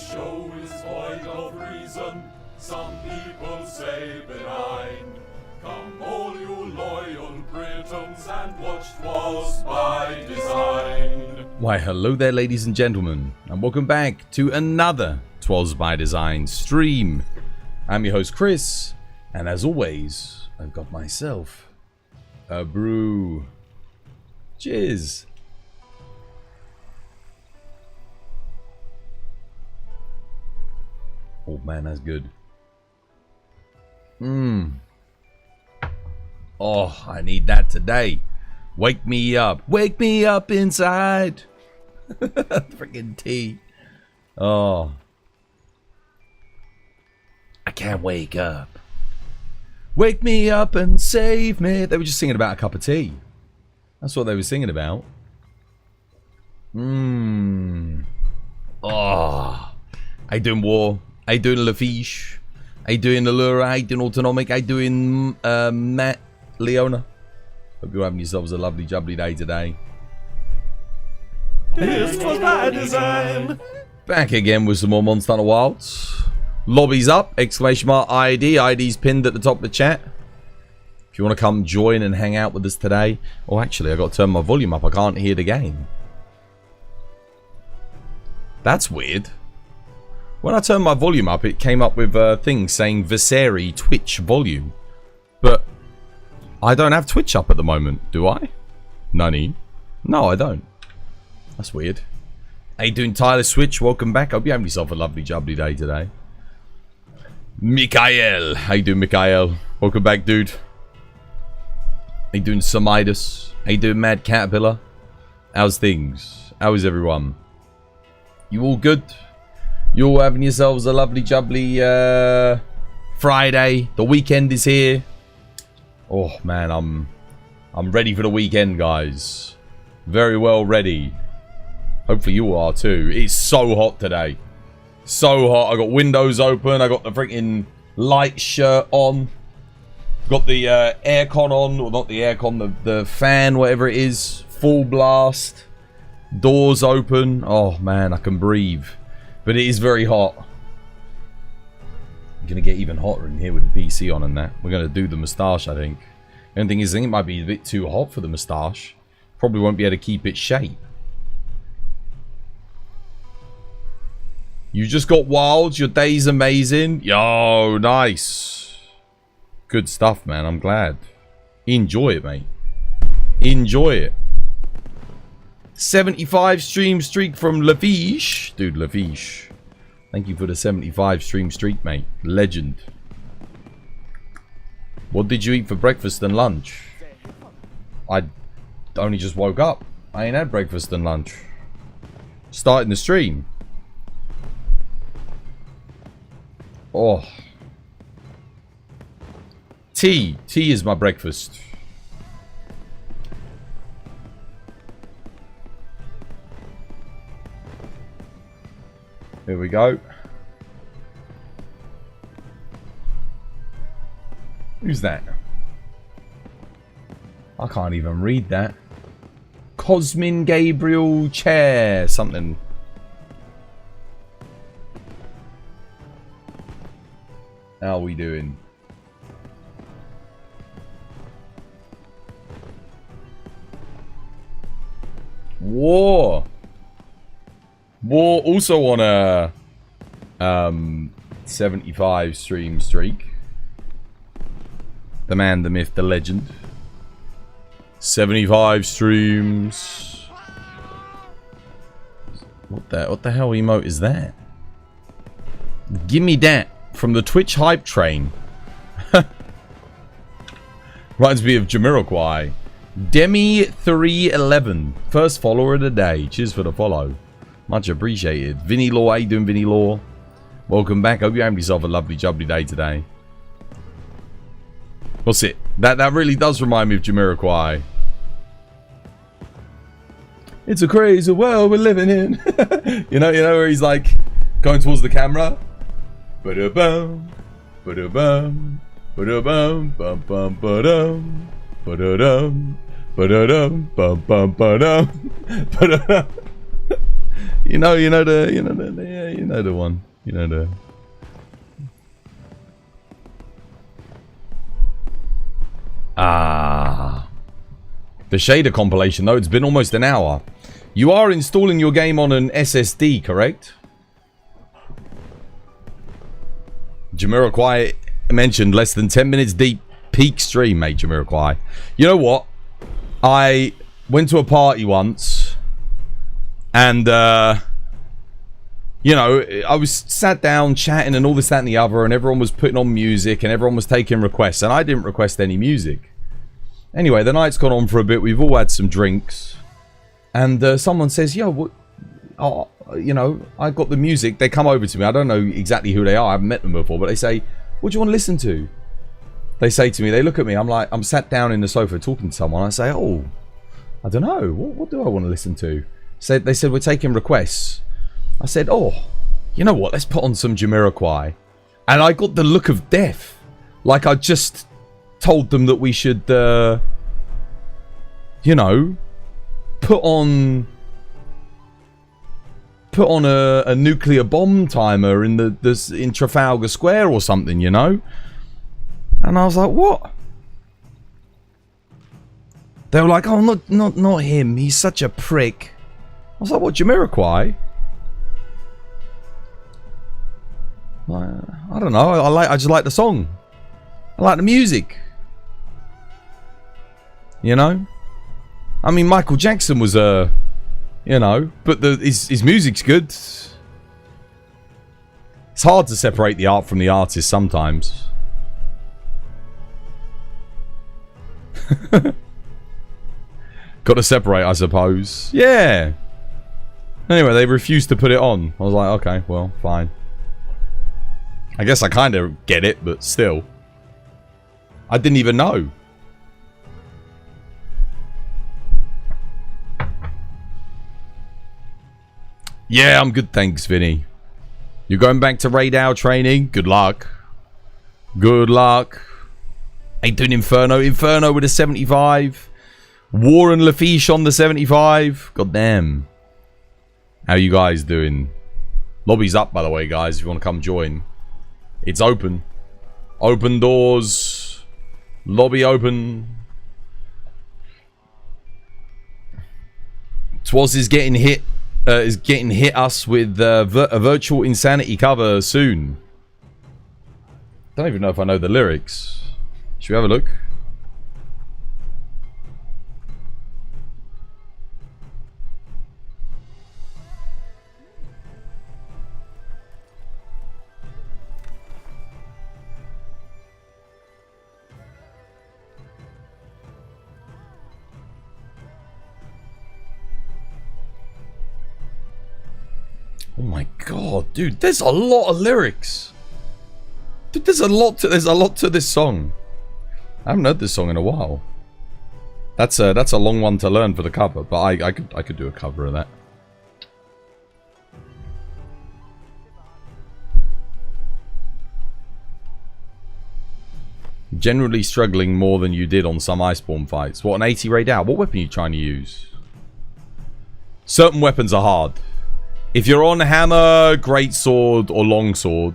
This show is void of reason, some people say benign. Come all you loyal Britons and watch 'Twas by Design. Why hello there ladies and gentlemen, and welcome back to another 'Twas by Design stream. I'm your host Chris, and as always, I've got myself a brew. Cheers. Oh man, that's good. Oh, I need that today. Wake me up inside. Freaking tea. Oh, I can't wake up. Wake me up and save me. They were just singing about a cup of tea. That's what they were singing about. Oh, I doing war. I doing Lafiche. I doing Allura. I doing Autonomic. I doing Matt Leona. Hope you're having yourselves a lovely jubbly day today. This was by design. Back again with some more Monster Hunter Wilds. Lobby's up, exclamation mark ID. ID's pinned at the top of the chat. If you want to come join and hang out with us today. Oh, actually, I got to turn my volume up. I can't hear the game. That's weird. When I turned my volume up, it came up with a thing saying Viseri Twitch volume. But I don't have Twitch up at the moment, do I? Nani? No, I don't. That's weird. How you doing, Tyler Switch? Welcome back. Hope you're having yourself a lovely jubbly day today. Mikael. How you doing, Mikael? Welcome back, dude. How you doing, Samidas? How you doing, Mad Caterpillar? How's things? How is everyone? You all good? You all having yourselves a lovely jubbly Friday? The weekend is here. Oh man, I'm ready for the weekend, guys. Very well ready. Hopefully you are too. It's so hot today. So hot. I got windows open. I got the freaking light shirt on. Got the aircon on, or not the aircon, the fan, whatever it is. Full blast. Doors open. Oh man, I can breathe. But it is very hot. I'm going to get even hotter in here with the PC on and that. We're going to do the moustache, I think. The only thing is, I think it might be a bit too hot for the moustache. Probably won't be able to keep its shape. You just got wilds. Your day's amazing. Yo, nice. Good stuff, man. I'm glad. Enjoy it, mate. Enjoy it. 75 stream streak from Lafiche. Dude, Lafiche. Thank you for the 75 stream streak, mate. Legend. What did you eat for breakfast and lunch? I only just woke up. I ain't had breakfast and lunch. Starting the stream. Oh. Tea. Tea is my breakfast. Here we go. Who's that? I can't even read that. Cosmin Gabriel Chair. Something. How are we doing? War. War also on a 75 stream streak. The man, the myth, the legend. 75 streams. What the hell emote is that? Gimme that from the Twitch hype train. Reminds me of Jamiroquai. Demi311. First follower of the day. Cheers for the follow. Much appreciated. Vinny Law, how you doing, Vinny Law? Welcome back. Hope you're having yourself a lovely jubbly day today. What's it? That really does remind me of Jamiroquai. It's a crazy world we're living in. you know where he's like going towards the camera. Ba-da-bum, ba-da-bum, ba-da-bum, bum bum ba-dum, ba-da-dum, ba-da-dum, bum bum ba-dum, ba-da-dum. You know the one. You know the. The shader compilation, though, it's been almost an hour. You are installing your game on an SSD, correct? Jamiroquai mentioned less than 10 minutes deep peak stream, mate, Jamiroquai. You know what? I went to a party once, and, you know, I was sat down chatting and all this, that, and the other, and everyone was putting on music, and everyone was taking requests, and I didn't request any music. Anyway, the night's gone on for a bit. We've all had some drinks. And someone says, yo, what, you know, I got the music. They come over to me. I don't know exactly who they are. I haven't met them before. But they say, what do you want to listen to? They say to me, they look at me. I'm like, I'm sat down in the sofa talking to someone. I say, oh, I don't know. What do I want to listen to? So they said, we're taking requests. I said, oh, you know what? Let's put on some Jamiroquai. And I got the look of death. Like I just told them that we should, you know, put on a nuclear bomb timer in in Trafalgar Square or something, you know. And I was like, what? They were like, oh, not him. He's such a prick. I was like, what, Jamiroquai? I don't know. I just like the song. I like the music. You know? I mean, Michael Jackson was you know, but his music's good. It's hard to separate the art from the artist sometimes. Got to separate, I suppose. Yeah. Anyway, they refused to put it on. I was like, okay, well, fine. I guess I kind of get it, but still. I didn't even know. Yeah, I'm good, thanks, Vinny. You're going back to Rey Dau training? Good luck. Good luck. Ain't doing Inferno. Inferno with a 75. War and Lafiche on the 75. God damn. How you guys doing? Lobby's up, by the way, guys, if you want to come join. It's open. Open doors. Lobby open. Twas is getting hit us with a virtual insanity cover soon. Don't even know if I know the lyrics. Should we have a look? Oh my god, dude, there's a lot of lyrics. Dude, there's a lot to this song. I haven't heard this song in a while. That's a long one to learn for the cover, but I could do a cover of that. Generally struggling more than you did on some Iceborne fights. What, an 80 Rey Dau? What weapon are you trying to use? Certain weapons are hard. If you're on hammer, greatsword, or longsword,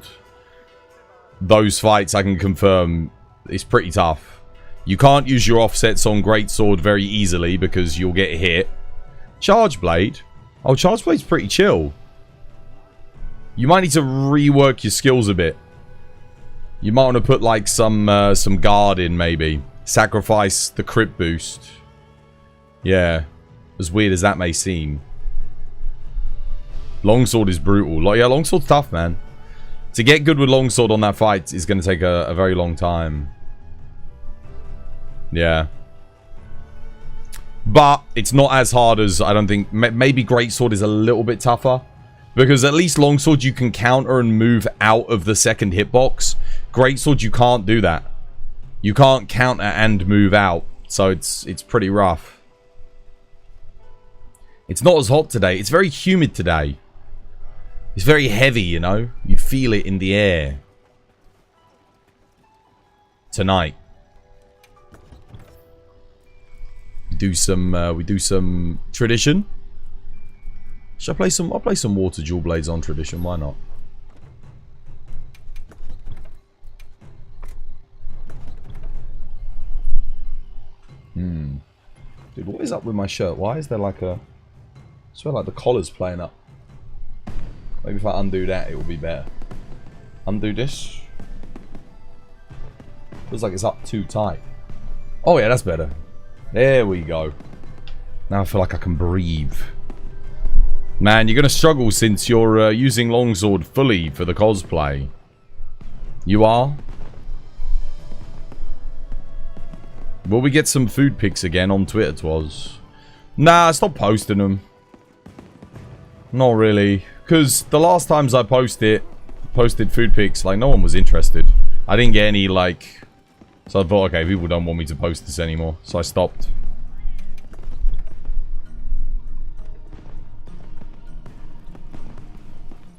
those fights I can confirm it's pretty tough. You can't use your offsets on greatsword very easily because you'll get hit. Charge blade? Oh, charge blade's pretty chill. You might need to rework your skills a bit. You might want to put like some guard in, maybe. Sacrifice the crit boost. Yeah, as weird as that may seem. Longsword is brutal. Yeah, longsword's tough, man. To get good with longsword on that fight is going to take a very long time. Yeah. But it's not as hard as, I don't think, maybe greatsword is a little bit tougher. Because at least longsword you can counter and move out of the second hitbox. Greatsword you can't do that. You can't counter and move out. So it's pretty rough. It's not as hot today. It's very humid today. It's very heavy, you know. You feel it in the air. Tonight. We do some tradition. Should I play some? I'll play some Water Dual Blades on Tradition. Why not? Dude, what is up with my shirt? Why is there like a... I swear like the collar's playing up. Maybe if I undo that, it will be better. Undo this. Feels like it's up too tight. Oh yeah, that's better. There we go. Now I feel like I can breathe. Man, you're going to struggle since you're using Longsword fully for the cosplay. You are? Will we get some food pics again on Twitter, twas? Nah, stop posting them. Not really. Because the last times I posted food pics, like, no one was interested. I didn't get any, like... So I thought, okay, people don't want me to post this anymore. So I stopped.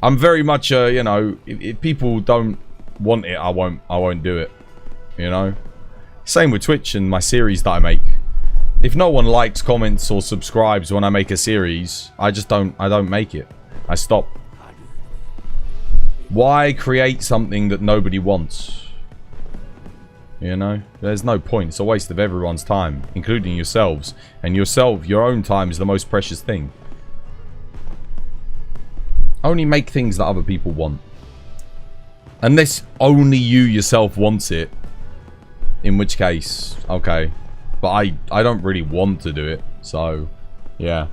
I'm very much, you know, if people don't want it, I won't do it. You know? Same with Twitch and my series that I make. If no one likes, comments, or subscribes when I make a series, I don't make it. I stop. Why create something that nobody wants? You know? There's no point. It's a waste of everyone's time, including yourselves. And your own time is the most precious thing. Only make things that other people want. Unless only you yourself wants it. In which case, okay. But I don't really want to do it. So, yeah.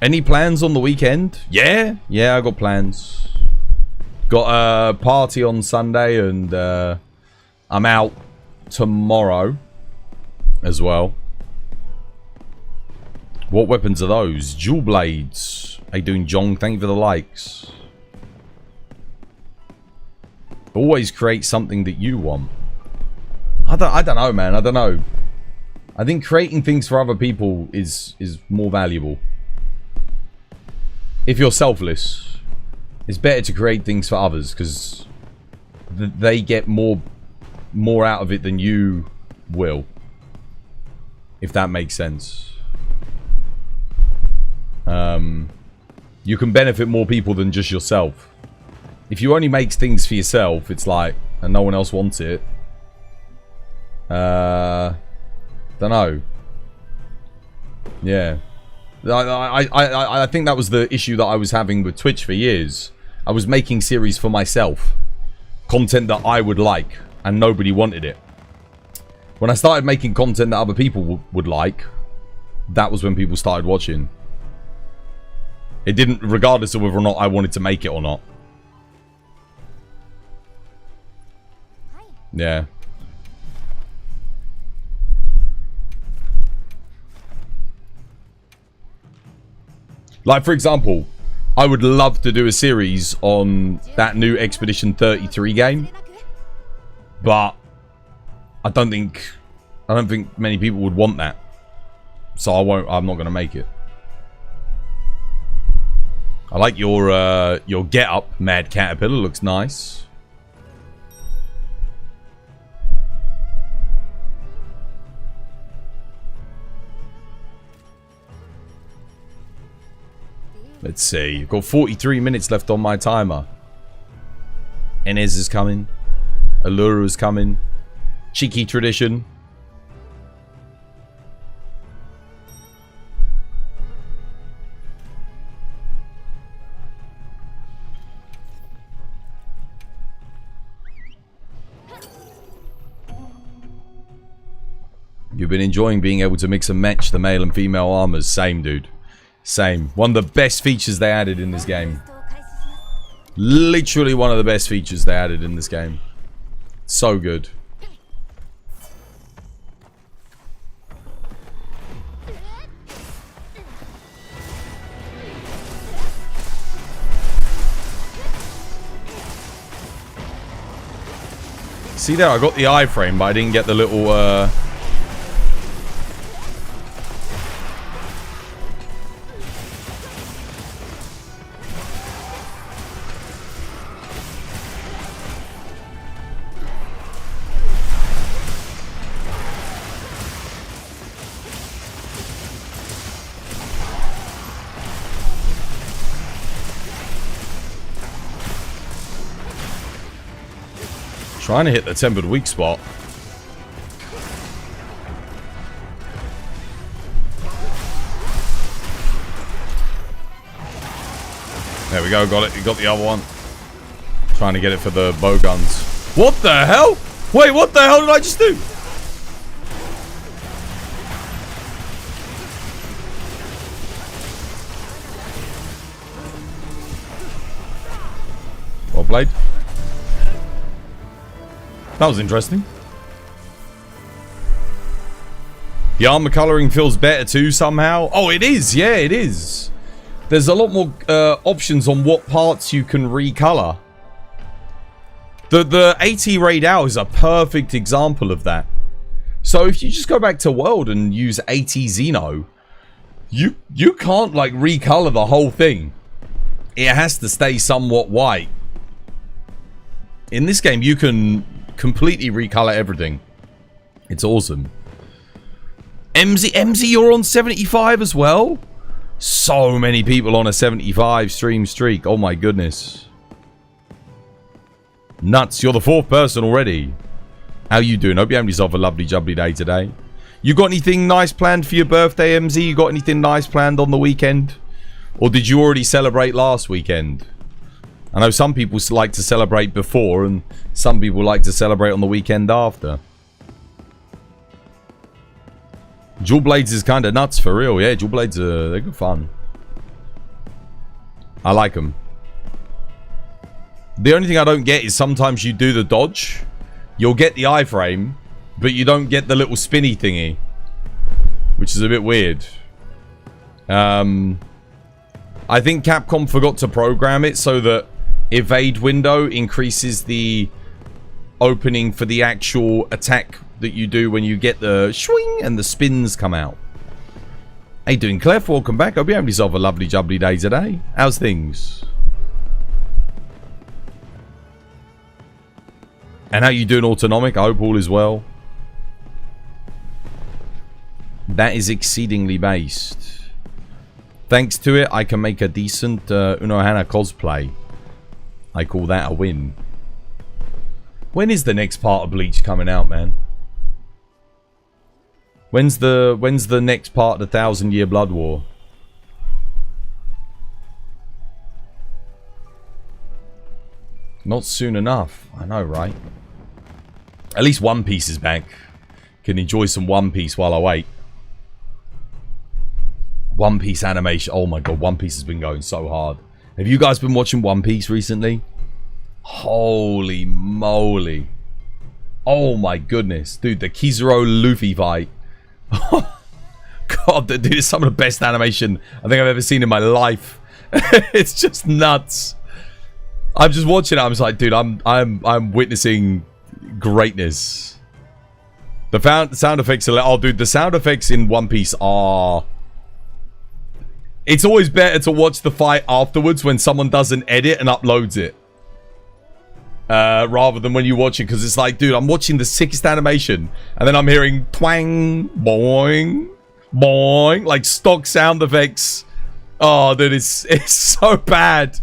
Any plans on the weekend? Yeah, I got plans. Got a party on Sunday and I'm out tomorrow as well. What weapons are those? Dual blades. How you doing, Jong? Thank you for the likes. Always create something that you want. I don't know, man. I don't know. I think creating things for other people is more valuable. If you're selfless, it's better to create things for others because they get more out of it than you will. If that makes sense. You can benefit more people than just yourself. If you only make things for yourself, it's like, and no one else wants it. Don't know. Yeah. I think that was the issue that I was having with Twitch for years. I was making series for myself. Content that I would like, and nobody wanted it. When I started making content that other people would like, that was when people started watching. It didn't, regardless of whether or not I wanted to make it or not. Yeah. Like, for example, I would love to do a series on that new Expedition 33 game. But I don't think many people would want that. So I'm not gonna make it. I like your get-up, Mad Caterpillar. Looks nice. Let's see. I've got 43 minutes left on my timer. Enes is coming. Allura is coming. Cheeky Tradition. You've been enjoying being able to mix and match the male and female armors. Same, dude. Same. One of the best features they added in this game. Literally one of the best features they added in this game. So good. See there, I got the iframe, but I didn't get the little, Trying to hit the tempered weak spot. There we go, got it. You got the other one. Trying to get it for the bow guns. What the hell? Wait, what the hell did I just do? Well played. That was interesting. The armor coloring feels better too somehow. Oh, it is. Yeah, it is. There's a lot more options on what parts you can recolor. The AT Rey Dau is a perfect example of that. So if you just go back to World and use AT Xeno, you can't like recolor the whole thing. It has to stay somewhat white. In this game, you can completely recolor everything. It's awesome. MZ, you're on 75 as well? So many people on a 75 stream streak. Oh my goodness. Nuts, you're the 4th person already. How you doing? Hope you're having yourself a lovely jubbly day today. You got anything nice planned for your birthday, MZ? You got anything nice planned on the weekend? Or did you already celebrate last weekend? I know some people like to celebrate before and some people like to celebrate on the weekend after. Dual Blades is kind of nuts for real. Yeah, Dual Blades they're good fun. I like them. The only thing I don't get is sometimes you do the dodge. You'll get the iframe, but you don't get the little spinny thingy. Which is a bit weird. I think Capcom forgot to program it so that evade window increases the opening for the actual attack that you do when you get the swing and the spins come out. How you doing, Clef? Welcome back. Hope you have yourself a lovely jubbly day today. How's things? And how you doing, Autonomic? I hope all is well. That is exceedingly based. Thanks to it, I can make a decent Unohana cosplay. I call that a win. When is the next part of Bleach coming out, man? When's the next part of the 1,000-Year Blood War? Not soon enough. I know, right? At least One Piece is back. Can enjoy some One Piece while I wait. One Piece animation. Oh my god, One Piece has been going so hard. Have you guys been watching One Piece recently? Holy moly. Oh my goodness. Dude, the Kizaru Luffy fight. God, dude, it's some of the best animation I think I've ever seen in my life. It's just nuts. I'm just watching it. I'm just like, dude, I'm witnessing greatness. The sound effects are... Oh, dude, the sound effects in One Piece are... It's always better to watch the fight afterwards when someone does an edit and uploads it. Rather than when you watch it, because it's like, dude, I'm watching the sickest animation and then I'm hearing twang, boing, boing, like stock sound effects. Oh, dude, it's so bad.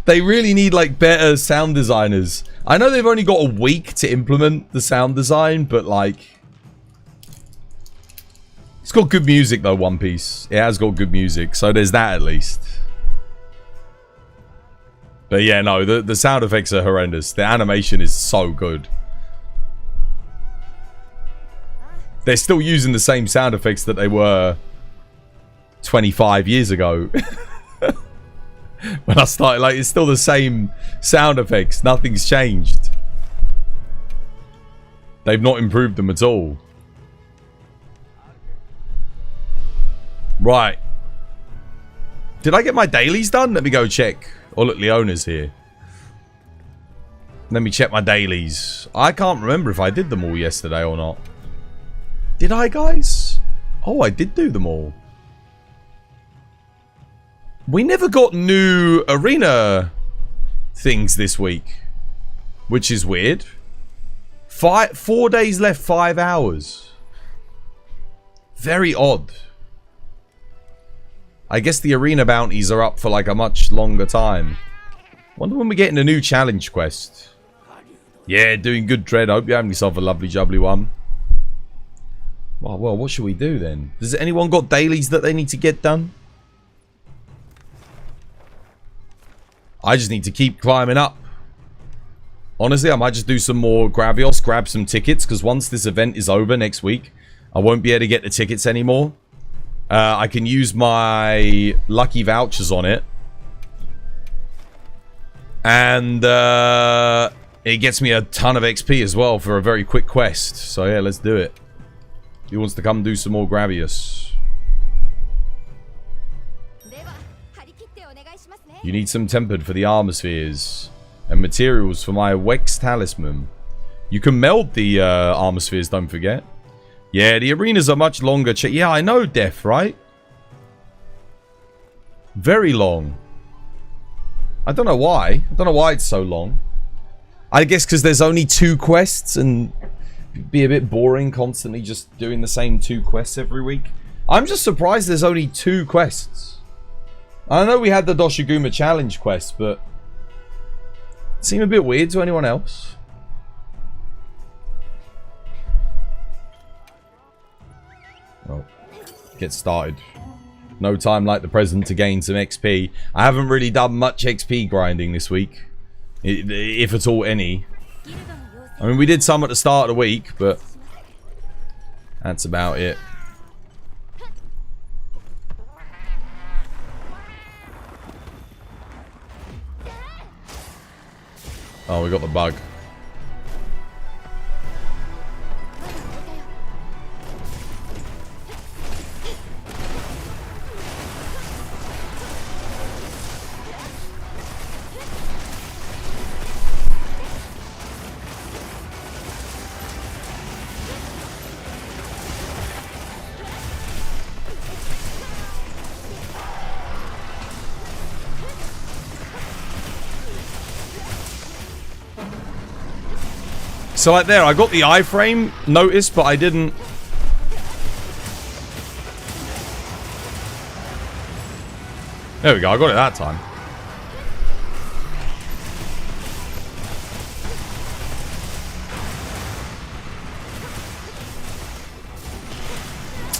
They really need like better sound designers. I know they've only got a week to implement the sound design, but like, it's got good music though, One Piece. It has got good music, so there's that at least. But yeah, no, the sound effects are horrendous. The animation is so good. They're still using the same sound effects that they were 25 years ago. When I started, like, it's still the same sound effects. Nothing's changed. They've not improved them at all. Right. Did I get my dailies done? Let me go check. Oh, look, Leona's here. Let me check my dailies. I can't remember if I did them all yesterday or not. Did I, guys? Oh, I did do them all. We never got new arena things this week, which is weird. 4 days left, 5 hours. Very odd. I guess the arena bounties are up for like a much longer time. Wonder when we're getting a new challenge quest. Yeah, doing good, Dread. Hope you're having yourself a lovely, jubbly one. Well, what should we do then? Does anyone got dailies that they need to get done? I just need to keep climbing up. Honestly, I might just do some more Gravios, grab some tickets, because once this event is over next week, I won't be able to get the tickets anymore. I can use my lucky vouchers on it. And it gets me a ton of XP as well for a very quick quest. So yeah, let's do it. He wants to come do some more Gravios. You need some tempered for the armor spheres. And materials for my Wex talisman. You can meld the armor spheres, don't forget. Yeah, the arenas are much longer. Yeah, I know, Def, right? Very long. I don't know why. I don't know why it's so long. I guess because there's only 2 quests and it'd be a bit boring constantly just doing the same 2 quests every week. I'm just surprised there's only 2 quests. I know we had the Doshiguma challenge quest, but it seemed a bit weird to anyone else. Oh, get started. No time like the present to gain some XP. I haven't really done much XP grinding this week. If at all any. I mean, we did some at the start of the week, but that's about it. Oh, we got the bug. So like there, I got the iframe notice, but I didn't. There we go, I got it that time.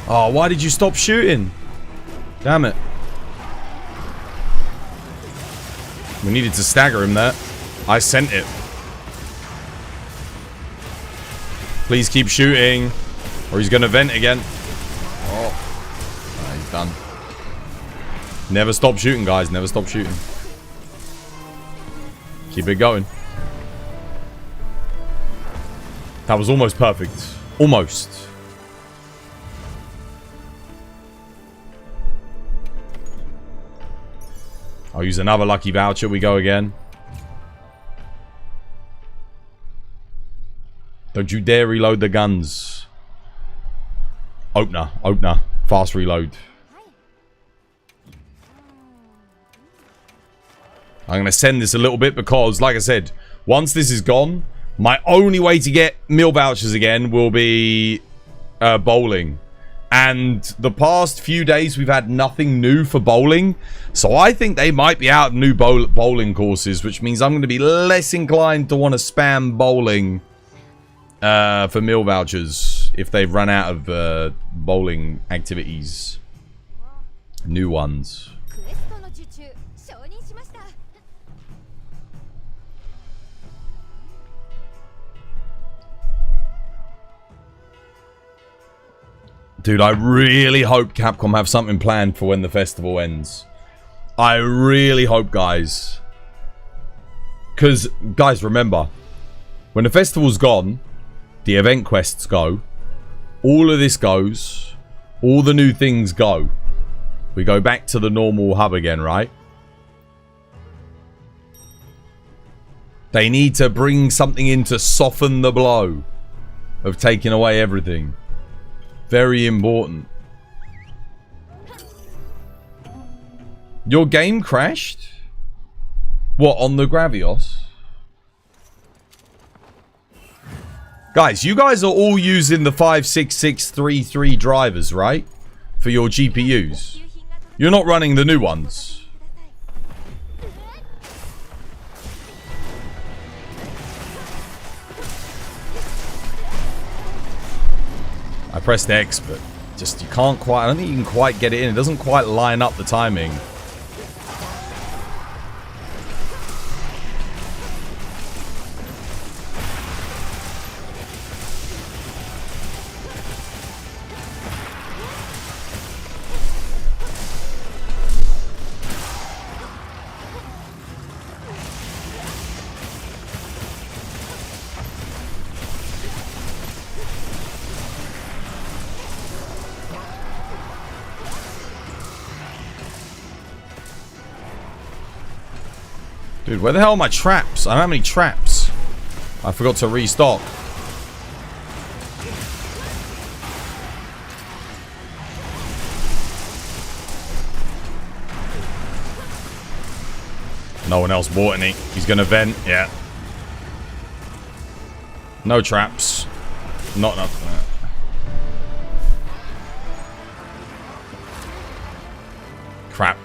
Oh, why did you stop shooting? Damn it. We needed to stagger him there. I sent it. Please keep shooting, or he's gonna vent again. Oh, he's done. Never stop shooting, guys. Never stop shooting. Keep it going. That was almost perfect. Almost. I'll use another lucky voucher. We go again. Don't you dare reload the guns. Opener. Opener. Fast reload. I'm going to send this a little bit because, like I said, once this is gone, my only way to get meal vouchers again will be bowling. And the past few days, we've had nothing new for bowling. So I think they might be out of new bowling courses, which means I'm going to be less inclined to want to spam bowling for meal vouchers if they've run out of bowling activities. New ones. Dude, I really hope Capcom have something planned for when the festival ends. I really hope, guys. Because, guys, remember, when the festival's gone, the event quests go, all of this goes, all the new things go. We go back to the normal hub again, right? They need to bring something in to soften the blow of taking away everything. Very important. Your game crashed? What, on the Gravios? Guys, you guys are all using the 56633 drivers, right? For your GPUs. You're not running the new ones. I pressed X, but just you can't quite... I don't think you can quite get it in. It doesn't quite line up the timing. Dude, where the hell are my traps? I don't have any traps. I forgot to restock. No one else bought any. He's gonna vent. Yeah. No traps. Not enough. Crap.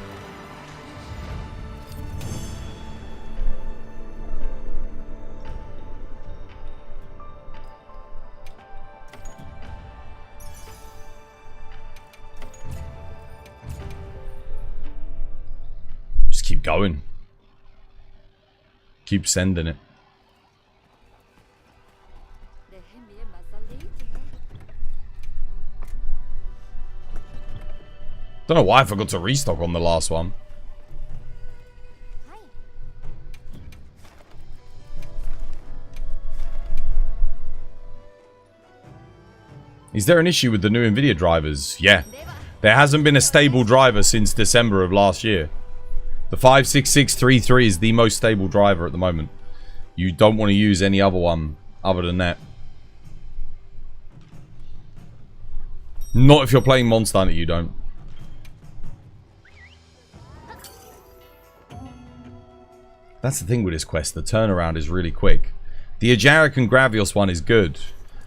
Keep going. Keep sending it. Don't know why I forgot to restock on the last one. Is there an issue with the new Nvidia drivers? Yeah. There hasn't been a stable driver since December of last year. The 56633 is the most stable driver at the moment. You don't want to use any other one other than that. Not if you're playing Monster Hunter, you don't. That's the thing with this quest. The turnaround is really quick. The Ajaric and Gravios one is good.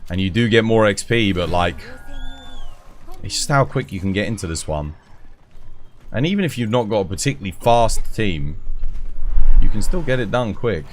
And you do get more XP, but like... it's just how quick you can get into this one. And even if you've not got a particularly fast team, you can still get it done quick.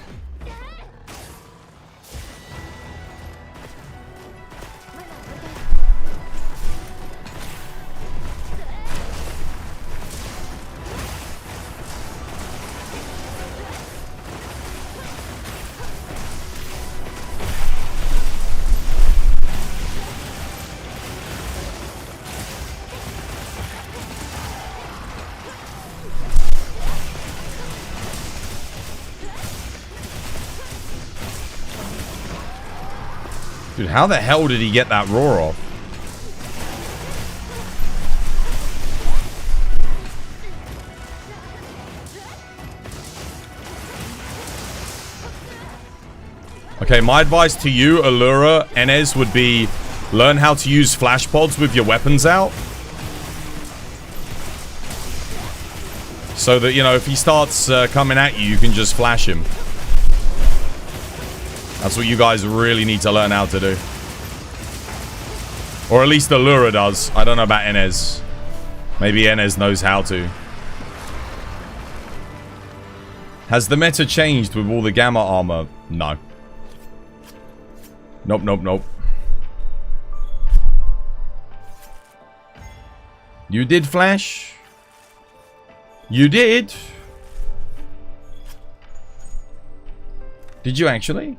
Dude, how the hell did he get that roar off? Okay, my advice to you, Allura, Enes, would be learn how to use flash pods with your weapons out. So that, you know, if he starts coming at you, you can just flash him. That's what you guys really need to learn how to do. Or at least Allura does. I don't know about Enes. Maybe Enes knows how to. Has the meta changed with all the gamma armor? No. Nope, nope, nope. You did flash? You did? Did you actually?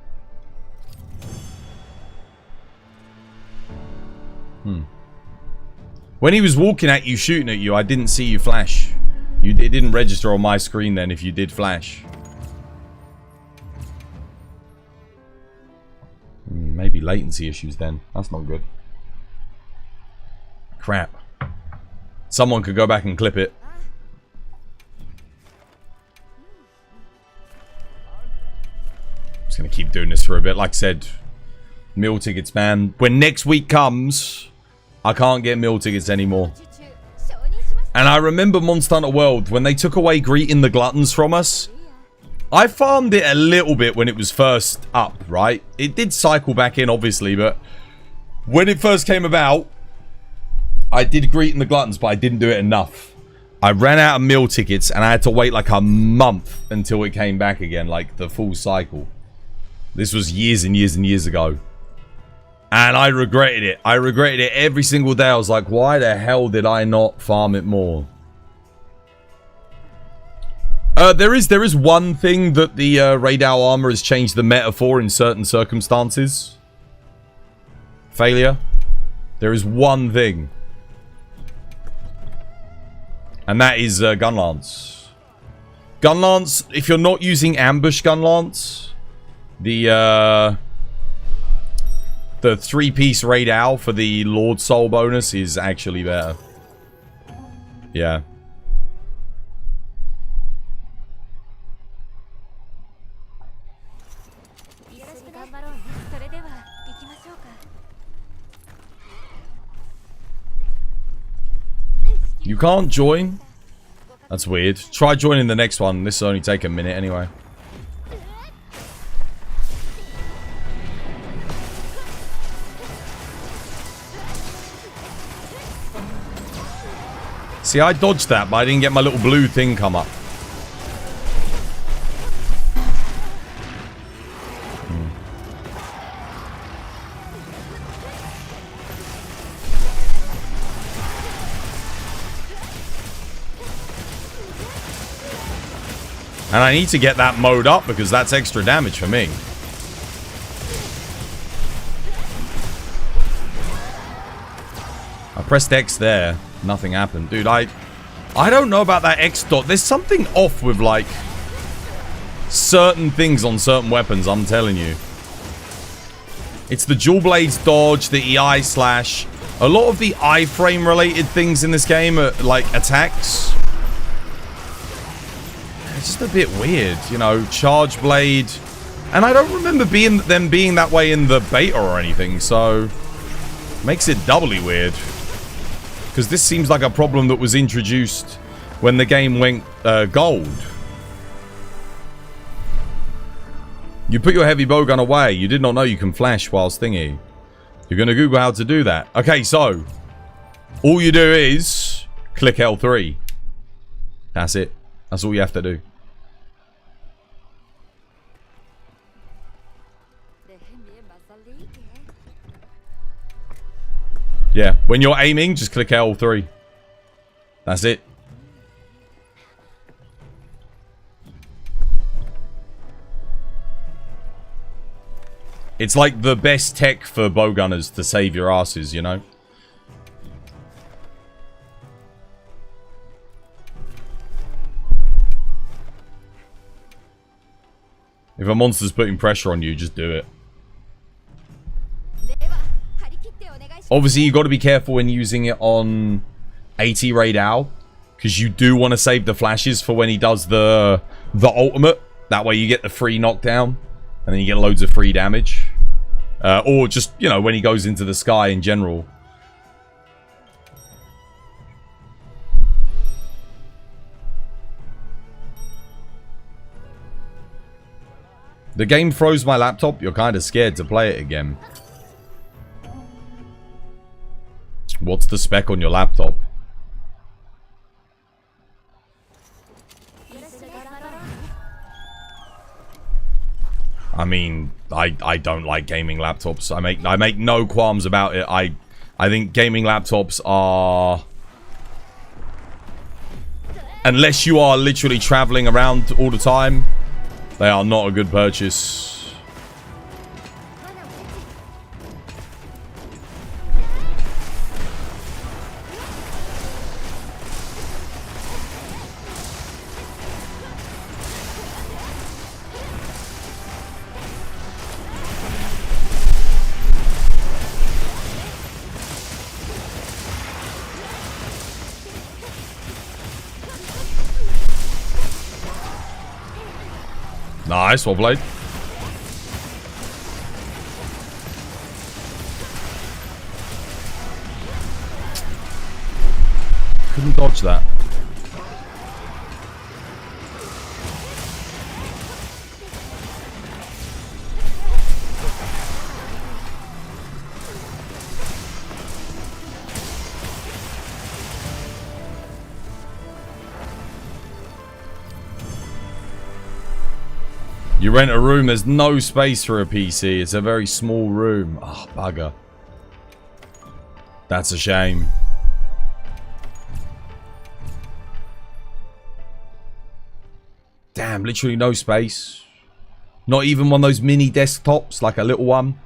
When he was walking at you, shooting at you, I didn't see you flash. It didn't register on my screen then if you did flash. Maybe latency issues then. That's not good. Crap. Someone could go back and clip it. Just gonna keep doing this for a bit. Like I said, meal tickets, man. When next week comes, I can't get meal tickets anymore. And I remember Monster Hunter World, when they took away greeting the gluttons from us. I farmed it a little bit when it was first up, right? It did cycle back in, obviously, but when it first came about, I did greeting the gluttons, but I didn't do it enough. I ran out of meal tickets, and I had to wait like a month until it came back again, like the full cycle. This was years and years and years ago. And I regretted it. I regretted it every single day. I was like, why the hell did I not farm it more? There is one thing that the Rey Dau armor has changed the metaphor in certain circumstances. Failure. There is one thing. And that is gun lance. Gun lance, if you're not using ambush gun lance, the 3-piece Rey Dau for the Lord Soul bonus is actually better. Yeah. You can't join? That's weird. Try joining the next one. This will only take a minute anyway. See, I dodged that, but I didn't get my little blue thing come up. And I need to get that mode up because that's extra damage for me. I pressed X there. Nothing happened. Dude, I don't know about that X dot. There's something off with, like, certain things on certain weapons, I'm telling you. It's the dual blades dodge, the EI slash. A lot of the iframe related things in this game are, like, attacks. It's just a bit weird, you know, charge blade. And I don't remember them being that way in the beta or anything, so makes it doubly weird. Because this seems like a problem that was introduced when the game went gold. You put your heavy bowgun away. You did not know you can flash whilst thingy. You're going to Google how to do that. Okay, so all you do is click L3. That's it. That's all you have to do. Yeah, when you're aiming, just click L3. That's it. It's like the best tech for bowgunners to save your asses, you know? If a monster's putting pressure on you, just do it. Obviously, you got to be careful when using it on AT Rey Dau, because you do want to save the flashes for when he does the ultimate. That way you get the free knockdown, and then you get loads of free damage. Or just, you know, when he goes into the sky in general. The game froze my laptop. You're kind of scared to play it again. What's the spec on your laptop? I mean, I don't like gaming laptops. I make no qualms about it. I think gaming laptops are, unless you are literally traveling around all the time, they are not a good purchase. Nice, well played. Couldn't dodge that. You rent a room, there's no space for a PC. It's a very small room. Oh, bugger. That's a shame. Damn, literally no space. Not even one of those mini desktops, like a little one.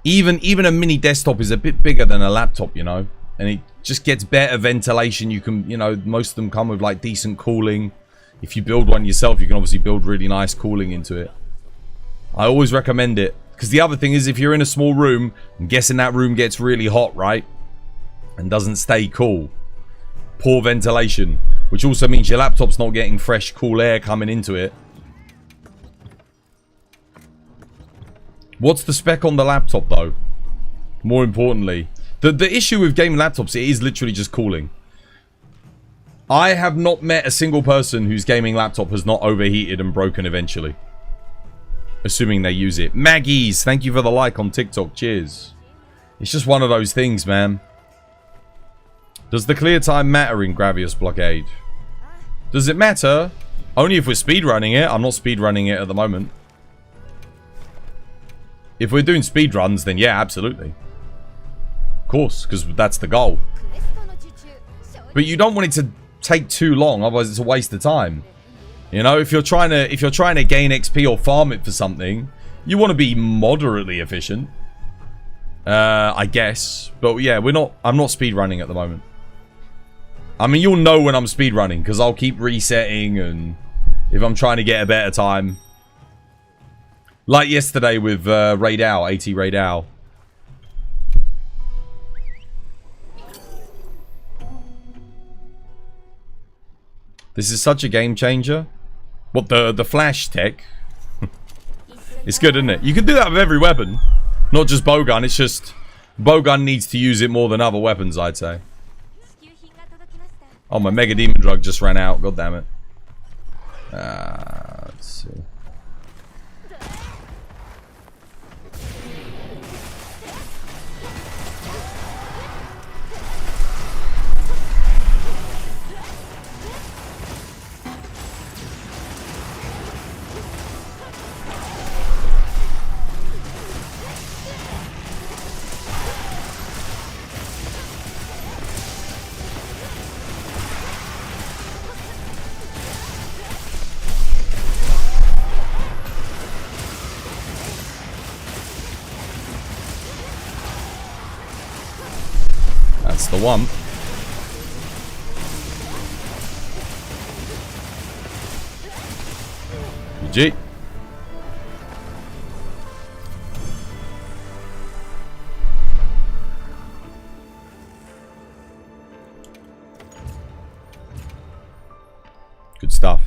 Even a mini desktop is a bit bigger than a laptop, you know. And it just gets better ventilation. You can, you know, most of them come with like decent cooling. If you build one yourself, you can obviously build really nice cooling into it. I always recommend it. Because the other thing is, if you're in a small room, I'm guessing that room gets really hot, right? And doesn't stay cool. Poor ventilation. Which also means your laptop's not getting fresh, cool air coming into it. What's the spec on the laptop, though? More importantly. The issue with gaming laptops, it is literally just cooling. I have not met a single person whose gaming laptop has not overheated and broken eventually. Assuming they use it. Maggie's, thank you for the like on TikTok. Cheers. It's just one of those things, man. Does the clear time matter in Gravius Blockade? Does it matter? Only if we're speedrunning it. I'm not speedrunning it at the moment. If we're doing speedruns, then yeah, absolutely. Of course, because that's the goal. But you don't want it to take too long, otherwise it's a waste of time. You know, if you're trying to gain XP or farm it for something, you want to be moderately efficient. I guess. But yeah, I'm not speedrunning at the moment. I mean, you'll know when I'm speedrunning, because I'll keep resetting, and if I'm trying to get a better time. Like yesterday with Rey Dau, AT Rey Dau. This is such a game changer. What, the flash tech? It's good, isn't it? You can do that with every weapon. Not just bowgun, it's just... Bowgun needs to use it more than other weapons, I'd say. Oh, my Mega Demon Drug just ran out. God damn it. Let's see. That's the one. GG. Good stuff.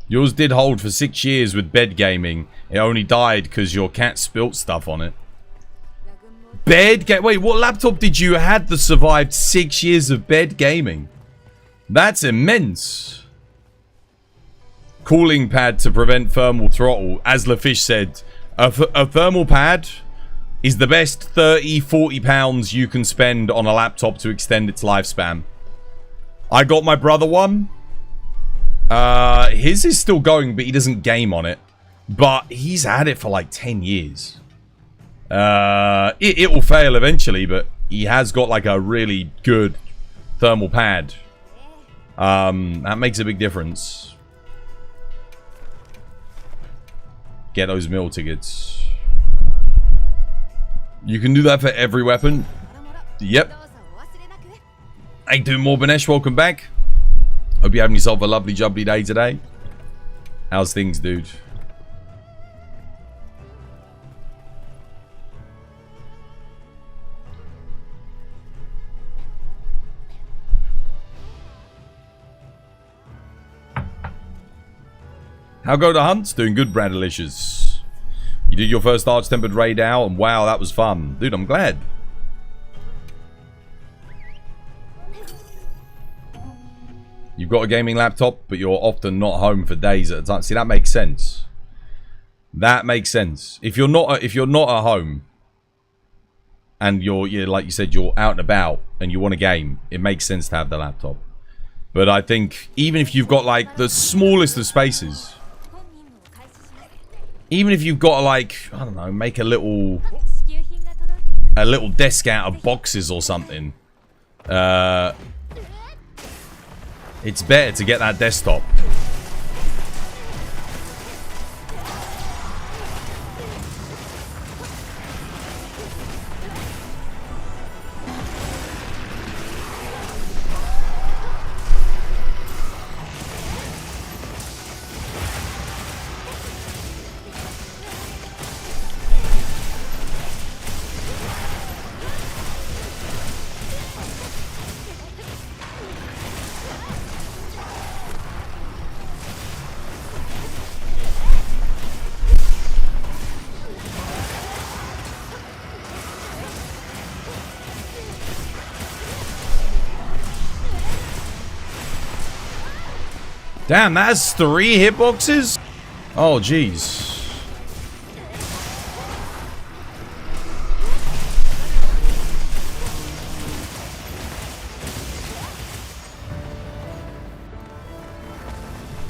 Yours did hold for 6 years with bed gaming. It only died because your cat spilt stuff on it. Wait, what laptop did you had that survived 6 years of bed gaming? That's immense. Cooling pad to prevent thermal throttle. As LaFish said, a thermal pad is the best 30-40 pounds you can spend on a laptop to extend its lifespan. I got my brother one. His is still going, but he doesn't game on it. But he's had it for like 10 years. It will fail eventually, but he has got like a really good thermal pad. That makes a big difference. Get those meal tickets. You can do that for every weapon. Yep. Hey, doing more Banesh, welcome back. Hope you're having yourself a lovely jubbly day today. How's things, dude? How go the hunts? Doing good, Braddelicious. You did your first Arch Tempered Rey Dau, and wow, that was fun. Dude, I'm glad. You've got a gaming laptop, but you're often not home for days at a time. See, that makes sense. That makes sense. If you're not at home, and you're like you said, you're out and about, and you want a game, it makes sense to have the laptop. But I think even if you've got like the smallest of spaces, even if you've got like, I don't know, make a little desk out of boxes or something, it's better to get that desktop. Damn, that's 3 hitboxes? Oh, jeez.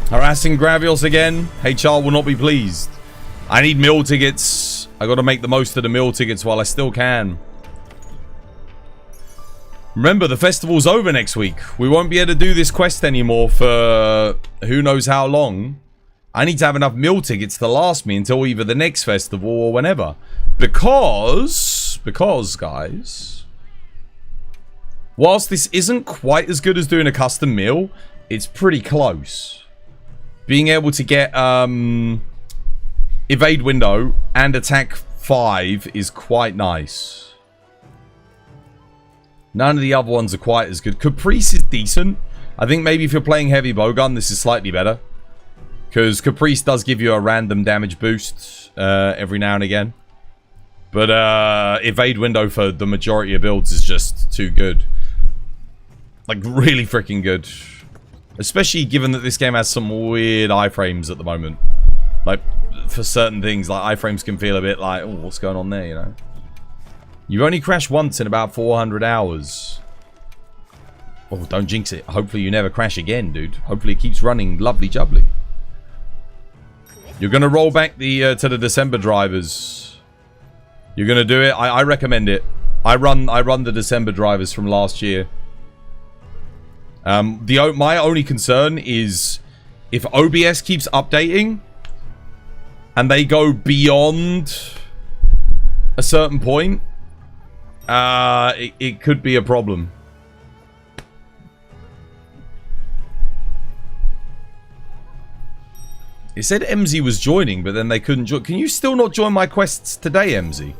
Harassing Gravios again. HR will not be pleased. I need meal tickets. I gotta make the most of the meal tickets while I still can. Remember, the festival's over next week. We won't be able to do this quest anymore for who knows how long. I need to have enough meal tickets to last me until either the next festival or whenever. Because, guys, whilst this isn't quite as good as doing a custom meal, it's pretty close. Being able to get evade window and attack 5 is quite nice. None of the other ones are quite as good. Caprice is decent. I think maybe if you're playing heavy bowgun, this is slightly better. Because Caprice does give you a random damage boost every now and again. But evade window for the majority of builds is just too good. Like, really freaking good. Especially given that this game has some weird iframes at the moment. Like, for certain things, like iframes can feel a bit like, oh, what's going on there, you know? You've only crashed once in about 400 hours. Oh, don't jinx it. Hopefully you never crash again, dude. Hopefully it keeps running lovely jubbly. You're going to roll back the to the December drivers. You're going to do it? I recommend it. I run the December drivers from last year. My only concern is if OBS keeps updating and they go beyond a certain point, it could be a problem. It said MZ was joining, but then they couldn't join. Can you still not join my quests today, MZ?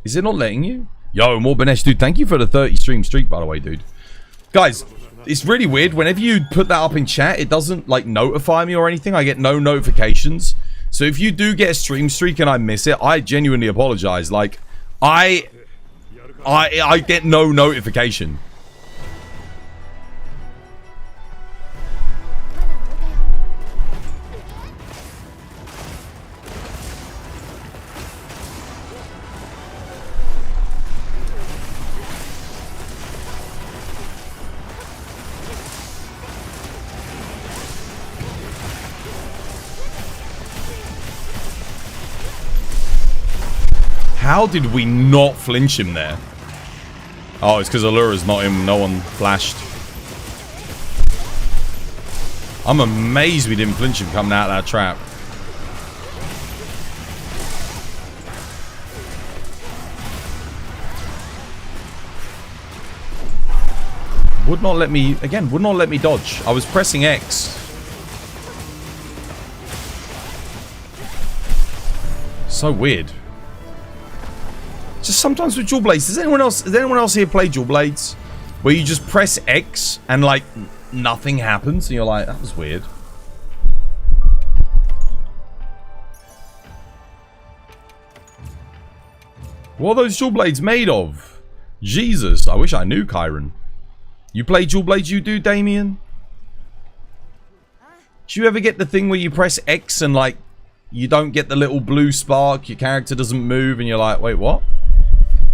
Is it not letting you? Yo, more Banesh, dude. Thank you for the 30 stream streak, by the way, dude. Guys, it's really weird. Whenever you put that up in chat, it doesn't, like, notify me or anything. I get no notifications. So if you do get a stream streak and I miss it, I genuinely apologize. Like, I get no notification. How did we not flinch him there? Oh, it's because Allura's not him. No one flashed. I'm amazed we didn't flinch him coming out of that trap. Would not let me, again, would not let me dodge. I was pressing X. So weird. Just sometimes with dual blades. Does anyone else here play dual blades? Where you just press X and like nothing happens and you're like, that was weird. What are those dual blades made of? Jesus, I wish I knew, Kyron. You play dual blades, you do, Damien? Do you ever get the thing where you press X and like you don't get the little blue spark, your character doesn't move and you're like, wait, what?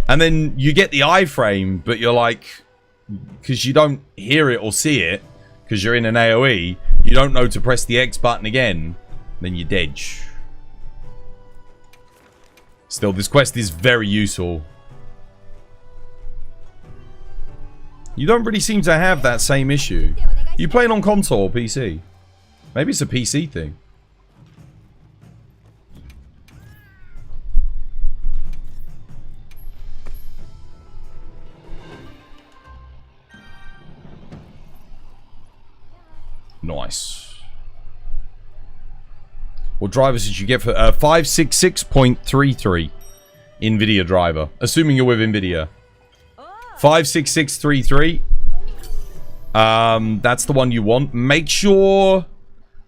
And then you get the iframe, but you're like, because you don't hear it or see it, because you're in an AoE, you don't know to press the X button again, then you're dead. Still, this quest is very useful. You don't really seem to have that same issue. You playing on console or PC? Maybe it's a PC thing. Nice. What drivers did you get for 566.33 NVIDIA driver? Assuming you're with NVIDIA. 56633. That's the one you want. Make sure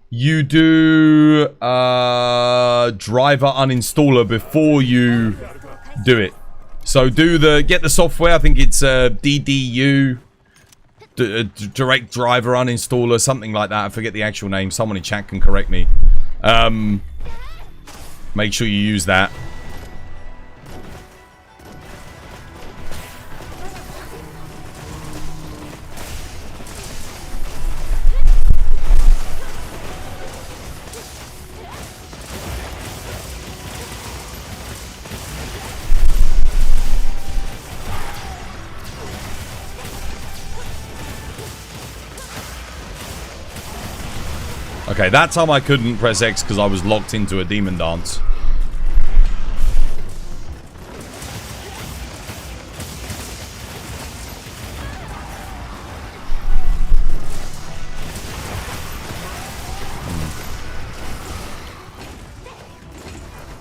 you do driver uninstaller before you do it. So get the software. I think it's DDU. Direct driver uninstaller, something like that. I forget the actual name. Someone in chat can correct me. Make sure you use that. Okay, that time I couldn't press X because I was locked into a demon dance.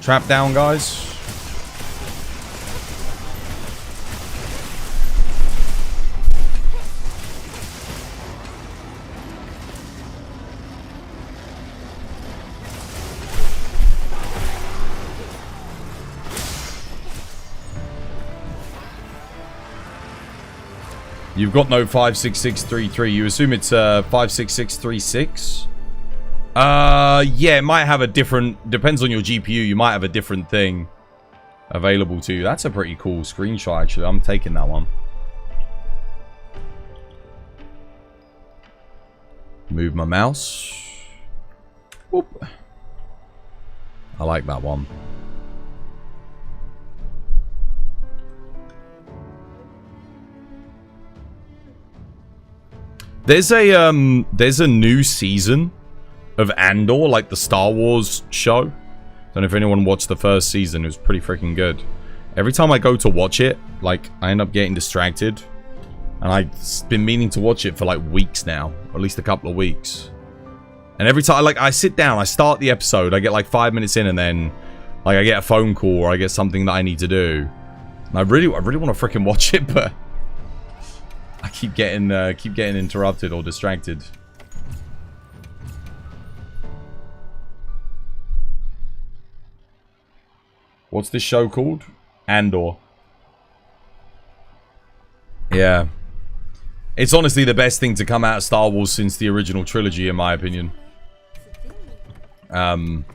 Trap down, guys. You've got no 56633. You assume it's 56636? Yeah, it might have a different... Depends on your GPU. You might have a different thing available to you. That's a pretty cool screenshot, actually. I'm taking that one. Move my mouse. Whoop. I like that one. There's a new season of Andor, like the Star Wars show. Don't know if anyone watched the first season. It was pretty freaking good. Every time I go to watch it, like, I end up getting distracted. And I've been meaning to watch it for like weeks now, or at least a couple of weeks. And every time, like, I sit down, I start the episode, I get like 5 minutes in, and then like I get a phone call or I get something that I need to do. And I really want to freaking watch it, but I keep getting interrupted or distracted. What's this show called? Andor. Yeah. It's honestly the best thing to come out of Star Wars since the original trilogy, in my opinion. I'm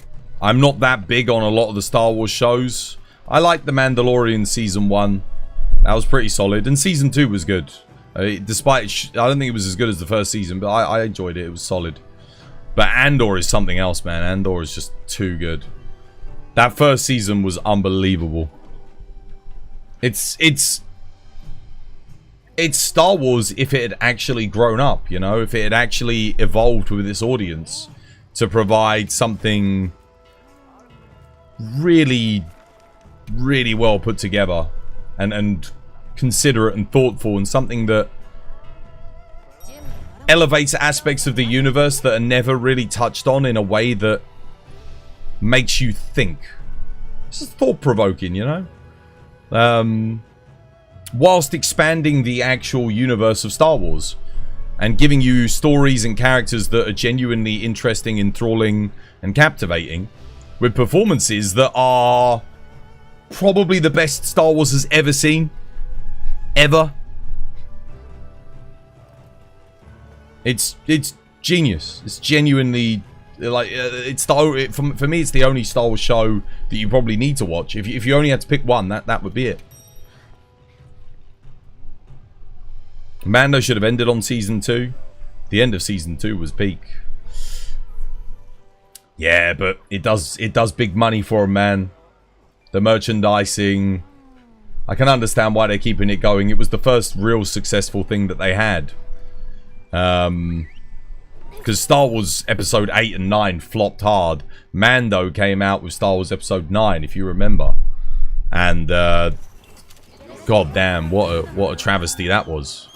not that big on a lot of the Star Wars shows. I liked The Mandalorian Season 1. That was pretty solid. And Season 2 was good. Despite, I don't think it was as good as the first season, but I enjoyed it. It was solid. But Andor is something else, man. Andor is just too good. That first season was unbelievable. It's Star Wars if it had actually grown up, you know? If it had actually evolved with its audience to provide something really, really well put together and considerate and thoughtful, and something that elevates aspects of the universe that are never really touched on in a way that makes you think. It's thought-provoking, you know? Whilst expanding the actual universe of Star Wars and giving you stories and characters that are genuinely interesting, enthralling, and captivating, with performances that are probably the best Star Wars has ever seen. Ever. It's genius. It's genuinely, like, for me, it's the only Star Wars show that you probably need to watch. If you only had to pick one, that would be it. Mando should have ended on Season 2. The end of Season 2 was peak. Yeah, but it does big money for him, man. The merchandising. I can understand why they're keeping it going. It was the first real successful thing that they had. Because Star Wars Episode 8 and 9 flopped hard. Mando came out with Star Wars Episode 9, if you remember. And, god damn, what a travesty that was.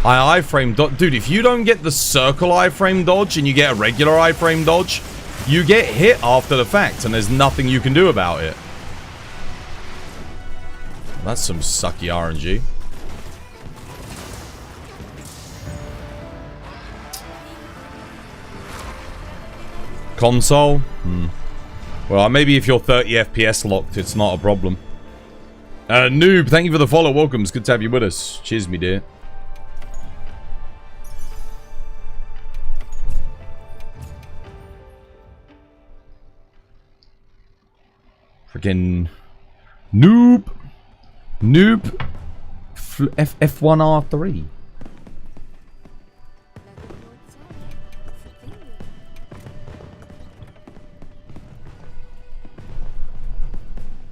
I-frame dodge. Dude, if you don't get the circle I-frame dodge and you get a regular I-frame dodge, you get hit after the fact and there's nothing you can do about it. That's some sucky RNG. Console? Well, maybe if you're 30 FPS locked, it's not a problem. Noob, thank you for the follow. Welcome. It's good to have you with us. Cheers, me dear. Freaking noob. F1R3.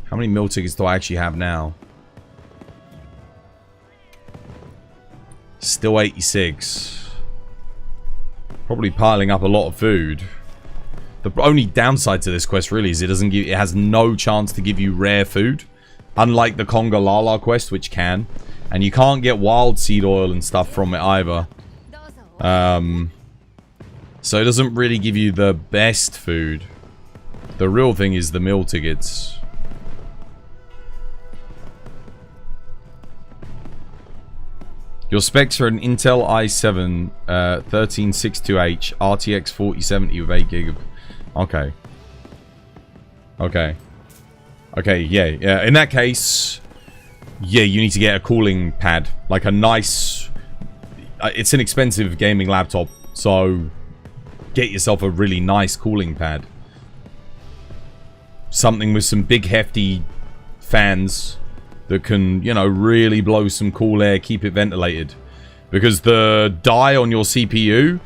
How many meal tickets do I actually have now? Still 86. Probably piling up a lot of food. The only downside to this quest really is it has no chance to give you rare food. Unlike the Conga Lala quest, which can. And you can't get wild seed oil and stuff from it either. So it doesn't really give you the best food. The real thing is the meal tickets. Your specs are an Intel i7 13628H RTX 4070 with 8GB of... Okay. Okay, yeah. In that case, yeah, you need to get a cooling pad. Like a nice... It's an expensive gaming laptop, so get yourself a really nice cooling pad. Something with some big hefty fans that can, you know, really blow some cool air, keep it ventilated. Because the die on your CPU...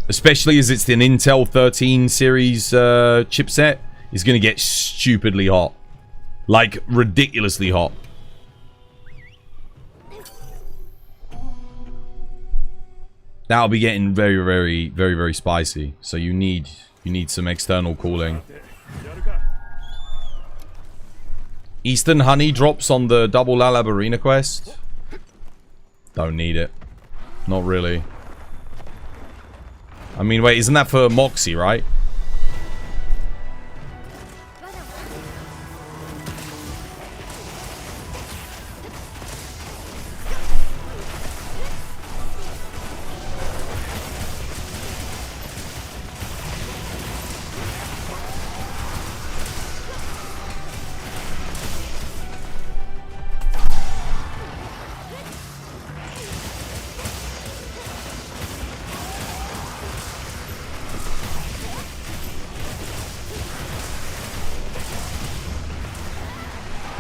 Especially as it's an Intel 13 series chipset, is going to get stupidly hot. Like, ridiculously hot. That'll be getting very spicy. So you need some external cooling. Eastern Honey drops on the double Lalab Arena quest. Don't need it. Not really. I mean, wait, isn't that for Moxie, right?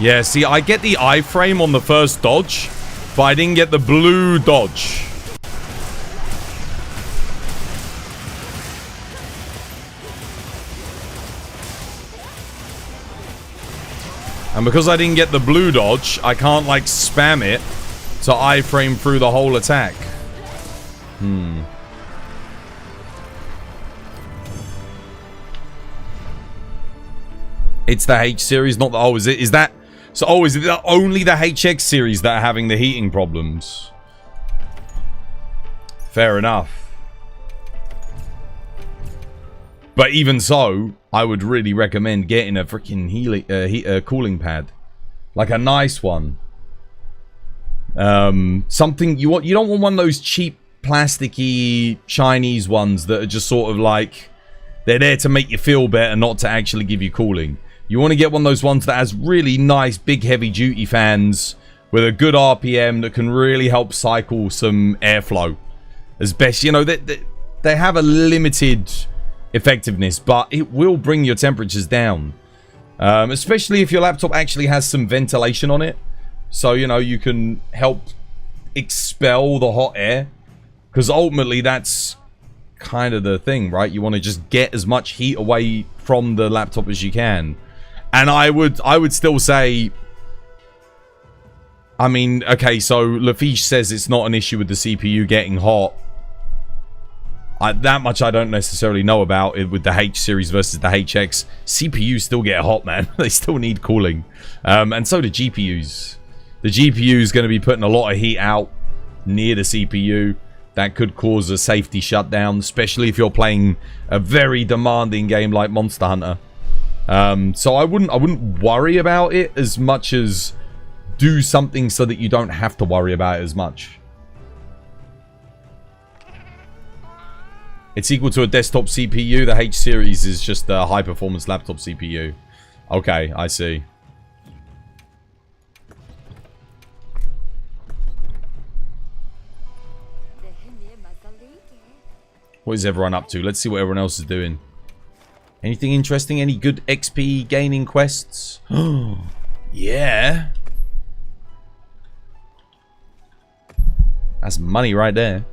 Yeah, see, I get the iframe on the first dodge, but I didn't get the blue dodge. And because I didn't get the blue dodge, I can't, like, spam it to iframe through the whole attack. It's the H series, not the... Oh, is it? Is that... So, oh, is it only the HX series that are having the heating problems? Fair enough. But even so, I would really recommend getting a freaking cooling pad. Like a nice one. Something you don't want one of those cheap plasticky Chinese ones that are just sort of like they're there to make you feel better, not to actually give you cooling. You want to get one of those ones that has really nice big heavy duty fans with a good RPM that can really help cycle some airflow as best. You know, they have a limited effectiveness, but it will bring your temperatures down, especially if your laptop actually has some ventilation on it, so you know you can help expel the hot air, because ultimately that's kind of the thing, right? You want to just get as much heat away from the laptop as you can. And I would still say, I mean, okay, so Lafiche says it's not an issue with the CPU getting hot. That much I don't necessarily know about it with the H series versus the HX. CPUs still get hot, man. They still need cooling. And so do GPUs. The GPU is going to be putting a lot of heat out near the CPU. That could cause a safety shutdown, especially if you're playing a very demanding game like Monster Hunter. So I wouldn't worry about it as much as do something so that you don't have to worry about it as much. It's equal to a desktop CPU. The H series is just a high performance laptop CPU. Okay, I see. What is everyone up to? Let's see what everyone else is doing. Anything interesting? Any good XP gaining quests? Yeah. That's money right there.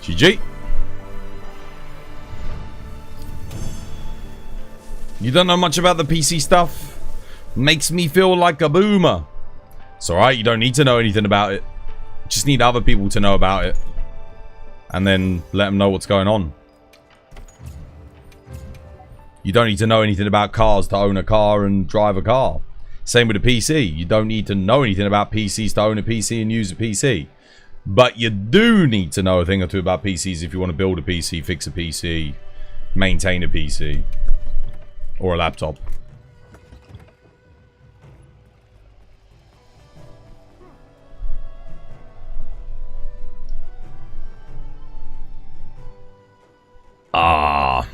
GG. You don't know much about the PC stuff? Makes me feel like a boomer. It's alright, you don't need to know anything about it. You just need other people to know about it. And then let them know what's going on. You don't need to know anything about cars to own a car and drive a car. Same with a PC. You don't need to know anything about PCs to own a PC and use a PC. But you do need to know a thing or two about PCs if you want to build a PC, fix a PC, maintain a PC. Or a laptop. Ah.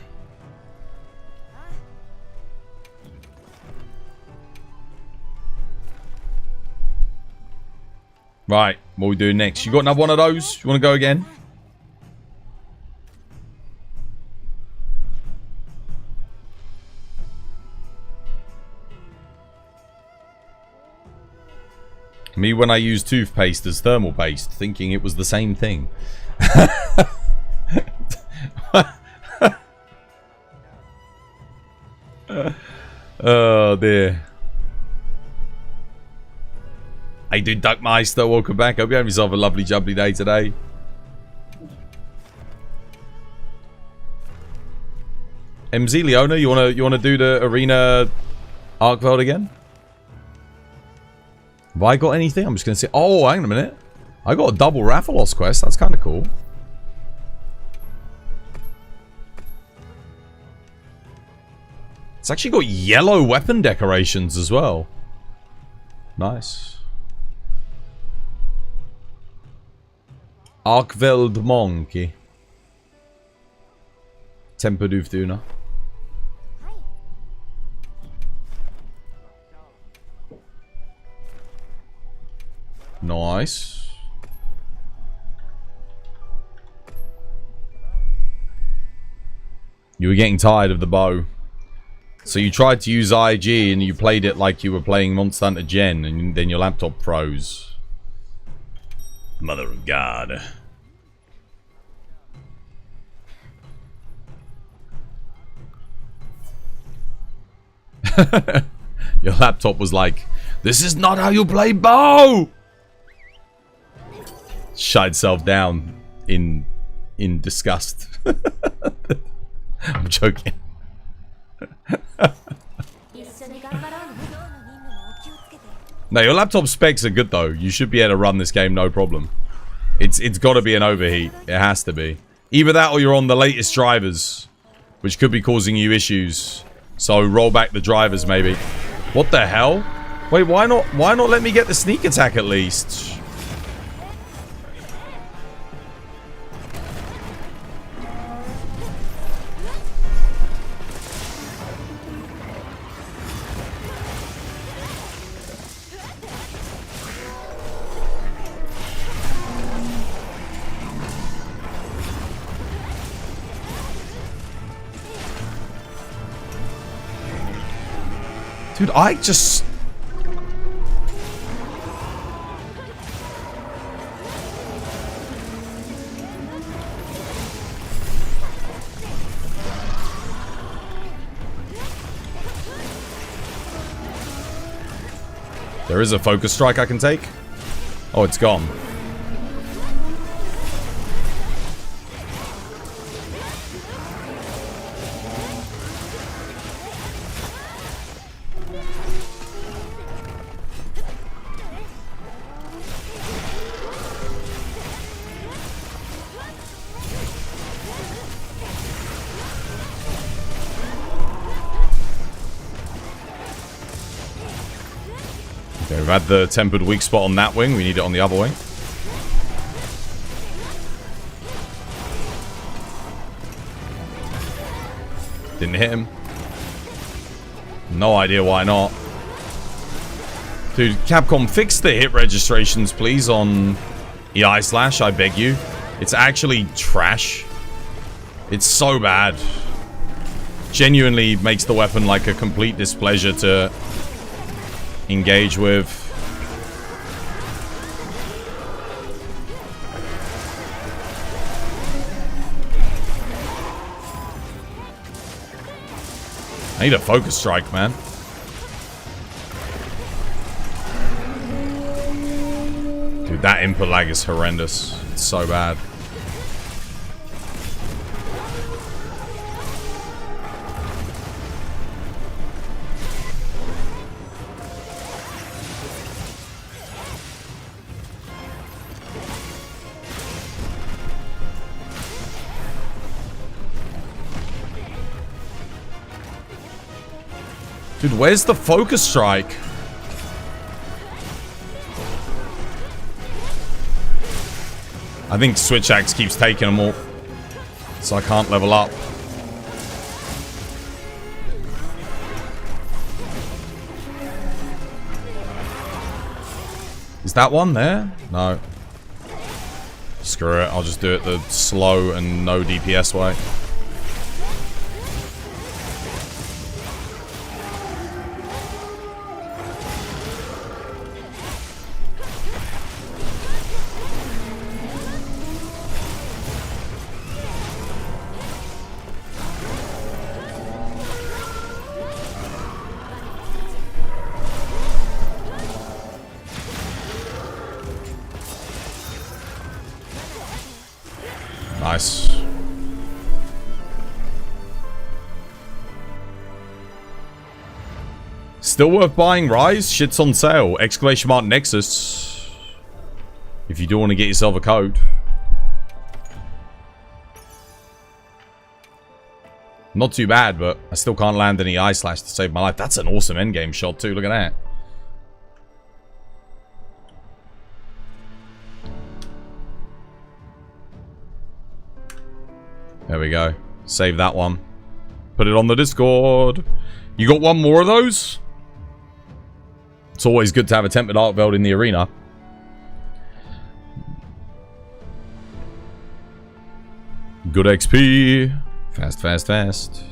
Right, what we do next? You got another one of those? You want to go again? Me when I use toothpaste as thermal paste, thinking it was the same thing. Oh dear. Hey dude, Duckmeister, welcome back. Hope you have yourself a lovely jubbly day today. MZ Leona, you wanna do the arena ArmourWorld again? Have I got anything? I'm just going to say... Oh, hang on a minute. I got a double Rathalos quest. That's kind of cool. It's actually got yellow weapon decorations as well. Nice. ArmourWorld Monkey. Tempered Rey Dau. Nice. You were getting tired of the bow. So you tried to use IG and you played it like you were playing Monster Hunter Gen and then your laptop froze. Mother of God. Your laptop was like, this is not how you play bow! Shut itself down in disgust. I'm joking. No, your laptop specs are good though. You should be able to run this game no problem. It's got to be an overheat. It has to be. Either that or you're on the latest drivers, which could be causing you issues. So roll back the drivers maybe. What the hell? Wait, why not let me get the sneak attack at least? Dude, I just... There is a focus strike I can take. Oh, it's gone. Okay, we've had the tempered weak spot on that wing. We need it on the other wing. Didn't hit him. No idea why not. Dude, Capcom, fix the hit registrations, please, on EI Slash, I beg you. It's actually trash. It's so bad. Genuinely makes the weapon like a complete displeasure to engage with. I need a focus strike, man. Dude, that input lag is horrendous. It's so bad. Dude, where's the focus strike? I think Switch Axe keeps taking them all. So I can't level up. Is that one there? No. Screw it, I'll just do it the slow and no DPS way. Nice. Still worth buying, Rise? Shit's on sale. Exclamation mark Nexus. If you do want to get yourself a code. Not too bad, but I still can't land any eye slash to save my life. That's an awesome endgame shot too. Look at that. There we go. Save that one. Put it on the Discord. You got one more of those? It's always good to have a Tempered Arc Veld in the arena. Good XP. Fast, fast, fast.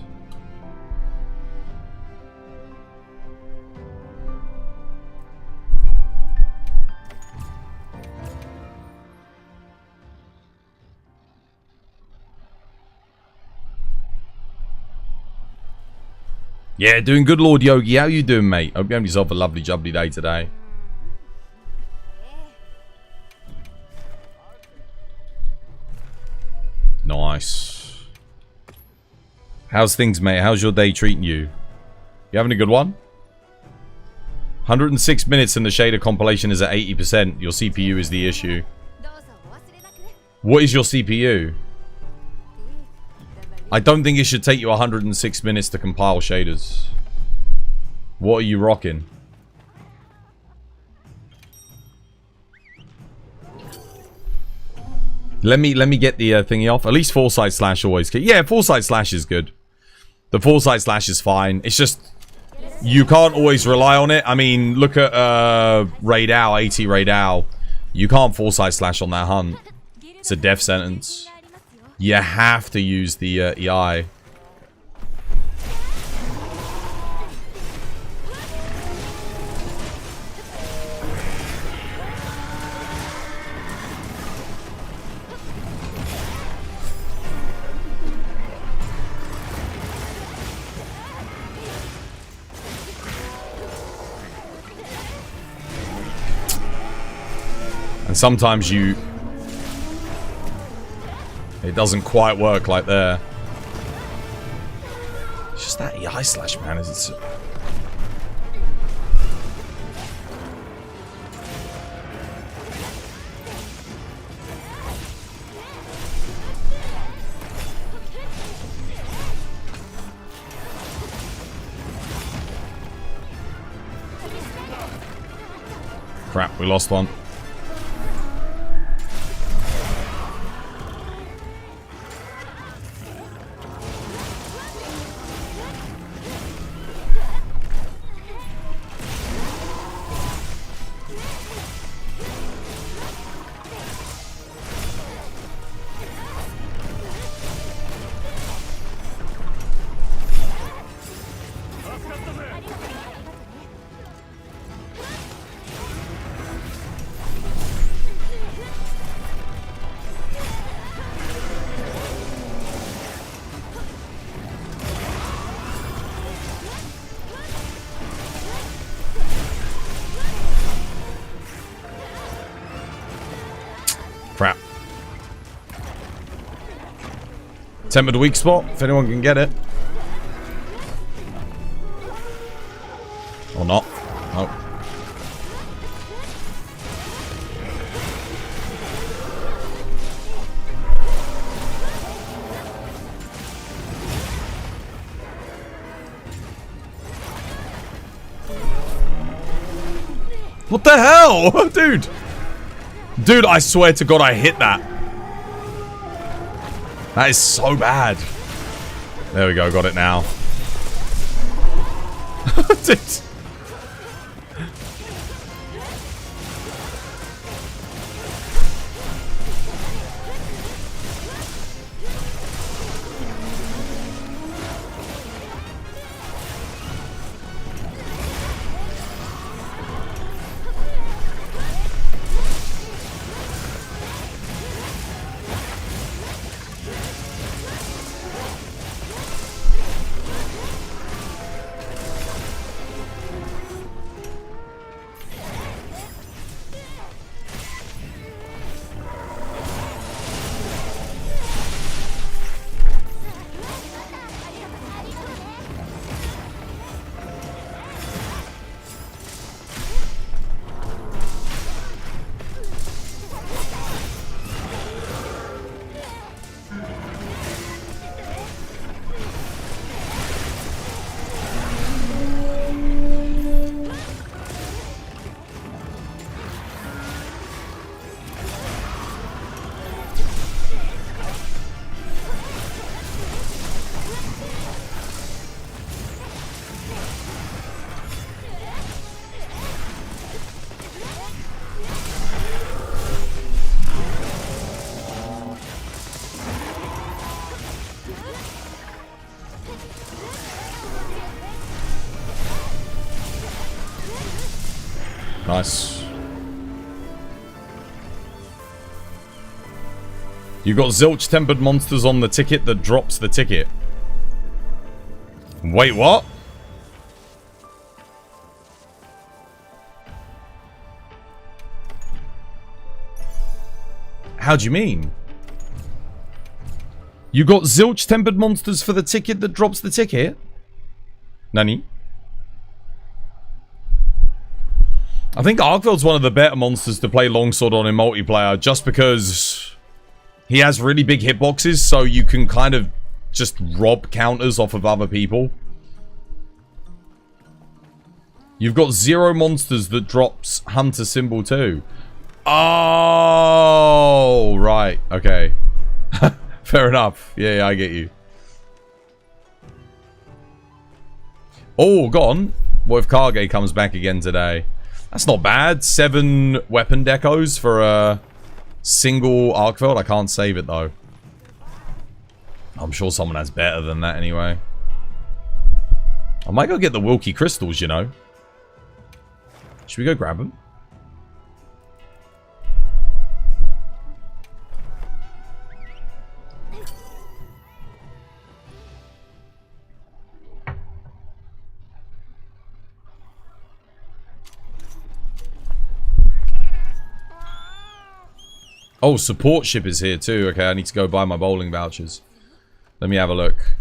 Yeah, doing good, Lord Yogi. How you doing, mate? Hope you have yourself a lovely, jubbly day today. Nice. How's things, mate? How's your day treating you? You having a good one? 106 minutes and the shader compilation is at 80%. Your CPU is the issue. What is your CPU? I don't think it should take you 106 minutes to compile shaders. What are you rocking? Let me get the thingy off. At least Foresight Slash always. Yeah, Foresight Slash is good. The Foresight Slash is fine. It's just you can't always rely on it. I mean, look at Rey Dau, AT Rey Dau. You can't Foresight Slash on that hunt. It's a death sentence. You have to use the EI. And sometimes you... It doesn't quite work like there. It's just that EI slash, man. It's... Crap, we lost one. Tempered weak spot, if anyone can get it. Or not. Nope. What the hell? Dude! Dude, I swear to God I hit that. That is so bad. There we go, got it now. Dude. Nice. You got zilch tempered monsters on the ticket that drops the ticket. Wait, what? How do you mean? You got zilch tempered monsters for the ticket that drops the ticket? Nani? I think WIlds one of the better monsters to play longsword on in multiplayer just because he has really big hitboxes, so you can kind of just rob counters off of other people. You've got 0 monsters that drops Hunter symbol too. Oh, right. Okay. Fair enough. Yeah, I get you. Oh, go on. What if Kage comes back again today? That's not bad. 7 weapon decos for a single WIlds. I can't save it though. I'm sure someone has better than that anyway. I might go get the Wilkie crystals, you know. Should we go grab them? Oh, support ship is here too. Okay, I need to go buy my bowling vouchers. Let me have a look.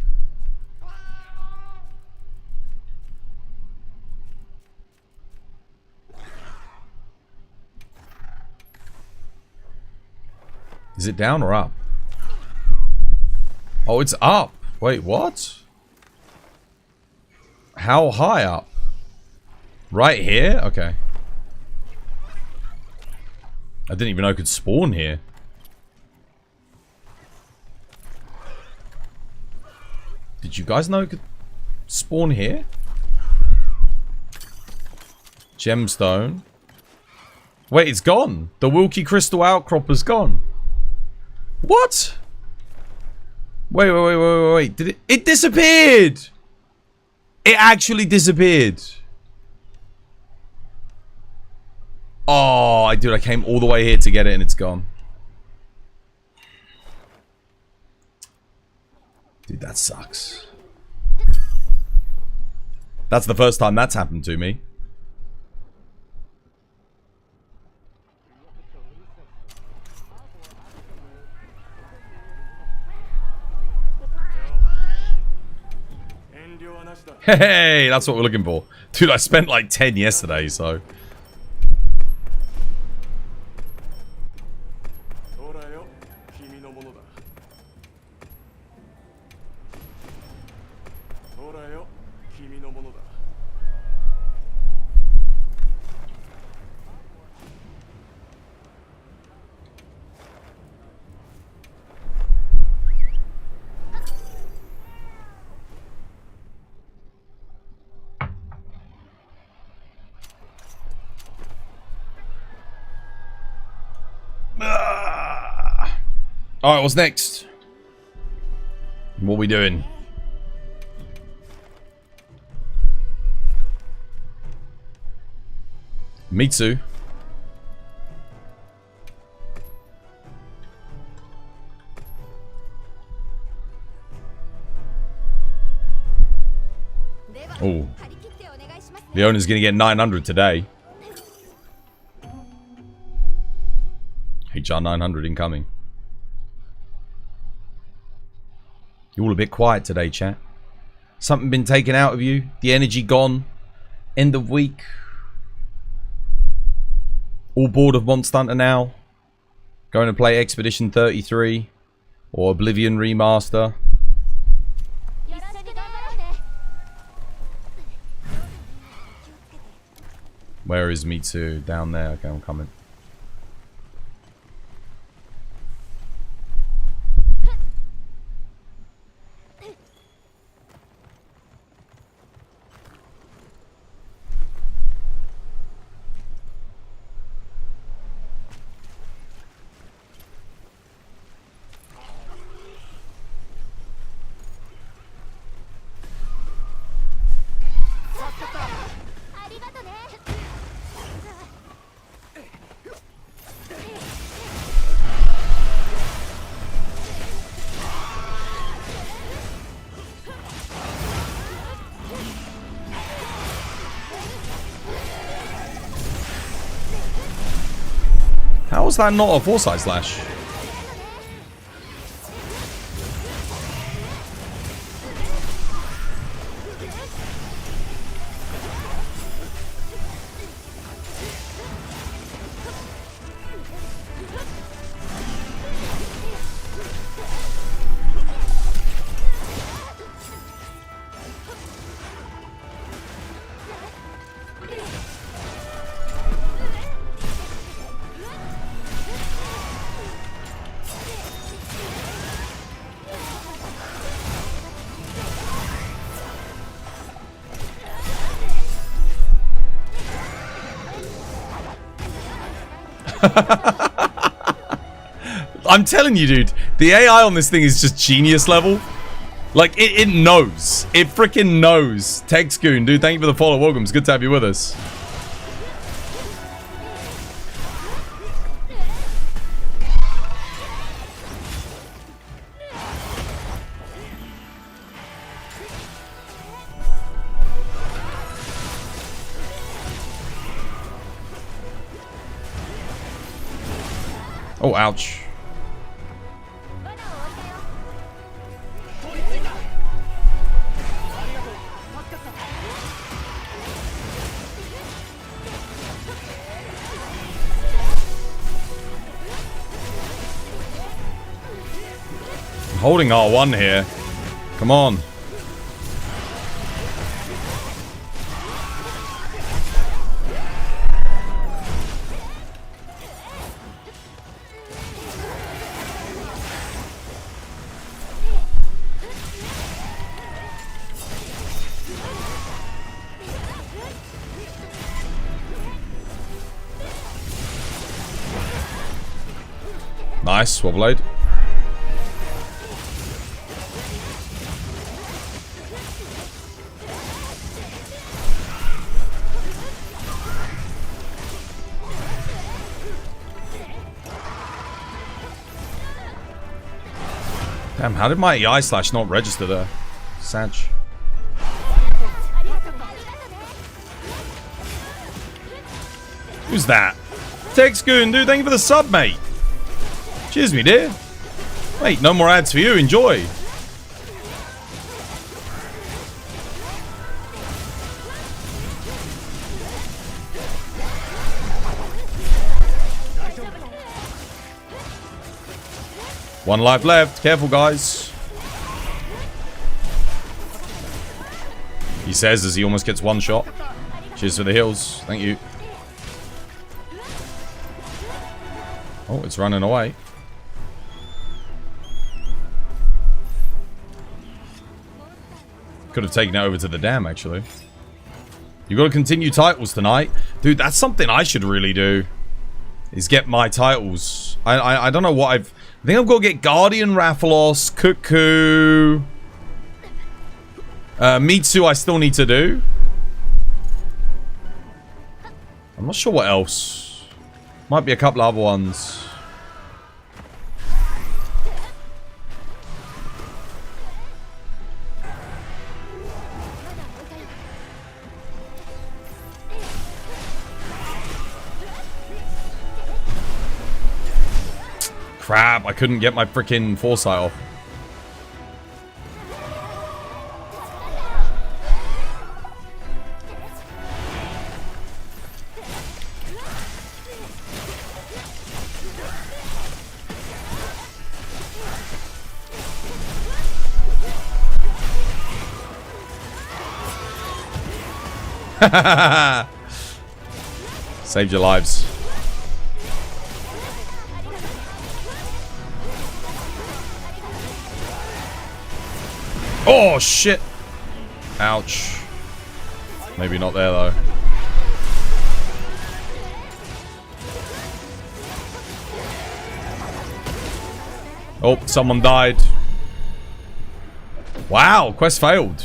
Is it down or up? Oh, it's up. Wait, what? How high up? Right here? Okay. I didn't even know I could spawn here. Did you guys know it could spawn here? Gemstone. Wait, it's gone. The Wilkie crystal outcrop is gone. What? Wait. Did it disappeared! It actually disappeared. Oh, dude, I came all the way here to get it and it's gone. Dude, that sucks. That's the first time that's happened to me. Hey, that's what we're looking for. Dude, I spent like 10 yesterday, so... Alright, what's next? What are we doing? Mitsu. Oh. Leona's gonna get 900 today. HR 900 incoming. You're all a bit quiet today, chat. Something been taken out of you? The energy gone? End of week? All bored of Monster Hunter now? Going to play Expedition 33? Or Oblivion Remaster? Where is Mitsu? Down there. Okay, I'm coming. How is that not a foresight slash? I'm telling you, dude, the AI on this thing is just genius level. Like, it knows. It freaking knows. Texgoon, dude, thank you for the follow. Welcome. It's good to have you with us. Oh, ouch. I'm holding R1 here. Come on. Nice, swivel blade. Damn, how did my EI slash not register there? Sag. Who's that? Texgoon, dude, thank you for the sub, mate. Cheers, me dear. Wait, no more ads for you. Enjoy. One life left. Careful, guys. He says as he almost gets one shot. Cheers for the heals. Thank you. Oh, it's running away. Could have taken it over to the dam, actually. You got to continue titles tonight. Dude, that's something I should really do. Is get my titles. I don't know what I think I've got to get Guardian, Rathalos, Cuckoo. Mitsu I still need to do. I'm not sure what else. Might be a couple other ones. Crap, I couldn't get my freaking foresight off. Saved your lives. Oh, shit. Ouch. Maybe not there, though. Oh, someone died. Wow, quest failed.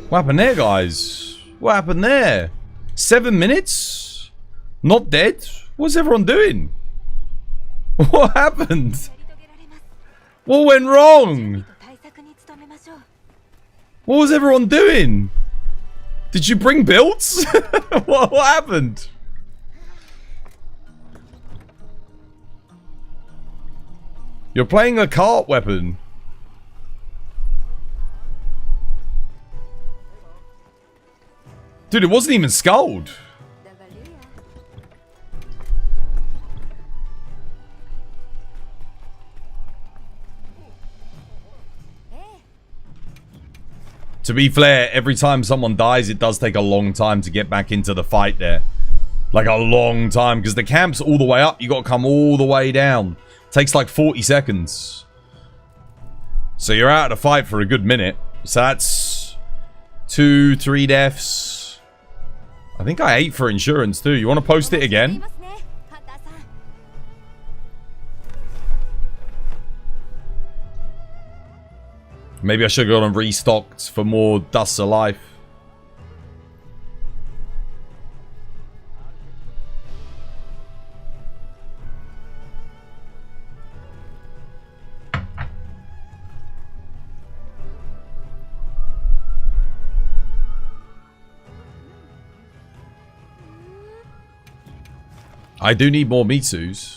What happened there, guys? What happened there? 7 minutes? Not dead? What's everyone doing? What happened? What went wrong? What was everyone doing? Did you bring builds? What happened? You're playing a cart weapon. Dude, it wasn't even skulled. To be fair, every time someone dies, it does take a long time to get back into the fight there. Like a long time, because the camp's all the way up. You got to come all the way down. Takes like 40 seconds. So you're out of the fight for a good minute. So that's 2-3 deaths. I think I ate for insurance too. You want to post it again? Maybe I should have gone and restocked for more Dusts of Life. I do need more Mitsus.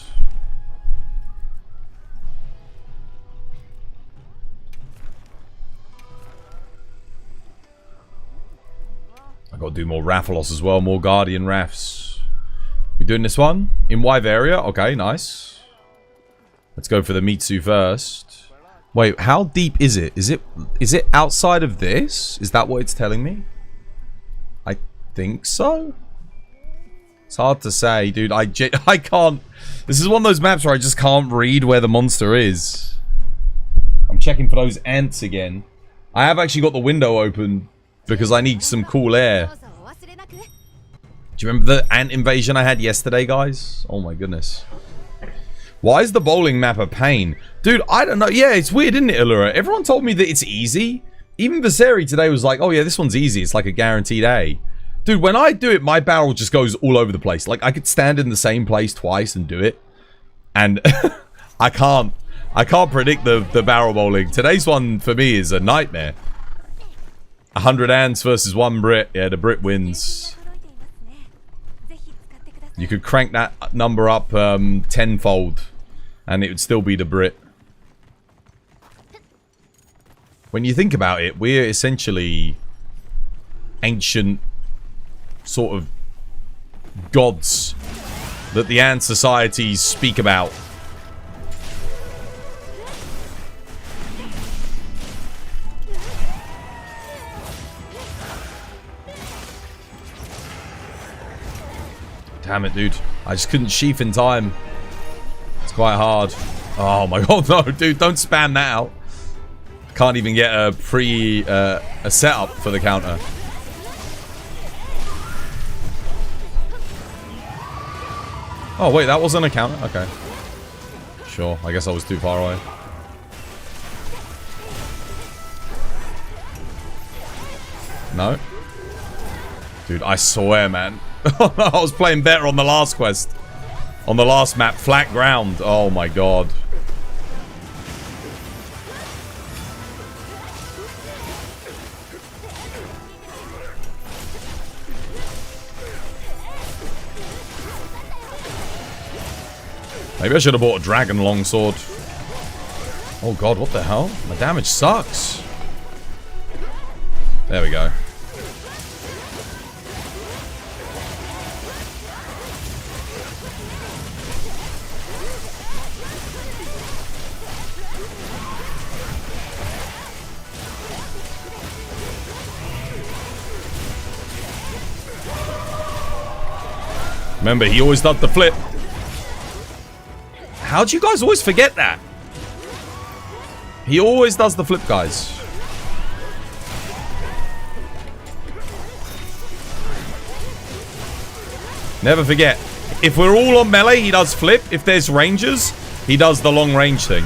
I gotta do more Rathalos as well, more Guardian Raths. We doing this one? In Wyve area? Okay, nice. Let's go for the Mitsu first. Wait, how deep is it? Is it outside of this? Is that what it's telling me? I think so. It's hard to say, dude. I can't. This is one of those maps where I just can't read where the monster is. I'm checking for those ants again. I have actually got the window open because I need some cool air. Do you remember the ant invasion I had yesterday, guys? Oh my goodness. Why is the bowling map a pain? Dude, I don't know. Yeah, it's weird, isn't it, Allura? Everyone told me that it's easy. Even Viseri today was like, oh yeah, this one's easy. It's like a guaranteed A. Dude, when I do it, my barrel just goes all over the place. Like, I could stand in the same place twice and do it. And I can't predict the barrel bowling. Today's one, for me, is a nightmare. 100 ants versus 1 Brit. Yeah, the Brit wins. You could crank that number up tenfold. And it would still be the Brit. When you think about it, we're essentially ancient sort of gods that the ant societies speak about. Damn it, dude. I just couldn't sheath in time. It's quite hard. Oh my god, no, dude, don't spam that out. Can't even get a a setup for the counter. Oh wait, that wasn't a counter? Okay. Sure, I guess I was too far away. No? Dude, I swear, man. I was playing better on the last quest. On the last map, flat ground. Oh my god. Maybe I should have bought a dragon longsword. Oh god, what the hell? My damage sucks. There we go. Remember, he always does the flip. How do you guys always forget that? He always does the flip, guys. Never forget. If we're all on melee, he does flip. If there's rangers, he does the long range thing.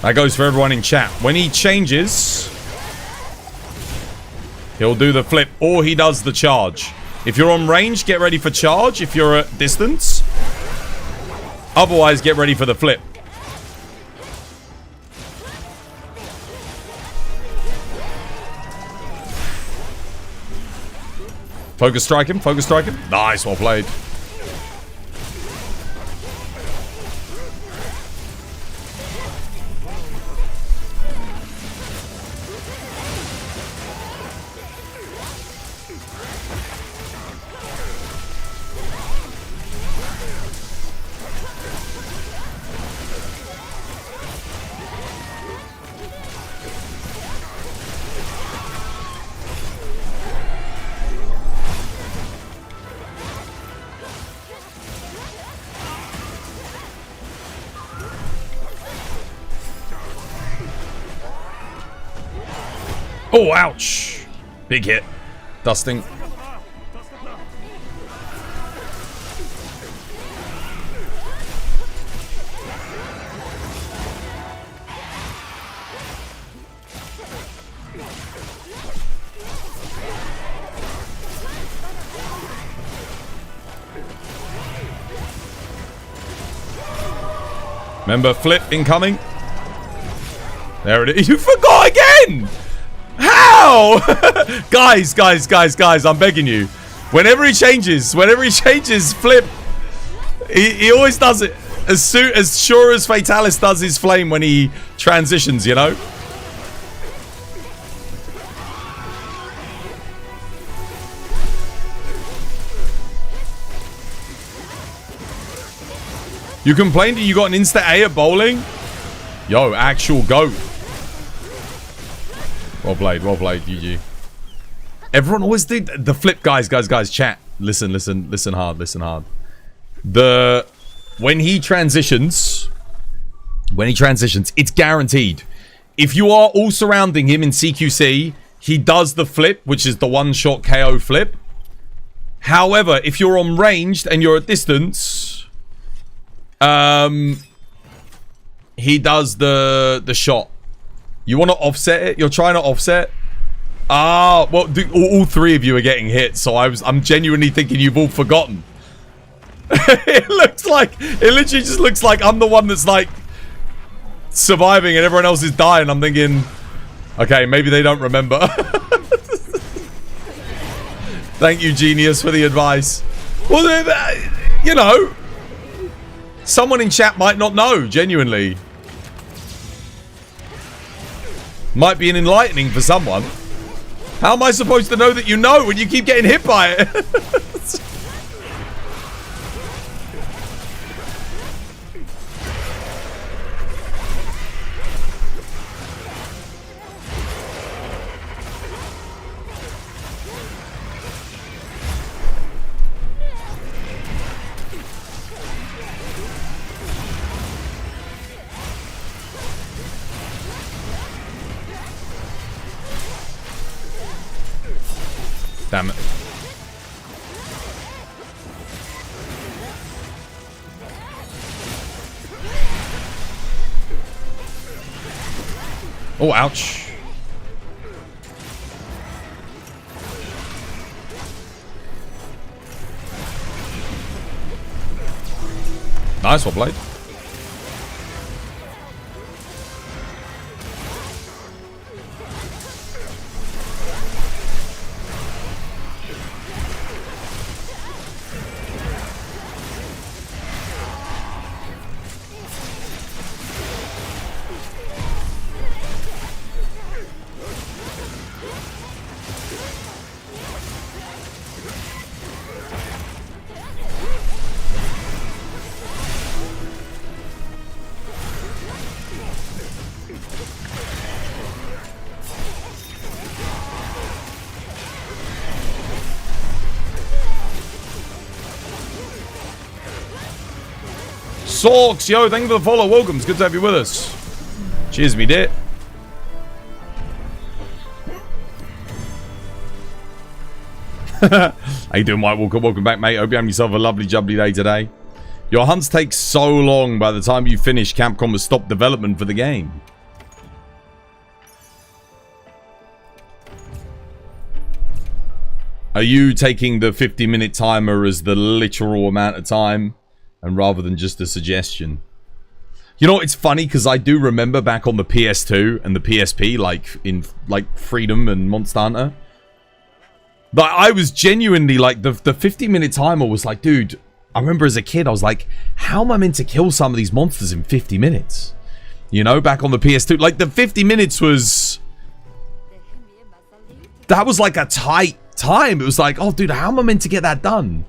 That goes for everyone in chat. When he changes, he'll do the flip or he does the charge. If you're on range, get ready for charge. If you're at distance, otherwise get ready for the flip. Focus strike him, focus strike him. Nice, well played. Oh, ouch. Big hit. Dusting. Remember, flip incoming. There it is. You forgot again! How? guys, I'm begging you. Whenever he changes, flip. He always does it as sure as Fatalis does his flame when he transitions, you know? You complained that you got an insta A at bowling? Yo, actual GOAT. Well played, GG. Everyone always did the flip, guys, chat. Listen hard. When he transitions, it's guaranteed. If you are all surrounding him in CQC, he does the flip, which is the one-shot KO flip. However, if you're on ranged and you're at distance, he does the shot. You want to offset it? You're trying to offset? Ah, well, all three of you are getting hit, so I'm genuinely thinking you've all forgotten. It literally just looks like I'm the one that's like surviving and everyone else is dying. I'm thinking, okay, maybe they don't remember. Thank you, genius, for the advice. Well, you know, someone in chat might not know, genuinely. Might be an enlightening for someone. How am I supposed to know that you know when you keep getting hit by it? Damn it. Oh, ouch. Nice one, Blade. Sorks, yo, thank you for the follow. Welcome. It's good to have you with us. Cheers, me dear. How you doing, White Walker? Welcome back, mate. Hope you have yourself a lovely, jubbly day today. Your hunts take so long. By the time you finish, Capcom has stopped development for the game. Are you taking the 50-minute timer as the literal amount of time? And rather than just a suggestion. You know, it's funny because I do remember back on the PS2 and the PSP, like in Freedom and Monster Hunter. But I was genuinely like, the 50-minute timer was like, dude, I remember as a kid, I was like, how am I meant to kill some of these monsters in 50 minutes? You know, back on the PS2, like the 50 minutes was... That was like a tight time. It was like, oh, dude, how am I meant to get that done?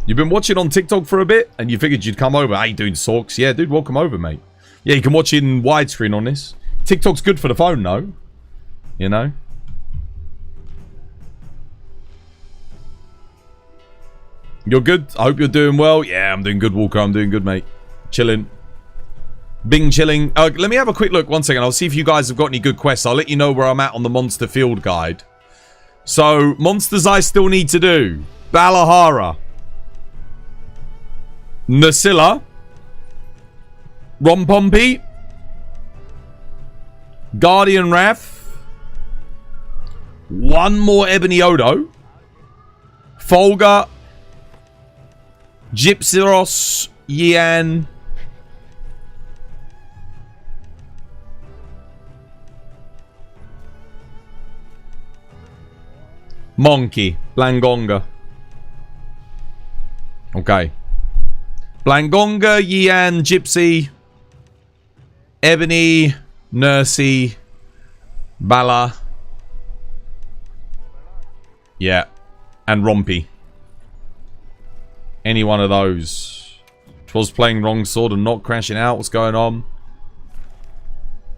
You've been watching on TikTok for a bit, and you figured you'd come over. How you doing, Sorks? Yeah, dude, welcome over, mate. Yeah, you can watch it in widescreen on this. TikTok's good for the phone, though. You know? You're good? I hope you're doing well. Yeah, I'm doing good, Walker. I'm doing good, mate. Chilling. Bing chilling. Let me have a quick look. 1 second. I'll see if you guys have got any good quests. I'll let you know where I'm at on the Monster Field Guide. So, monsters I still need to do. Balahara. Nasilla, Rompompy, Guardian Wrath, one more Ebony Odo, Folga, Gypsyros, Yan, Monkey, Blangonga. Okay. Blangonga, Yian, Gypsy, Ebony, Nursey, Bala. Yeah. And Rompy. Any one of those. Twas playing wrong sword and not crashing out. What's going on?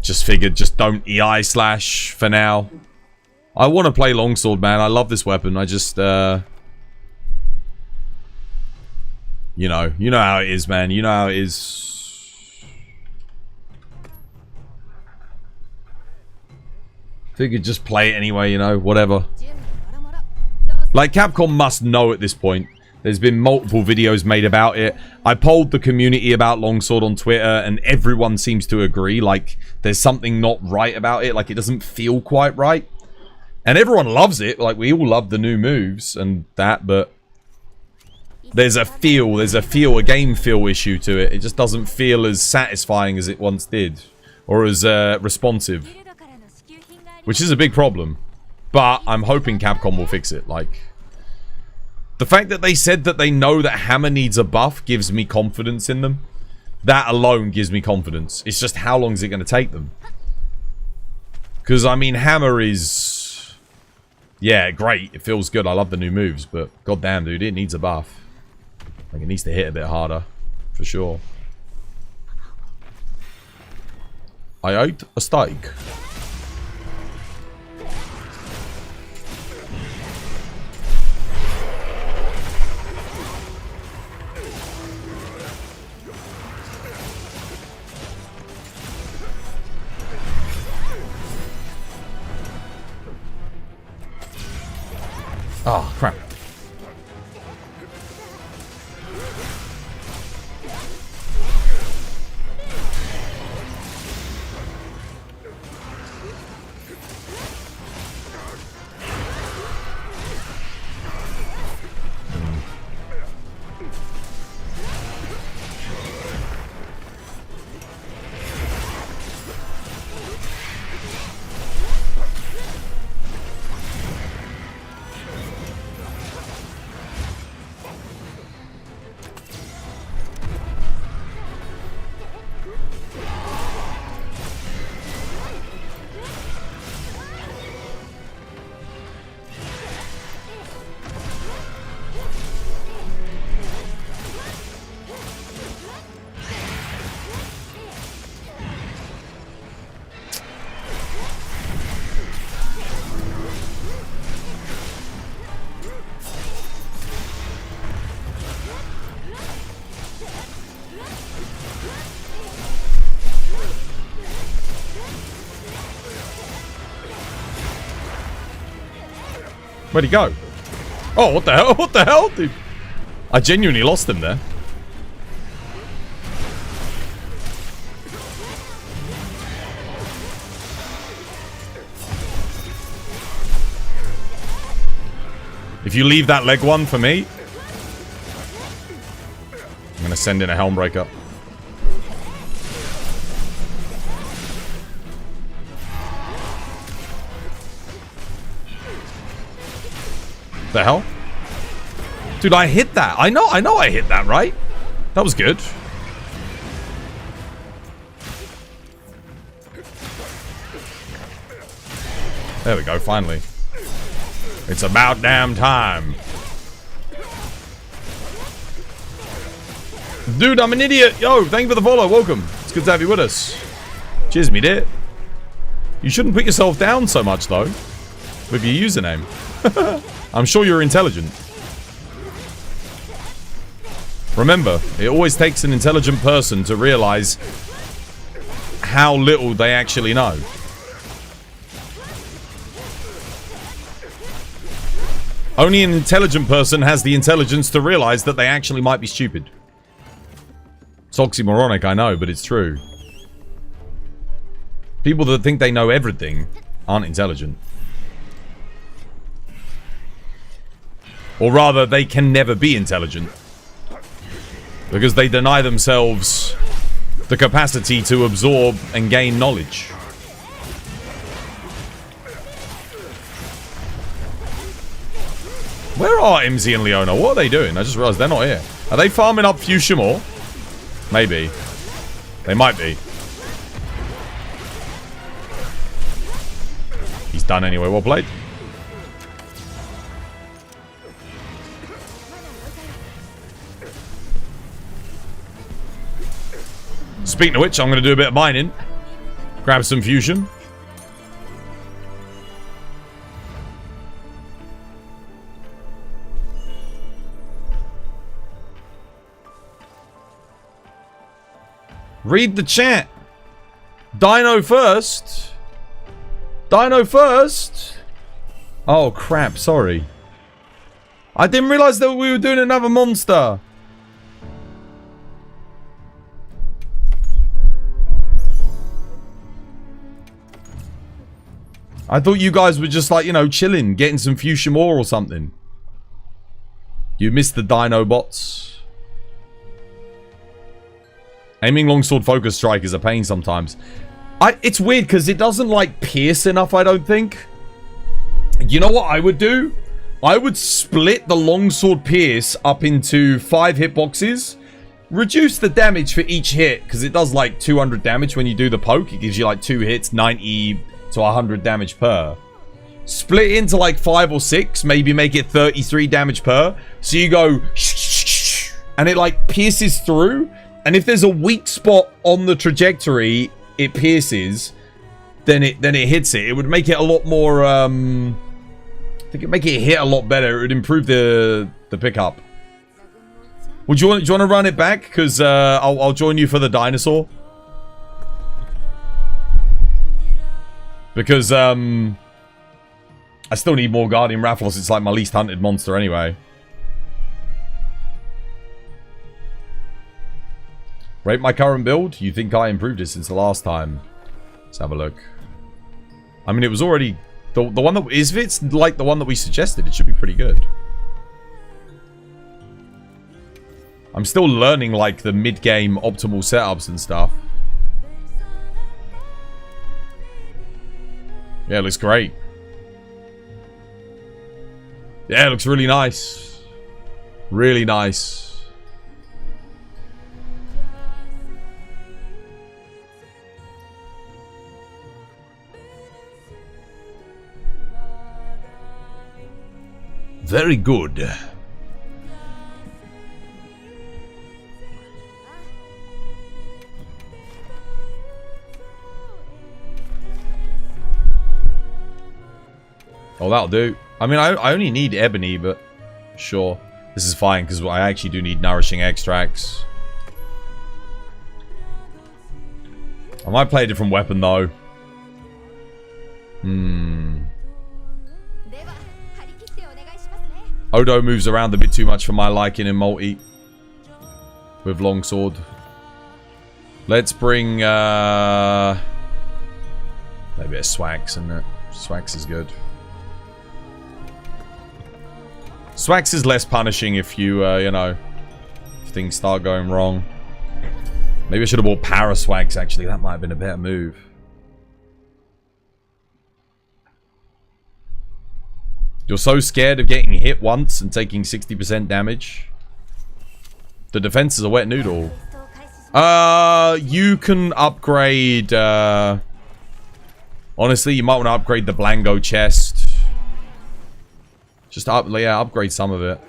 Just figured, just don't EI slash for now. I want to play longsword, man. I love this weapon. I just, you know how it is, man. You know how it is. Figured just play it anyway, you know, whatever. Like, Capcom must know at this point. There's been multiple videos made about it. I polled the community about longsword on Twitter, and everyone seems to agree. Like, there's something not right about it. Like, it doesn't feel quite right. And everyone loves it. Like, we all love the new moves and that, but... There's a game feel issue to it. It just doesn't feel as satisfying as it once did. Or as responsive. Which is a big problem. But I'm hoping Capcom will fix it. Like, the fact that they said that they know that Hammer needs a buff gives me confidence in them. That alone gives me confidence. It's just how long is it going to take them? Because, I mean, Hammer is... Yeah, great. It feels good. I love the new moves. But, goddamn, dude, it needs a buff. Like, it needs to hit a bit harder, for sure. I ate a steak. Oh, crap. Where'd he go? Oh, what the hell? What the hell, dude? I genuinely lost him there. If you leave that leg one for me, I'm gonna send in a helm breaker. The hell? Dude, I hit that. I know I hit that, right? That was good. There we go, finally. It's about damn time. Dude, I'm an idiot. Yo, thank you for the follow. Welcome. It's good to have you with us. Cheers, me dear. You shouldn't put yourself down so much, though, with your username. I'm sure you're intelligent. Remember, it always takes an intelligent person to realize how little they actually know. Only an intelligent person has the intelligence to realize that they actually might be stupid. It's oxymoronic, I know, but it's true. People that think they know everything aren't intelligent. Or rather, they can never be intelligent. Because they deny themselves the capacity to absorb and gain knowledge. Where are MZ and Leona? What are they doing? I just realized they're not here. Are they farming up fuchsia more? Maybe. They might be. He's done anyway. Well played. Speaking of which, I'm going to do a bit of mining. Grab some fusion. Read the chat. Dino first. Dino first. Oh crap, sorry. I didn't realize that we were doing another monster. I thought you guys were just like, you know, chilling, getting some fuchsia ore or something. You missed the dino bots. Aiming longsword focus strike is a pain sometimes. It's weird because it doesn't like pierce enough, I don't think. You know what I would do? I would split the longsword pierce up into 5 hitboxes. Reduce the damage for each hit because it does like 200 damage when you do the poke. It gives you like 2 hits, 90 to 100 damage per. Split into like 5 or 6, maybe make it 33 damage per. So you go and it like pierces through, and if there's a weak spot on the trajectory it pierces, then it hits it. It would make it a lot more I think it'd make it hit a lot better. It would improve the pickup. Do you want to run it back? Because I'll join you for the dinosaur. Because I still need more Guardian Raffles. It's like my least hunted monster anyway. Rate my current build? You think I improved it since the last time? Let's have a look. I mean, it was already... The one that... If it's like the one that we suggested, it should be pretty good. I'm still learning, like, the mid-game optimal setups and stuff. Yeah, it looks great. Yeah, it looks really nice. Really nice. Very good. Oh, that'll do. I mean, I only need ebony, but sure. This is fine, because I actually do need nourishing extracts. I might play a different weapon, though. Odo moves around a bit too much for my liking in multi. With longsword. Let's bring, maybe a Swax in it. Swax is good. Swax is less punishing if you, you know, if things start going wrong. Maybe I should have bought Paraswax, actually. That might have been a better move. You're so scared of getting hit once and taking 60% damage. The defense is a wet noodle. You can upgrade, honestly, you might want to upgrade the Blango chest. Just upgrade some of it.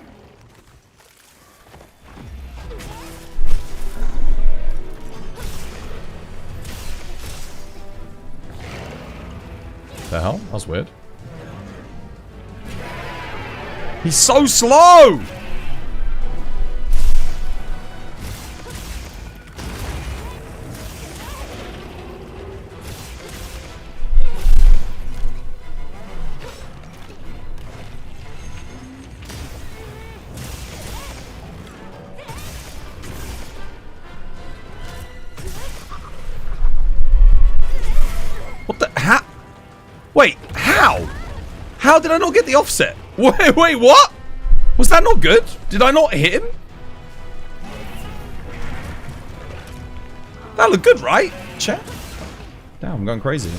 The hell? That was weird. He's so slow! What the? How? Wait, how? How did I not get the offset? Wait, what? Was that not good? Did I not hit him? That looked good, right? Chat? Damn, I'm going crazy.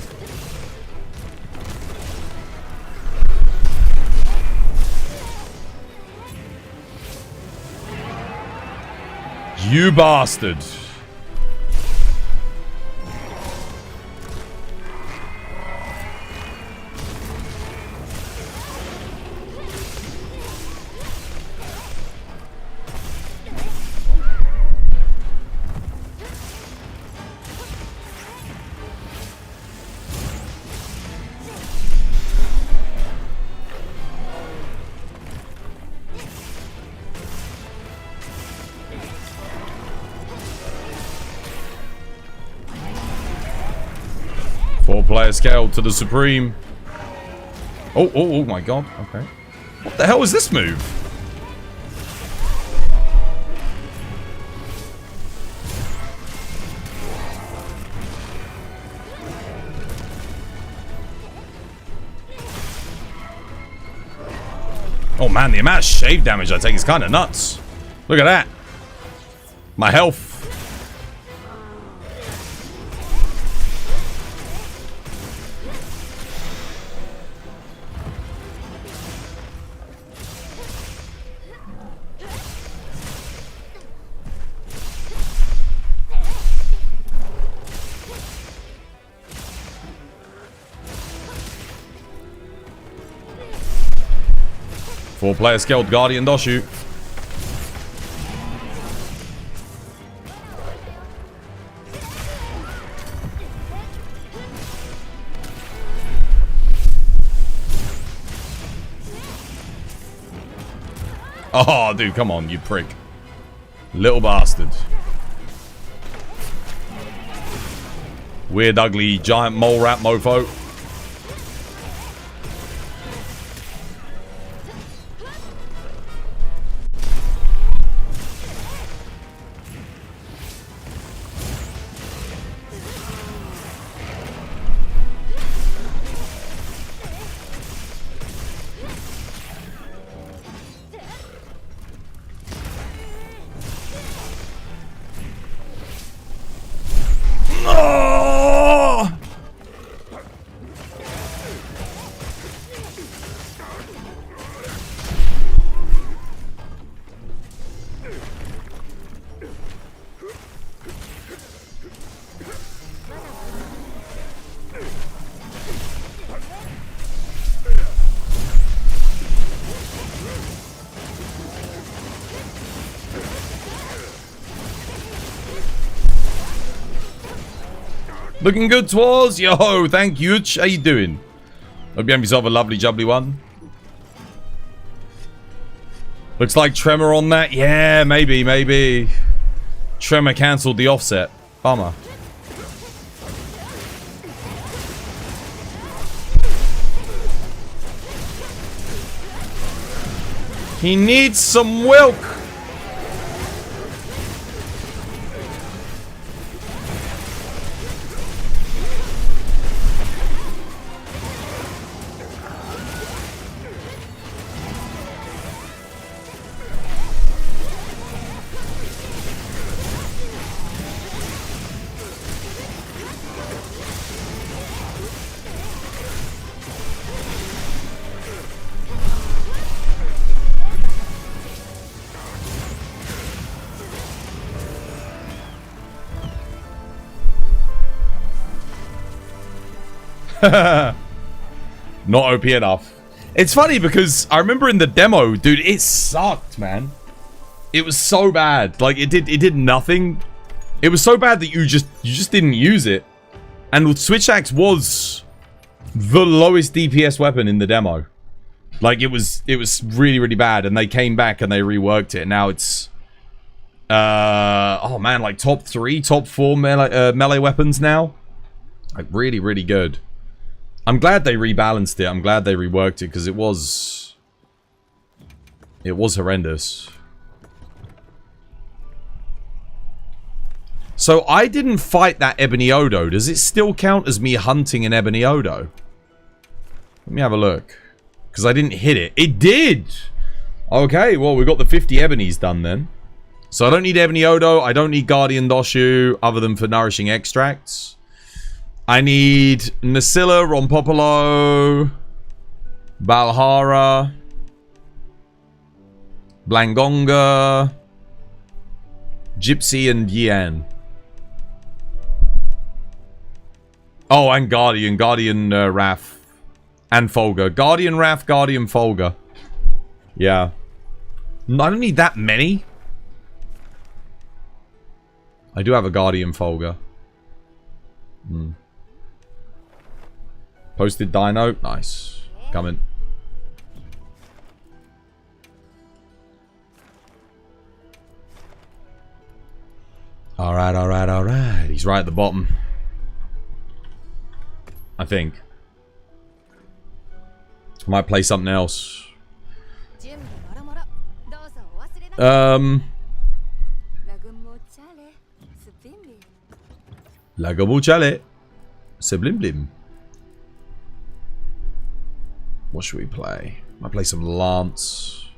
You bastard. Four-player scale to the supreme. Oh my god. Okay. What the hell is this move? Oh man, the amount of shave damage I take is kind of nuts. Look at that. My health. Four-player scaled Guardian Doshu. Oh, dude, come on, you prick. Little bastard. Weird, ugly, giant mole rat mofo. Looking good, Twas. Yo, thank you. How you doing? Hope you have yourself a lovely jubbly one. Looks like Tremor on that. Yeah, maybe. Tremor cancelled the offset. Bummer. He needs some milk. Not OP enough. It's funny because I remember in the demo, dude, it sucked, man. It was so bad. Like it did nothing. It was so bad that you just didn't use it. And Switch Axe was the lowest DPS weapon in the demo. Like it was really bad, and they came back and they reworked it. Now it's oh man, like top 3, top 4 melee weapons now. Like really good. I'm glad they rebalanced it. I'm glad they reworked it because it was horrendous. So I didn't fight that Ebony Odo. Does it still count as me hunting an Ebony Odo? Let me have a look. Because I didn't hit it. It did! Okay, well, we got the 50 Ebonies done then. So I don't need Ebony Odo. I don't need Guardian Doshu other than for nourishing extracts. I need Nasilla, Rompopolo, Balhara, Blangonga, Gypsy, and Yan. Oh, and Guardian Wrath, and Folga. Guardian Wrath, Guardian Folga. Yeah. I don't need that many. I do have a Guardian Folga. Posted Dino. Nice. Coming. Alright. He's right at the bottom. I think. Might play something else. Lagamuchale. Seblim. What should we play? Might play some Lance.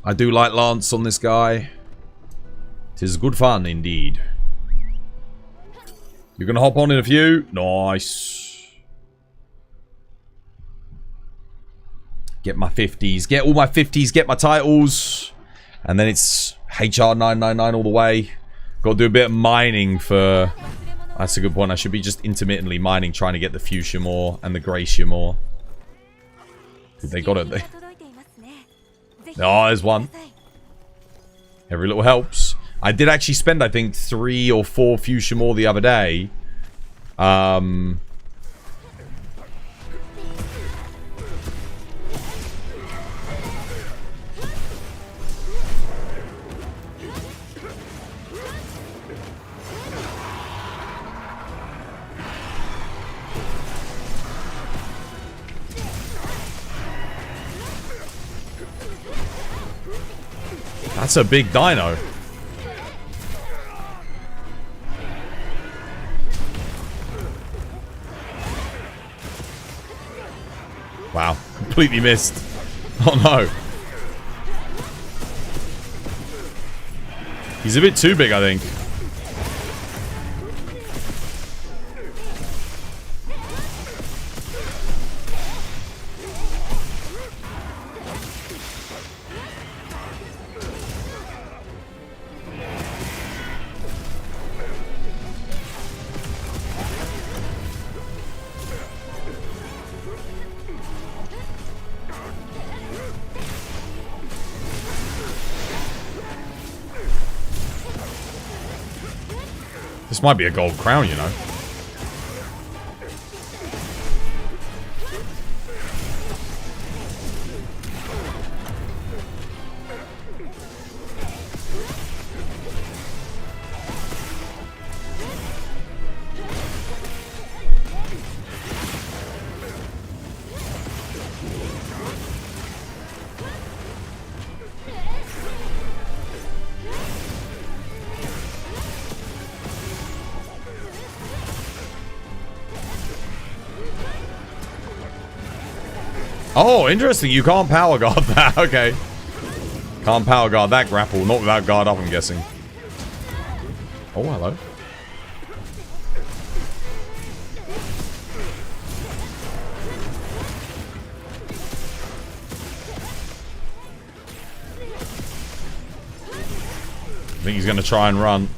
I do like Lance on this guy. Tis good fun indeed. You're gonna hop on in a few? Nice. Get my 50s. Get all my 50s. Get my titles. And then it's HR 999 all the way. Got to do a bit of mining for... That's a good point. I should be just intermittently mining, trying to get the Fuchsia more and the Gracia more. They got it. Oh, there's one. Every little helps. I did actually spend, I think, 3 or 4 Fuchsia more the other day. That's a big dino. Wow, completely missed. Oh no. He's a bit too big, I think. This might be a gold crown, you know. Oh, interesting. You can't power guard that. Okay. Can't power guard that grapple. Not without guard up, I'm guessing. Oh, hello. I think he's going to try and run.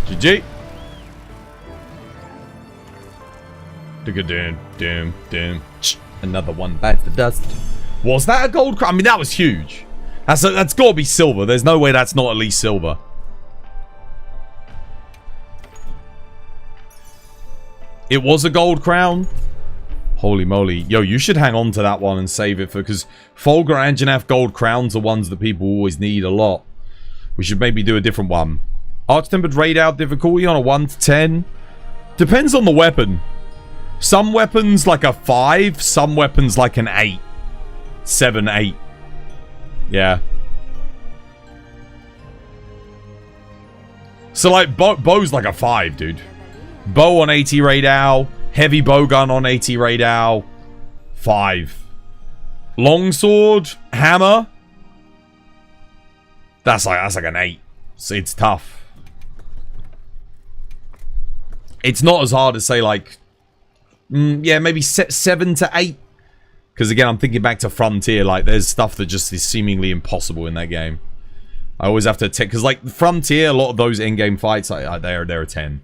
GG. Another one bites the dust. Was that a gold crown? I mean, that was huge. That's got to be silver. There's no way that's not at least silver. It was a gold crown. Holy moly. Yo, you should hang on to that one and save it for... Because Folger and Janaf gold crowns are ones that people always need a lot. We should maybe do a different one. Tempered Rey Dau difficulty on a 1 to 10. Depends on the weapon. Some weapons like a 5. Some weapons like an 8. 7, 8. Yeah. So like bow's like a 5, dude. Bow on 80 Rey Dau. Heavy bow gun on 80 Rey Dau. 5. Longsword, hammer. That's like an 8. So it's tough. It's not as hard as say like, yeah, maybe 7 to 8. Because again, I'm thinking back to Frontier. Like, there's stuff that just is seemingly impossible in that game. I always have to take, because like Frontier, a lot of those in-game fights, they're a 10.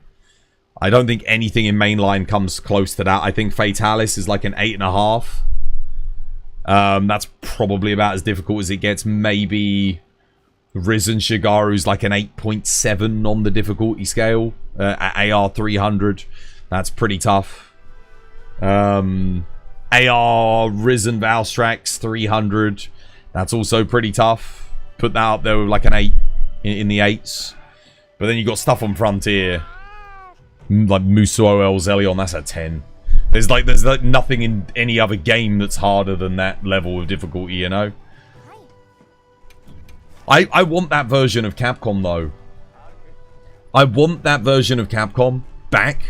I don't think anything in mainline comes close to that. I think Fatalis is like an 8.5. That's probably about as difficult as it gets. Maybe Risen Shigaru's like an 8.7 on the difficulty scale. At AR 300. That's pretty tough. AR Risen Valstrax 300. That's also pretty tough. Put that up there with like an 8 in the 8s. But then you got stuff on Frontier. Like Musuo El Zelion, that's a 10. There's like nothing in any other game that's harder than that level of difficulty, you know? I want that version of Capcom though. I want that version of Capcom back.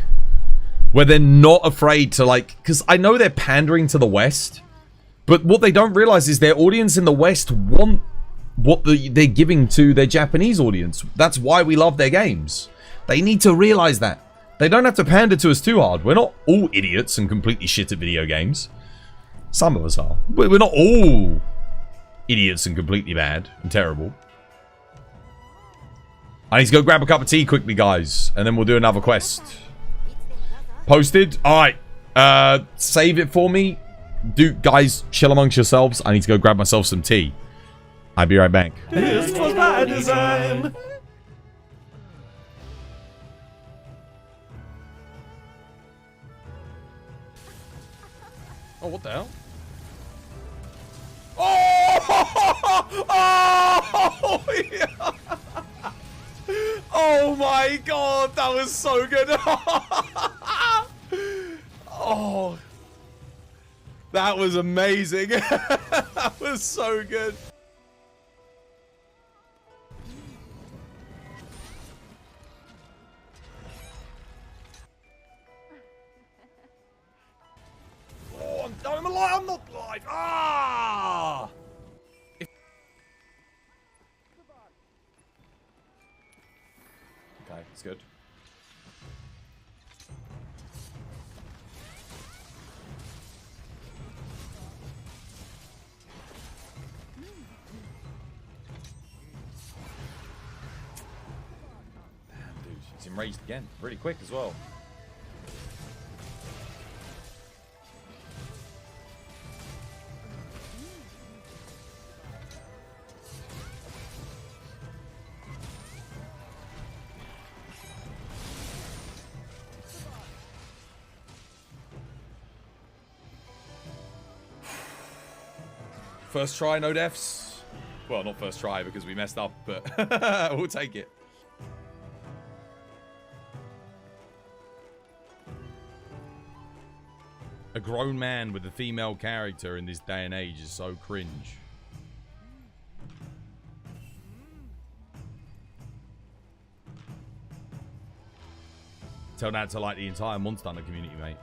Where they're not afraid to like... Because I know they're pandering to the West. But what they don't realize is their audience in the West want what they're giving to their Japanese audience. That's why we love their games. They need to realize that. They don't have to pander to us too hard. We're not all idiots and completely shit at video games. Some of us are. We're not all idiots and completely bad and terrible. I need to go grab a cup of tea quickly, guys. And then we'll do another quest. Posted? Alright. Save it for me. Guys, chill amongst yourselves. I need to go grab myself some tea. I'll be right back. This was by design. Oh, what the hell? Oh! Oh! Yeah. Oh my god, that was so good. Oh. That was amazing. That was so good. Oh, I'm alive. I'm not alive. Ah! Okay, it's good. enraged again. Really quick as well. First try, no deaths. Well, not first try because we messed up, but we'll take it. A grown man with a female character in this day and age is so cringe. Tell that to like the entire Monster Hunter community, mate.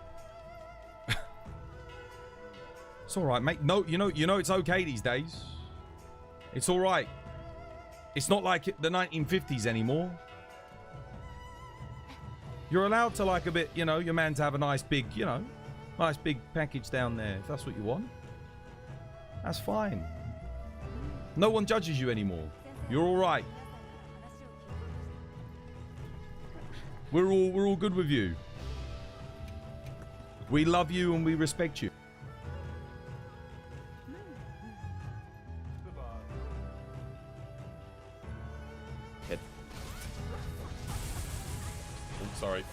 It's all right, mate. No, you know it's okay these days. It's all right. It's not like the 1950s anymore. You're allowed to like a bit, you know, your man to have a nice big, you know, nice big package down there. If that's what you want, that's fine. No one judges you anymore. You're all right. We're all good with you. We love you and we respect you. Sorry.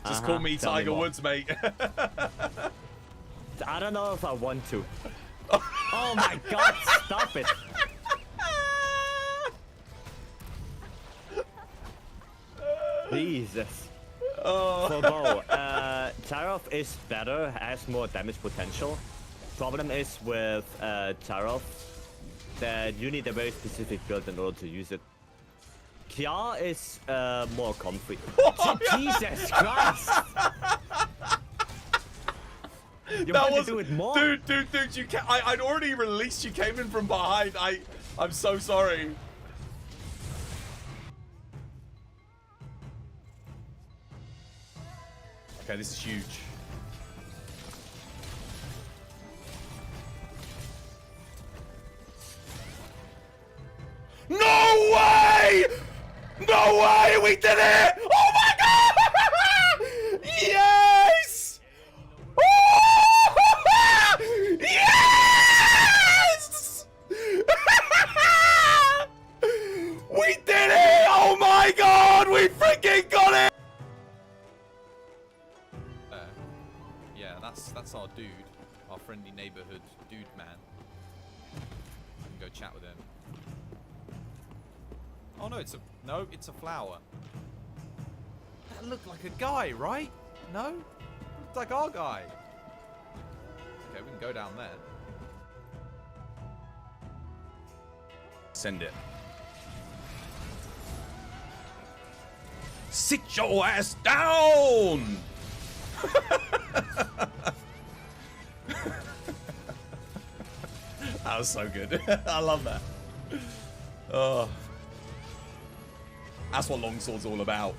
Just call me Tiger Woods, mate. I don't know if I want to. Oh my god, stop it. Jesus. For bow, Taroth is better, has more damage potential. Problem is with Taroth that you need a very specific build in order to use it. Kia is more comfy. Jesus Christ! You want to do it more? Dude, you can't. I'd already released. You came in from behind. I'm so sorry. Okay, this is huge. No way! No way! We did it! Oh my god! Yes! Oh! Yes! We did it! Oh my god! We freaking got it! Yeah, that's our dude, our friendly neighborhood dude man. I can go chat with him. Oh no, it's a flower. That looked like a guy, right? No? Looked like our guy. Okay, we can go down there. Send it. Sit your ass down! That was so good. I love that. Oh. That's what longsword's all about.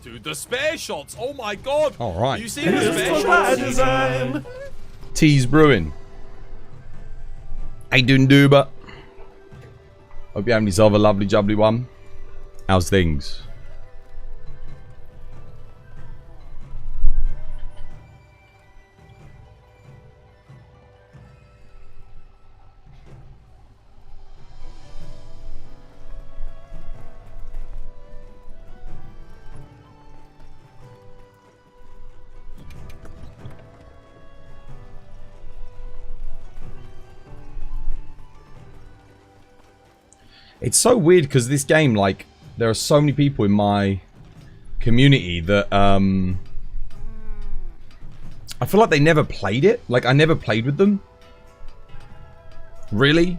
Dude, the spare shots! Oh my god! Alright. You see the spare shots? Tea's brewing. Hey, doing Duba. Hope you're having yourself a lovely jubbly one. How's things? It's so weird because this game, like, there are so many people in my community that, I feel like they never played it. Like, I never played with them. Really?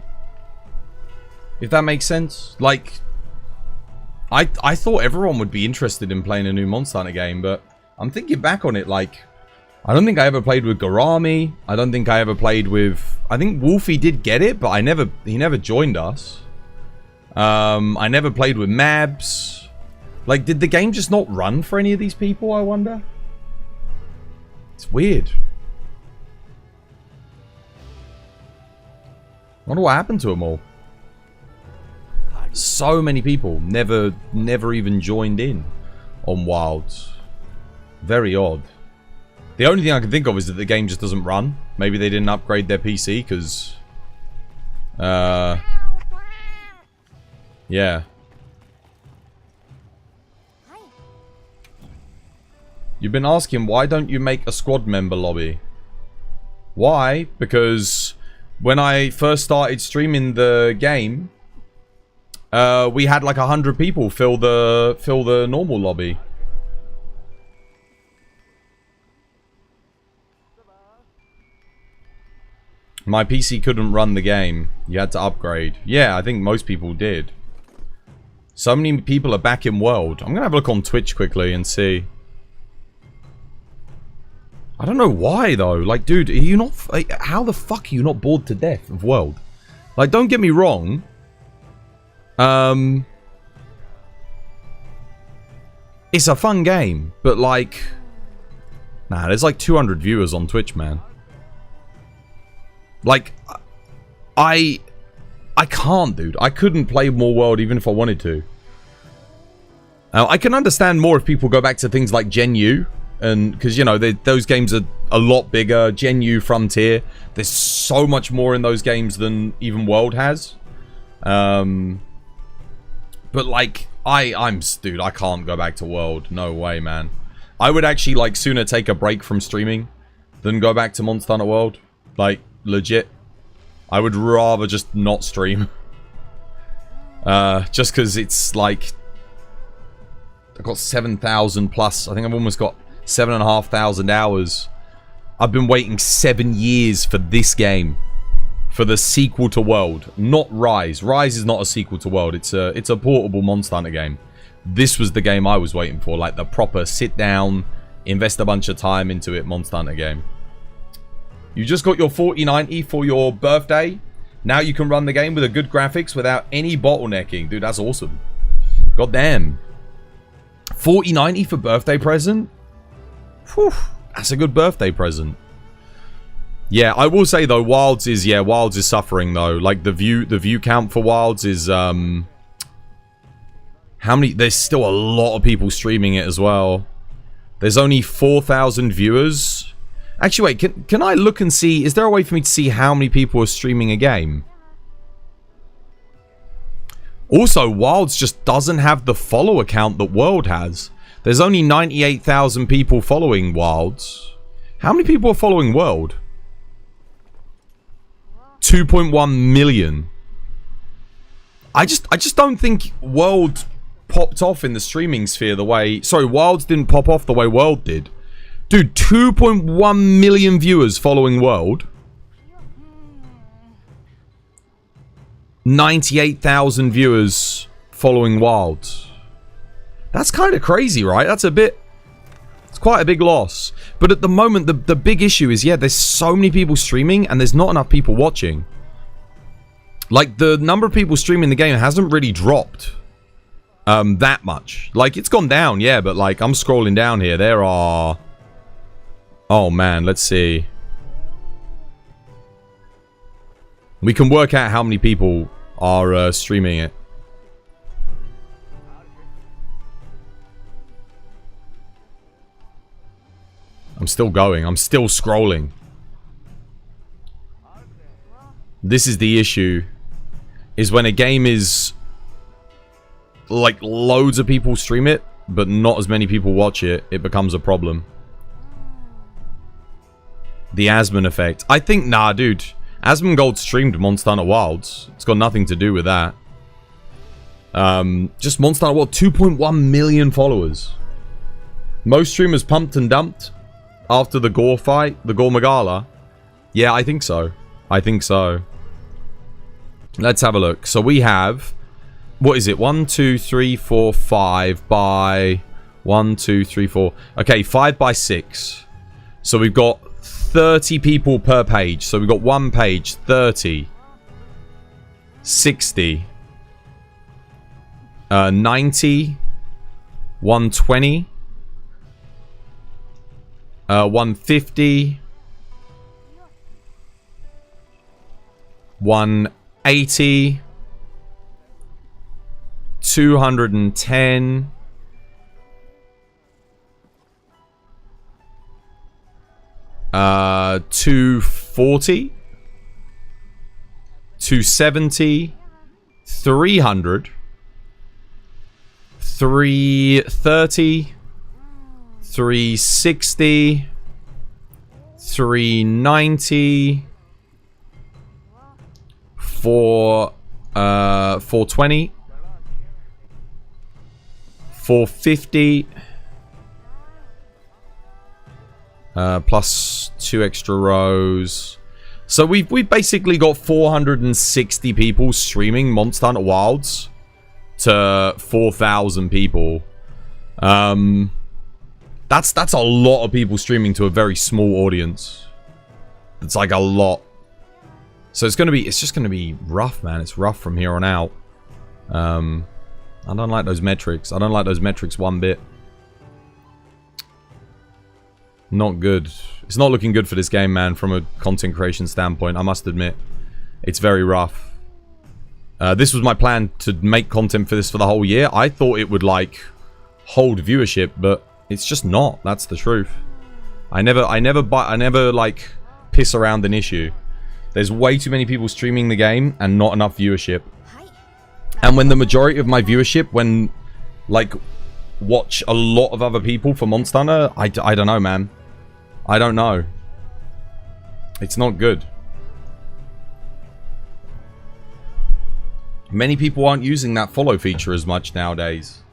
If that makes sense. Like, I thought everyone would be interested in playing a new Monster Hunter game, but I'm thinking back on it, like, I don't think I ever played with Garami. I don't think I ever played with... I think Wolfie did get it, but he never joined us. I never played with Mabs. Like, did the game just not run for any of these people, I wonder? It's weird. Wonder what happened to them all. So many people never even joined in on Wilds. Very odd. The only thing I can think of is that the game just doesn't run. Maybe they didn't upgrade their PC because... yeah. You've been asking, why don't you make a squad member lobby? Why? Because when I first started streaming the game, we had like 100 people fill the normal lobby. My PC couldn't run the game. You had to upgrade. Yeah, I think most people did. So many people are back in World. I'm gonna have a look on Twitch quickly and see. I don't know why though. Like, dude, are you not... how the fuck are you not bored to death of World? Like, don't get me wrong. It's a fun game, but like... nah, there's like 200 viewers on Twitch, man. Like, I can't, dude. I couldn't play more World even if I wanted to. I can understand more if people go back to things like Gen U. And, because, you know, those games are a lot bigger. Gen U, Frontier. There's so much more in those games than even World has. But, like, dude, I can't go back to World. No way, man. I would actually, like, sooner take a break from streaming than go back to Monster Hunter World. Like, legit. I would rather just not stream. Just because it's, like... I've got 7,000 plus. I think I've almost got 7,500 hours. I've been waiting 7 years for this game. For the sequel to World. Not Rise. Rise is not a sequel to World. It's a portable Monster Hunter game. This was the game I was waiting for. Like the proper sit down, invest a bunch of time into it Monster Hunter game. You just got your 4090 for your birthday. Now you can run the game with a good graphics without any bottlenecking. Dude, that's awesome. God damn. 4090 for birthday present? Whew, that's a good birthday present. Yeah, I will say though, Wilds is suffering though. Like the view count for Wilds is how many? There's still a lot of people streaming it as well. There's only 4,000 viewers. Actually, wait, can I look and see? Is there a way for me to see how many people are streaming a game? Also, Wilds just doesn't have the follower count that World has. There's only 98,000 people following Wilds. How many people are following World? 2.1 million. I just don't think World popped off in the streaming sphere the way... Sorry, Wilds didn't pop off the way World did. Dude, 2.1 million viewers following World. 98,000 viewers following Wilds. That's kind of crazy, right? That's a bit... It's quite a big loss. But at the moment, the big issue is, yeah, there's so many people streaming and there's not enough people watching. Like, the number of people streaming the game hasn't really dropped that much. Like, it's gone down, yeah, but, like, I'm scrolling down here. There are... Oh, man, let's see. We can work out how many people are streaming it. I'm still going. I'm still scrolling. This is the issue. Is when a game is... like, loads of people stream it, but not as many people watch it, it becomes a problem. The Asmon effect. I think, nah, dude. Asmongold streamed Monster Hunter Wilds. It's got nothing to do with that. Just Monster Hunter World, 2.1 million followers. Most streamers pumped and dumped after the Gore fight, the Gore Magala. Yeah, I think so. I think so. Let's have a look. So we have, what is it? 1, 2, 3, 4, 5 by 1, 2, 3, 4. Okay, 5 by 6. So we've got 30 people per page. So we've got one page, 30, 60, 90, 120, 150, 180, 210, 240, 270, 300, 330, 360, 390, 420, 450, plus 2 extra rows. So we've basically got 460 people streaming Monster Hunter Wilds to 4,000 people. That's a lot of people streaming to a very small audience. It's like a lot. So it's just gonna be rough, man. It's rough from here on out. I don't like those metrics. I don't like those metrics one bit. Not good. It's not looking good for this game, man, from a content creation standpoint, I must admit. It's very rough. This was my plan to make content for this for the whole year. I thought it would, like, hold viewership, but it's just not. That's the truth. I never, like, piss around an issue. There's way too many people streaming the game and not enough viewership. And when the majority of my viewership, when, like, watch a lot of other people for Monster Hunter, I don't know, man. I don't know. It's not good. Many people aren't using that follow feature as much nowadays.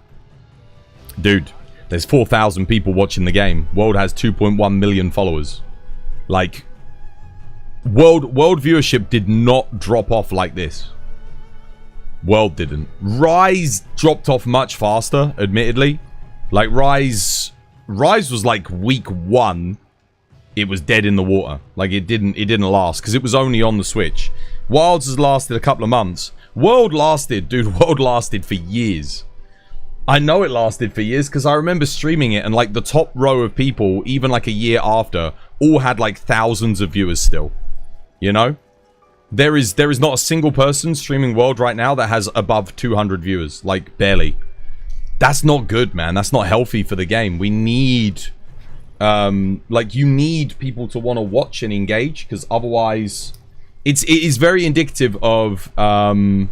Dude, there's 4,000 people watching the game. World has 2.1 million followers. Like, World viewership did not drop off like this. World didn't. Rise dropped off much faster, admittedly. Like, Rise was like week 1. It was dead in the water. Like, it didn't last because it was only on the Switch. Wilds has lasted a couple of months. World lasted for years. I know it lasted for years because I remember streaming it and, like, the top row of people, even like a year after, all had like thousands of viewers still. You know? There is not a single person streaming World right now that has above 200 viewers. Like, barely. That's not good, man. That's not healthy for the game. We need, like, you need people to want to watch and engage, because otherwise, it is very indicative of where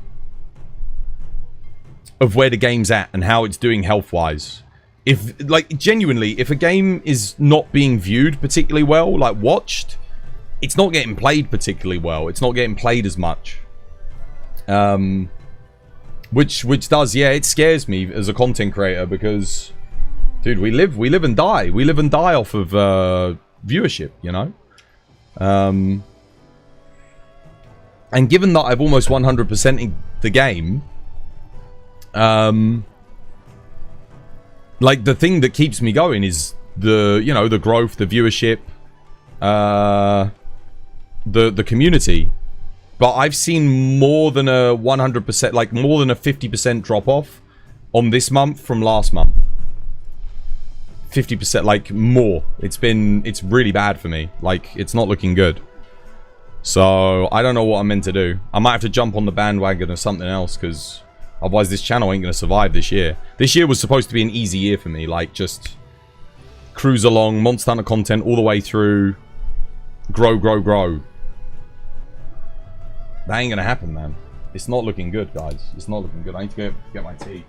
the game's at and how it's doing health-wise. If, like, genuinely, if a game is not being viewed particularly well, like, watched, it's not getting played particularly well. It's not getting played as much. Which does, yeah, it scares me as a content creator because, dude, we live and die. We live and die off of viewership, you know? And given that I've almost 100%ed the game, like, the thing that keeps me going is the, you know, the growth, the viewership, the community. But I've seen more than a 100%, like more than a 50% drop off on this month from last month. 50%, like, more. It's really bad for me. Like, it's not looking good. So I don't know what I'm meant to do. I might have to jump on the bandwagon of something else, because otherwise this channel ain't gonna survive this year. This year was supposed to be an easy year for me. Like, just cruise along, Monster Hunter content all the way through, grow. That ain't gonna happen, man. It's not looking good, guys. It's not looking good. I need to go get my tea.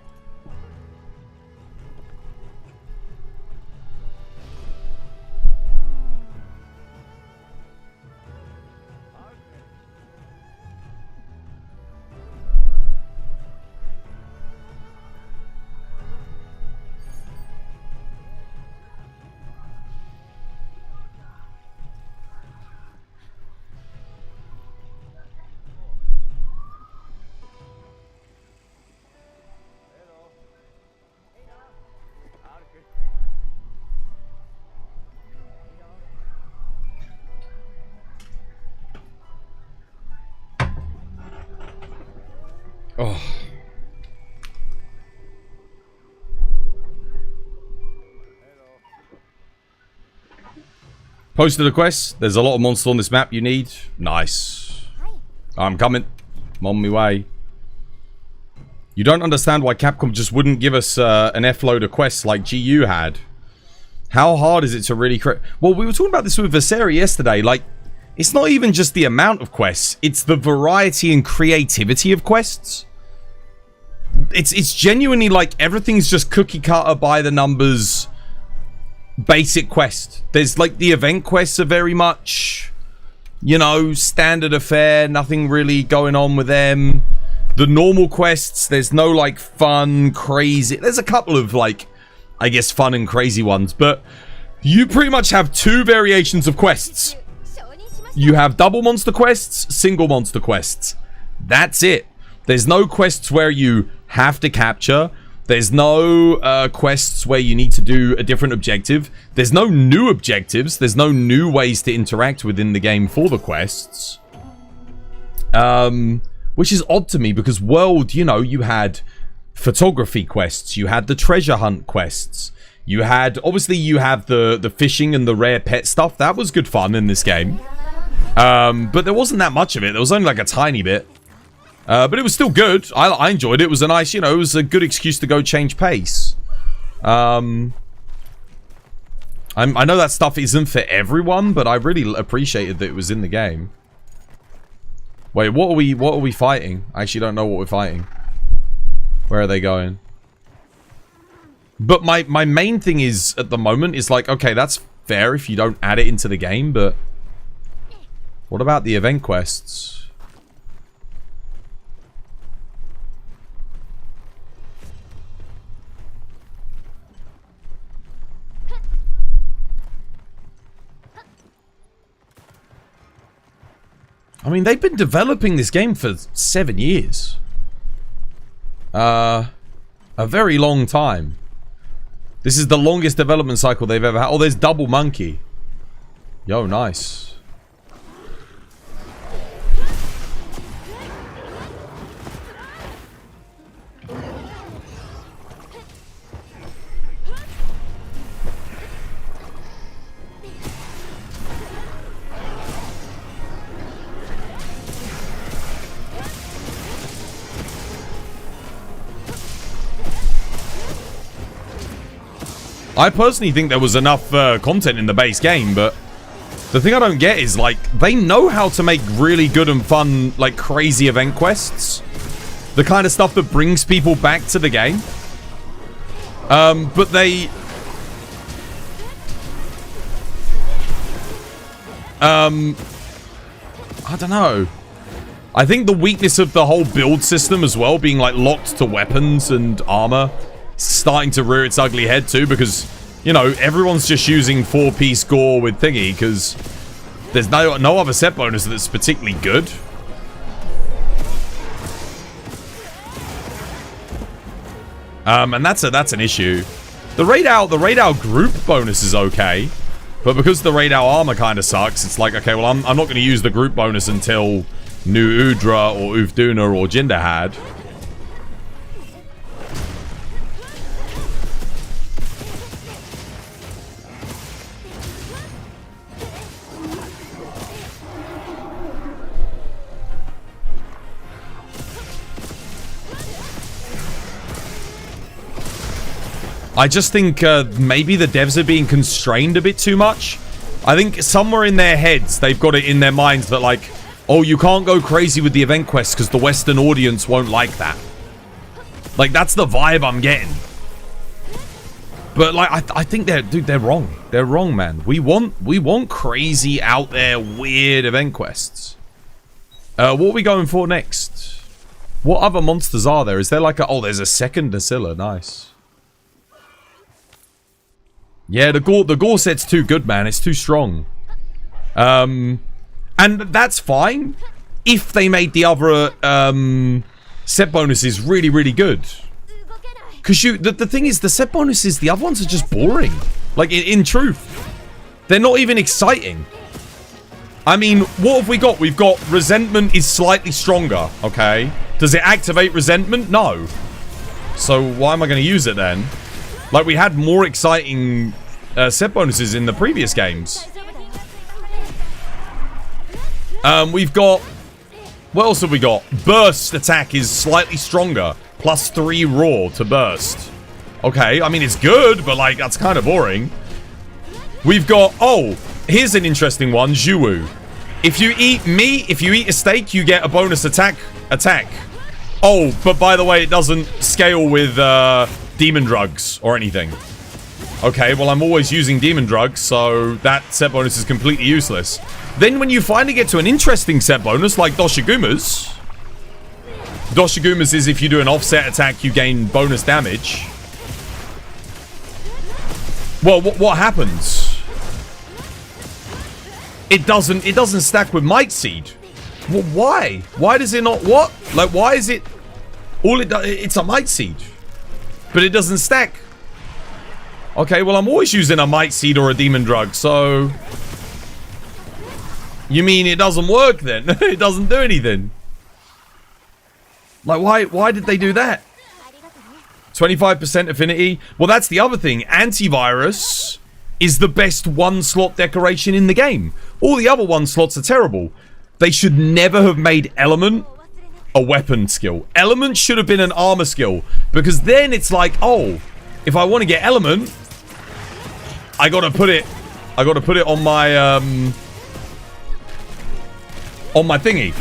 Oh. Posted a quest. There's a lot of monsters on this map you need. Nice. I'm coming. I'm on my way. You don't understand why Capcom just wouldn't give us an F-load of quests like GU had. How hard is it to really create... Well, we were talking about this with Viseri yesterday. Like, it's not even just the amount of quests. It's the variety and creativity of quests. It's genuinely like everything's just cookie cutter by the numbers... basic quest. There's like the event quests are very much, you know, standard affair, nothing really going on with them. The normal quests, there's no like fun, crazy. There's a couple of like, I guess, fun and crazy ones, but you pretty much have two variations of quests. You have double monster quests, single monster quests. That's it. There's no quests where you have to capture. There's no quests where you need to do a different objective. There's no new objectives. There's no new ways to interact within the game for the quests. Which is odd to me because World, you know, you had photography quests. You had the treasure hunt quests. You had, obviously you have the fishing and the rare pet stuff. That was good fun in this game. But there wasn't that much of it. There was only like a tiny bit. But it was still good. I enjoyed it. It was a nice, you know, it was a good excuse to go change pace. I know that stuff isn't for everyone, but I really appreciated that it was in the game. Wait, what are we fighting? I actually don't know what we're fighting. Where are they going? But my main thing is, at the moment, is like, okay, that's fair if you don't add it into the game, but... what about the event quests? I mean, they've been developing this game for 7 years. A very long time. This is the longest development cycle they've ever had. Oh, there's Double Monkey. Yo, nice. I personally think there was enough content in the base game, but the thing I don't get is, like, they know how to make really good and fun, like, crazy event quests. The kind of stuff that brings people back to the game. But they... I don't know. I think the weakness of the whole build system as well, being, like, locked to weapons and armor, starting to rear its ugly head too, because, you know, everyone's just using 4-piece gore with thingy because there's no other set bonus that's particularly good. And that's an issue. The Rey Dau group bonus is okay, but because the Rey Dau armor kind of sucks, it's like, okay, well, I'm not going to use the group bonus until New Udra or Uvduna or Jinderhad. I just think maybe the devs are being constrained a bit too much. I think somewhere in their heads, they've got it in their minds that, like, oh, you can't go crazy with the event quests because the Western audience won't like that. Like, that's the vibe I'm getting. But, like, I think they're wrong. They're wrong, man. We want crazy, out there, weird event quests. What are we going for next? What other monsters are there? Is there like a... oh, there's a second Nasilla. Nice. Yeah, the gore set's too good, man. It's too strong. And that's fine if they made the other set bonuses really, really good. Because the thing is, the set bonuses, the other ones are just boring. Like, in truth. They're not even exciting. I mean, what have we got? We've got Resentment is slightly stronger, okay? Does it activate resentment? No. So why am I going to use it then? Like, we had more exciting set bonuses in the previous games. We've got... What else have we got? Burst attack is slightly stronger. +3 raw to burst. Okay, I mean, it's good, but, like, that's kind of boring. We've got... Oh, here's an interesting one. Zhuwu. If you eat meat, if you eat a steak, you get a bonus attack. Oh, but by the way, it doesn't scale with demon drugs or anything. Okay, well, I'm always using demon drugs, so that set bonus is completely useless. Then when you finally get to an interesting set bonus, like Doshigumas. Doshigumas is if you do an offset attack, you gain bonus damage. Well, what happens? It doesn't stack with Might Seed. Well, why? Why does it not? What? Like, why is it? All it does, it's a Might Seed, but it doesn't stack. Okay, well, I'm always using a Might Seed or a Demon Drug, so you mean it doesn't work then? It doesn't do anything. Like, why did they do that? 25% affinity. Well, that's the other thing. Antivirus is the best one-slot decoration in the game. All the other one-slots are terrible. They should never have made Element a weapon skill. Element should have been an armor skill. Because then it's like, oh, if I want to get Element, I gotta put it on my thingy.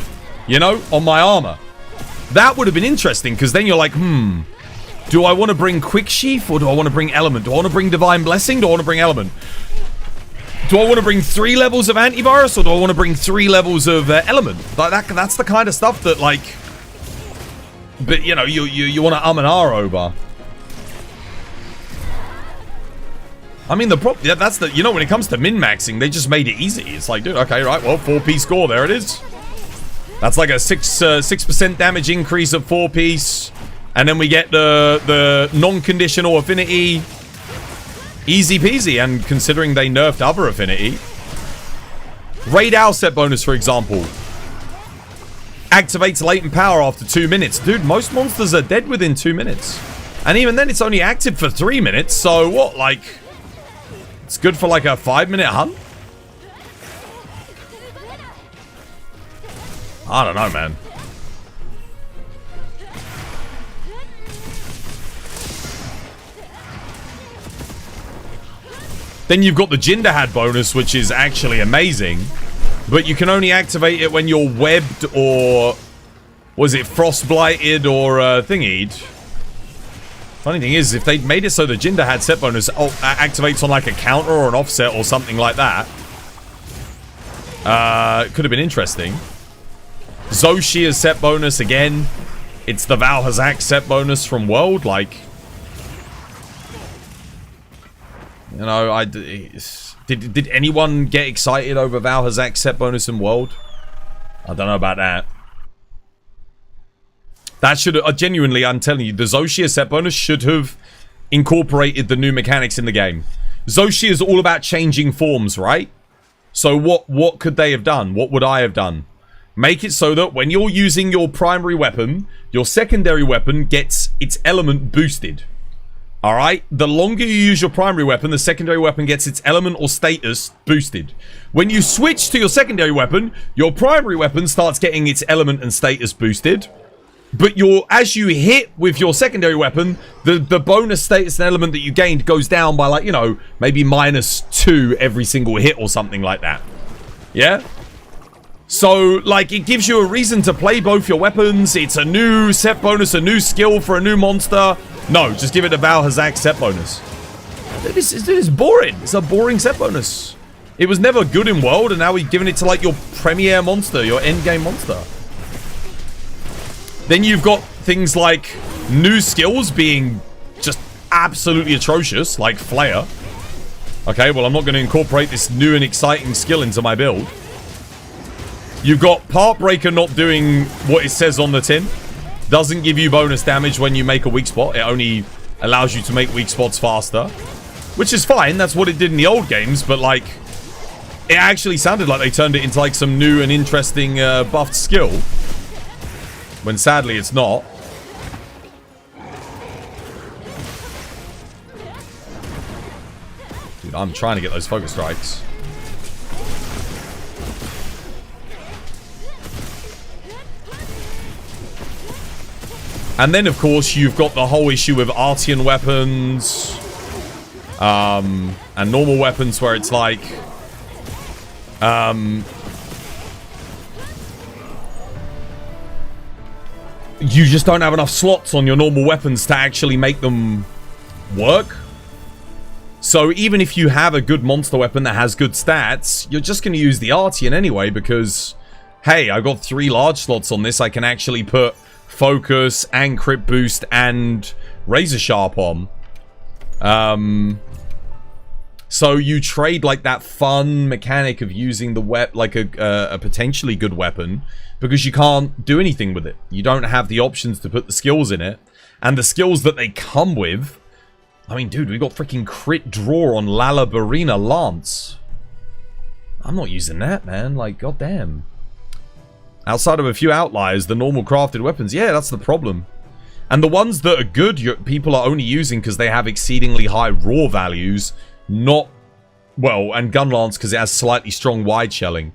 You know? On my armor. That would have been interesting, because then you're like, do I want to bring Quick Sheath or do I want to bring Element? Do I want to bring Divine Blessing? Do I want to bring Element? Do I want to bring 3 levels of Antivirus or do I want to bring 3 levels of Element? Like that's the kind of stuff that, like, but you know, you want to and ah over. I mean, the problem, yeah, that's the, you know, when it comes to min-maxing, they just made it easy. It's like, dude, okay, right, well, 4-piece score, there it is. That's like a 6% damage increase of 4-piece. And then we get the non-conditional affinity. Easy peasy. And considering they nerfed other affinity. Rey Dau set bonus, for example. Activates latent power after 2 minutes. Dude, most monsters are dead within 2 minutes. And even then, it's only active for 3 minutes. So what, like... It's good for like a 5-minute hunt? I don't know, man. Then you've got the Jinderhad bonus, which is actually amazing. But you can only activate it when you're webbed or... Was it frostblighted or thingied? Funny thing is, if they made it so the Jinderhad set bonus activates on like a counter or an offset or something like that. It could have been interesting. Zoshia's set bonus again. It's the Valhazak set bonus from World, like... You know, did anyone get excited over Valhazak's set bonus in World? I don't know about that. That should have, genuinely, I'm telling you, the Zoshia set bonus should have incorporated the new mechanics in the game. Zoshia is all about changing forms, right? So what could they have done? What would I have done? Make it so that when you're using your primary weapon, your secondary weapon gets its element boosted. Alright? The longer you use your primary weapon, the secondary weapon gets its element or status boosted. When you switch to your secondary weapon, your primary weapon starts getting its element and status boosted. But as you hit with your secondary weapon, the bonus status and element that you gained goes down by, like, you know, maybe -2 every single hit or something like that. Yeah? So, like, it gives you a reason to play both your weapons. It's a new set bonus, a new skill for a new monster. No, just give it a Valhazak set bonus. This is boring. It's a boring set bonus. It was never good in World, and now we've given it to, like, your premier monster, your endgame monster. Then you've got things like new skills being just absolutely atrocious, like Flare. Okay, well, I'm not going to incorporate this new and exciting skill into my build. You've got Part Breaker not doing what it says on the tin. Doesn't give you bonus damage when you make a weak spot. It only allows you to make weak spots faster. Which is fine. That's what it did in the old games. But, like, it actually sounded like they turned it into, like, some new and interesting buffed skill. When sadly it's not. Dude, I'm trying to get those focus strikes. And then, of course, you've got the whole issue with Artian weapons. And normal weapons where it's like... you just don't have enough slots on your normal weapons to actually make them work. So even if you have a good monster weapon that has good stats, you're just going to use the Artian anyway because, hey, I've got 3 large slots on this. I can actually put focus and crit boost and razor sharp on. So you trade like that fun mechanic of using the like a potentially good weapon because you can't do anything with it. You don't have the options to put the skills in it. And the skills that they come with, I mean, dude, we got freaking crit draw on Lalabarina Lance. I'm not using that, man. Like, goddamn. Outside of a few outliers, the normal crafted weapons, yeah, that's the problem. And the ones that are good, people are only using because they have exceedingly high raw values, not, well, and Gun Lance because it has slightly strong wide shelling.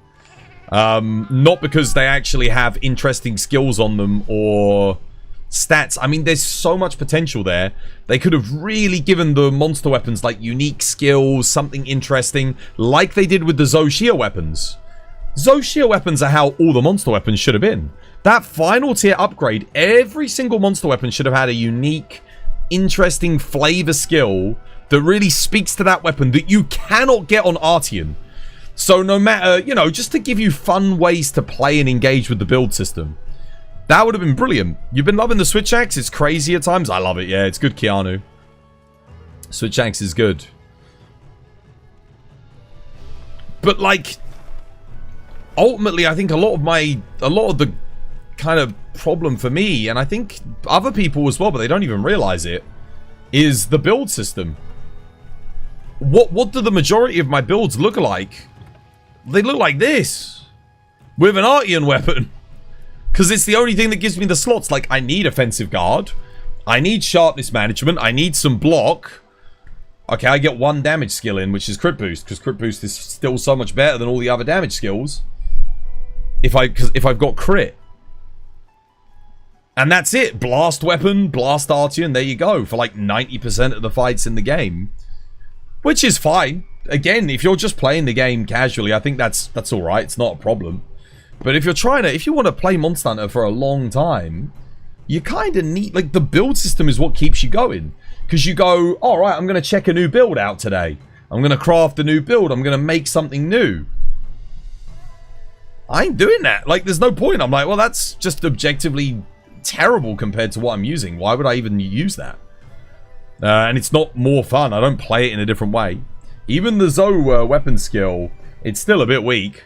Not because they actually have interesting skills on them or stats. I mean, there's so much potential there. They could have really given the monster weapons like unique skills, something interesting, like they did with the Zoshia weapons. Zoshia weapons are how all the monster weapons should have been. That final tier upgrade, every single monster weapon should have had a unique, interesting flavor skill that really speaks to that weapon that you cannot get on Artian. So no matter, you know, just to give you fun ways to play and engage with the build system. That would have been brilliant. You've been loving the Switch Axe? It's crazy at times. I love it, yeah. It's good, Keanu. Switch Axe is good. But, like, ultimately, I think a lot of the kind of problem for me, and I think other people as well, but they don't even realize it, is the build system. What do the majority of my builds look like? They look like this. With an Artian weapon. Because it's the only thing that gives me the slots. Like, I need offensive guard. I need sharpness management. I need some block. Okay, I get 1 damage skill in, which is crit boost. Because crit boost is still so much better than all the other damage skills. If I've got crit. And that's it. Blast weapon, blast Artian. There you go. For like 90% of the fights in the game. Which is fine. Again, if you're just playing the game casually, I think that's alright. It's not a problem. But if you want to play Monster Hunter for a long time, you kind of need, like, the build system is what keeps you going. Because you go, alright, I'm going to check a new build out today. I'm going to craft a new build. I'm going to make something new. I ain't doing that. Like, there's no point. I'm like, well, that's just objectively terrible compared to what I'm using. Why would I even use that? And it's not more fun. I don't play it in a different way. Even the Zoe weapon skill, it's still a bit weak.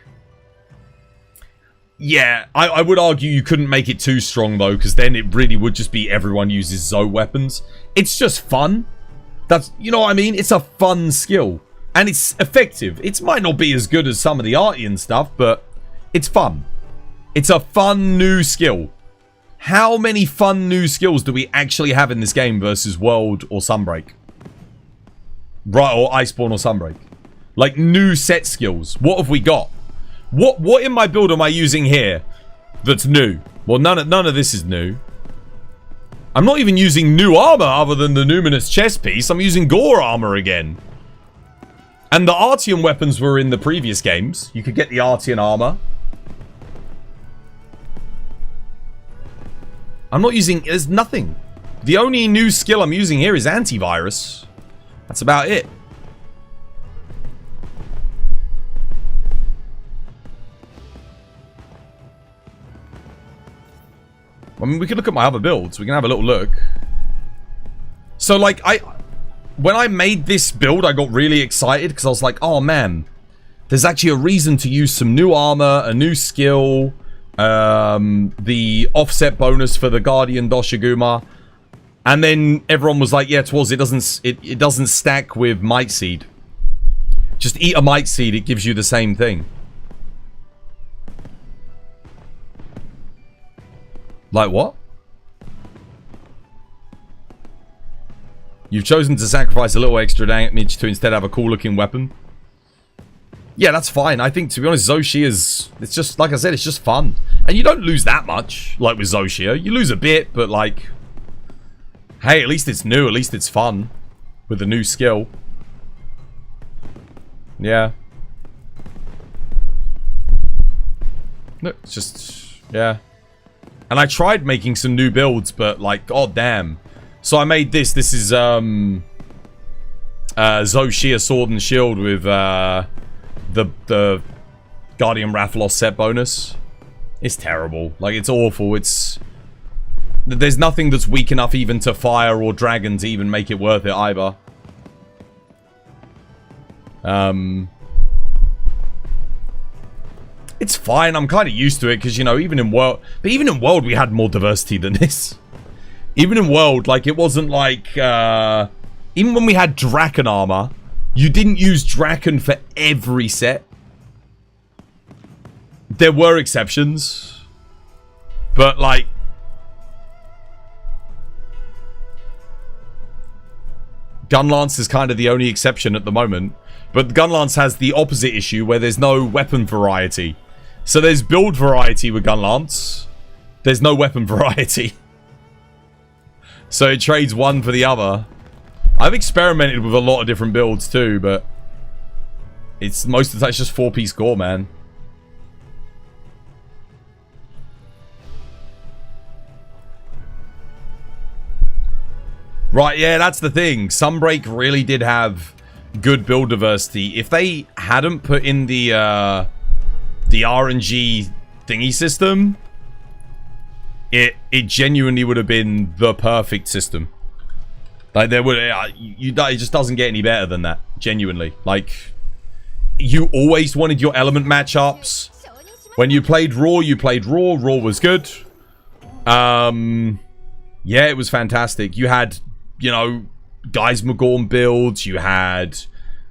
Yeah, I would argue you couldn't make it too strong, though, because then it really would just be everyone uses Zoe weapons. It's just fun. That's, you know what I mean? It's a fun skill. And it's effective. It might not be as good as some of the Artian stuff, but it's fun. It's a fun new skill. How many fun new skills do we actually have in this game versus World or Sunbreak? Right, or Iceborne or Sunbreak? Like, new set skills. What have we got? What in my build am I using here that's new? Well, none of this is new. I'm not even using new armor other than the numinous chest piece. I'm using gore armor again. And the Artian weapons were in the previous games. You could get the Artian armor. I'm not using... There's nothing. The only new skill I'm using here is antivirus. That's about it. I mean, we could look at my other builds. We can have a little look. So, like, when I made this build, I got really excited because I was like, oh, man. There's actually a reason to use some new armor, a new skill, the offset bonus for the Guardian Doshiguma. And then everyone was like, yeah, it doesn't stack with Might Seed. Just eat a Might Seed, it gives you the same thing. Like what? You've chosen to sacrifice a little extra damage to instead have a cool looking weapon. Yeah, that's fine. I think, to be honest, Zoshia it's just, like I said, it's just fun. And you don't lose that much, like with Zoshia. You lose a bit, but like, hey, at least it's new. At least it's fun with a new skill. Yeah. No, it's just, yeah. And I tried making some new builds, but like, god damn. So I made this. This is Zoshia Sword and Shield with the Guardian Rathalos set bonus. It's terrible. Like, it's awful. There's nothing that's weak enough even to fire or dragon to even make it worth it either. It's fine. I'm kind of used to it because, you know, even in World we had more diversity than this. Even in World, like, it wasn't like, even when we had Draken armor, you didn't use Draken for every set. There were exceptions. But, like, Gunlance is kind of the only exception at the moment. But Gunlance has the opposite issue where there's no weapon variety. So there's build variety with Gunlance. There's no weapon variety. So it trades one for the other. I've experimented with a lot of different builds too, but it's most of the time it's just 4-piece gore, man. Right, yeah, that's the thing. Sunbreak really did have good build diversity. If they hadn't put in the RNG thingy system, it genuinely would have been the perfect system. Like, there would, it just doesn't get any better than that. Genuinely, like, you always wanted your element matchups. When you played Raw, Raw was good. Yeah, it was fantastic. You had, you know, Geismagorn builds. You had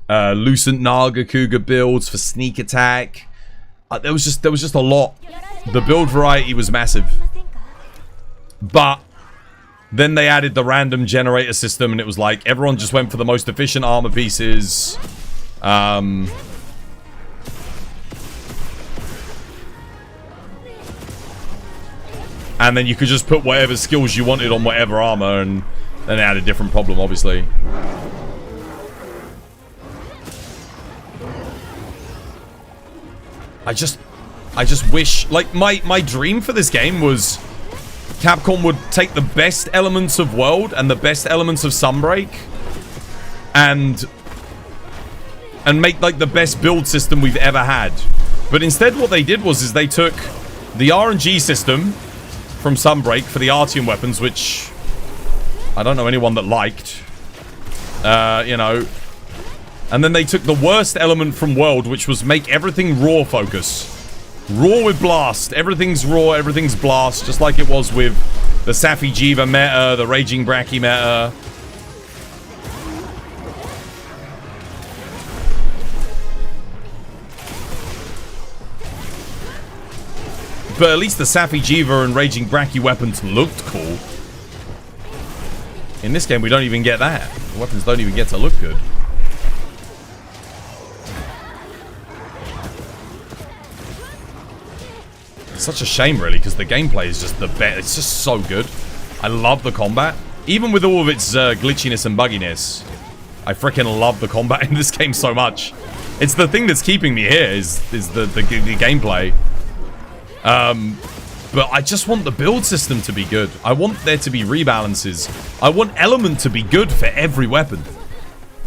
Lucent Nagakuga builds for sneak attack. There was just a lot. The build variety was massive. But then they added the random generator system, and it was like everyone just went for the most efficient armor pieces. And then you could just put whatever skills you wanted on whatever armor, and then it had a different problem, obviously. I just wish, like, my dream for this game was Capcom would take the best elements of World and the best elements of Sunbreak and make, like, the best build system we've ever had. But instead what they did was they took the RNG system from Sunbreak for the Artium weapons, which I don't know anyone that liked. You know. And then they took the worst element from World, which was make everything raw focus. Raw with blast. Everything's raw, everything's blast, just like it was with the Safi Jiva meta, the Raging Bracky meta. But at least the Safi Jiva and Raging Bracky weapons looked cool. In this game, we don't even get that. The weapons don't even get to look good. It's such a shame, really, because the gameplay is just the best. It's just so good. I love the combat. Even with all of its glitchiness and bugginess, I freaking love the combat in this game so much. It's the thing that's keeping me here, is the gameplay. But I just want the build system to be good. I want there to be rebalances. I want element to be good for every weapon.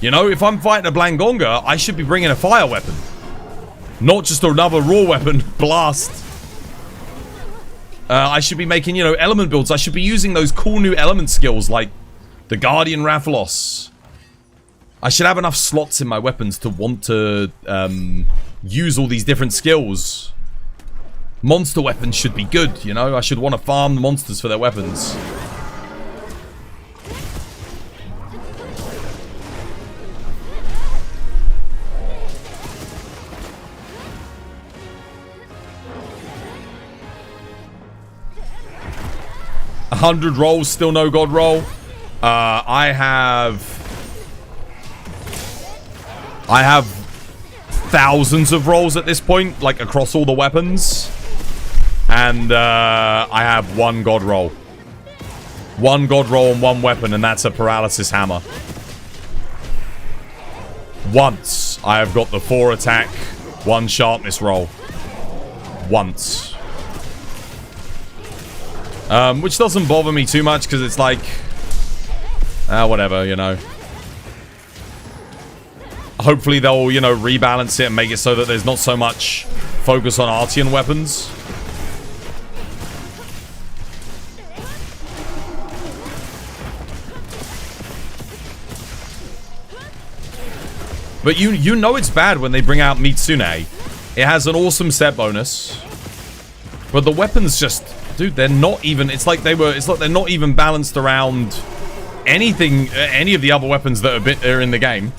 You know, if I'm fighting a Blangonga, I should be bringing a fire weapon. Not just another raw weapon, blast. I should be making, you know, element builds. I should be using those cool new element skills like the Guardian Rathalos. I should have enough slots in my weapons to want to use all these different skills. Monster weapons should be good, you know? I should want to farm the monsters for their weapons. 100 rolls, still no god roll. I have thousands of rolls at this point, like across all the weapons. And I have one god roll. One god roll and one weapon, and that's a paralysis hammer. Once I have got the 4 attack, 1 sharpness roll. Once. Which doesn't bother me too much, because it's like... whatever, you know. Hopefully they'll, you know, rebalance it and make it so that there's not so much focus on Artian weapons. But you know it's bad when they bring out Mitsune. It has an awesome set bonus. But the weapons just... Dude, they're not even... It's like they're not even balanced around anything... any of the other weapons that are in the game.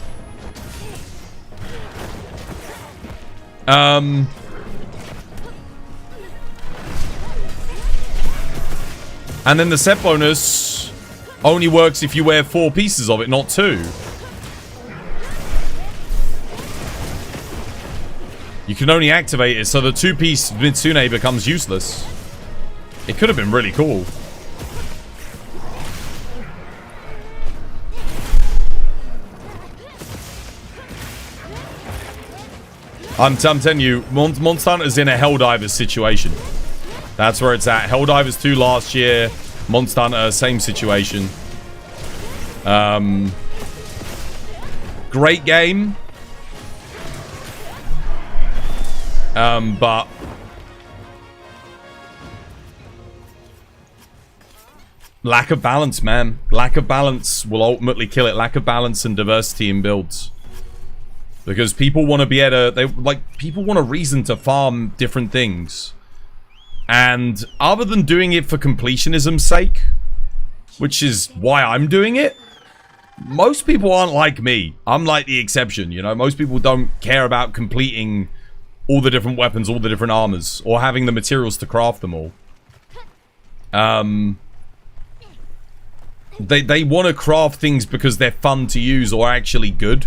And then the set bonus only works if you wear 4 pieces of it, not 2. You can only activate it, so the 2-piece Mitsune becomes useless. It could have been really cool. I'm telling you, Monster Hunter's in a Helldivers situation. That's where it's at. Helldivers 2 last year. Monster Hunter, same situation. Great game. But lack of balance, man. Lack of balance will ultimately kill it. Lack of balance and diversity in builds. Because people want to be able to... people want a reason to farm different things. And other than doing it for completionism's sake, which is why I'm doing it, most people aren't like me. I'm like the exception, you know? Most people don't care about completing all the different weapons, all the different armors, or having the materials to craft them all. They want to craft things because they're fun to use or actually good.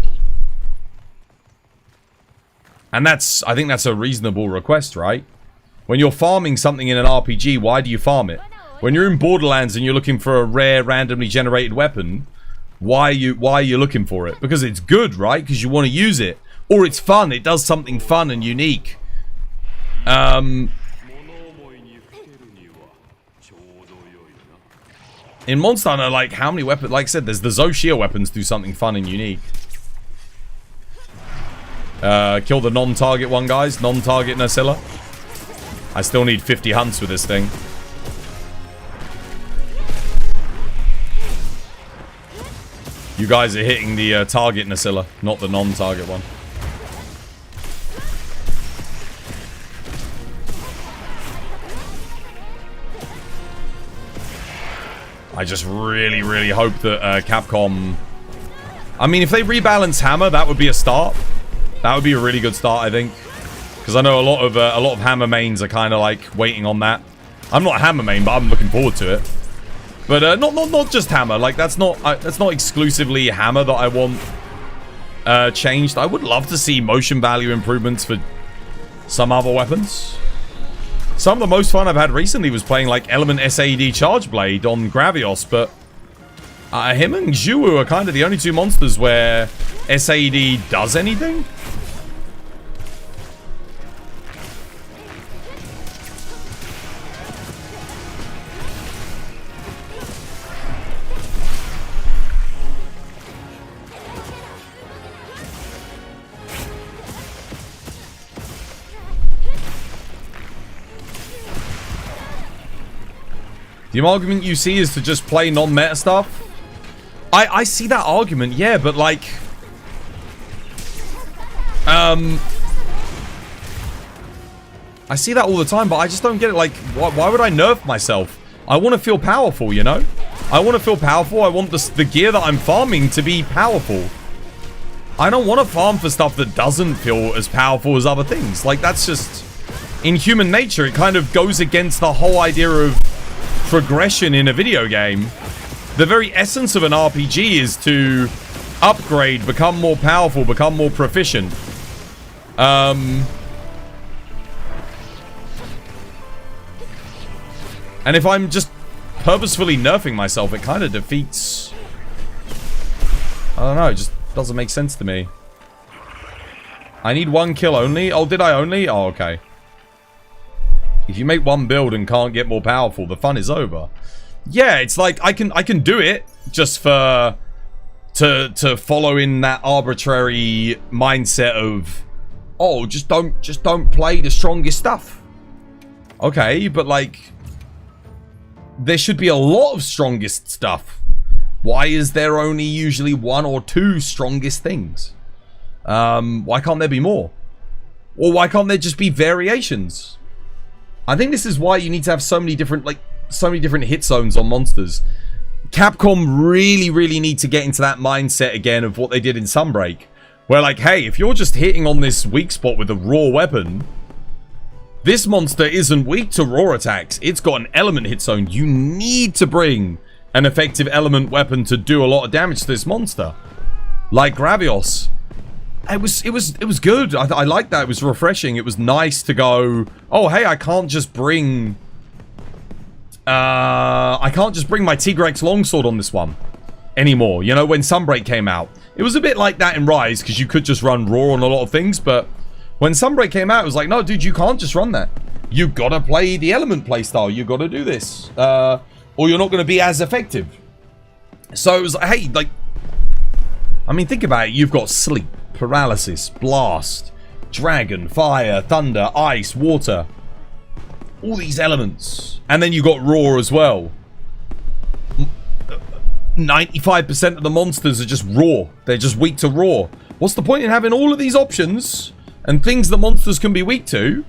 And I think that's a reasonable request, right? When you're farming something in an RPG, why do you farm it? When you're in Borderlands and you're looking for a rare, randomly generated weapon, why are you looking for it? Because it's good, right? Because you want to use it. Or it's fun. It does something fun and unique. In Monster Hunter, like, how many weapons... Like I said, there's the Zoshia weapons do something fun and unique. Kill the non-target one, guys. Non-target Nacilla. I still need 50 hunts with this thing. You guys are hitting the target Nacilla, not the non-target one. I just really, really hope that Capcom... I mean, if they rebalance Hammer, that would be a start. That would be a really good start, I think. Because I know a lot of Hammer mains are kind of like waiting on that. I'm not a Hammer main, but I'm looking forward to it. But not just Hammer. Like that's not exclusively Hammer that I want changed. I would love to see motion value improvements for some other weapons. Some of the most fun I've had recently was playing like Element SAED Charge Blade on Gravios, but him and Zhuwu are kind of the only 2 monsters where SAED does anything. The argument you see is to just play non-meta stuff. I see that argument, yeah, but like... I see that all the time, but I just don't get it. Like, why would I nerf myself? I want to feel powerful, you know? I want to feel powerful. I want the gear that I'm farming to be powerful. I don't want to farm for stuff that doesn't feel as powerful as other things. Like, that's just... In human nature, it kind of goes against the whole idea of progression in a video game. The very essence of an RPG is to upgrade, become more powerful, become more proficient. And if I'm just purposefully nerfing myself, it kind of defeats... I don't know, it just doesn't make sense to me. I need 1 kill only? Oh, did I only? Oh, okay. If you make one build and can't get more powerful, the fun is over. Yeah, it's like I can do it just for to follow in that arbitrary mindset of, oh, just don't play the strongest stuff. Okay, but like there should be a lot of strongest stuff. Why is there only usually 1 or 2 strongest things? Why can't there be more? Or why can't there just be variations? I think this is why you need to have so many different hit zones on monsters. Capcom really need to get into that mindset again of what they did in Sunbreak. Where like, hey, if you're just hitting on this weak spot with a raw weapon, this monster isn't weak to raw attacks. It's got an element hit zone. You need to bring an effective element weapon to do a lot of damage to this monster. Like Gravios. It was good. I liked that. It was refreshing. It was nice to go, oh hey, I can't just bring my Tigrex longsword on this one anymore. You know, when Sunbreak came out, it was a bit like that in Rise because you could just run raw on a lot of things, but when Sunbreak came out, it was like, no dude, you can't just run that. You gotta play the element playstyle. You gotta do this, or you're not gonna be as effective. So it was like, hey, like, I mean, think about it. You've got sleep, paralysis, blast, dragon, fire, thunder, ice, water. All these elements. And then you got raw as well. 95% of the monsters are just raw. They're just weak to raw. What's the point in having all of these options and things the monsters can be weak to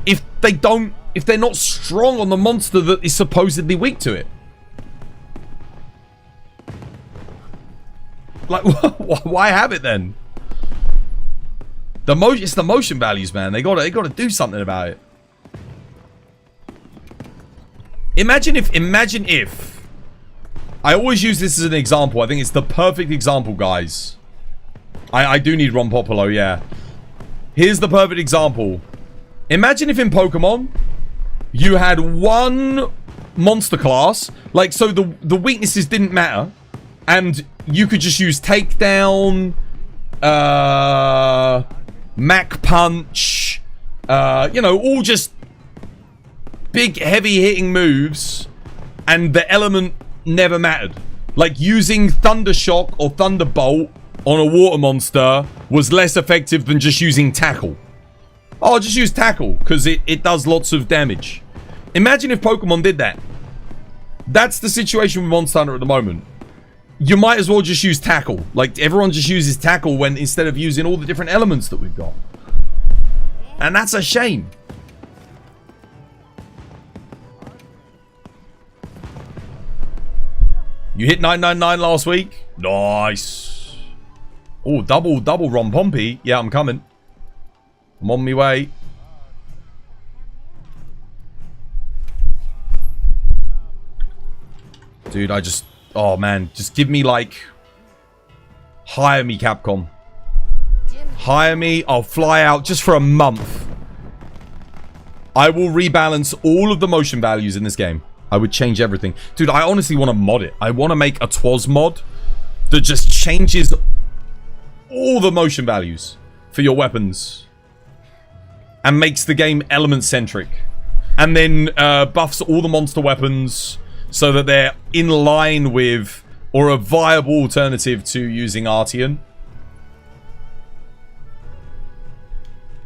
if they're not strong on the monster that is supposedly weak to it? Like, why have it then? It's the motion values, man. They gotta do something about it. Imagine if I always use this as an example. I think it's the perfect example, guys. I do need Ron Popolo, yeah. Here's the perfect example. Imagine if in Pokemon you had one monster class, like, so the weaknesses didn't matter, and you could just use Takedown, Mach Punch, you know, all just big heavy hitting moves, and the element never mattered. Like using Thundershock or Thunderbolt on a water monster was less effective than just using Tackle. Oh, just use Tackle because it does lots of damage. Imagine if Pokemon did that. That's the situation with Monster Hunter at the moment. You might as well just use Tackle. Like, everyone just uses Tackle when instead of using all the different elements that we've got. And that's a shame. You hit 999 last week? Nice. Oh, double Ron Pompey. Yeah, I'm coming. I'm on my way. Dude, oh man, just give me like, hire me, Capcom. Hire me, I'll fly out just for a month. I will rebalance all of the motion values in this game. I would change everything. Dude, I honestly want to mod it. I want to make a TWAS mod that just changes all the motion values for your weapons and makes the game element-centric. And then buffs all the monster weapons so that they're in line with or a viable alternative to using Arteon.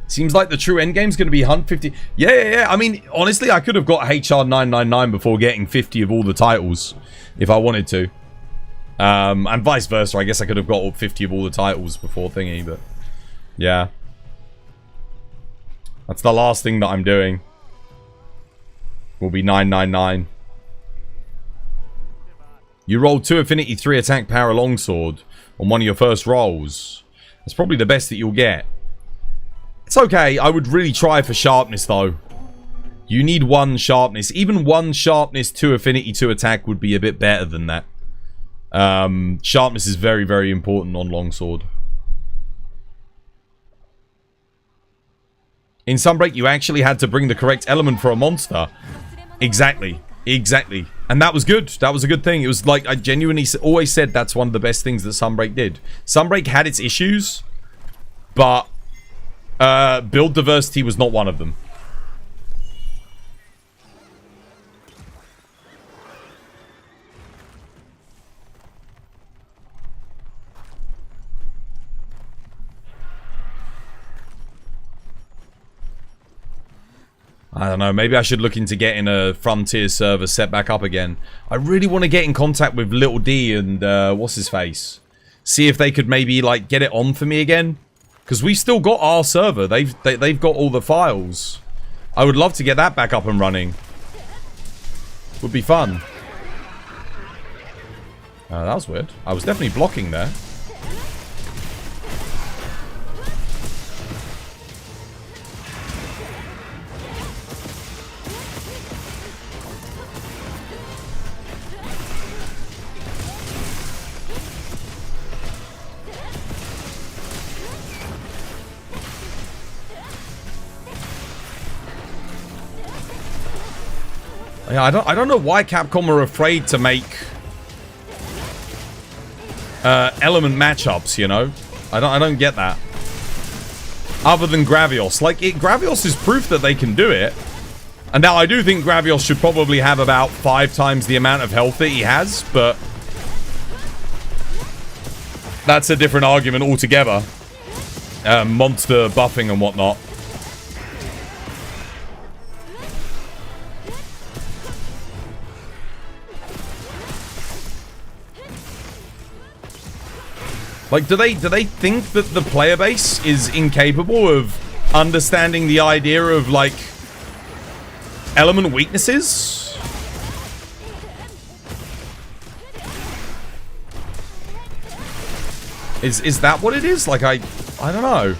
Seems like the true endgame is going to be Hunt 50. Yeah. I mean, honestly, I could have got HR 999 before getting 50 of all the titles if I wanted to. And vice versa. I guess I could have got 50 of all the titles before thingy, but yeah. That's the last thing that I'm doing. Will be 999. You rolled 2 Affinity 3 attack power longsword on one of your first rolls. That's probably the best that you'll get. It's okay. I would really try for sharpness though. You need 1 sharpness. Even 1 sharpness, 2 affinity, 2 attack would be a bit better than that. Sharpness is very, very important on longsword. In Sunbreak, you actually had to bring the correct element for a monster. Exactly. Exactly. And that was good. That was a good thing. It was like, I genuinely always said that's one of the best things that Sunbreak did. Sunbreak had its issues, but build diversity was not one of them. I don't know, maybe I should look into getting a Frontier server set back up again. I really want to get in contact with Little D and, what's his face? See if they could maybe, like, get it on for me again. Because we've still got our server. They've got all the files. I would love to get that back up and running. Would be fun. That was weird. I was definitely blocking there. Yeah, I don't know why Capcom are afraid to make element matchups, you know? I don't get that. Other than Gravios. Like, Gravios is proof that they can do it. And now I do think Gravios should probably have about 5 times the amount of health that he has, but that's a different argument altogether. Monster buffing and whatnot. Like, do they think that the player base is incapable of understanding the idea of, like, element weaknesses? Is that what it is? Like, I don't know.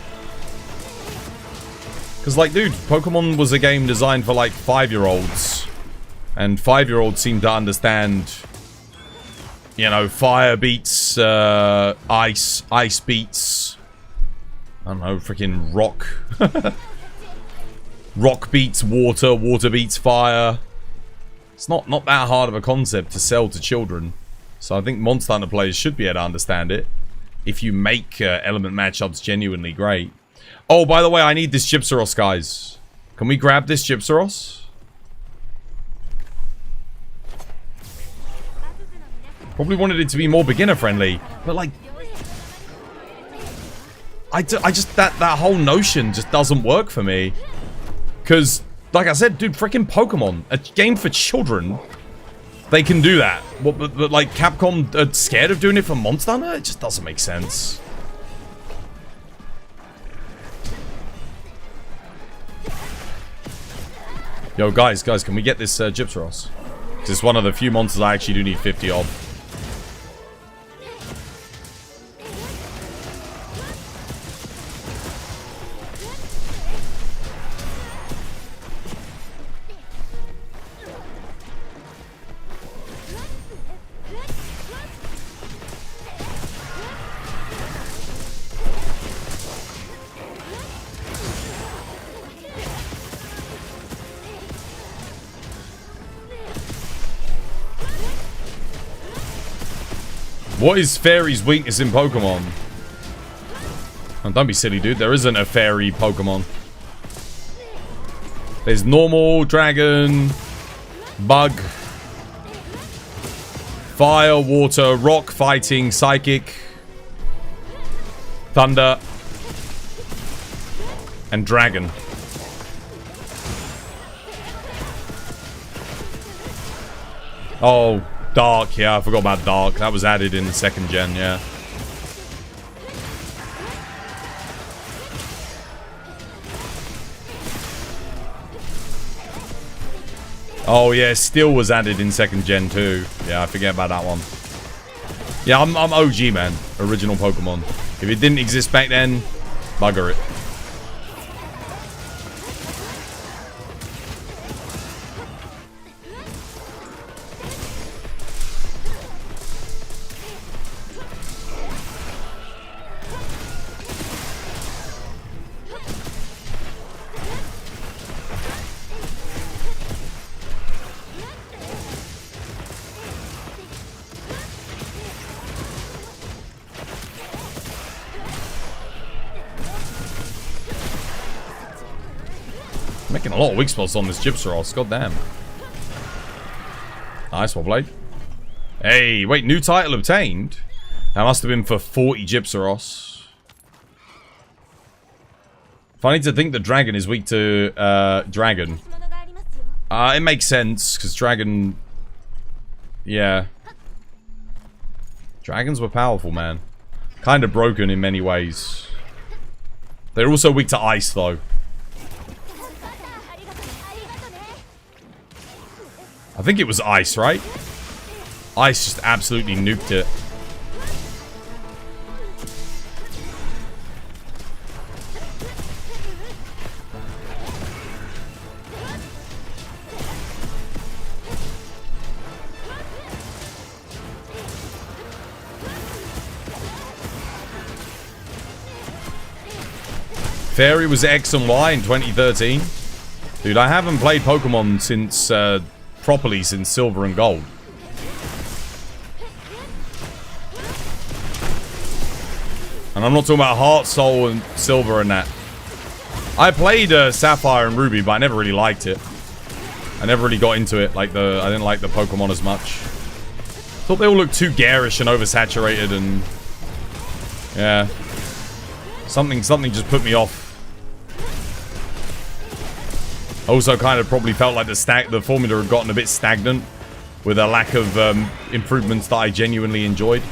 Because, like, dude, Pokemon was a game designed for, like, 5-year-olds. And 5-year-olds seem to understand... You know, fire beats, ice beats, I don't know, freaking rock. Rock beats water, water beats fire. It's not that hard of a concept to sell to children. So I think Monster Hunter players should be able to understand it. If you make element matchups genuinely great. Oh, by the way, I need this Gypsaros, guys. Can we grab this Gypsaros? Probably wanted it to be more beginner friendly, but like, I just that whole notion just doesn't work for me. Cause, like I said, dude, freaking Pokemon, a game for children, they can do that. But like Capcom are scared of doing it for Monster Hunter? It just doesn't make sense. Yo, guys, can we get this Gypsaros? It's one of the few monsters I actually do need 50 of. What is Fairy's weakness in Pokemon? Oh, don't be silly, dude. There isn't a Fairy Pokemon. There's normal, dragon, bug, fire, water, rock, fighting, psychic, thunder, and dragon. Oh, Dark, yeah, I forgot about Dark. That was added in the 2nd gen, yeah. Oh, yeah, Steel was added in 2nd gen too. Yeah, I forget about that one. Yeah, I'm OG, man. Original Pokemon. If it didn't exist back then, bugger it. Making a lot of weak spots on this Gypsaros. God damn. Nice one, Blade. Hey, wait, new title obtained? That must have been for 40 Gypsaros. Funny to think that Dragon is weak to Dragon. It makes sense, because Dragon... Yeah. Dragons were powerful, man. Kind of broken in many ways. They're also weak to ice, though. I think it was ice, right? Ice just absolutely nuked it. Fairy was X and Y in 2013. Dude, I haven't played Pokemon since, properly since Silver and Gold. And I'm not talking about Heart, Soul, and Silver and that. I played Sapphire and Ruby, but I never really liked it. I never really got into it. I didn't like the Pokemon as much. Thought they all looked too garish and oversaturated, and yeah, something just put me off. Also, kind of probably felt like the formula had gotten a bit stagnant with a lack of improvements that I genuinely enjoyed.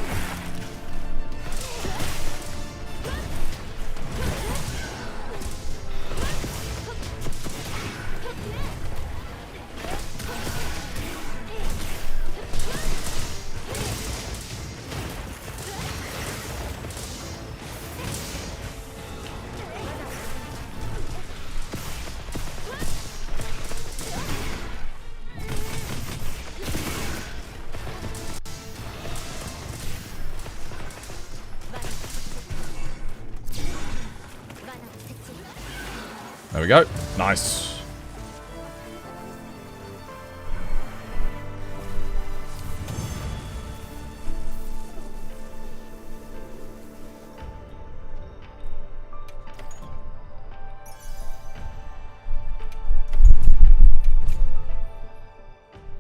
There we go. Nice.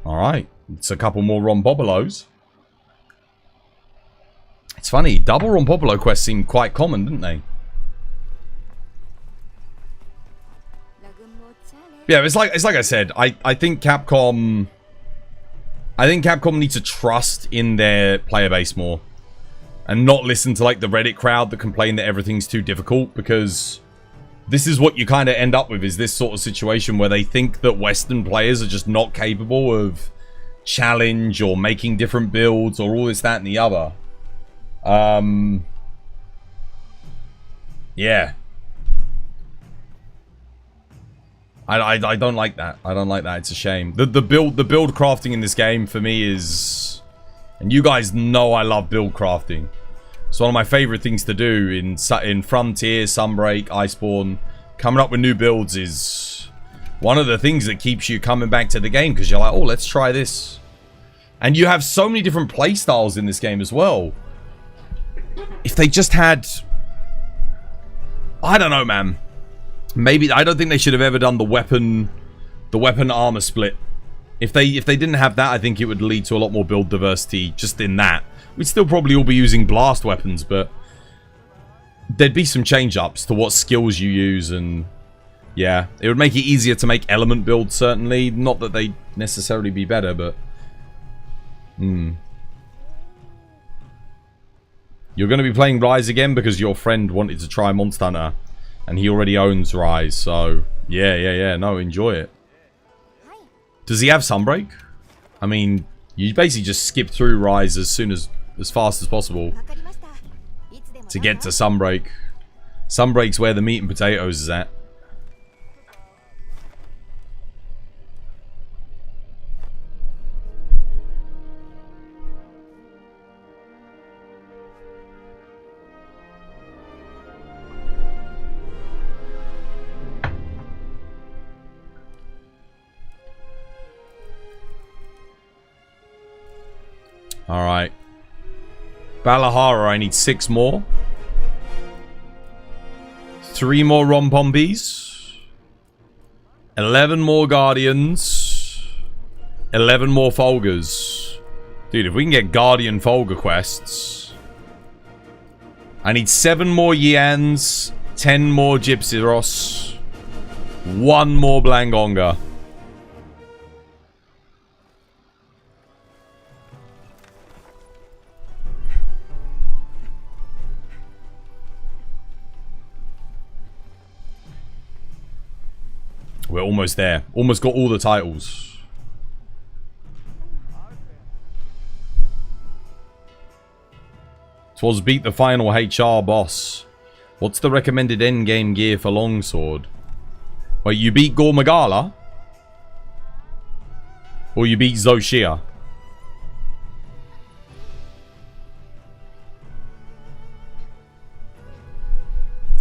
All right. It's a couple more Rombobolos. It's funny. Double Rombobolo quests seemed quite common, didn't they? Yeah, it's like I said, I think Capcom needs to trust in their player base more and not listen to like the Reddit crowd that complain that everything's too difficult, because this is what you kind of end up with, is this sort of situation where they think that Western players are just not capable of challenge or making different builds or all this, that, and the other. Yeah. I don't like that. I don't like that. It's a shame. The build crafting in this game for me is, and you guys know I love build crafting. It's one of my favorite things to do in Frontier, Sunbreak, Iceborne. Coming up with new builds is one of the things that keeps you coming back to the game, because you're like, oh, let's try this. And you have so many different play styles in this game as well. If they just had, I don't know, man. Maybe, I don't think they should have ever done the weapon armor split. If they didn't have that, I think it would lead to a lot more build diversity just in that. We'd still probably all be using blast weapons, but there'd be some change-ups to what skills you use, and yeah, it would make it easier to make element builds, certainly. Not that they'd necessarily be better, but you're going to be playing Rise again because your friend wanted to try Monster Hunter. And he already owns Rise, so yeah. No, enjoy it. Does he have Sunbreak? I mean, you basically just skip through Rise as fast as possible to get to Sunbreak. Sunbreak's where the meat and potatoes is at. Alright. Balahara, I need 6 more. 3 more Rombombis. 11 more Guardians. 11 more Folgers. Dude, if we can get Guardian Folger quests. I need 7 more Yians. 10 more Gypsyros. 1 more Blangonga. We're almost there. Almost got all the titles. Twas beat the final HR boss. What's the recommended endgame gear for longsword? Wait, you beat Gormagala? Or you beat Zoshia?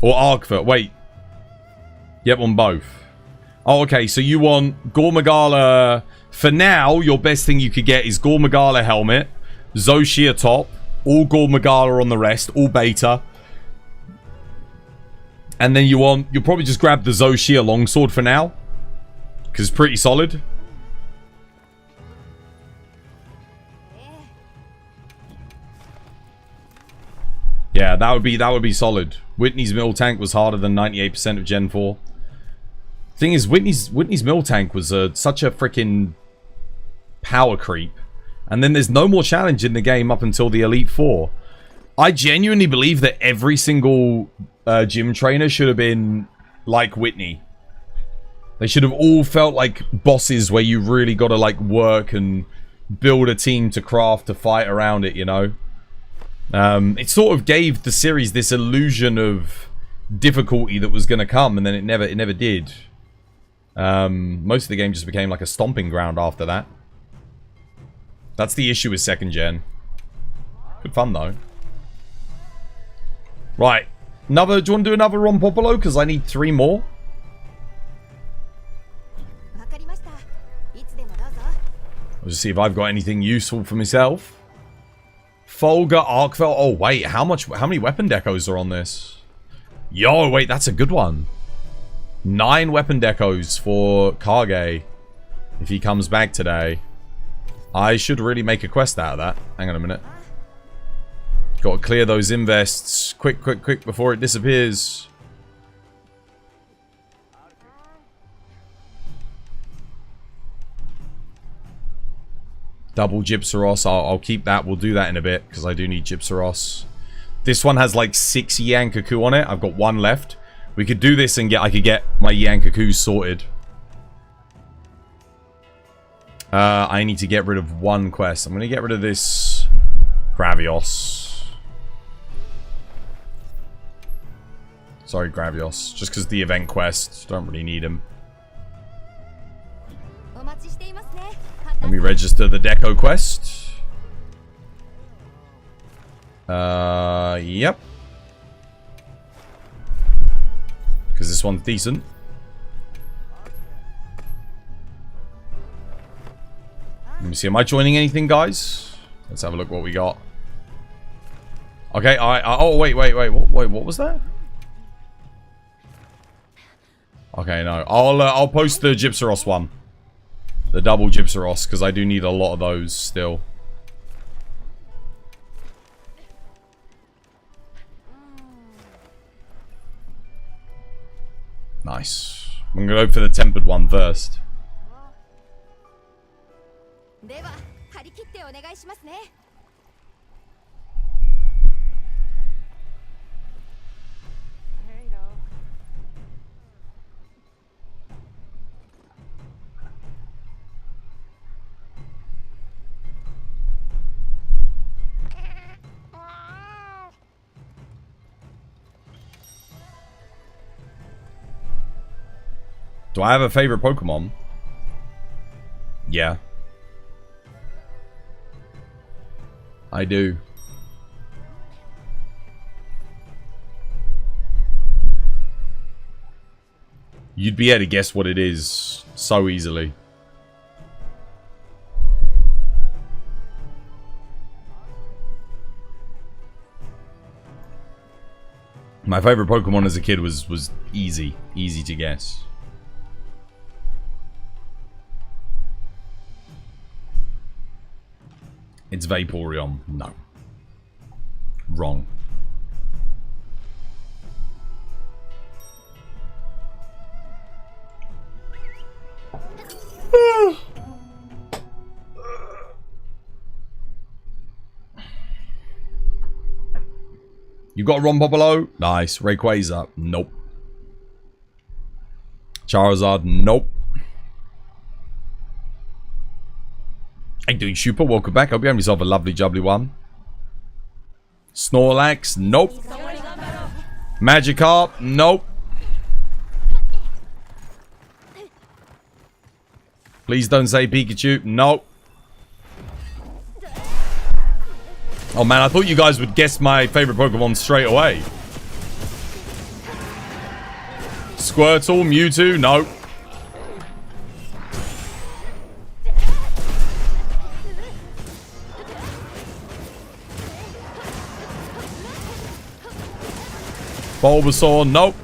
Or Arkfoot? Wait. Yep, on both. Oh, okay, so you want Gormagala... For now, your best thing you could get is Gormagala helmet, Zoshia top, all Gormagala on the rest, all beta. And then you'll probably just grab the Zoshia longsword for now. Because it's pretty solid. Yeah, that would be solid. Whitney's mill tank was harder than 98% of Gen 4. Thing is, Whitney's mill tank was such a freaking power creep. And then there's no more challenge in the game up until the Elite Four. I genuinely believe that every single gym trainer should have been like Whitney. They should have all felt like bosses where you really got to like work and build a team to craft to fight around it, you know? It sort of gave the series this illusion of difficulty that was going to come, and then it never did. Most of the game just became like a stomping ground after that. That's the issue with second gen. Good fun though. Right. Do you want to do another Ron Popolo? Because I need 3 more. I'll just see if I've got anything useful for myself. Folger, Arkfell. Oh wait, how many weapon decos are on this? Yo, wait, that's a good one. 9 weapon decos for Kage. If he comes back today. I should really make a quest out of that. Hang on a minute. Got to clear those invests. Quick, quick, quick before it disappears. Double Gypsyros. I'll keep that. We'll do that in a bit because I do need Gypsyros. This one has like 6 Yankaku on it. I've got 1 left. We could do this and I could get my Yankaku sorted. I need to get rid of 1 quest. I'm going to get rid of this Gravios. Sorry, Gravios. Just because the event quest. Don't really need him. Let me register the Deco quest. Yep. Because this one's decent. Let me see. Am I joining anything, guys? Let's have a look what we got. Okay. Oh, wait. What was that? Okay, no. I'll post the Gypsyros one. The double Gypsyros, because I do need a lot of those still. Nice. I'm going to go for the tempered one first. Do I have a favorite Pokemon? Yeah. I do. You'd be able to guess what it is so easily. My favorite Pokemon as a kid was easy to guess. It's Vaporeon. No. Wrong. You got Ron Popolo? Nice. Rayquaza? Nope. Charizard? Nope. How you doing, Super? Welcome back. Hope you have yourself a lovely, jubbly one. Snorlax? Nope. Magikarp? Nope. Please don't say Pikachu. Nope. Oh man, I thought you guys would guess my favorite Pokemon straight away. Squirtle, Mewtwo, no. Bulbasaur, nope.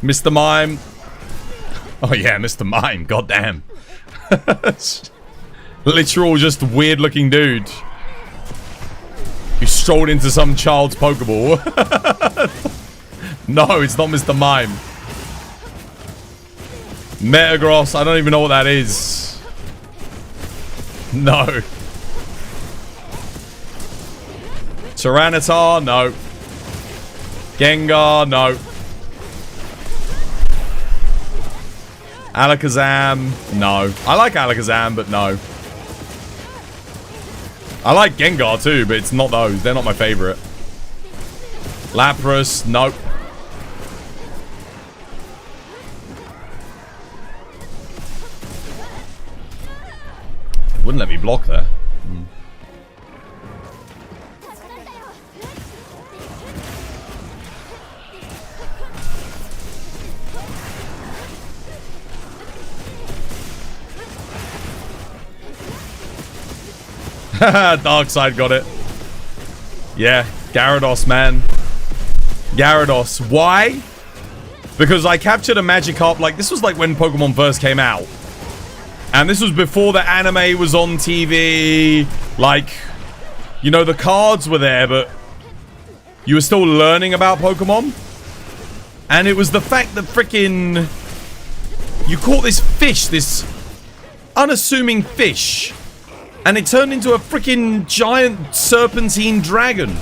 Mr. Mime. Oh yeah, Mr. Mime, goddamn. Literal just weird looking dude. You strolled into some child's Pokeball. No, it's not Mr. Mime. Metagross, I don't even know what that is. No. Tyranitar, no. Gengar, no. Alakazam, no. I like Alakazam, but no. I like Gengar too, but it's not those. They're not my favorite. Lapras, nope. It wouldn't let me block there. Darkseid got it. Yeah, Gyarados, man. Gyarados. Why? Because I captured a Magikarp. Like, this was like when Pokemon first came out. And this was before the anime was on TV. Like, you know, the cards were there, but you were still learning about Pokemon. And it was the fact that freaking you caught this fish, this unassuming fish. And it turned into a freaking giant serpentine dragon.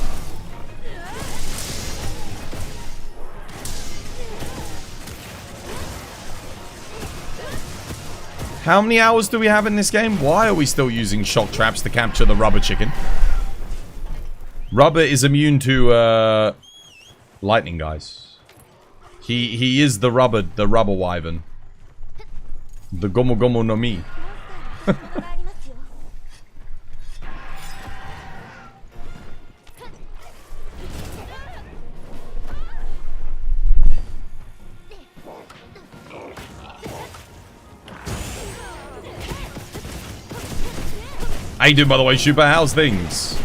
How many hours do we have in this game? Why are we still using shock traps to capture the rubber chicken? Rubber is immune to lightning, guys. He is the rubber wyvern. The Gomu Gomu no Mi. How you doing, by the way, Super? How's things?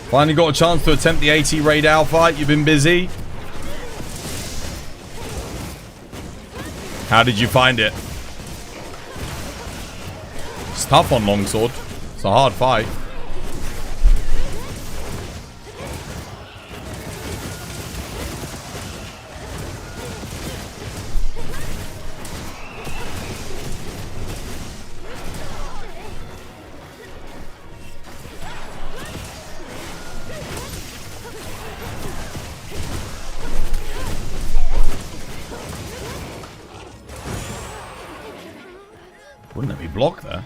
Finally got a chance to attempt the AT Rey Dau fight. You've been busy. How did you find it? It's tough on longsword. It's a hard fight. Wouldn't let me block there.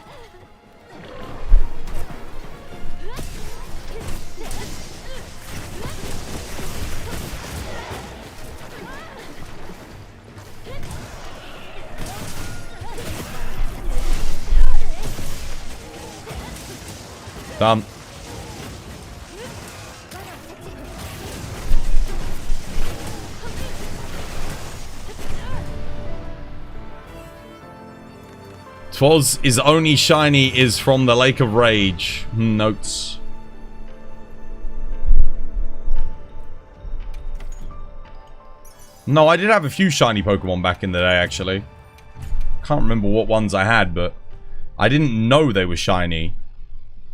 Done. Twas is only shiny is from the Lake of Rage. Notes. No, I did have a few shiny Pokemon back in the day, actually. Can't remember what ones I had, but I didn't know they were shiny.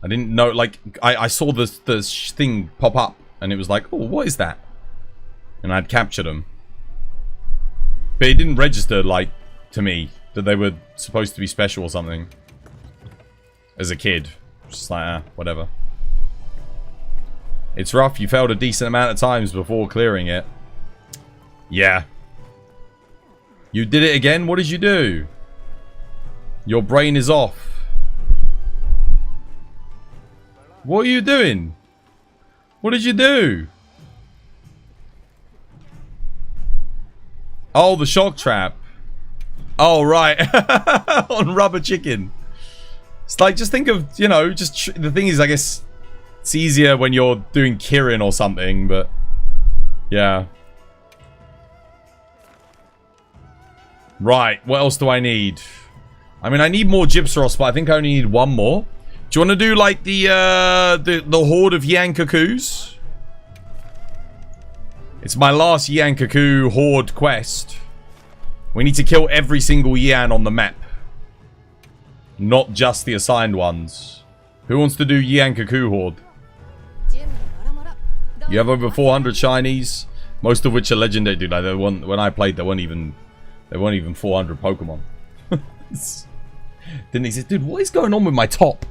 I didn't know, like, I saw this thing pop up, and it was like, oh, what is that? And I'd captured them. But it didn't register, like, to me, that they were supposed to be special or something. As a kid. Just like, whatever. It's rough, you failed a decent amount of times before clearing it. Yeah. You did it again? What did you do? Your brain is off. What are you doing? What did you do? Oh, the shock trap. Oh, right. On Rubber Chicken. It's like, just think of, you know, just... the thing is, I guess... it's easier when you're doing Kirin or something, but... yeah. Right, what else do I need? I mean, I need more Gypsaros, but I think I only need one more. Do you want to do, like, the Horde of Yankakus? It's my last Yankaku Horde quest. We need to kill every single Yan on the map. Not just the assigned ones. Who wants to do Yankaku Horde? You have over 400 shinies, most of which are legendary. Dude, like, when I played, there weren't even 400 Pokemon. Didn't he say, dude, what is going on with my top?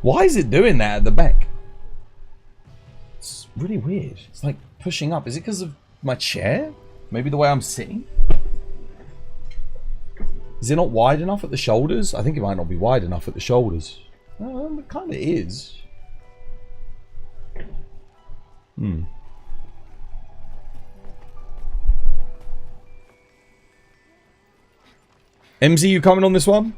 Why is it doing that at the back? It's really weird. It's like pushing up. Is it because of my chair? Maybe the way I'm sitting? Is it not wide enough at the shoulders? I think it might not be wide enough at the shoulders. It kind of is. MZ, you coming on this one?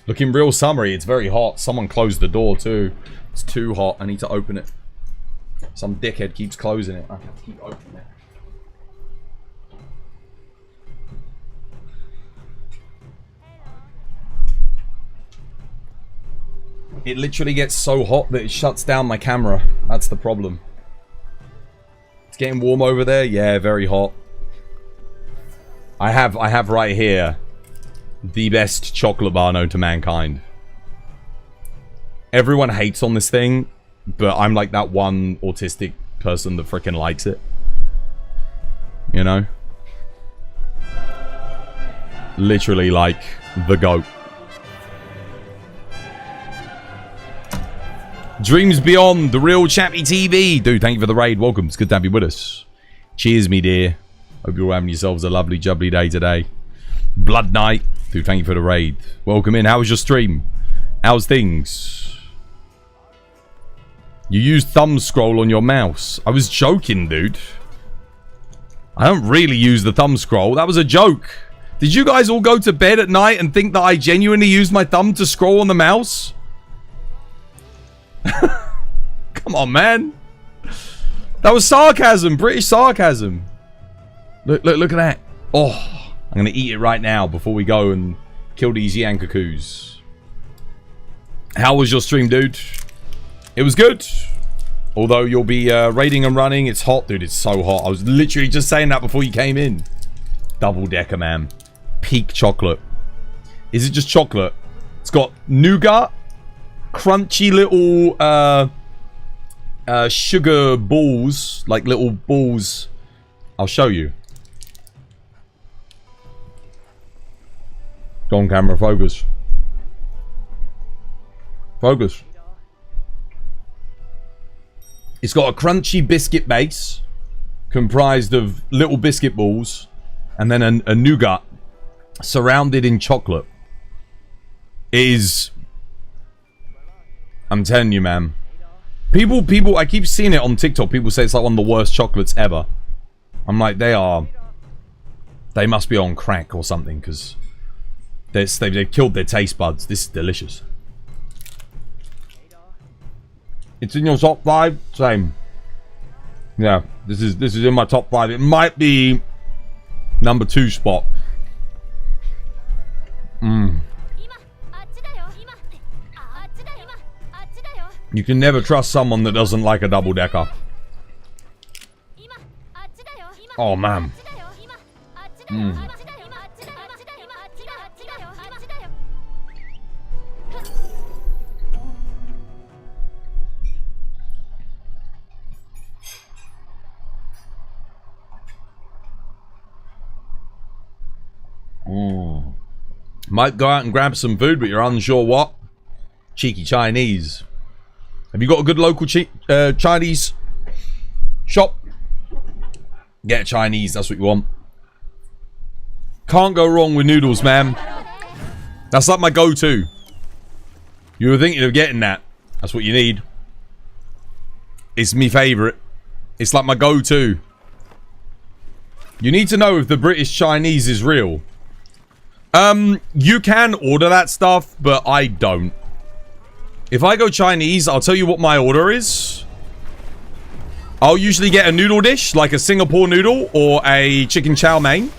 Looking real summery. It's very hot. Someone closed the door too. It's too hot. I need to open it. Some dickhead keeps closing it. I have to keep opening it. It literally gets so hot that it shuts down my camera. That's the problem. It's getting warm over there. Yeah, very hot. I have right here the best chocolate bar known to mankind. Everyone hates on this thing, but I'm like that one autistic person that freaking likes it. You know? Literally like the GOAT. Dreams Beyond, the real Chappy TV. Dude, thank you for the raid. Welcome. It's good to have you with us. Cheers, me dear. Hope you're all having yourselves a lovely, jubbly day today. Blood Knight. Dude, thank you for the raid. Welcome in. How was your stream? How's things? You used thumb scroll on your mouse. I was joking, dude. I don't really use the thumb scroll. That was a joke. Did you guys all go to bed at night and think that I genuinely used my thumb to scroll on the mouse? Come on, man. That was sarcasm. British sarcasm. Look at that. Oh, I'm going to eat it right now before we go and kill these Yankakus. How was your stream, dude? It was good. Although you'll be raiding and running. It's hot, dude. It's so hot. I was literally just saying that before you came in. Double decker, man. Peak chocolate. Is it just chocolate? It's got nougat. Crunchy little sugar balls. Like little balls. I'll show you. Go on, camera, focus. Focus. It's got a crunchy biscuit base comprised of little biscuit balls and then a nougat surrounded in chocolate. It is... I'm telling you, man. People, I keep seeing it on TikTok. People say it's like one of the worst chocolates ever. I'm like, they must be on crack or something because they've killed their taste buds. This is delicious. It's in your top 5? Same. Yeah, this is in my top 5. It might be number 2 spot. You can never trust someone that doesn't like a double-decker. Oh, man. Might go out and grab some food, but you're unsure what. Cheeky Chinese. Have you got a good local Chinese shop? Get Chinese, that's what you want. Can't go wrong with noodles, man. That's like my go-to. You were thinking of getting that. That's what you need. It's me favourite. It's like my go-to. You need to know if the British Chinese is real. You can order that stuff, but I don't. If I go Chinese, I'll tell you what my order is. I'll usually get a noodle dish, like a Singapore noodle or a chicken chow mein.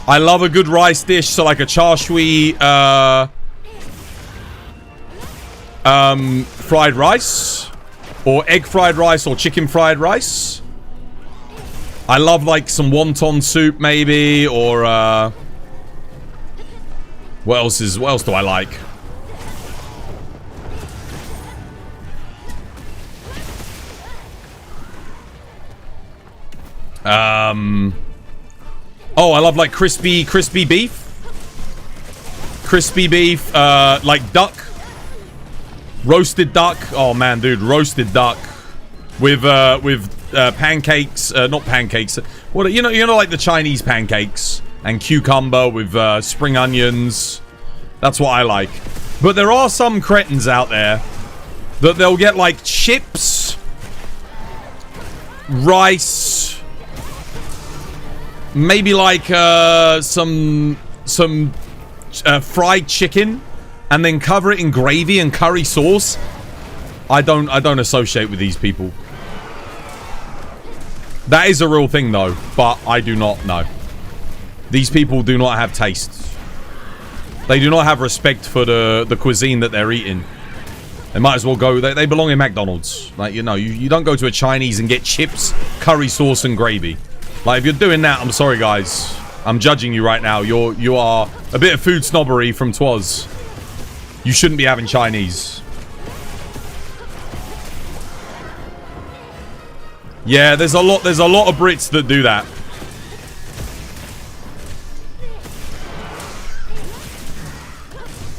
I love a good rice dish, so like a char shui, fried rice, or egg fried rice, or chicken fried rice. I love like some wonton soup, maybe, or what else do I like? Oh, I love like crispy beef. Crispy beef, like duck. Roasted duck. Oh man, dude, roasted duck with pancakes, not pancakes. What you know like the Chinese pancakes and cucumber with spring onions. That's what I like. But there are some cretins out there that they'll get like chips, rice, maybe like some fried chicken, and then cover it in gravy and curry sauce. I don't associate with these people. That is a real thing though, but I do not know. These people do not have taste. They do not have respect for the cuisine that they're eating. They might as well go, they belong in McDonald's. Like, you know, you don't go to a Chinese and get chips, curry sauce and gravy. Like, if you're doing that, I'm sorry guys. I'm judging you right now. You are a bit of food snobbery from Twas. You shouldn't be having Chinese. Yeah, there's a lot of Brits that do that.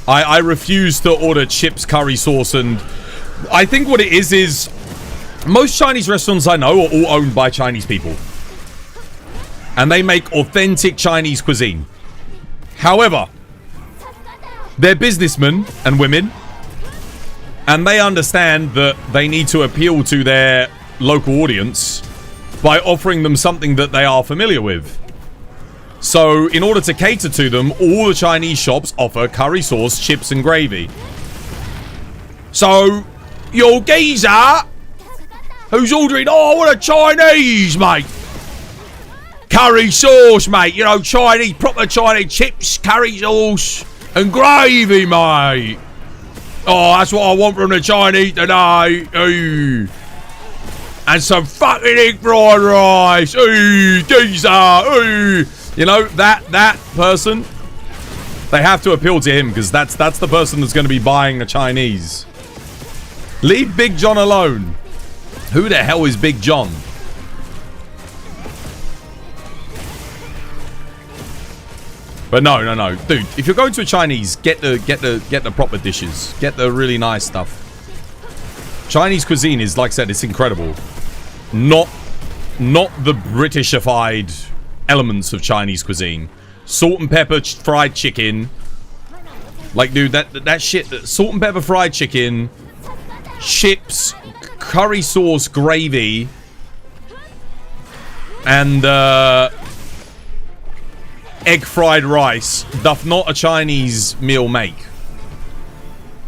I refuse to order chips, curry sauce, and I think what it is most Chinese restaurants I know are all owned by Chinese people. And they make authentic Chinese cuisine. However, they're businessmen and women, and they understand that they need to appeal to their local audience by offering them something that they are familiar with. So, in order to cater to them, all the Chinese shops offer curry sauce, chips, and gravy. So, your geezer who's ordering, oh, I want a Chinese, mate. Curry sauce, mate. You know, Chinese, proper Chinese chips, curry sauce, and gravy, mate. Oh, that's what I want from the Chinese today. Ooh. And some fucking egg fried rice. Ooh, geezer. Ooh. You know, that person, they have to appeal to him because that's the person that's going to be buying a Chinese. Leave Big John alone. Who the hell is Big John? But no, dude. If you're going to a Chinese, get the proper dishes. Get the really nice stuff. Chinese cuisine is, like I said, it's incredible. Not the Britishified elements of Chinese cuisine. Salt and pepper fried chicken. Like, dude, that shit. Salt and pepper fried chicken, chips, curry sauce, gravy, and egg fried rice doth not a Chinese meal make.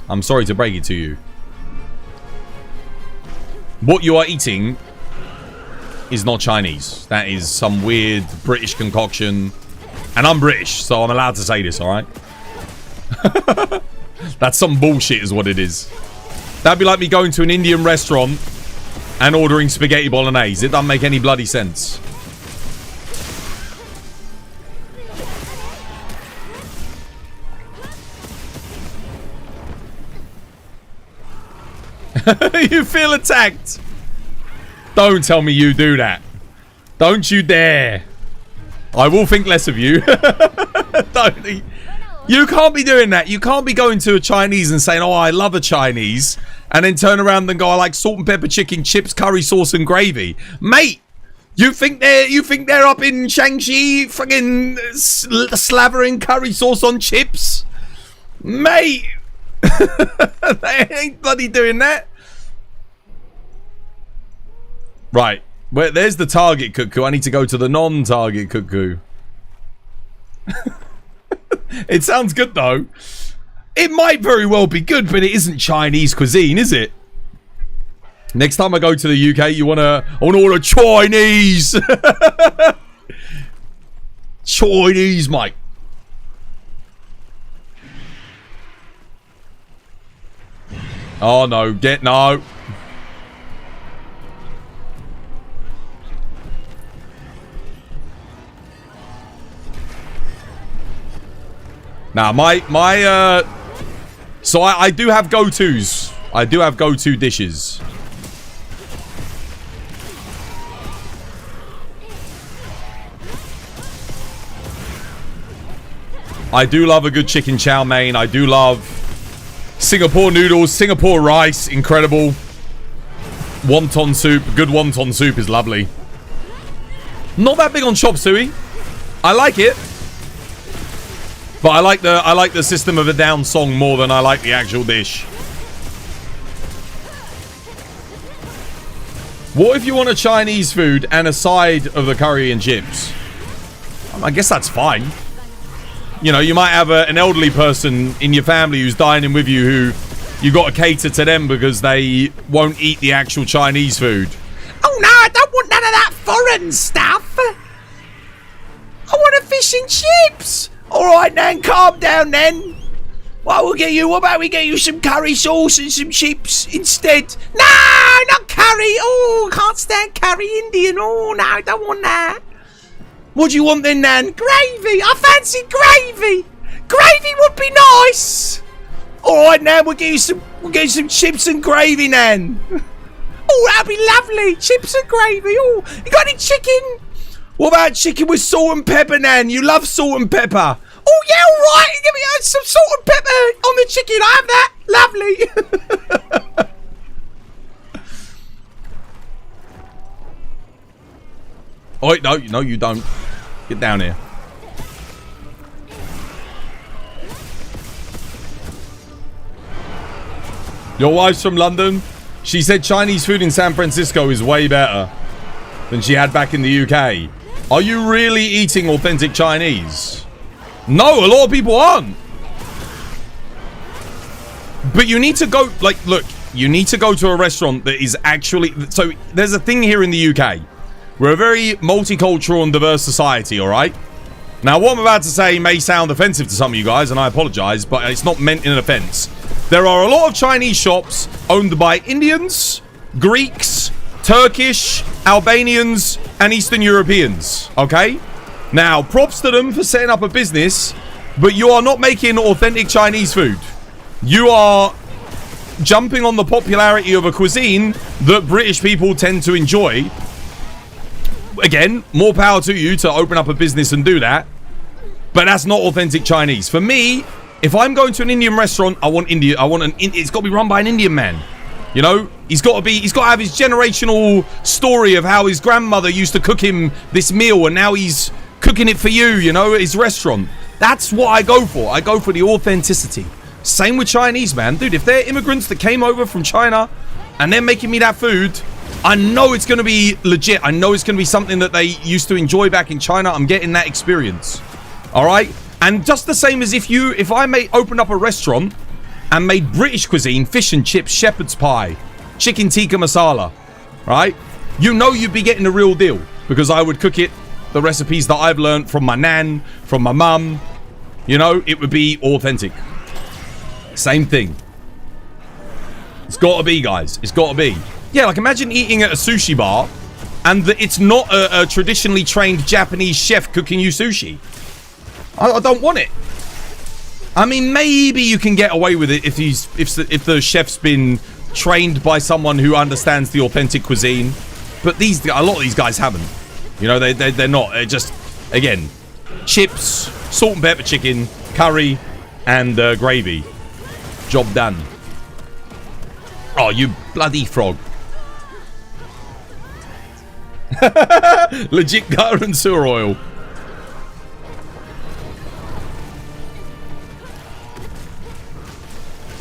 I'm sorry to break it to you. What you are eating is not Chinese. That is some weird British concoction. And I'm British, so I'm allowed to say this, alright? That's some bullshit is what it is. That'd be like me going to an Indian restaurant and ordering spaghetti bolognese. It doesn't make any bloody sense. You feel attacked. Don't tell me you do that. Don't you dare. I will think less of you. Don't. You can't be doing that. You can't be going to a Chinese and saying, oh, I love a Chinese, and then turn around and go, I like salt and pepper chicken, chips, curry sauce, and gravy. Mate, you think they're up in Shaanxi fucking slavering curry sauce on chips? Mate, they ain't bloody doing that. Right. Well, there's the target cuckoo. I need to go to the non-target cuckoo. It sounds good, though. It might very well be good, but it isn't Chinese cuisine, is it? Next time I go to the UK, I want to order Chinese. Chinese, mate. Oh, no. No. Now, so I do have go-tos. I do have go-to dishes. I do love a good chicken chow mein. I do love Singapore noodles, Singapore rice, incredible. Wonton soup, good wonton soup is lovely. Not that big on chop suey. I like it. But I like the system of a down song more than I like the actual dish. What if you want a Chinese food and a side of the curry and chips? I guess that's fine. You know, you might have an elderly person in your family who's dining with you who you got to cater to them because they won't eat the actual Chinese food. Oh no, I don't want none of that foreign stuff. I want a fish and chips. Alright then, calm down then. What about we get you some curry sauce and some chips instead? No, not curry. Oh, can't stand curry Indian. Oh, no, I don't want that. What do you want then, Nan? Gravy. I fancy gravy. Gravy would be nice. Alright, Nan, we'll get you some chips and gravy, Nan. Oh, that'd be lovely. Chips and gravy. Oh, you got any chicken? What about chicken with salt and pepper, Nan? You love salt and pepper. Oh, yeah, all right. Give me some salt and pepper on the chicken. I have that. Lovely. Oh, no, you don't. Get down here. Your wife's from London. She said Chinese food in San Francisco is way better than she had back in the UK. Are you really eating authentic Chinese? No, a lot of people aren't. But you need to go, like, look, you need to go to a restaurant that is actually... So, there's a thing here in the UK. We're a very multicultural and diverse society, alright? Now, what I'm about to say may sound offensive to some of you guys, and I apologize, but it's not meant in an offense. There are a lot of Chinese shops owned by Indians, Greeks, Turkish, Albanians, and Eastern Europeans, okay? Now, props to them for setting up a business, but you are not making authentic Chinese food. You are jumping on the popularity of a cuisine that British people tend to enjoy. Again, more power to you to open up a business and do that, but that's not authentic Chinese. For me, if I'm going to an Indian restaurant, I want India. It's got to be run by an Indian man. You know, he's got to have his generational story of how his grandmother used to cook him this meal and now he's cooking it for you, you know, at his restaurant. That's what I go for. I go for the authenticity. Same with Chinese, man. Dude, if they're immigrants that came over from China and they're making me that food, I know it's going to be legit. I know it's going to be something that they used to enjoy back in China. I'm getting that experience. All right? And just the same as if I may open up a restaurant and made British cuisine, fish and chips, shepherd's pie, chicken tikka masala, right? You know you'd be getting the real deal because I would cook it, the recipes that I've learned from my nan, from my mum. You know, it would be authentic. Same thing. It's got to be, guys. It's got to be. Yeah, like imagine eating at a sushi bar and it's not a traditionally trained Japanese chef cooking you sushi. I don't want it. I mean, maybe you can get away with it if the chef's been trained by someone who understands the authentic cuisine. But a lot of these guys haven't. You know, they're not. They're just, again, chips, salt and pepper chicken, curry, and gravy. Job done. Oh, you bloody frog. Legit gutter and sewer oil.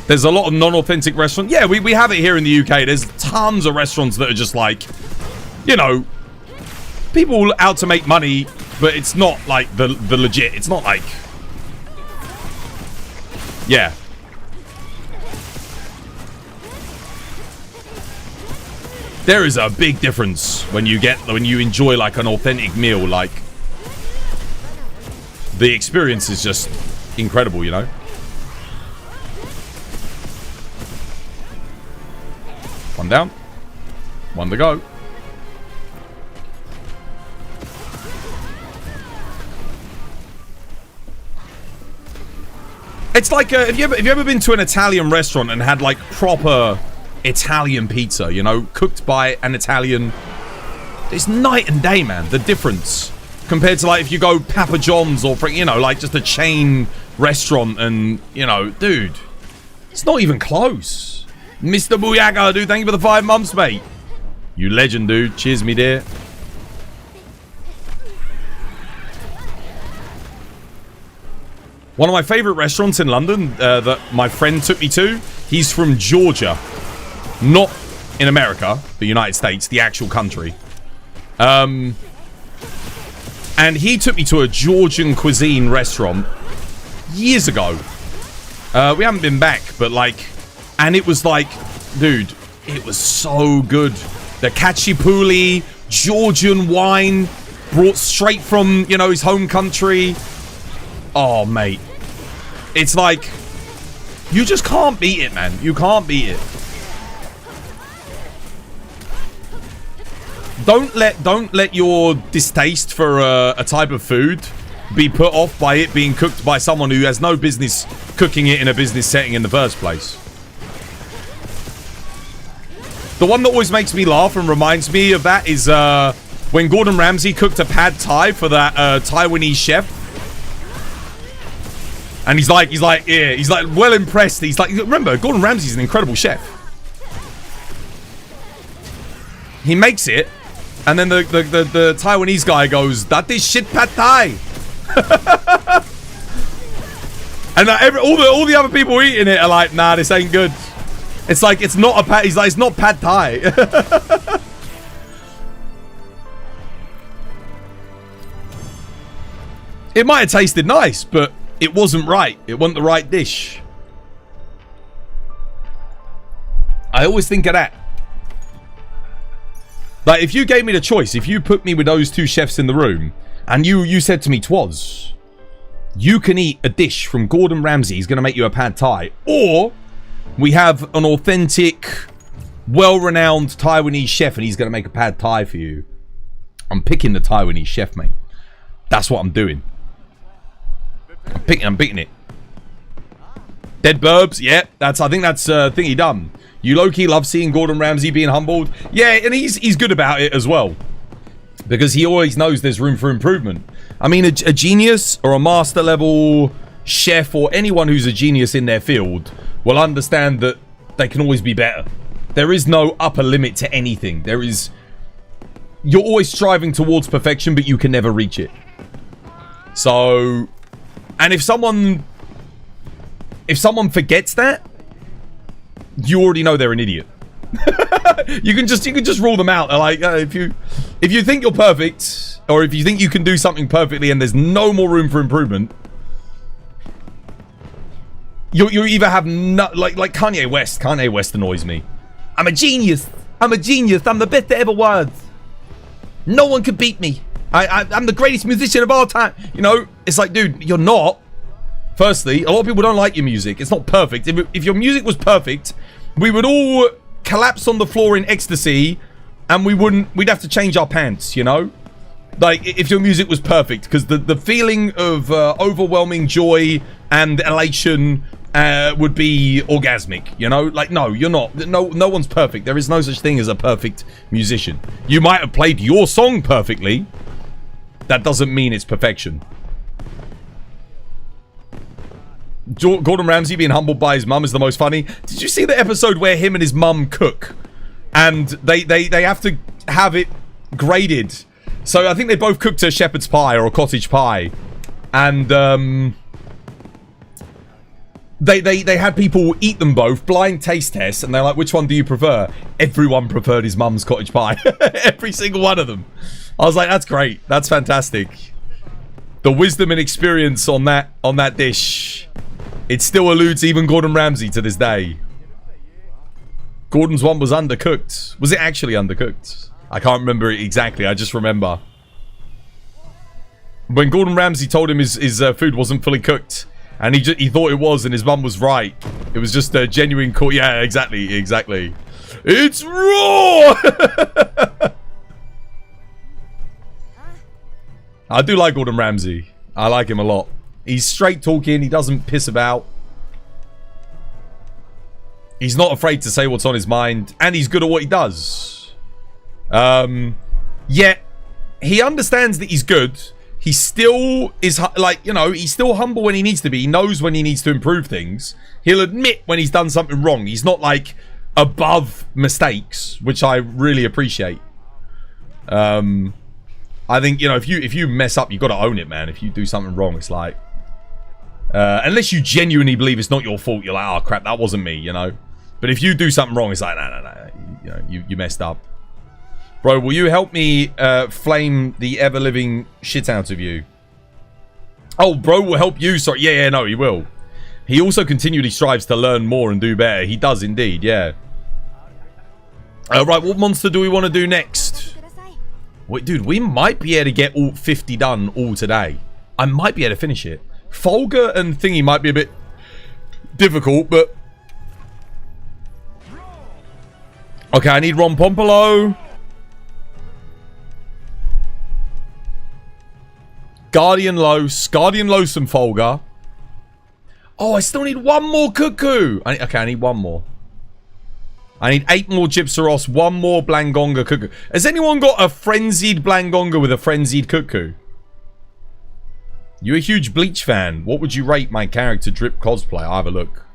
There's a lot of non-authentic restaurants. Yeah, we have it here in the UK. There's tons of restaurants that are just like, you know, people out to make money, but it's not like the legit. It's not like, yeah. There is a big difference when you enjoy like an authentic meal. Like, the experience is just incredible, you know. One down. One to go. It's like, have you ever been to an Italian restaurant and had like proper Italian pizza, you know, cooked by an Italian? It's night and day, man, the difference compared to like if you go Papa John's or, you know, like just a chain restaurant and, you know, dude, it's not even close. Mr. Booyaga, dude, thank you for the 5 months, mate. You legend, dude. Cheers, me dear. One of my favorite restaurants in London that my friend took me to, he's from Georgia. Not in America, the United States, the actual country. And he took me to a Georgian cuisine restaurant years ago. We haven't been back, but like, and it was like, dude, it was so good. The khachapuri, Georgian wine, brought straight from, you know, his home country. Oh, mate. It's like, you just can't beat it, man. You can't beat it. Don't let your distaste for a type of food be put off by it being cooked by someone who has no business cooking it in a business setting in the first place. The one that always makes me laugh and reminds me of that is when Gordon Ramsay cooked a pad thai for that Taiwanese chef. And he's like, well impressed. He's like, remember, Gordon Ramsay's an incredible chef. He makes it, and then the Taiwanese guy goes, "That is shit pad thai." And all the other people eating it are like, "Nah, this ain't good." It's like, it's not a pad. He's like, it's not pad thai. It might have tasted nice, but it wasn't right. It wasn't the right dish. I always think of that. Like, if you gave me the choice, if you put me with those two chefs in the room, and you said to me, Twas, you can eat a dish from Gordon Ramsay, he's going to make you a pad thai, or we have an authentic, well-renowned Taiwanese chef, and he's going to make a pad thai for you. I'm picking the Taiwanese chef, mate. That's what I'm doing. I'm picking it. Dead Burbs, yeah. I think that's thingy done. You low-key love seeing Gordon Ramsay being humbled. Yeah, and he's good about it as well. Because he always knows there's room for improvement. I mean, a genius or a master level chef or anyone who's a genius in their field will understand that they can always be better. There is no upper limit to anything. You're always striving towards perfection, but you can never reach it. So, and if someone forgets that, you already know they're an idiot. you can just rule them out. Like, if you think you're perfect, or if you think you can do something perfectly and there's no more room for improvement, you either have like Kanye West. Kanye West annoys me. I'm a genius. I'm the best that ever was. No one could beat me. I'm the greatest musician of all time. You know, it's like, dude, you're not. Firstly, a lot of people don't like your music. It's not perfect. If your music was perfect, we would all collapse on the floor in ecstasy, and we'd have to change our pants, you know? Like, if your music was perfect, because the feeling of overwhelming joy and elation would be orgasmic, you know? Like, no, you're not. No one's perfect. There is no such thing as a perfect musician. You might have played your song perfectly. That doesn't mean it's perfection. Gordon Ramsay being humbled by his mum is the most funny. Did you see the episode where him and his mum cook? And they have to have it graded. So I think they both cooked a shepherd's pie or a cottage pie. And they had people eat them both, blind taste tests, and they're like, which one do you prefer? Everyone preferred his mum's cottage pie. Every single one of them. I was like, that's great. That's fantastic. The wisdom and experience on that dish. It still eludes even Gordon Ramsay to this day. Gordon's one was undercooked. Was it actually undercooked? I can't remember it exactly. I just remember when Gordon Ramsay told him his food wasn't fully cooked, and he thought it was, and his mum was right. It was just a genuine call. Yeah, exactly. It's raw. I do like Gordon Ramsay. I like him a lot. He's straight talking. He doesn't piss about. He's not afraid to say what's on his mind. And he's good at what he does. Yet, he understands that he's good. He still is, like, you know, he's still humble when he needs to be. He knows when he needs to improve things. He'll admit when he's done something wrong. He's not, like, above mistakes, which I really appreciate. I think, you know, if you mess up, you've got to own it, man. If you do something wrong, it's like... unless you genuinely believe it's not your fault, you're like, oh, crap, that wasn't me, you know? But if you do something wrong, it's like, no. You know, you messed up. Bro, will you help me flame the ever-living shit out of you? Oh, bro will help you. Sorry. Yeah, no, he will. He also continually strives to learn more and do better. He does indeed, yeah. Right, what monster do we want to do next? Wait, dude, we might be able to get all 50 done all today. I might be able to finish it. Folger and Thingy might be a bit difficult, but... Okay, I need Ron Pompolo. Guardian Los and Folger. Oh, I still need one more Cuckoo. Okay, I need one more. I need 8 more Gypsaros, 1 more Blangonga Cuckoo. Has anyone got a frenzied Blangonga with a frenzied Cuckoo? You a huge Bleach fan. What would you rate my character drip cosplay? I'll have a look.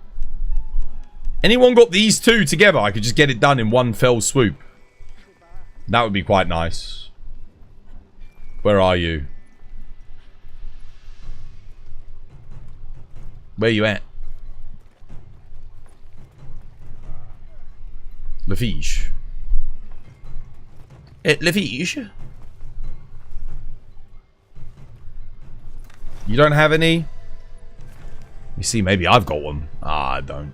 Anyone got these two together? I could just get it done in one fell swoop. That would be quite nice. Where are you? Where you at? Lafiche. Lafiche? You don't have any? You see, maybe I've got one. Ah, I don't.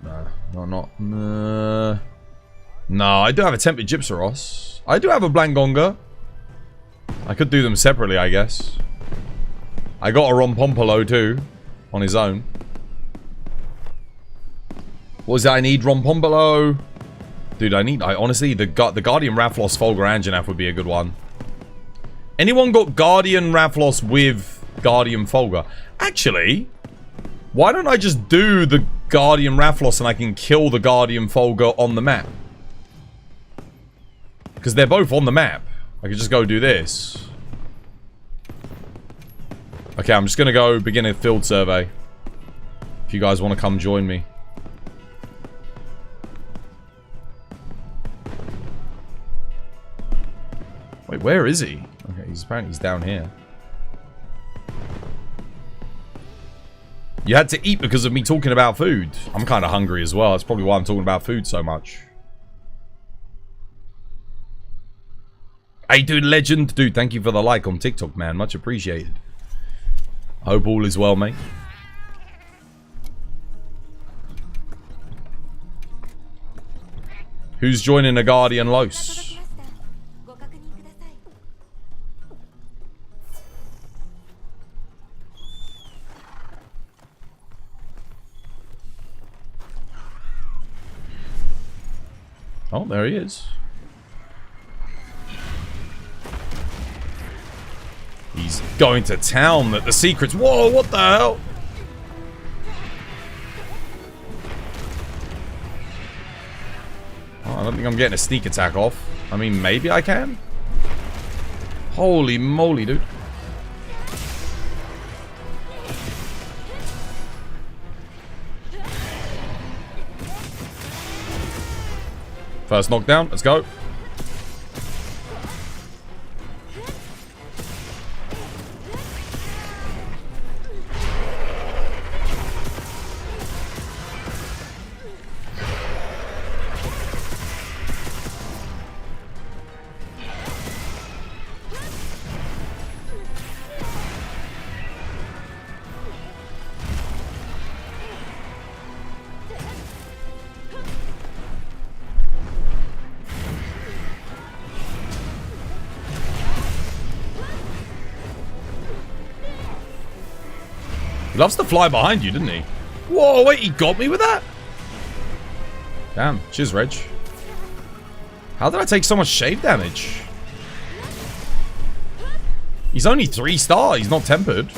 No, I do have a Tempered Gypsaros. I do have a Blangonga. I could do them separately, I guess. I got a Rompompolo too. On his own. What was that I need? Rompompolo. Dude, I honestly, the Guardian Rafflos Folger Anjanath would be a good one. Anyone got Guardian Rafflos with Guardian Folger? Actually, why don't I just do the Guardian Rafflos and I can kill the Guardian Folger on the map? Because they're both on the map. I could just go do this. Okay, I'm just going to go begin a field survey. If you guys want to come join me. Wait, where is he? Okay, apparently he's down here. You had to eat because of me talking about food. I'm kind of hungry as well. That's probably why I'm talking about food so much. Hey, dude, legend. Dude, thank you for the like on TikTok, man. Much appreciated. I hope all is well, mate. Who's joining a Guardian Los? Oh, there he is. He's going to town that the secrets... Whoa, what the hell? Oh, I don't think I'm getting a sneak attack off. I mean, maybe I can? Holy moly, dude. First knockdown, let's go. He loves to fly behind you, didn't he? Whoa, wait, he got me with that? Damn, cheers, Reg. How did I take so much shave damage? He's only 3-star, he's not tempered.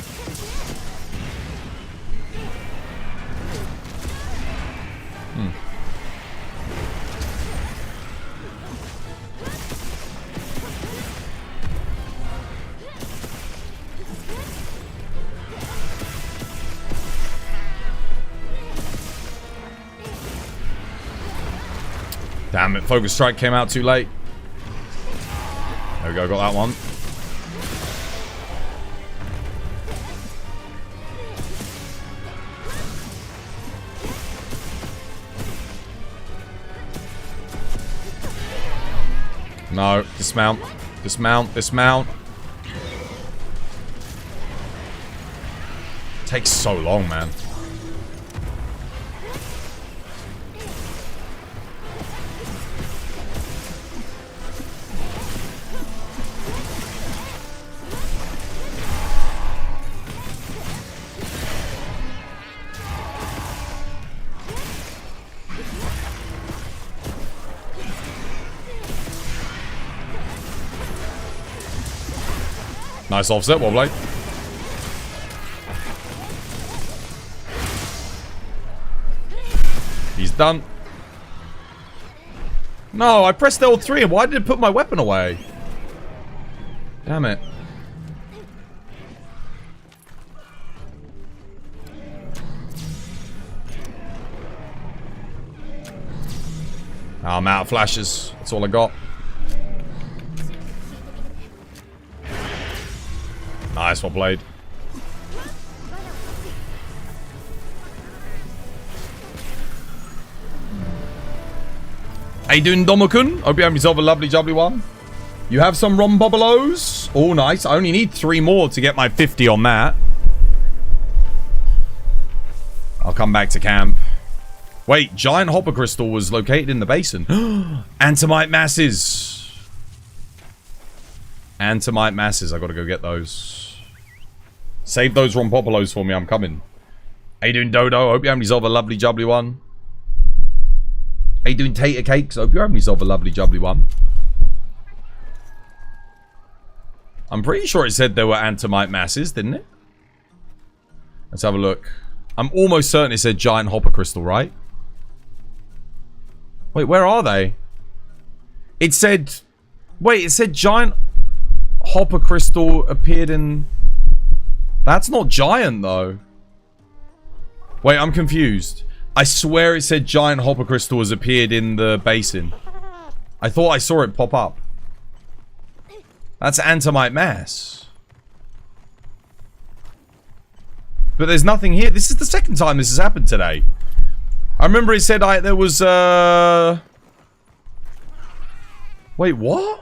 Damn it, Focus Strike came out too late. There we go, got that one. No, dismount. Dismount, dismount. Takes so long, man. Nice offset, Wobblade. He's done. No, I pressed L3 and why did it put my weapon away? Damn it. Oh, I'm out of flashes. That's all I got. Nice one, Blade. How you doing, Domokun? Hope you have yourself a lovely jubbly one. You have some Rombobolos? Oh, nice. I only need 3 more to get my 50 on that. I'll come back to camp. Wait, giant hopper crystal was located in the basin. Antimite masses. Antimite masses. I gotta go get those. Save those Rompopolos for me, I'm coming. How you doing, Dodo? Hope you have yourself a lovely jubbly one. How you doing, Tater Cakes? Hope you have yourself a lovely jubbly one. I'm pretty sure it said there were Antimite masses, didn't it? Let's have a look. I'm almost certain it said giant hopper crystal, right? Wait, where are they? It said... Wait, it said giant hopper crystal appeared in... That's not giant, though. Wait, I'm confused. I swear it said giant hopper crystal has appeared in the basin. I thought I saw it pop up. That's Antimite mass. But there's nothing here. This is the second time this has happened today. I remember it said there was, Wait, what?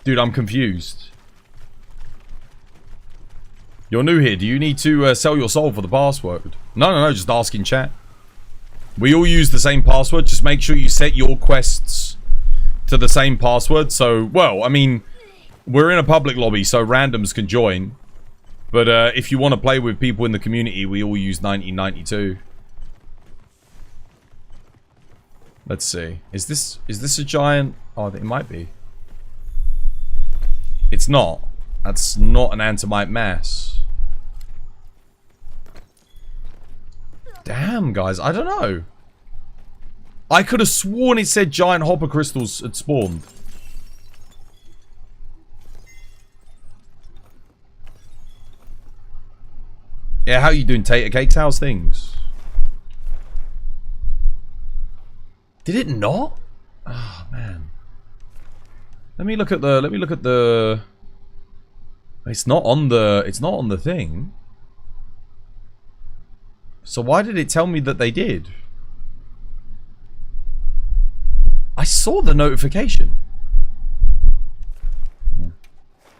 Dude, I'm confused. You're new here. Do you need to sell your soul for the password? No, just ask in chat. We all use the same password. Just make sure you set your quests to the same password. So, well, I mean, we're in a public lobby, so randoms can join. But if you want to play with people in the community, we all use 1992. Let's see. Is this a giant? Oh, it might be. It's not. That's not an Antimite mass. Damn, guys. I don't know. I could have sworn it said giant hopper crystals had spawned. Yeah, how you doing, Tater Cakes? How's things? Did it not? Oh man. Let me look at the It's not on the thing. So why did it tell me that they did? I saw the notification.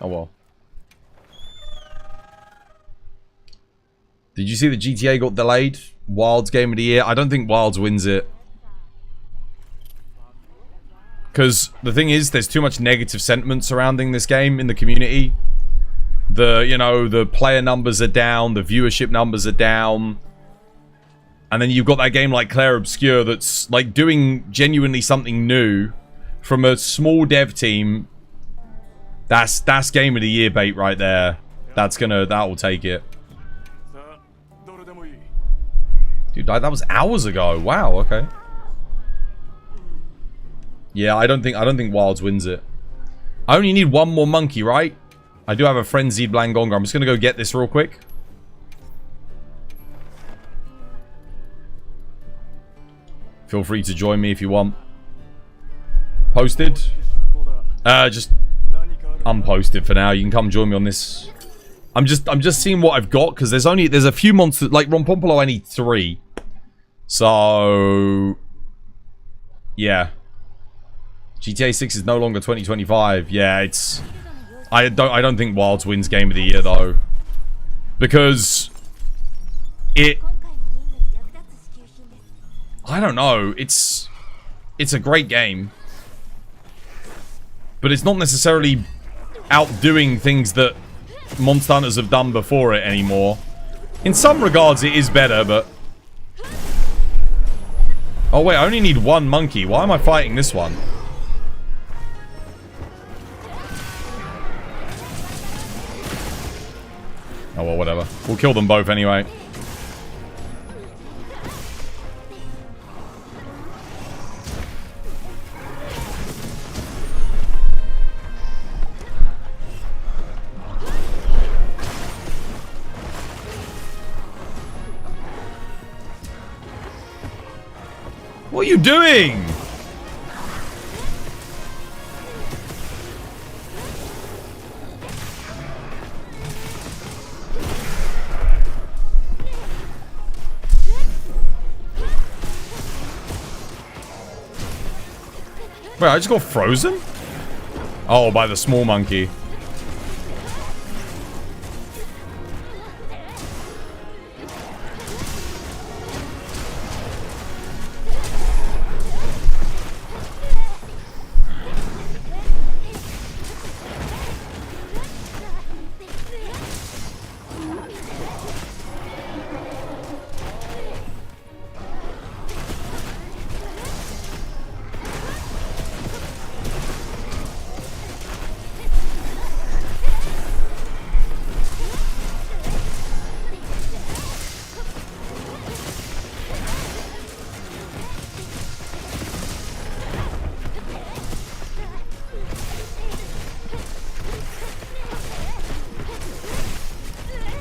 Oh well. Did you see the GTA got delayed? Wilds Game of the Year? I don't think Wilds wins it. Because the thing is, there's too much negative sentiment surrounding this game in the community. The player numbers are down, the viewership numbers are down. And then you've got that game like Clair Obscur that's like doing genuinely something new from a small dev team. That's Game of the Year bait right there. That will take it. Dude, that was hours ago. Wow, okay. Yeah, I don't think Wilds wins it. I only need one more monkey, right? I do have a frenzied Blangonga. I'm just gonna go get this real quick. Feel free to join me if you want. Posted? Just unposted for now. You can come join me on this. I'm just seeing what I've got because there's a few monsters like Rompompolo. I need 3. So yeah. GTA 6 is no longer 2025. Yeah, it's I don't think Wilds wins Game of the Year though. Because I don't know. It's a great game. But it's not necessarily outdoing things that Monster Hunters have done before it anymore. In some regards it is better, but oh wait, I only need 1 monkey. Why am I fighting this one? Oh well, whatever. We'll kill them both anyway. What are you doing? Wait, I just got frozen? Oh, by the small monkey.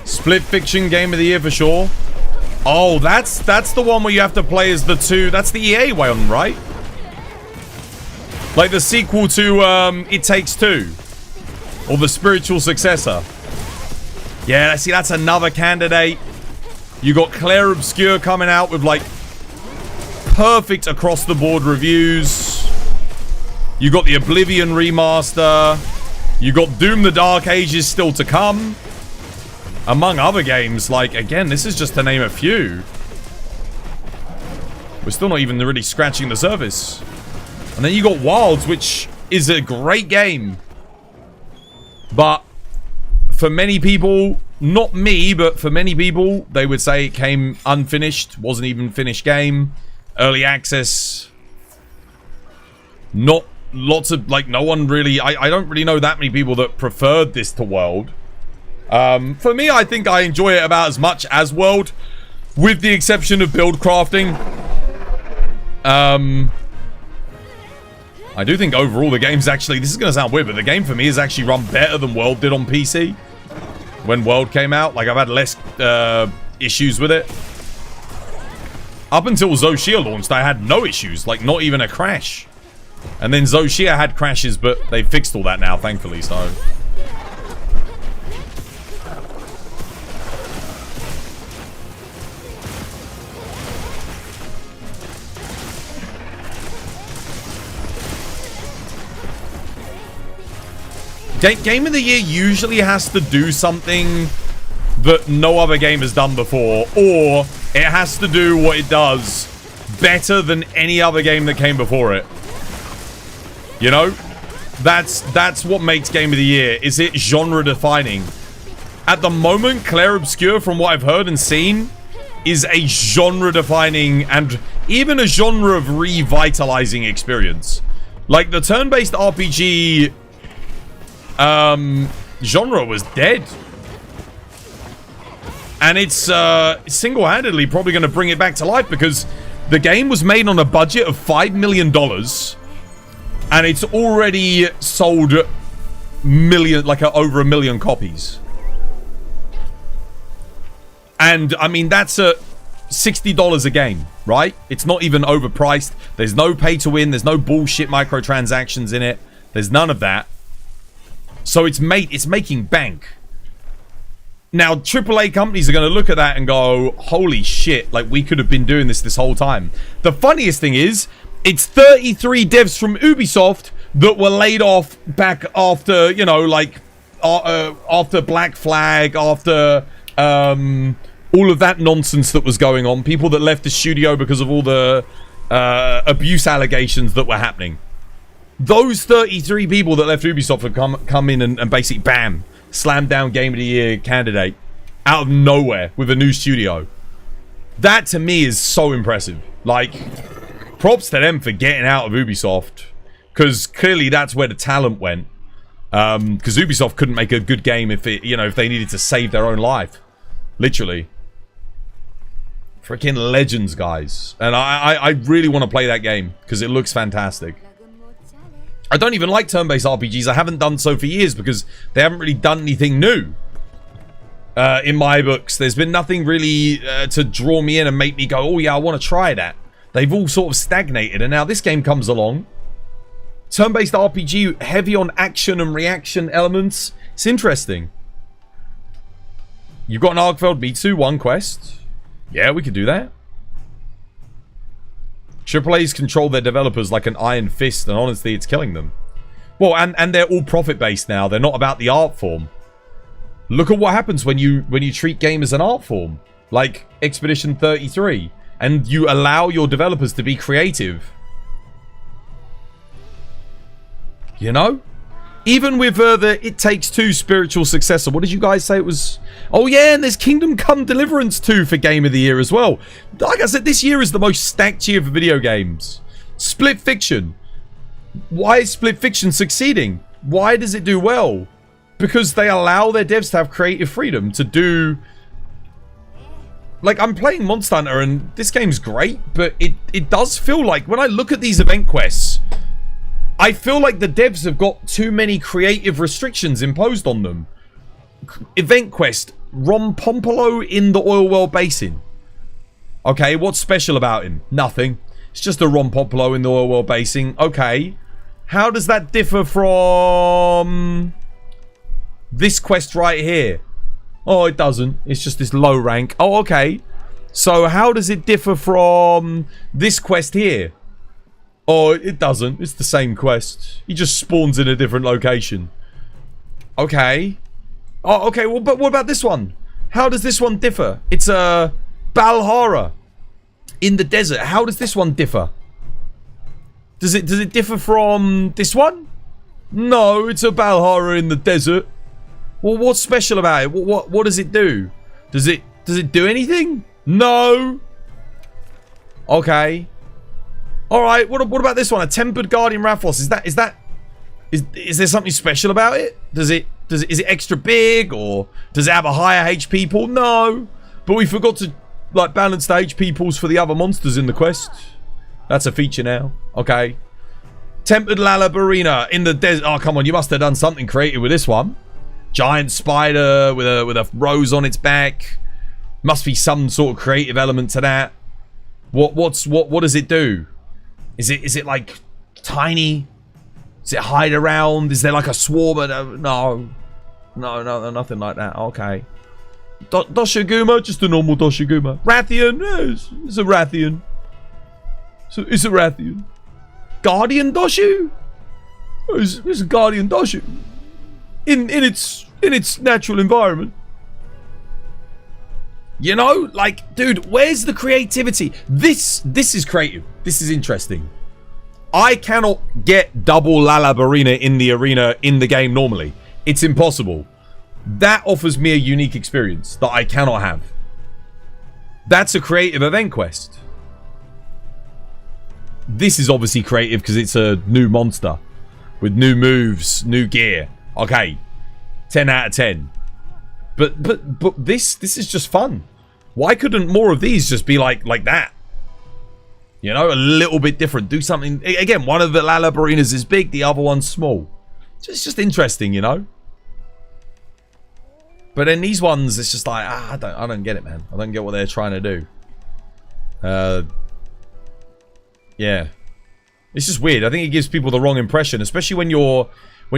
Split Fiction Game of the Year for sure. Oh, that's the one where you have to play as the 2. That's the EA one, right? Like the sequel to It Takes Two. Or the spiritual successor. Yeah, see, that's another candidate. You got Clair Obscur coming out with like perfect across the board reviews. You got the Oblivion remaster. You got Doom the Dark Ages still to come. Among other games, like, again, this is just to name a few. We're still not even really scratching the surface. And then you got Wilds, which is a great game. But for many people, not me, but for many people, they would say it came unfinished, wasn't even finished game, early access. Not lots of, like, no one really... I don't really know that many people that preferred this to World. For me, I think I enjoy it about as much as World, with the exception of build crafting. I do think overall the game's actually... This is going to sound weird, but the game for me has actually run better than World did on PC. When World came out. Like, I've had less issues with it. Up until Zoshia launched, I had no issues. Like, not even a crash. And then Zoshia had crashes, but they fixed all that now, thankfully, so... Game of the Year usually has to do something that no other game has done before, or it has to do what it does better than any other game that came before it. You know? That's what makes Game of the Year. Is it genre defining? At the moment, Clair Obscur, from what I've heard and seen, is a genre defining and even a genre of revitalizing experience. Like, the turn-based RPG genre was dead. And it's single-handedly probably going to bring it back to life, because the game was made on a budget of $5 million and it's already sold over 1 million copies. And I mean, that's a $60 a game, right? It's not even overpriced. There's no pay to win. There's no bullshit microtransactions in it. There's none of that. So it's making bank. Now, AAA companies are going to look at that and go, holy shit, like, we could have been doing this whole time. The funniest thing is, it's 33 devs from Ubisoft that were laid off back after, you know, like, after Black Flag, after all of that nonsense that was going on. People that left the studio because of all the abuse allegations that were happening. Those 33 people that left Ubisoft have come in and basically, bam, slammed down Game of the Year candidate out of nowhere with a new studio. That, to me, is so impressive. Like, props to them for getting out of Ubisoft, because clearly that's where the talent went. Because Ubisoft couldn't make a good game if they needed to save their own life. Literally. Freaking legends, guys. And I really want to play that game, because it looks fantastic. I don't even like turn-based RPGs. I haven't done so for years because they haven't really done anything new. In my books, there's been nothing really to draw me in and make me go, oh yeah, I want to try that. They've all sort of stagnated, and now this game comes along. Turn-based RPG, heavy on action and reaction elements. It's interesting. You've got an Argfeld MHWilds quest. Yeah, we could do that. AAA's control their developers like an iron fist, and honestly, it's killing them. Well, and they're all profit-based now. They're not about the art form. Look at what happens when you treat game as an art form, like Expedition 33, and you allow your developers to be creative. You know? Even with the It Takes Two spiritual successor. What did you guys say it was? Oh yeah, and there's Kingdom Come Deliverance 2 for Game of the Year as well. Like I said, this year is the most stacked year for video games. Split Fiction. Why is Split Fiction succeeding? Why does it do well? Because they allow their devs to have creative freedom to do... Like, I'm playing Monster Hunter and this game's great, but it does feel like, when I look at these event quests, I feel like the devs have got too many creative restrictions imposed on them. Event quest, Rompompolo in the Oil Well Basin. Okay, what's special about him? Nothing. It's just a Rompompolo in the Oil Well Basin. Okay. How does that differ from this quest right here? Oh, it doesn't. It's just this low rank. Oh, okay. So how does it differ from this quest here? Oh, it doesn't. It's the same quest. He just spawns in a different location. Okay. Oh, okay. Well, but what about this one? How does this one differ? It's a Balhara in the desert. How does this one differ? Does it differ from this one? No, it's a Balhara in the desert. Well, what's special about it? What does it do? Does it do anything? No. Okay. All right. What about this one? A tempered guardian Rathlos. Is there something special about it? Is it extra big, or does it have a higher HP pool? No. But we forgot to like balance the HP pools for the other monsters in the quest. That's a feature now. Okay. Tempered Lalabarina in the desert. Oh, come on. You must have done something creative with this one. Giant spider with a rose on its back. Must be some sort of creative element to that. What does it do? Is it like tiny? Does it hide around? Is there like a swarm? No, nothing like that. Okay. Doshiguma, just a normal Doshiguma. Rathian, yes, it's a Rathian. So it's a Rathian. Guardian Doshu? It's a Guardian Doshu. In its natural environment. You know, like, dude, where's the creativity? This is creative. This is interesting. I cannot get double Lalabarina in the arena in the game normally. It's impossible. That offers me a unique experience that I cannot have. That's a creative event quest. This is obviously creative because it's a new monster with new moves, new gear. Okay, 10 out of 10. But this is just fun. Why couldn't more of these just be like that? You know, a little bit different. Do something. Again, one of the Lalabarinas is big, the other one's small. It's just interesting, you know. But then these ones, it's just like, I don't get it, man. I don't get what they're trying to do. Yeah. It's just weird. I think it gives people the wrong impression, especially when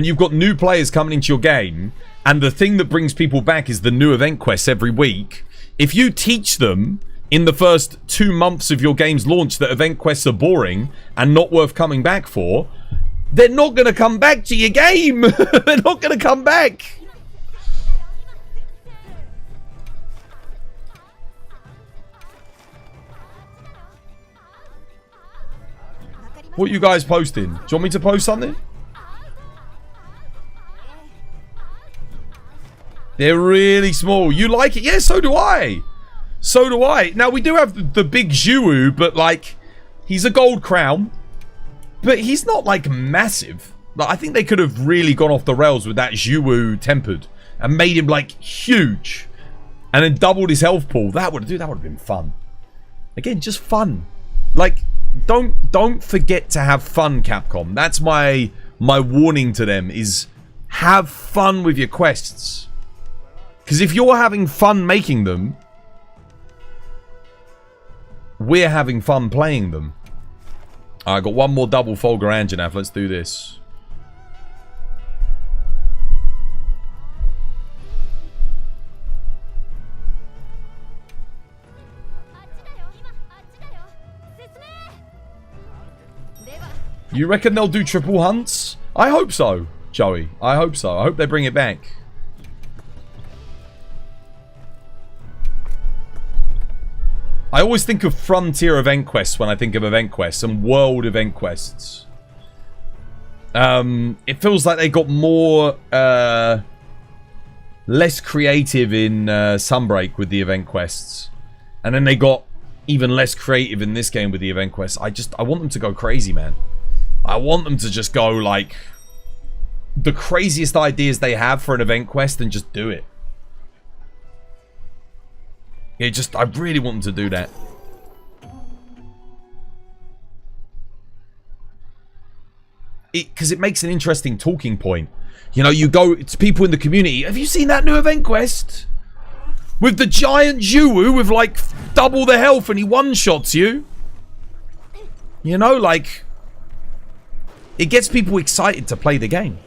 you've got new players coming into your game, and the thing that brings people back is the new event quests every week. If you teach them in the first 2 months of your game's launch that event quests are boring and not worth coming back for, they're not going to come back to your game. They're not going to come back. What are you guys posting? Do you want me to post something? They're really small. You like it? Yeah, so do I. So do I. Now, we do have the big Zhu, but, like, he's a gold crown. But he's not, like, massive. Like, I think they could have really gone off the rails with that Zhu tempered and made him, like, huge. And then doubled his health pool. That would have been fun. Again, just fun. Like, don't forget to have fun, Capcom. That's my warning to them, is have fun with your quests. Because if you're having fun making them, we're having fun playing them. I got one more double Folger Anjanath. Let's do this. You reckon they'll do triple hunts? I hope so, Joey. I hope so. I hope they bring it back. I always think of Frontier event quests when I think of event quests and world event quests. It feels like they got more, less creative in Sunbreak with the event quests. And then they got even less creative in this game with the event quests. I want them to go crazy, man. I want them to just go, like, the craziest ideas they have for an event quest and just do it. Yeah, I really want them to do that. Because it makes an interesting talking point. You know, you go to people in the community. Have you seen that new event quest? With the giant Zhu with, like, double the health and he one-shots you. You know, like, it gets people excited to play the game.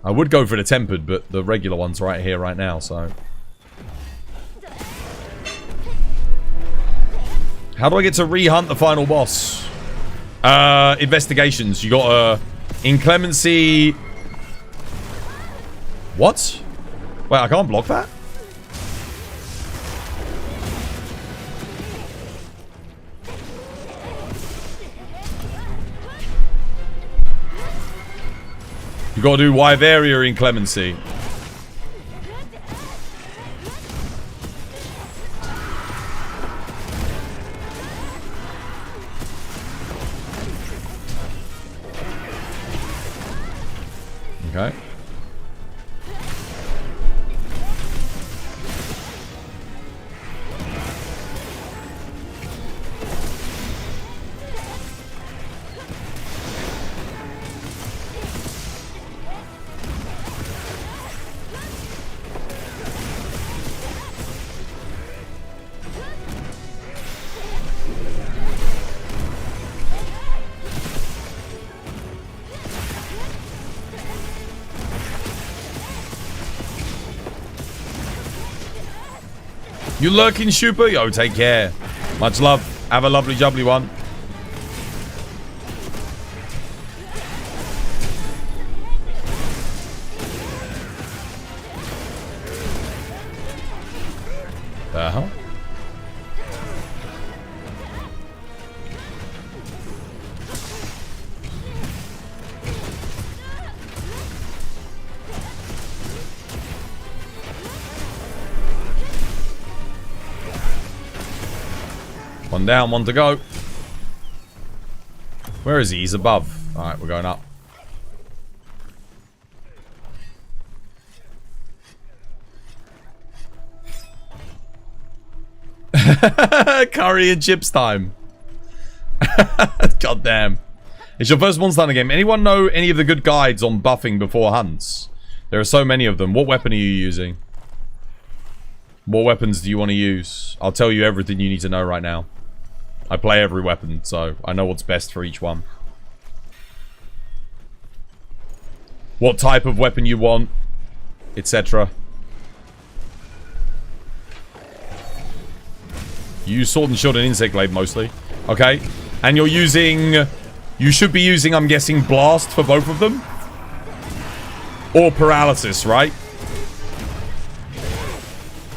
I would go for the tempered, but the regular one's right here, right now, so. How do I get to re-hunt the final boss? Investigations. You got inclemency. What? Wait, I can't block that? You gotta do Wyveria inclemency. Okay. You lurking, Super? Yo, take care. Much love. Have a lovely jubbly one. Uh-huh. One down, one to go. Where is he? He's above. Alright, we're going up. Curry and chips time. God damn. It's your first Monster Hunter game. Anyone know any of the good guides on buffing before hunts? There are so many of them. What weapon are you using? What weapons do you want to use? I'll tell you everything you need to know right now. I play every weapon, so I know what's best for each one. What type of weapon you want, etc. You use sword and shield and insect glaive mostly. Okay. And you're using... You should be using, I'm guessing, blast for both of them. Or paralysis, right?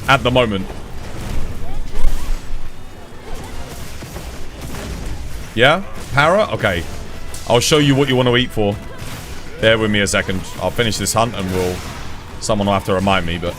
At the moment. Yeah? Para? Okay. I'll show you what you want to eat for. Bear with me a second. I'll finish this hunt and we'll... Someone will have to remind me, but...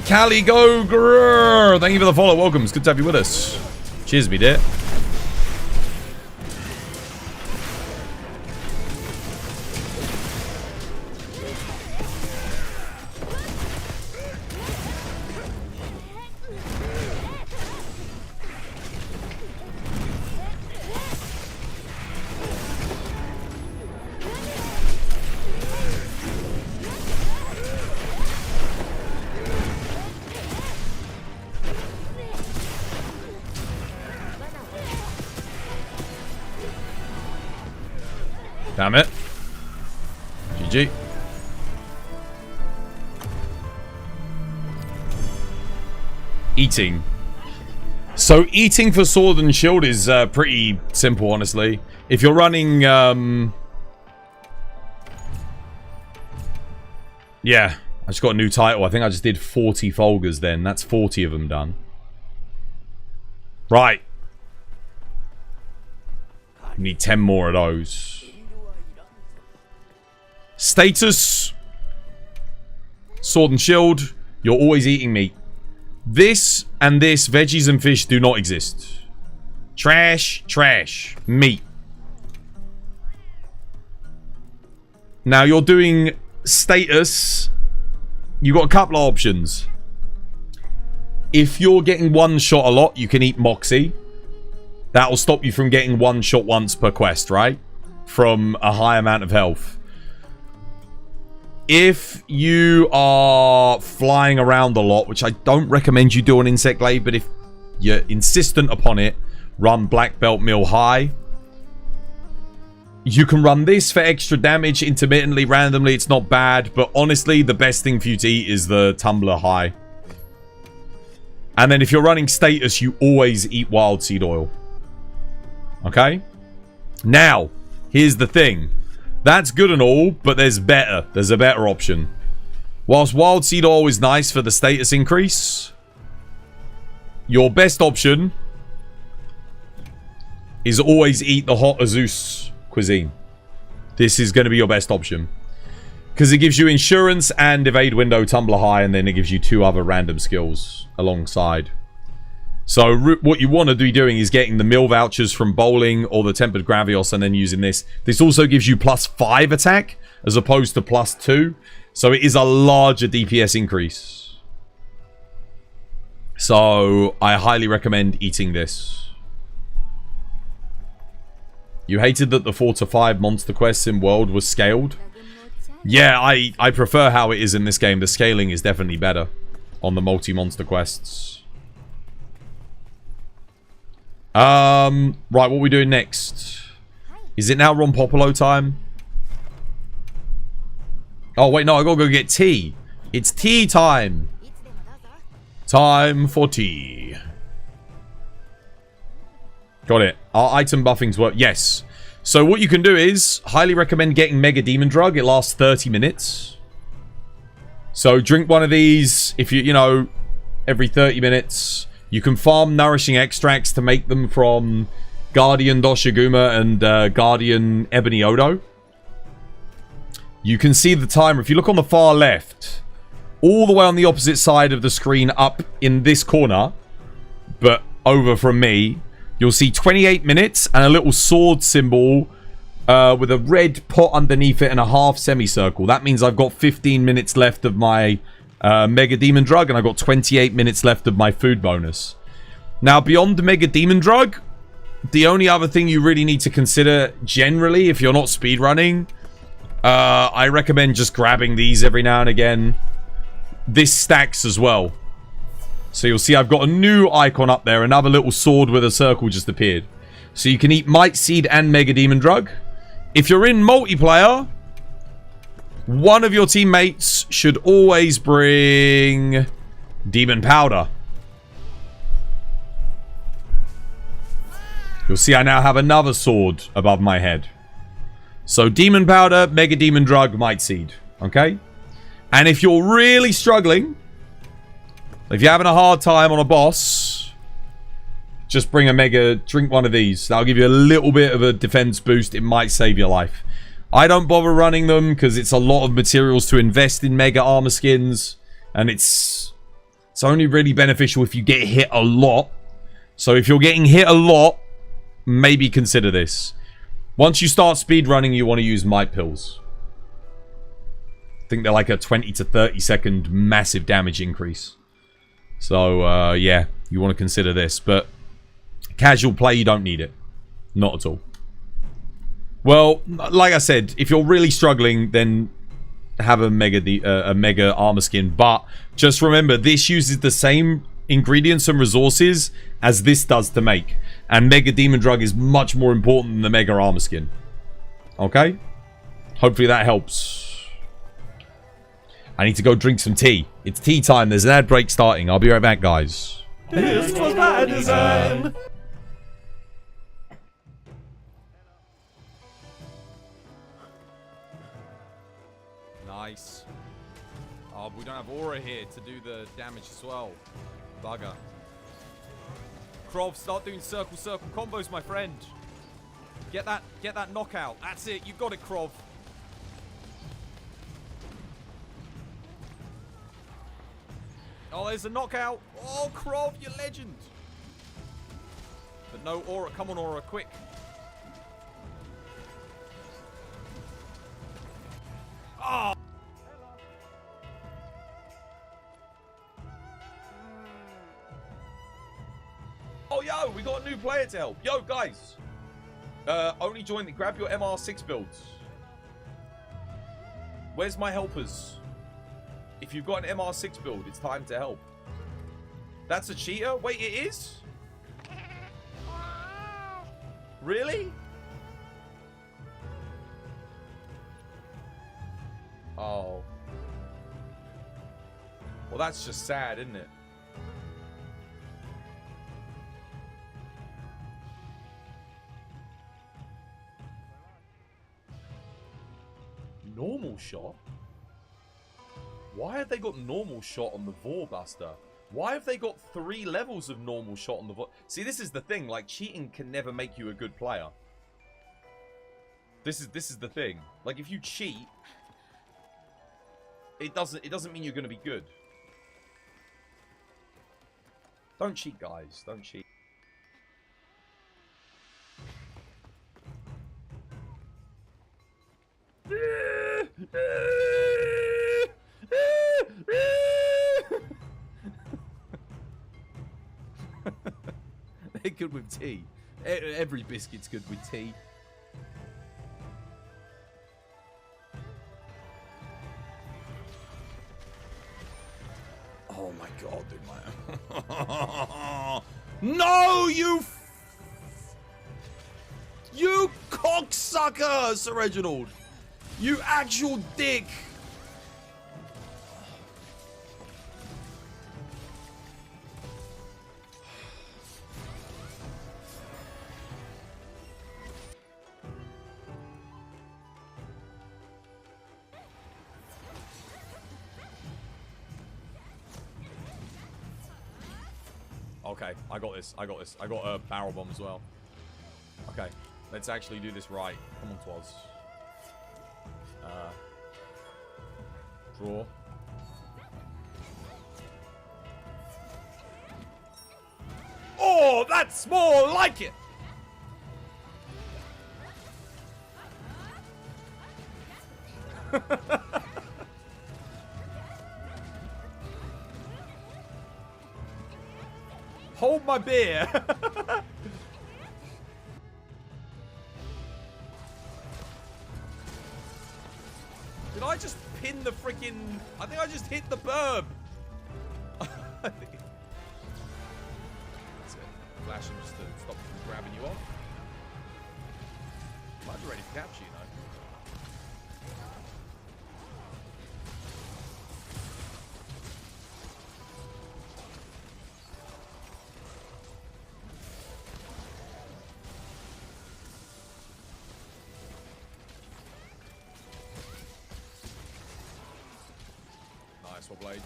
Cali go grrr. Thank you for the follow. Welcome. It's good to have you with us. Cheers, me dear. Damn it. GG. Eating. So eating for sword and shield is pretty simple, honestly. If you're running... Yeah, I just got a new title. I think I just did 40 Folgers then. That's 40 of them done. Right. We need 10 more of those. Status. Sword and shield. You're always eating meat. This and this, veggies and fish, do not exist. Trash, trash. Meat. Now you're doing status. You got a couple of options. If you're getting one shot a lot, you can eat Moxie. That'll stop you from getting one shot once per quest, right? From a high amount of health. If you are flying around a lot, which I don't recommend you do on Insect Glaive, but if you're insistent upon it, run Black Belt Mill High. You can run this for extra damage intermittently, randomly. It's not bad, but honestly, the best thing for you to eat is the Tumbler High. And then if you're running status, you always eat Wild Seed Oil. Okay? Now, here's the thing. That's good and all, but there's better. There's a better option. Whilst Wild Seed Oil is nice for the status increase, your best option is always eat the hot Azus cuisine. This is going to be your best option. Because it gives you insurance and evade window, tumbler high, and then it gives you 2 other random skills alongside. So what you want to be doing is getting the meal vouchers from bowling or the tempered gravios and then using this. This also gives you +5 attack as opposed to +2. So it is a larger DPS increase. So I highly recommend eating this. You hated that the 4 to 5 monster quests in World was scaled. Yeah, I prefer how it is in this game. The scaling is definitely better on the multi-monster quests. Right, what are we doing next? Is it now Ron Popolo time? Oh, wait, no, I gotta go get tea. It's tea time. Time for tea. Got it. Our item buffings work. Yes. So what you can do is, highly recommend getting Mega Demon Drug. It lasts 30 minutes. So drink one of these if you know, every 30 minutes. You can farm nourishing extracts to make them from Guardian Doshiguma and Guardian Ebony Odo. You can see the timer. If you look on the far left, all the way on the opposite side of the screen up in this corner, but over from me, you'll see 28 minutes and a little sword symbol with a red pot underneath it and a half semicircle. That means I've got 15 minutes left of my Mega Demon Drug and I've got 28 minutes left of my food bonus. Now, beyond the Mega Demon Drug, the only other thing you really need to consider generally, if you're not speedrunning, I recommend just grabbing these every now and again. This stacks as well. So you'll see I've got a new icon up there. Another little sword with a circle just appeared. So you can eat Might Seed and Mega Demon Drug. If you're in multiplayer, one of your teammates should always bring Demon Powder. You'll see I now have another sword above my head. So Demon Powder, Mega Demon Drug, Might Seed. Okay? And if you're really struggling, if you're having a hard time on a boss, just bring a Mega, drink one of these. That'll give you a little bit of a defense boost. It might save your life. I don't bother running them because it's a lot of materials to invest in Mega armor skins. And it's only really beneficial if you get hit a lot. So if you're getting hit a lot, maybe consider this. Once you start speedrunning, you want to use Might Pills. I think they're like a 20 to 30 second massive damage increase. So, yeah, you want to consider this. But casual play, you don't need it. Not at all. Well, like I said, if you're really struggling, then have a mega armor skin. But just remember, this uses the same ingredients and resources as this does to make. And Mega Demon Drug is much more important than the Mega Armor Skin. Okay? Hopefully that helps. I need to go drink some tea. It's tea time. There's an ad break starting. I'll be right back, guys. This was my design. Nice. Oh, we don't have aura here to do the damage as well. Bugger. Krov, start doing circle combos, my friend. Get that knockout. That's it. You got it, Krov. Oh, there's a knockout. Oh, Krov, you legend. But no aura. Come on, aura, quick. Oh. Oh, yo, we got a new player to help. Yo, guys. Only join the grab your MR6 builds. Where's my helpers? If you've got an MR6 build, it's time to help. That's a cheater? Wait, it is? Really? Oh. Well, that's just sad, isn't it? Normal shot? Why have they got normal shot on the Vorbuster? Why have they got 3 levels of normal shot on the See, this is the thing. Like, cheating can never make you a good player. This is the thing. Like, if you cheat, it doesn't mean you're going to be good. Don't cheat, guys. Don't cheat. They're good with tea. Every biscuit's good with tea. Oh my god, dude, my... No, you cocksucker, Sir Reginald! You actual dick! Okay, I got this. I got this. I got a barrel bomb as well. Okay, let's actually do this right. Come on, Twas. Draw. Oh, that's more like it! Hold my beer. Did I just pin the freaking... I think I just hit the burb. That's it. Flash him just to stop him from grabbing you off. Might be ready to capture you, though. Nice one, Blade.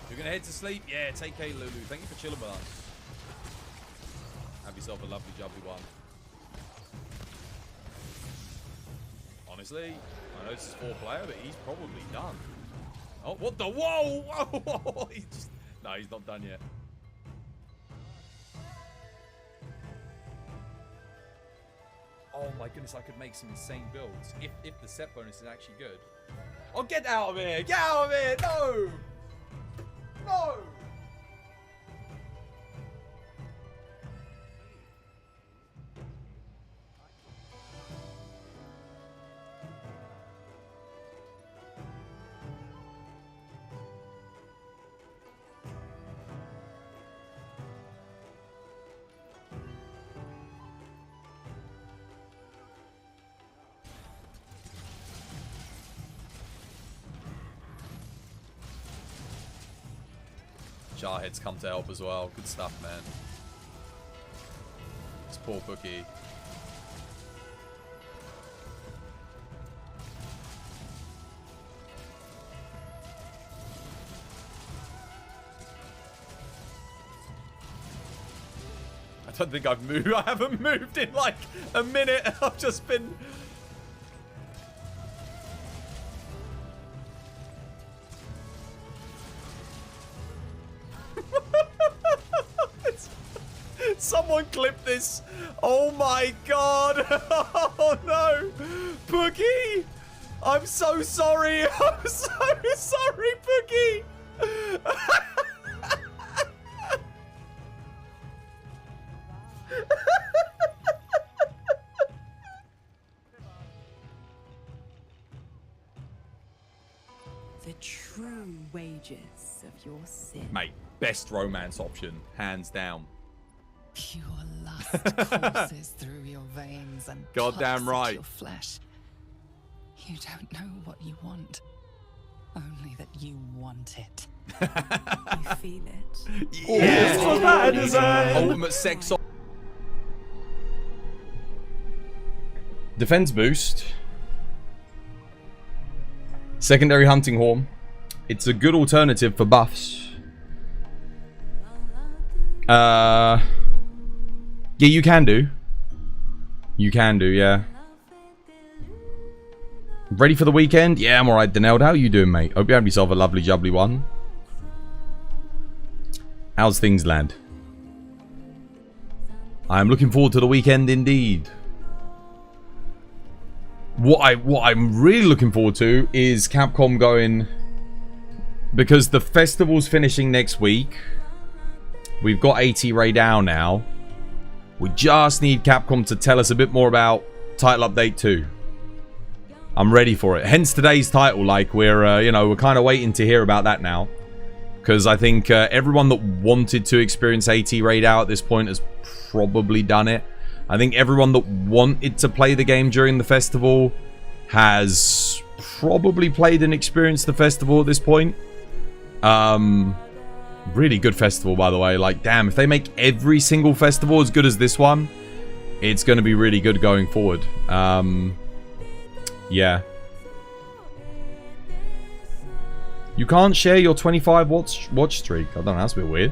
You're gonna head to sleep? Yeah, take care, Lulu. Thank you for chilling with us. Have yourself a lovely, jubbly one. Honestly, I know this is 4-player, but he's probably done. Oh, what the? Whoa! Whoa! Whoa! He's just... No, he's not done yet. Oh my goodness, I could make some insane builds if the set bonus is actually good. Oh, get out of here! Get out of here! No! No! Jarhead's come to help as well. Good stuff, man. This poor bookie. I don't think I've moved. I haven't moved in like a minute. I've just been... Someone clip this. Oh my god. Oh no. Boogie. I'm so sorry. I'm so sorry, Boogie. The true wages of your sin. Mate, best romance option, hands down. Pure lust courses through your veins and Goddamn plucks at right. your flesh. You don't know what you want, only that you want it. You feel it. Yes! This was bad design. Ultimate sex. Defense boost. Secondary hunting horn. It's a good alternative for buffs. Yeah, you can do. You can do, yeah. Ready for the weekend? Yeah, I'm alright, Daneld. How are you doing, mate? Hope you have yourself a lovely, jubbly one. How's things, lad? I'm looking forward to the weekend indeed. What I'm really looking forward to is Capcom going, because the festival's finishing next week. We've got AT Rey Dau now. We just need Capcom to tell us a bit more about title update 2. I'm ready for it. Hence today's title. Like, we're you know, we're kind of waiting to hear about that now, because I think everyone that wanted to experience AT Rey Dau at this point has probably done it. I think everyone that wanted to play the game during the festival has probably played and experienced the festival at this point. Really good festival, by the way. Like, damn, if they make every single festival as good as this one, it's going to be really good going forward. Yeah. You can't share your 25 watch streak. I don't know, that's a bit weird.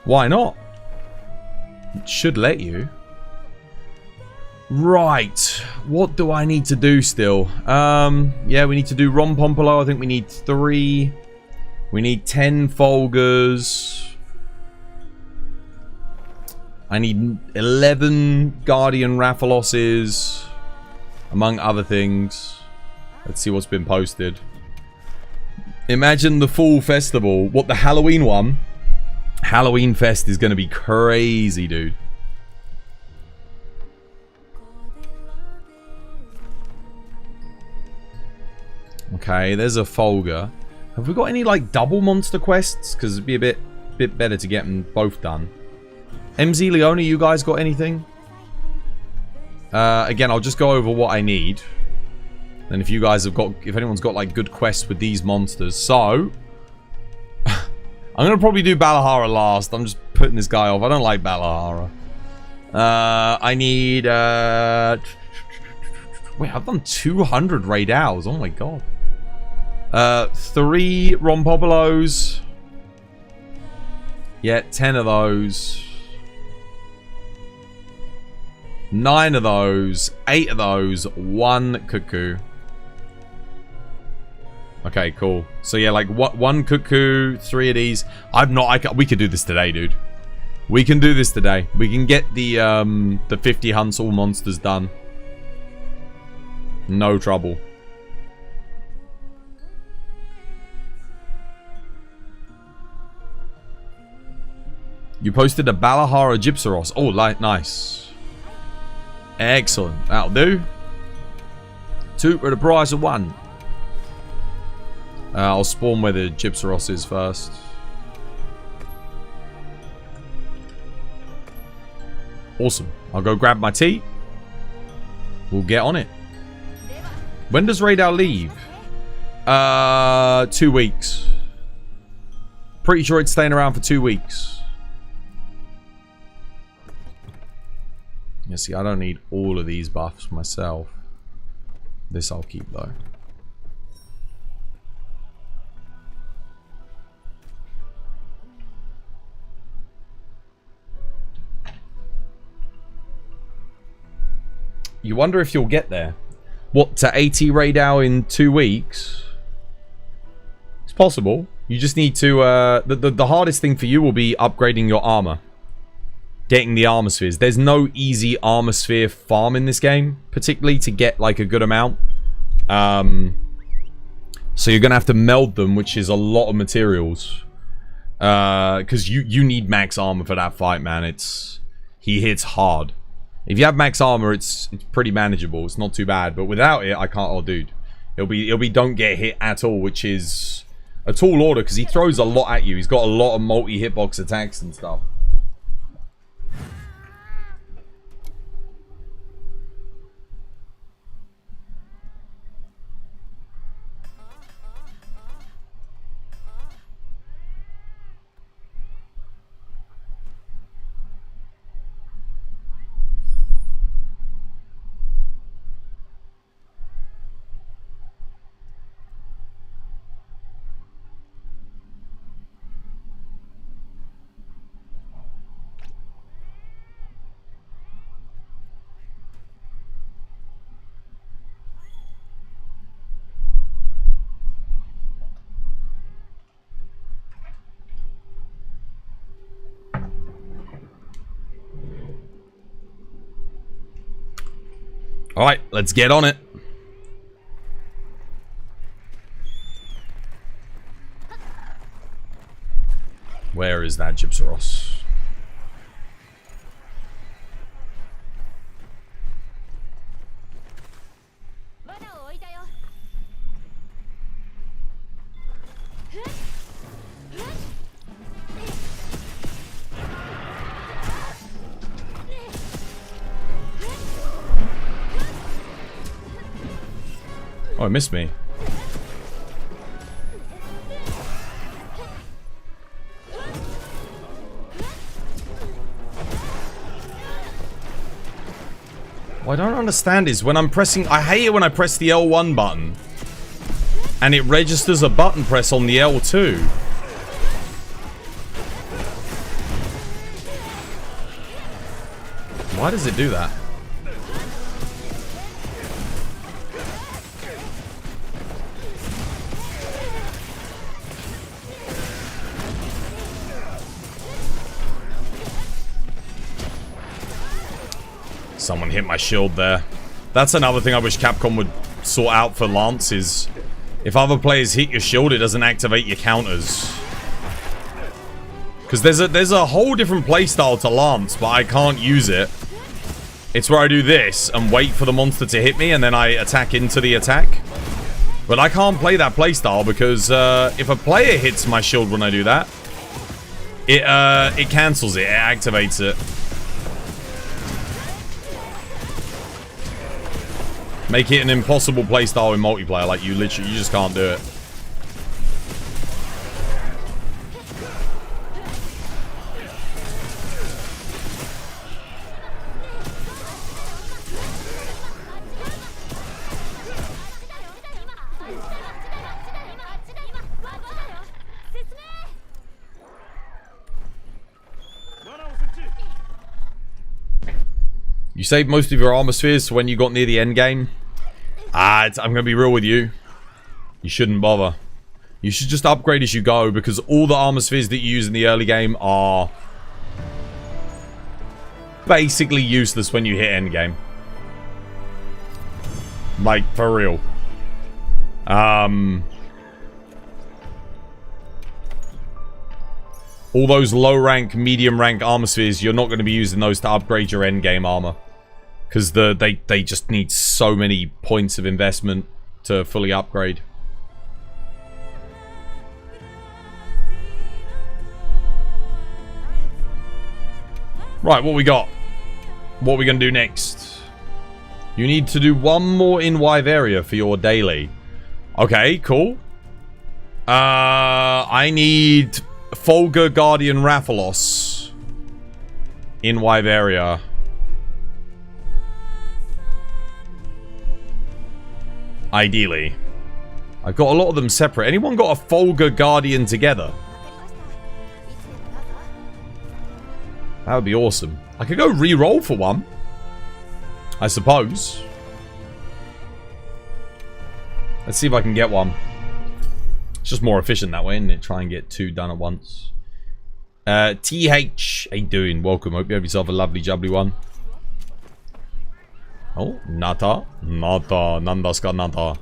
Why not? It should let you. Right. What do I need to do still? Yeah, we need to do Ron Pompolo. I think we need 3. We need 10 Folgers. I need 11 Guardian Rathaloses, among other things. Let's see what's been posted. Imagine the full festival. What, the Halloween one? Halloween Fest is going to be crazy, dude. Okay, there's a Folger. Have we got any, like, double monster quests? Because it'd be a bit better to get them both done. MZ Leone, you guys got anything? Again, I'll just go over what I need. And if you guys have got... If anyone's got, like, good quests with these monsters. So... I'm going to probably do Balahara last. I'm just putting this guy off. I don't like Balahara. I need... Wait, I've done 200 Rey Daus. Oh my god. 3 Rompopolos. Yeah, 10 of those. 9 of those. 8 of those. 1 Cuckoo. Okay, cool. So yeah, like 1 Cuckoo, 3 of these. We could do this today, dude. We can do this today. We can get the 50 hunts all monsters done. No trouble. You posted a Balahara Gypsaros. Oh, nice. Excellent. That'll do. 2 for the price of 1. I'll spawn where the Gypsaros is first. Awesome. I'll go grab my tea. We'll get on it. When does Rey Dau leave? 2 weeks. Pretty sure it's staying around for 2 weeks. Yeah, see, I don't need all of these buffs myself. This I'll keep, though. You wonder if you'll get there. What, to 80 Rey Dau in 2 weeks? It's possible. You just need to... The hardest thing for you will be upgrading your armor. Getting the armor spheres. There's no easy armor sphere farm in this game, particularly to get like a good amount. So you're gonna have to meld them, which is a lot of materials. Because you need max armor for that fight, man. He hits hard. If you have max armor, it's pretty manageable. It's not too bad. But without it, I can't. Oh, dude, it'll be don't get hit at all, which is a tall order because he throws a lot at you. He's got a lot of multi hitbox attacks and stuff. Alright, let's get on it. Where is that Gypsaros? Oh, it missed me. What I don't understand is when I'm pressing... I hate it when I press the L1 button and it registers a button press on the L2. Why does it do that? Someone hit my shield there. That's another thing I wish Capcom would sort out for Lance is if other players hit your shield, it doesn't activate your counters. Because there's a whole different playstyle to Lance, but I can't use it. It's where I do this and wait for the monster to hit me and then I attack into the attack. But I can't play that playstyle because if a player hits my shield when I do that, it cancels it, it activates it. Make it an impossible playstyle in multiplayer. Like, you just can't do it. You saved most of your armor spheres when you got near the end game. I'm gonna be real with you. You shouldn't bother. You should just upgrade as you go because all the armor spheres that you use in the early game are basically useless when you hit end game. Like, for real. All those low rank, medium rank armor spheres, you're not going to be using those to upgrade your end game armor. Because they just need so many points of investment to fully upgrade. Right, what we got? What are we going to do next? You need to do one more in Wyveria for your daily. Okay, cool. I need Folga Guardian Rathalos in Wyveria. Ideally. I've got a lot of them separate. Anyone got a Folga Guardian together? That would be awesome. I could go re-roll for one, I suppose. Let's see if I can get one. It's just more efficient that way, isn't it? Try and get two done at once. TH, how you doing? Welcome. Hope you have yourself a lovely jubbly one. Oh, Nata. Nata. Nandasu ka, Nata.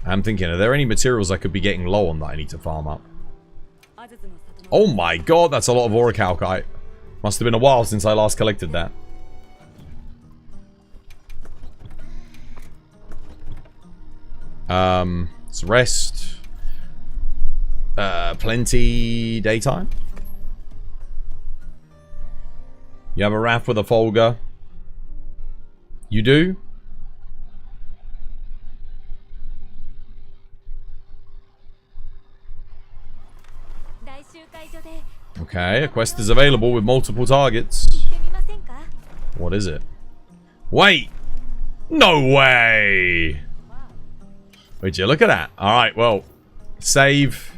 I'm thinking, are there any materials I could be getting low on that I need to farm up? Oh my god, that's a lot of Orichalcite. Must have been a while since I last collected that. Let's rest. Plenty daytime. You have a raft with a Folga. You do? Okay, a quest is available with multiple targets. What is it? Wait! No way! Would you look at that? Alright, well, save.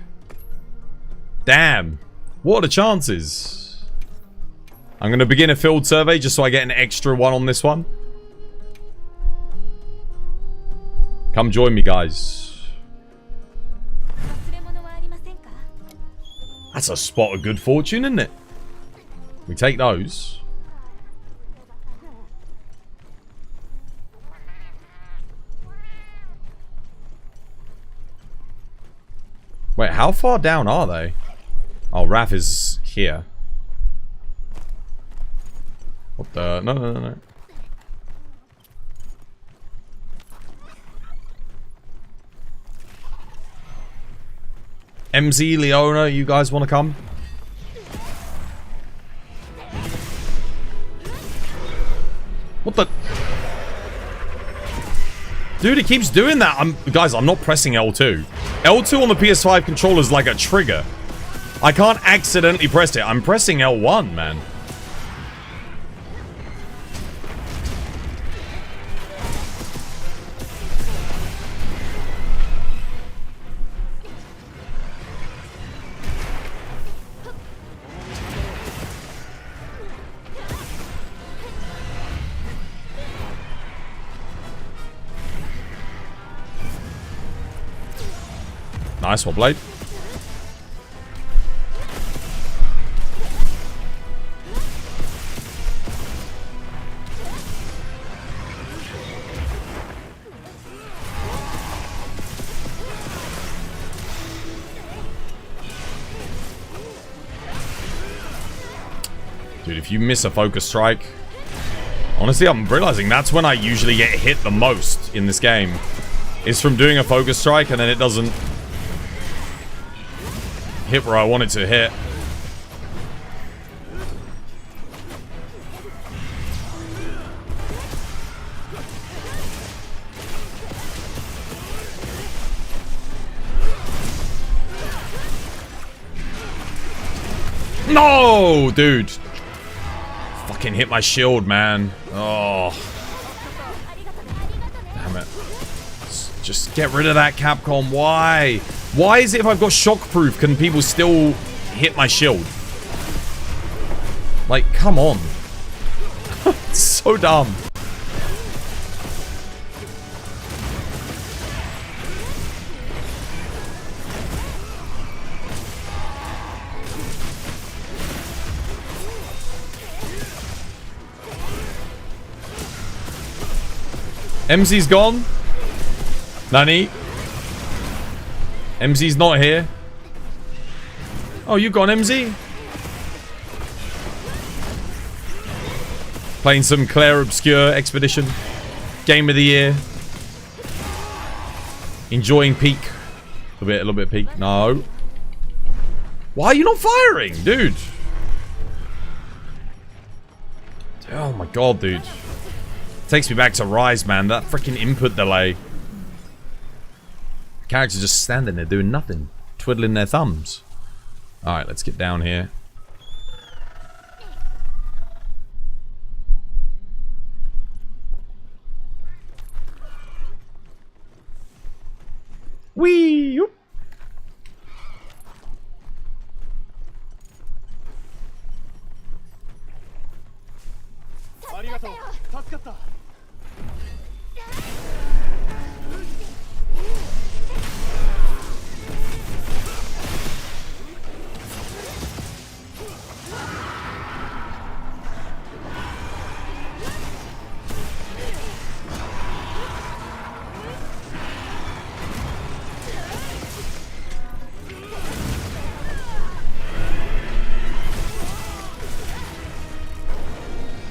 Damn. What are the chances? I'm going to begin a field survey just so I get an extra one on this one. Come join me, guys. That's a spot of good fortune, isn't it? We take those. Wait, how far down are they? Oh, Raph is here. What the? No, no, no, no. MZ, Leona, you guys want to come? What the? Dude, it keeps doing that. Guys, I'm not pressing L2. L2 on the PS5 controller is like a trigger. I can't accidentally press it. I'm pressing L1, man. Nice one, Blade. Dude, if you miss a focus strike... Honestly, I'm realizing that's when I usually get hit the most in this game. Is from doing a focus strike and then it doesn't... hit where I want it to hit. No, dude. Fucking hit my shield, man. Oh. Damn it. Just get rid of that, Capcom. Why? Why is it if I've got shockproof, can people still hit my shield? Like, come on. It's so dumb. MZ's gone. Nani? MZ's not here. Oh, you gone, MZ? Playing some Claire Obscure Expedition. Game of the year. Enjoying Peak. A little bit Peak. No. Why are you not firing, dude? Oh my god, dude. Takes me back to Rise, man. That freaking input delay. Characters just standing there doing nothing. Twiddling their thumbs. Alright, let's get down here. Whee! Whoop.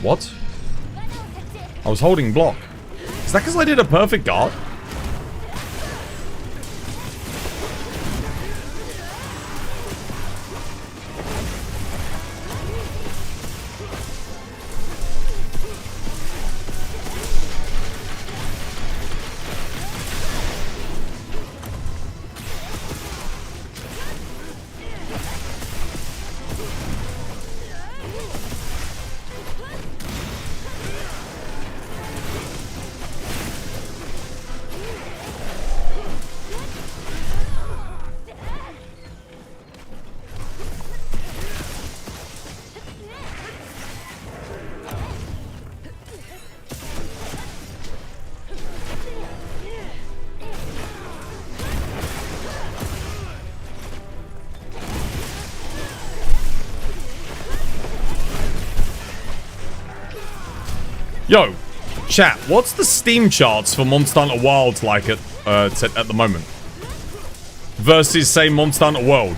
What? I was holding block. Is that because I did a perfect guard? Yo, chat, what's the Steam charts for Monster Hunter Wilds like at the moment? Versus, say, Monster Hunter World.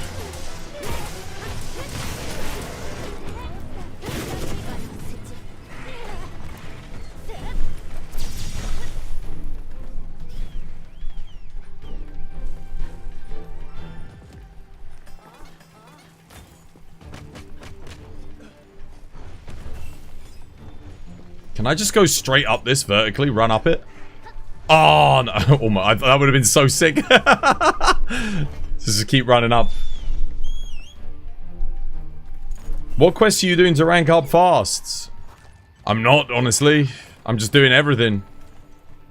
Can I just go straight up this vertically, run up it? Oh, no. Oh my, that would have been so sick. Just keep running up. What quests are you doing to rank up fast? I'm not, honestly. I'm just doing everything.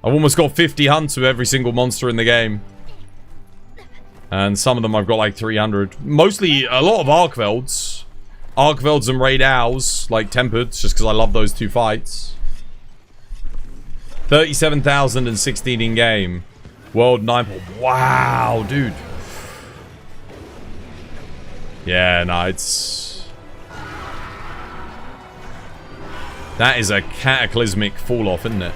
I've almost got 50 hunts with every single monster in the game. And some of them I've got like 300. Mostly a lot of armour. Armour and Rey Daus, like Tempered, just because I love those two fights. 37,016 in game. World 9. Wow, dude. Yeah, no, it's... That is a cataclysmic fall off, isn't it?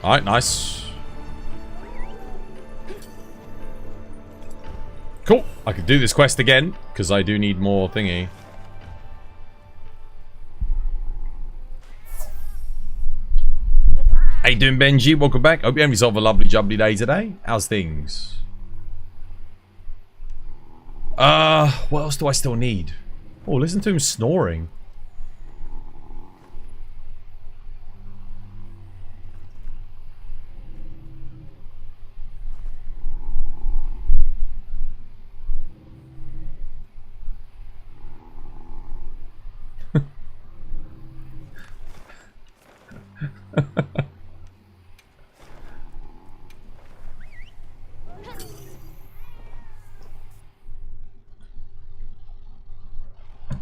Alright, nice. Cool. I could do this quest again, because I do need more thingy. How you doing, Benji? Welcome back. Hope you have yourself a lovely jubbly day today. How's things? What else do I still need? Oh, listen to him snoring.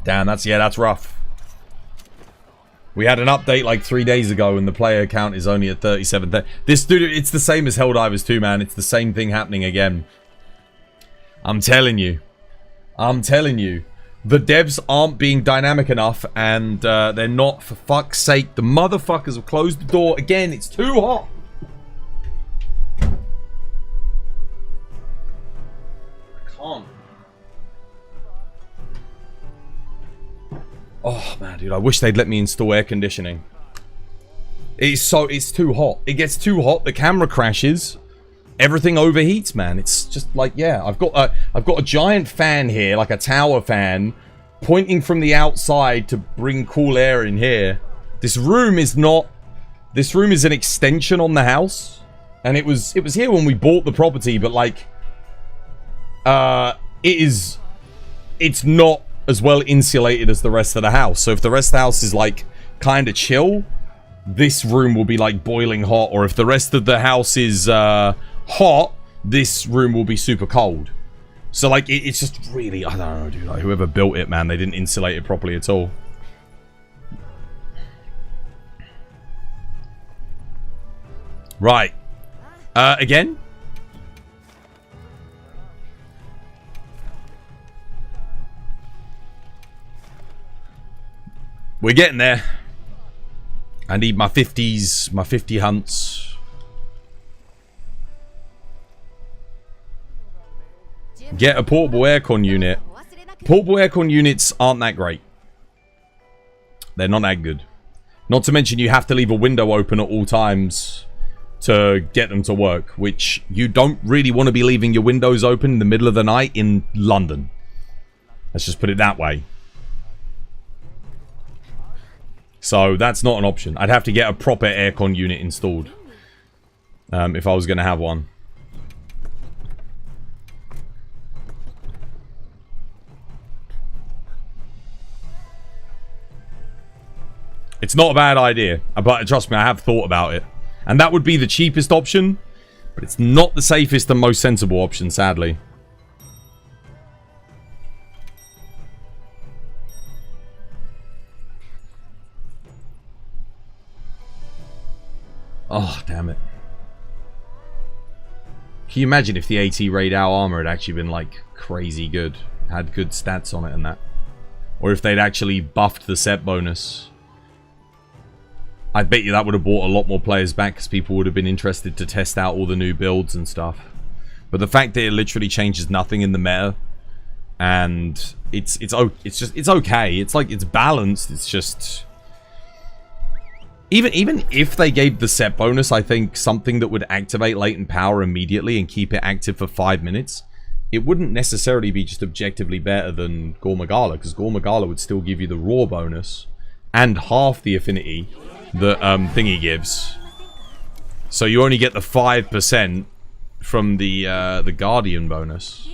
Damn, that's rough. We had an update like 3 days ago and the player count is only at 37. This dude, it's the same as Helldivers 2, man. It's the same thing happening again. I'm telling you. I'm telling you. The devs aren't being dynamic enough and they're not, for fuck's sake. The motherfuckers have closed the door. Again, it's too hot. I can't. Oh, man, dude. I wish they'd let me install air conditioning. It's too hot. It gets too hot. The camera crashes. Everything overheats, man. It's just like, yeah, I've got a giant fan here, like a tower fan, pointing from the outside to bring cool air in here. This room is not... This room is an extension on the house. And it was here when we bought the property, but like... It's not as well insulated as the rest of the house. So if the rest of the house is like kind of chill, this room will be like boiling hot. Or if the rest of the house is hot, this room will be super cold. So like it's just really, I don't know, dude. Like, whoever built it, man, they didn't insulate it properly at all. Right. Again? We're getting there. I need my 50s, my 50 hunts. Get a portable aircon unit. Portable aircon units aren't that great. They're not that good. Not to mention you have to leave a window open at all times to get them to work, which you don't really want to be leaving your windows open in the middle of the night in London. Let's just put it that way. So that's not an option. I'd have to get a proper aircon unit installed if I was going to have one. It's not a bad idea, but trust me, I have thought about it. And that would be the cheapest option, but it's not the safest and most sensible option, sadly. Oh, damn it. Can you imagine if the AT Rey Dau armor had actually been like crazy good? Had good stats on it and that. Or if they'd actually buffed the set bonus. I bet you that would have brought a lot more players back because people would have been interested to test out all the new builds and stuff. But the fact that it literally changes nothing in the meta, and it's okay. It's like it's balanced. It's just even if they gave the set bonus, I think something that would activate latent power immediately and keep it active for 5 minutes, it wouldn't necessarily be just objectively better than Gormagala, because Gormagala would still give you the raw bonus and half the affinity that thingy gives. So you only get the 5% from the Guardian bonus.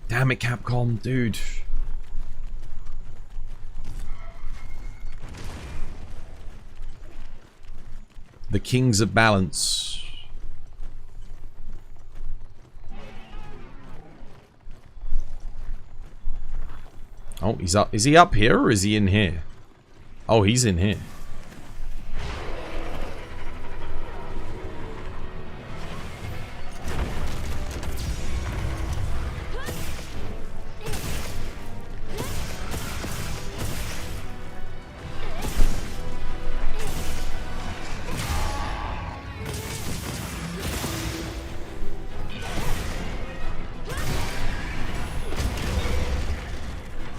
Damn it, Capcom, dude. The Kings of Balance. Oh, he's up. Is he up here or is he in here? Oh, he's in here.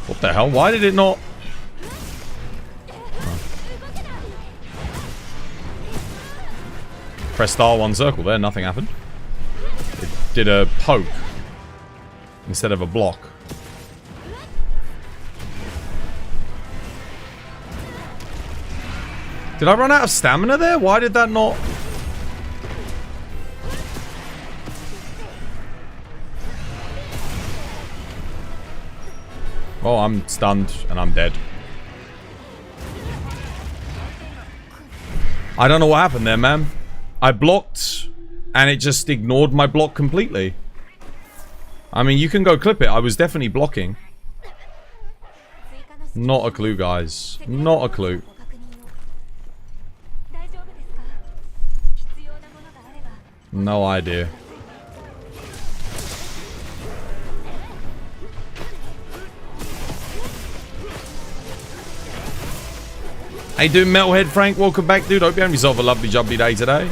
What the hell? Why did it not? Press R1 circle there, nothing happened. It did a poke instead of a block. Did I run out of stamina there? Why did that not? Oh, I'm stunned and I'm dead. I don't know what happened there, man. I blocked, and it just ignored my block completely. I mean, you can go clip it. I was definitely blocking. Not a clue, guys. Not a clue. No idea. How you doing, Metalhead Frank? Welcome back, dude. Hope you have yourself a lovely, jubbly day today.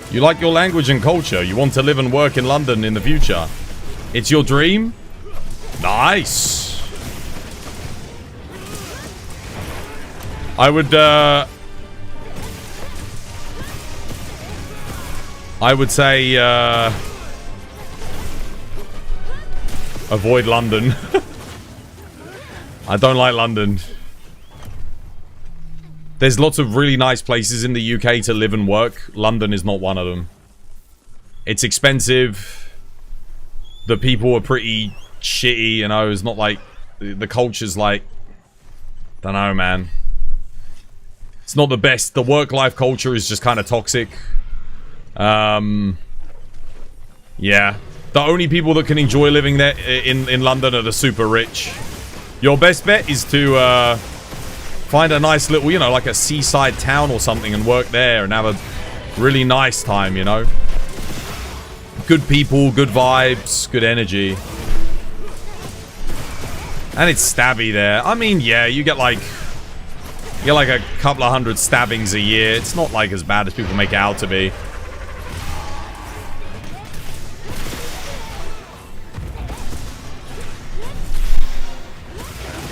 You like your language and culture. You want to live and work in London in the future. It's your dream? Nice. I would say, avoid London. I don't like London. There's lots of really nice places in the UK to live and work. London is not one of them. It's expensive. The people are pretty shitty, you know. It's not like... The culture's like... Don't know, man. It's not the best. The work-life culture is just kind of toxic. Yeah. The only people that can enjoy living there in London are the super rich. Your best bet is to... find a nice little, you know, like a seaside town or something and work there and have a really nice time, you know? Good people, good vibes, good energy. And it's stabby there. I mean, yeah, you get like a couple of hundred stabbings a year. It's not like as bad as people make it out to be.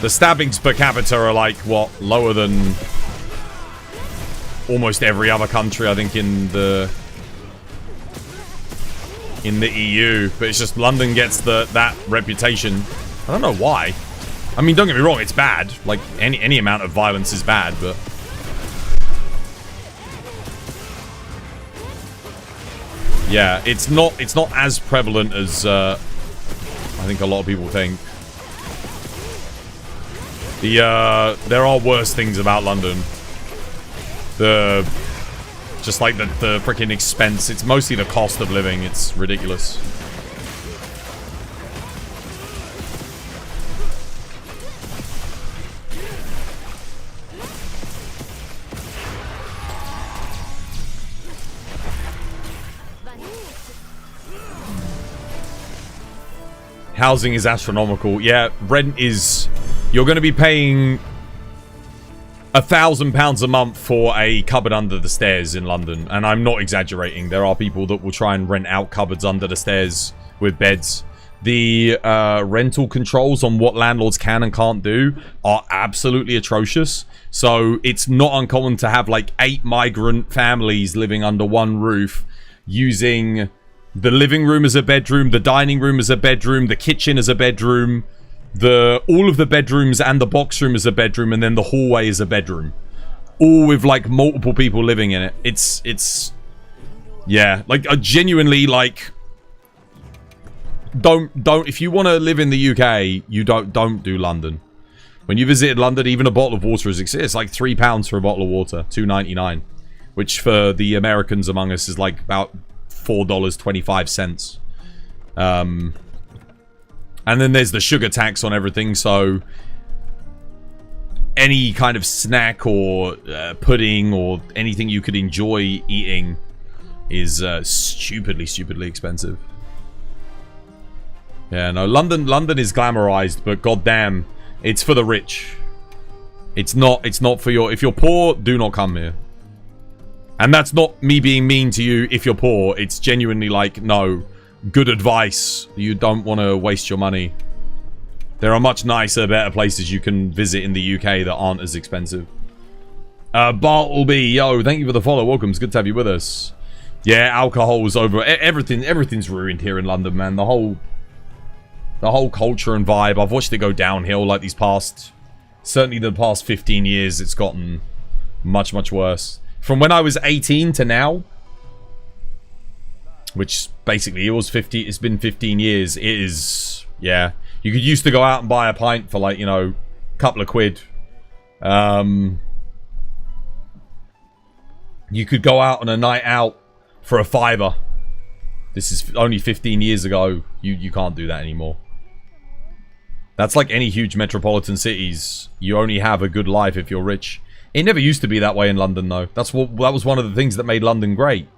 The stabbings per capita are like, what, lower than almost every other country, I think, in the EU. But it's just London gets that reputation. I don't know why. I mean, don't get me wrong, it's bad. Like, any amount of violence is bad, but... yeah, it's not as prevalent as I think a lot of people think. There are worse things about London. Just like the freaking expense. It's mostly the cost of living. It's ridiculous. Housing is astronomical. Yeah, rent is... You're going to be paying £1,000 a month for a cupboard under the stairs in London. And I'm not exaggerating. There are people that will try and rent out cupboards under the stairs with beds. The rental controls on what landlords can and can't do are absolutely atrocious. So it's not uncommon to have like 8 migrant families living under one roof using... the living room as a bedroom, the dining room as a bedroom, the kitchen as a bedroom, all of the bedrooms and the box room as a bedroom, and then the hallway as a bedroom. All with like multiple people living in it. It's yeah, like genuinely like don't if you want to live in the UK, you don't do London. When you visited London, even a bottle of water it's like £3 for a bottle of water, $2.99, which for the Americans among us is like about $4.25. And then there's the sugar tax on everything, so any kind of snack or pudding or anything you could enjoy eating is stupidly expensive. Yeah, no, London is glamorized, but goddamn, it's for the rich. It's not for your... If you're poor, do not come here. And that's not me being mean to you if you're poor. It's genuinely like, no, good advice. You don't want to waste your money. There are much nicer, better places you can visit in the UK that aren't as expensive. Bartleby, yo, thank you for the follow. Welcome, it's good to have you with us. Yeah, alcohol's over. Everything's ruined here in London, man. The whole culture and vibe. I've watched it go downhill like these past... Certainly the past 15 years, it's gotten much worse. From when I was 18 to now, which basically it's been 15 years. It is, yeah. You could used to go out and buy a pint for like, you know, a couple of quid. You could go out on a night out for a £5. This is only 15 years ago. You can't do that anymore. That's like any huge metropolitan cities. You only have a good life if you're rich. It never used to be that way in London, though. That was one of the things that made London great.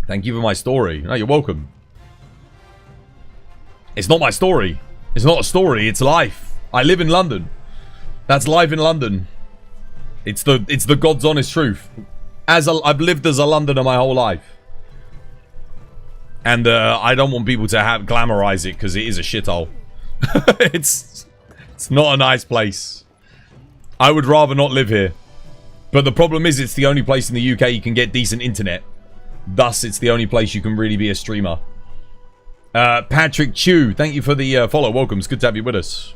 Thank you for my story. No, you're welcome. It's not my story. It's not a story. It's life. I live in London. That's life in London. It's the God's honest truth. I've lived as a Londoner my whole life. And I don't want people to glamorize it because it is a shithole. It's not a nice place. I would rather not live here. But the problem is it's the only place in the UK you can get decent internet. Thus, it's the only place you can really be a streamer. Patrick Chu, thank you for the follow. Welcome. It's good to have you with us.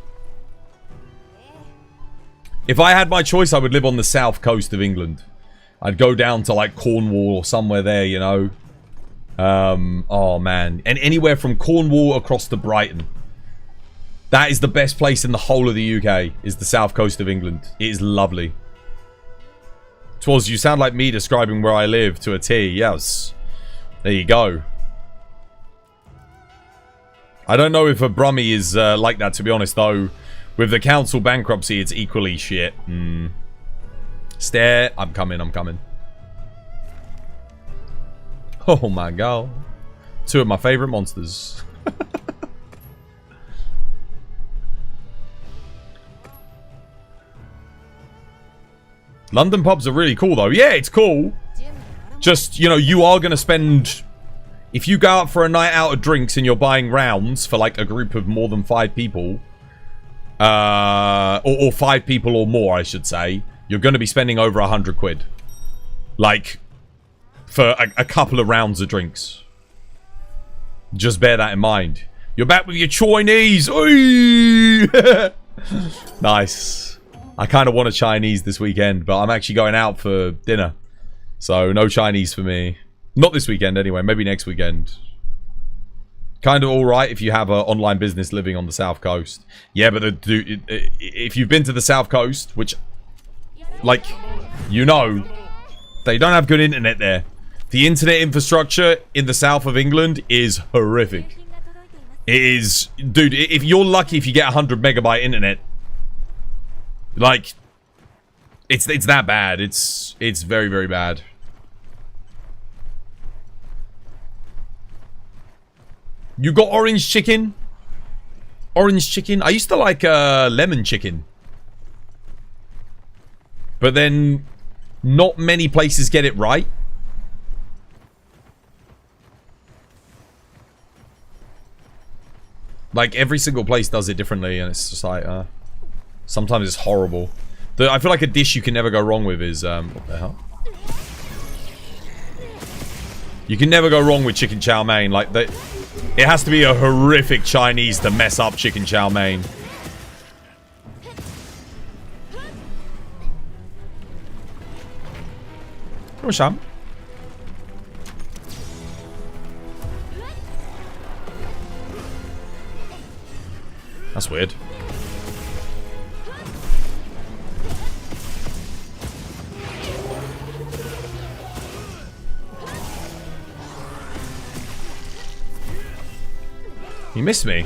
If I had my choice, I would live on the south coast of England. I'd go down to like Cornwall or somewhere there, you know. Oh man. And anywhere from Cornwall across to Brighton. That is the best place in the whole of the UK, is the south coast of England. It is lovely. Twas, you sound like me describing where I live to a T. Yes. There you go. I don't know if a Brummie is like that, to be honest, though. With the council bankruptcy, it's equally shit. Stare. I'm coming. Oh my god. 2 of my favourite monsters. London pubs are really cool, though. Yeah, it's cool. Just, you know, you are going to spend... If you go out for a night out of drinks and you're buying rounds for, like, a group of more than 5 people... or 5 people or more, I should say... You're going to be spending over 100 quid. Like, for a couple of rounds of drinks. Just bear that in mind. You're back with your Chinese! Nice. I kind of want a Chinese this weekend, but I'm actually going out for dinner. So, no Chinese for me. Not this weekend, anyway. Maybe next weekend. kind of all right if you have an online business living on the South Coast. Yeah, but if you've been to the South Coast, which, like, you know, they don't have good internet there. The internet infrastructure in the south of England is horrific. It is, dude, if you're lucky if you get 100 megabyte internet, like, it's that bad. It's very, very bad. You got orange chicken? Orange chicken? I used to like lemon chicken. But then not many places get it right. Like every single place does it differently and it's just like sometimes it's horrible. I feel like a dish you can never go wrong with is what the hell? You can never go wrong with chicken chow mein. Like it has to be a horrific Chinese to mess up chicken chow mein. Come on, Sham. That's weird. You missed me.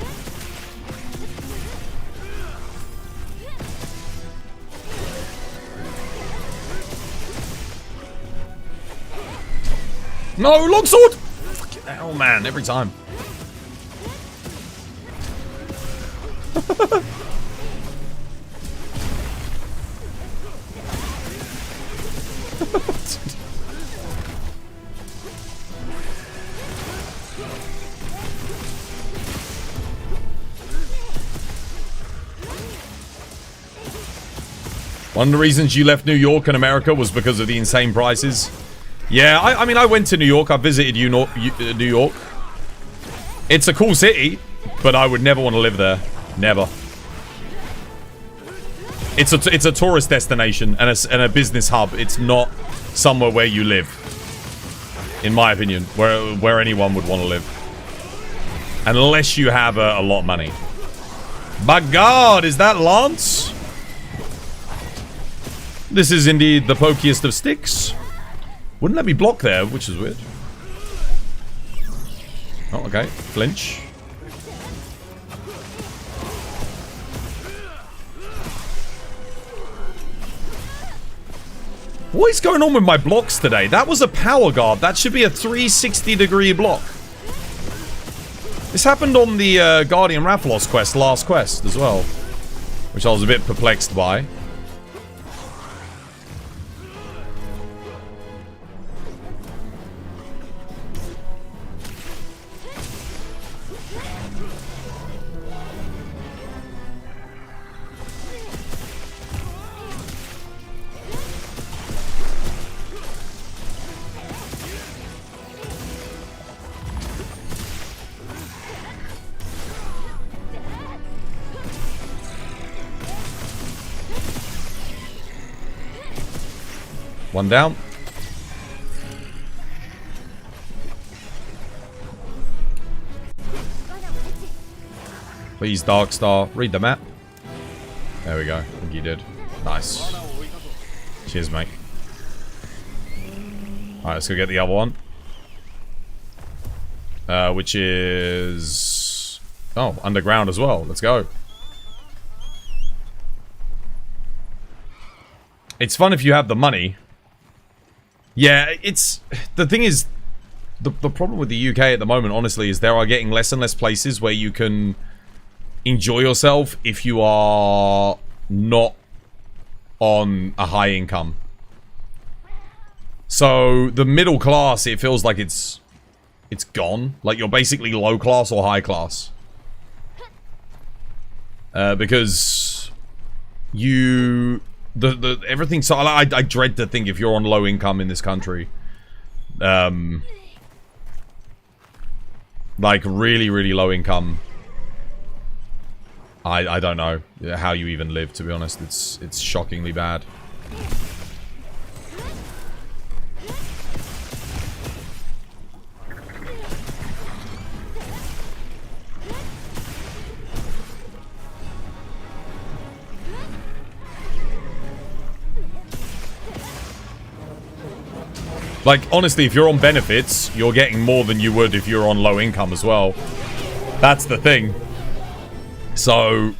No, longsword! Fucking hell, man, every time. One of the reasons you left New York and America was because of the insane prices. Yeah, I mean, I went to New York. I visited New York. It's a cool city, but I would never want to live there. Never. It's a tourist destination and a business hub. It's not somewhere where you live, in my opinion, where anyone would want to live, unless you have a lot of money. By God, is that Lance? This is indeed the pokiest of sticks. Wouldn't let me block there, which is weird. Oh, okay. Flinch. What is going on with my blocks today? That was a power guard. That should be a 360-degree block. This happened on the Guardian Rathalos quest, last quest as well, which I was a bit perplexed by. One down. Please, Darkstar, read the map. There we go. I think you did. Nice. Cheers, mate. Alright, let's go get the other one. Which is... oh, underground as well. Let's go. It's fun if you have the money. Yeah, it's... the thing is... The problem with the UK at the moment, honestly, is there are getting less and less places where you can enjoy yourself if you are not on a high income. So, the middle class, it feels like it's gone. Like, you're basically low class or high class. Because... you... everything, so I dread to think if you're on low income in this country, like really, really low income, I don't know how you even live, to be honest. It's shockingly bad. Like, honestly, if you're on benefits, you're getting more than you would if you're on low income as well. That's the thing. So...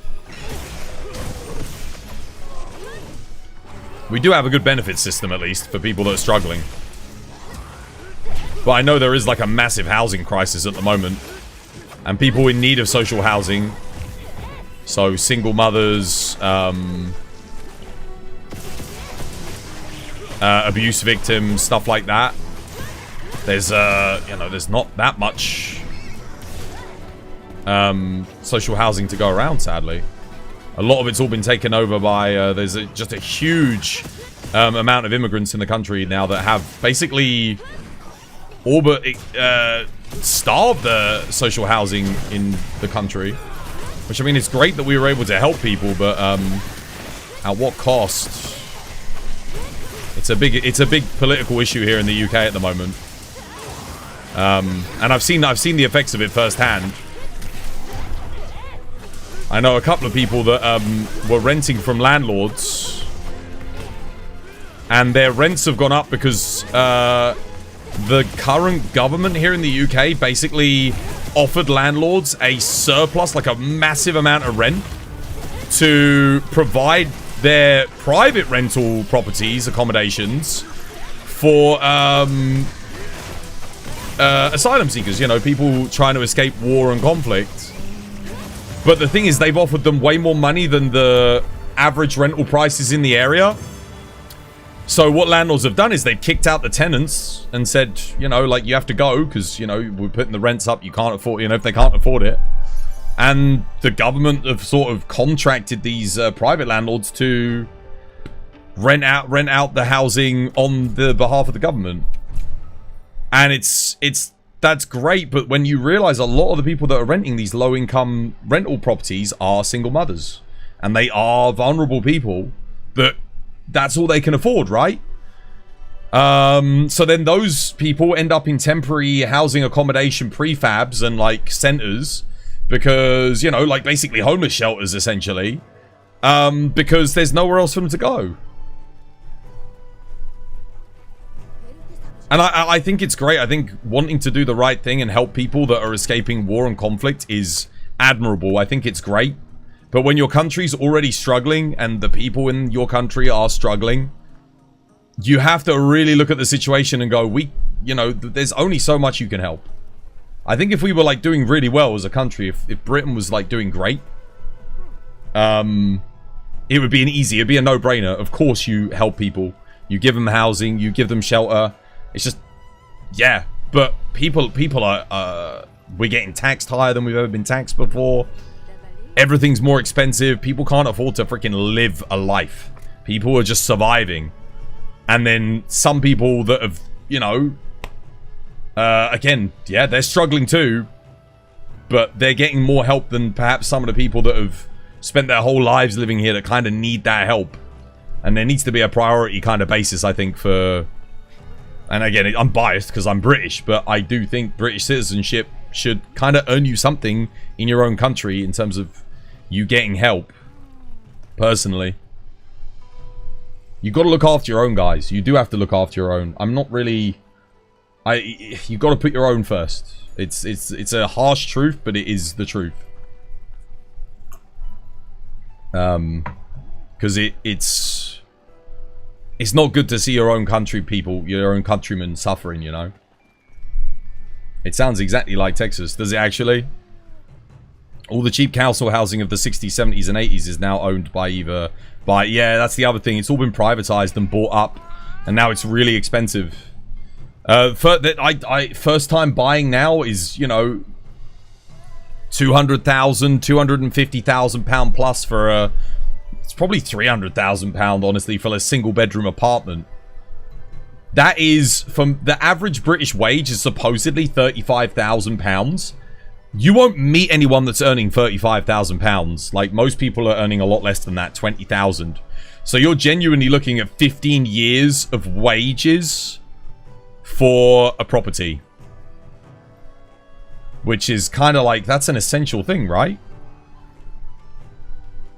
we do have a good benefit system, at least, for people that are struggling. But I know there is, like, a massive housing crisis at the moment. And people in need of social housing. So, single mothers, abuse victims, stuff like that. There's, you know, there's not that much social housing to go around, sadly. A lot of it's all been taken over by, there's just a huge amount of immigrants in the country now that have basically all but starved the social housing in the country. Which, I mean, it's great that we were able to help people, but at what cost? It's a big political issue here in the UK at the moment. And I've seen the effects of it firsthand. I know a couple of people that were renting from landlords, and their rents have gone up because the current government here in the UK basically offered landlords a surplus, like a massive amount of rent, to provide their private rental properties, accommodations, for asylum seekers, you know, people trying to escape war and conflict. But the thing is, they've offered them way more money than the average rental prices in the area. So what landlords have done is they've kicked out the tenants and said, you know, like, you have to go because, you know, we're putting the rents up. You can't afford, you know, if they can't afford it. And the government have sort of contracted these private landlords to rent out the housing on the behalf of the government. And that's great, but when you realize a lot of the people that are renting these low-income rental properties are single mothers, and they are vulnerable people, that's all they can afford, right? So then those people end up in temporary housing accommodation prefabs and, like, centers, because, you know, like, basically homeless shelters, essentially, because there's nowhere else for them to go. And I think it's great. I think wanting to do the right thing and help people that are escaping war and conflict is admirable. I think it's great. But when your country's already struggling and the people in your country are struggling, you have to really look at the situation and go, you know, there's only so much you can help. I think if we were, like, doing really well as a country, if Britain was, like, doing great, it would be it'd be a no-brainer. Of course you help people. You give them housing, you give them shelter. It's just, yeah, but people are, we're getting taxed higher than we've ever been taxed before. Everything's more expensive. People can't afford to freaking live a life. People are just surviving. And then some people that have, you know, again, yeah, they're struggling too, but they're getting more help than perhaps some of the people that have spent their whole lives living here that kind of need that help. And there needs to be a priority kind of basis, I think, for... And again, I'm biased because I'm British, but I do think British citizenship should kind of earn you something in your own country in terms of you getting help. Personally. You got to look after your own, guys. You do have to look after your own. I'm not really... You got to put your own first. It's a harsh truth, but it is the truth. Because it's not good to see your own country people, your own countrymen suffering, you know. It sounds exactly like Texas. Does it actually? All the cheap council housing of the 60s, 70s, and 80s is now owned by either... yeah, that's the other thing. It's all been privatized and bought up. And now it's really expensive. First time buying now is, you know... £200,000, £250,000 plus for a... It's probably £300,000, honestly, for a single bedroom apartment. That is, from the average British wage is supposedly £35,000. You won't meet anyone that's earning £35,000. Like, most people are earning a lot less than that, 20,000. So you're genuinely looking at 15 years of wages for a property. Which is kind of like, that's an essential thing, right?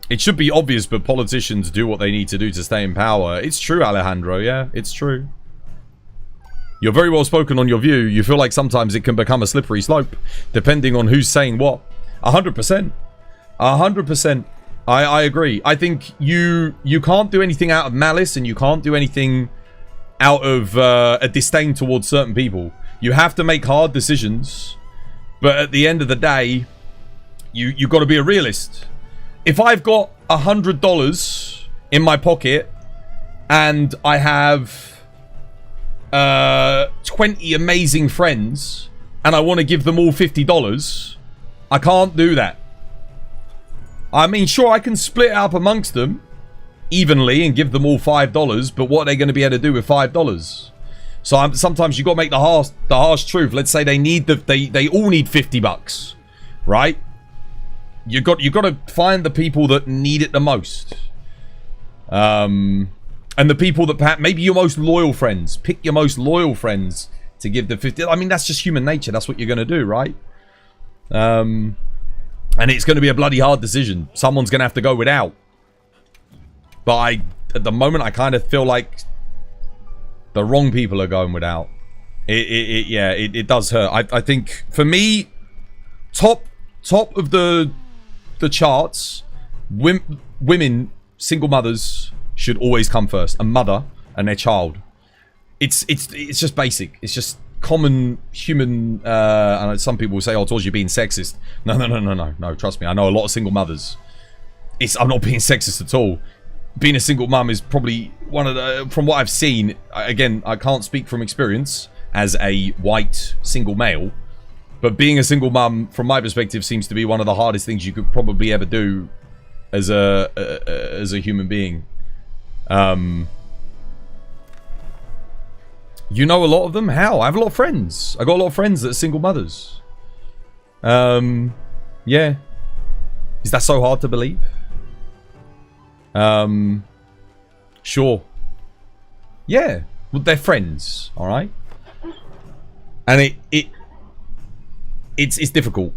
It should be obvious, but politicians do what they need to do to stay in power. It's true, Alejandro, yeah, it's true. You're very well spoken on your view. You feel like sometimes it can become a slippery slope, depending on who's saying what. 100%. 100%. I agree. I think you can't do anything out of malice, and you can't do anything out of a disdain towards certain people. You have to make hard decisions, but at the end of the day, you got to be a realist. If I've got $100 in my pocket and I have 20 amazing friends and I want to give them all $50, I can't do that. I mean, sure, I can split it up amongst them evenly and give them all $5, but what are they going to be able to do with $5? So sometimes you got to make the harsh truth. Let's say they need they all need $50, right? You got to find the people that need it the most, and the people that perhaps maybe your most loyal friends. Pick your most loyal friends to give the 50. I mean, that's just human nature. That's what you're going to do, right? And it's going to be a bloody hard decision. Someone's going to have to go without. But at the moment, I kind of feel like the wrong people are going without. It does hurt. I think for me, top of the charts, women, single mothers should always come first. A mother and their child. It's just basic. It's just common human. And some people will say, "Oh, towards you being sexist." No. Trust me, I know a lot of single mothers. I'm not being sexist at all. Being a single mum is probably one of the, from what I've seen, again, I can't speak from experience as a white single male, but being a single mum, from my perspective, seems to be one of the hardest things you could probably ever do as a human being. You know a lot of them? How? I have a lot of friends. I got a lot of friends that are single mothers. Yeah. Is that so hard to believe? Sure. Yeah. Well, they're friends, alright? And it's difficult.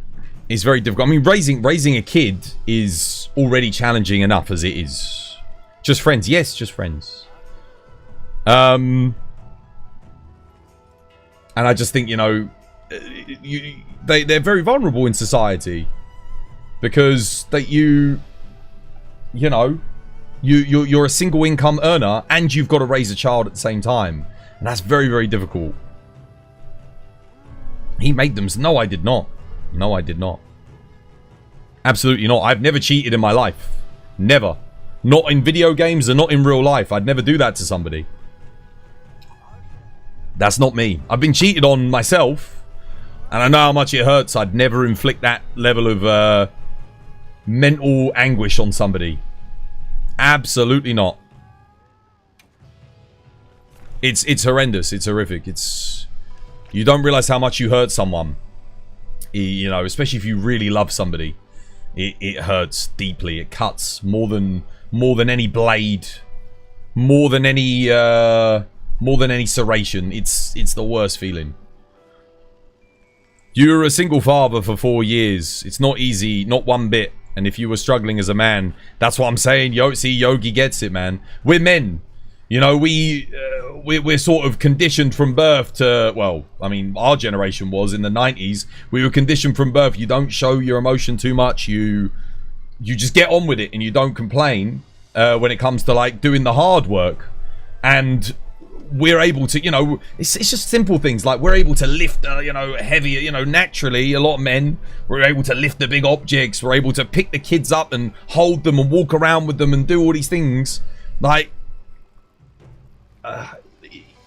It's very difficult. I mean, raising a kid is already challenging enough as it is. Just friends. Yes, just friends. And I just think, you know, they're very vulnerable in society because you know, you're a single income earner and you've got to raise a child at the same time, and that's very, very difficult. He made them. No, I did not. No, I did not. Absolutely not. I've never cheated in my life. Never. Not in video games and not in real life. I'd never do that to somebody. That's not me. I've been cheated on myself, and I know how much it hurts. I'd never inflict that level of mental anguish on somebody. Absolutely not. It's horrendous. It's horrific. You don't realize how much you hurt someone. You know, especially if you really love somebody. It hurts deeply. It cuts more than any blade, more than any serration. It's the worst feeling. You're a single father for 4 years. It's not easy, not one bit. And if you were struggling as a man, that's what I'm saying. See, Yogi gets it, man. We're men. You know, we're sort of conditioned from birth to, well, I mean, our generation was in the 90s. We were conditioned from birth. You don't show your emotion too much. You just get on with it and you don't complain when it comes to like doing the hard work. And we're able to, you know, it's just simple things like we're able to lift, you know, heavier, you know, naturally a lot of men, we're able to lift the big objects, we're able to pick the kids up and hold them and walk around with them and do all these things. Like,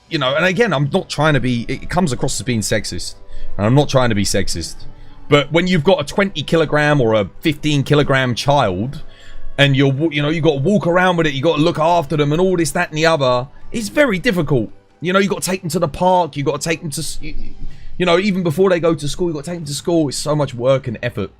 you know, and again, I'm not trying to be, it comes across as being sexist, and I'm not trying to be sexist, but when you've got a 20 kilogram or a 15 kilogram child, and you know, you got to walk around with it, you got to look after them and all this, that and the other, it's very difficult. You know, you got to take them to the park, you got to take them to, you know, even before they go to school, you got to take them to school. It's so much work and effort,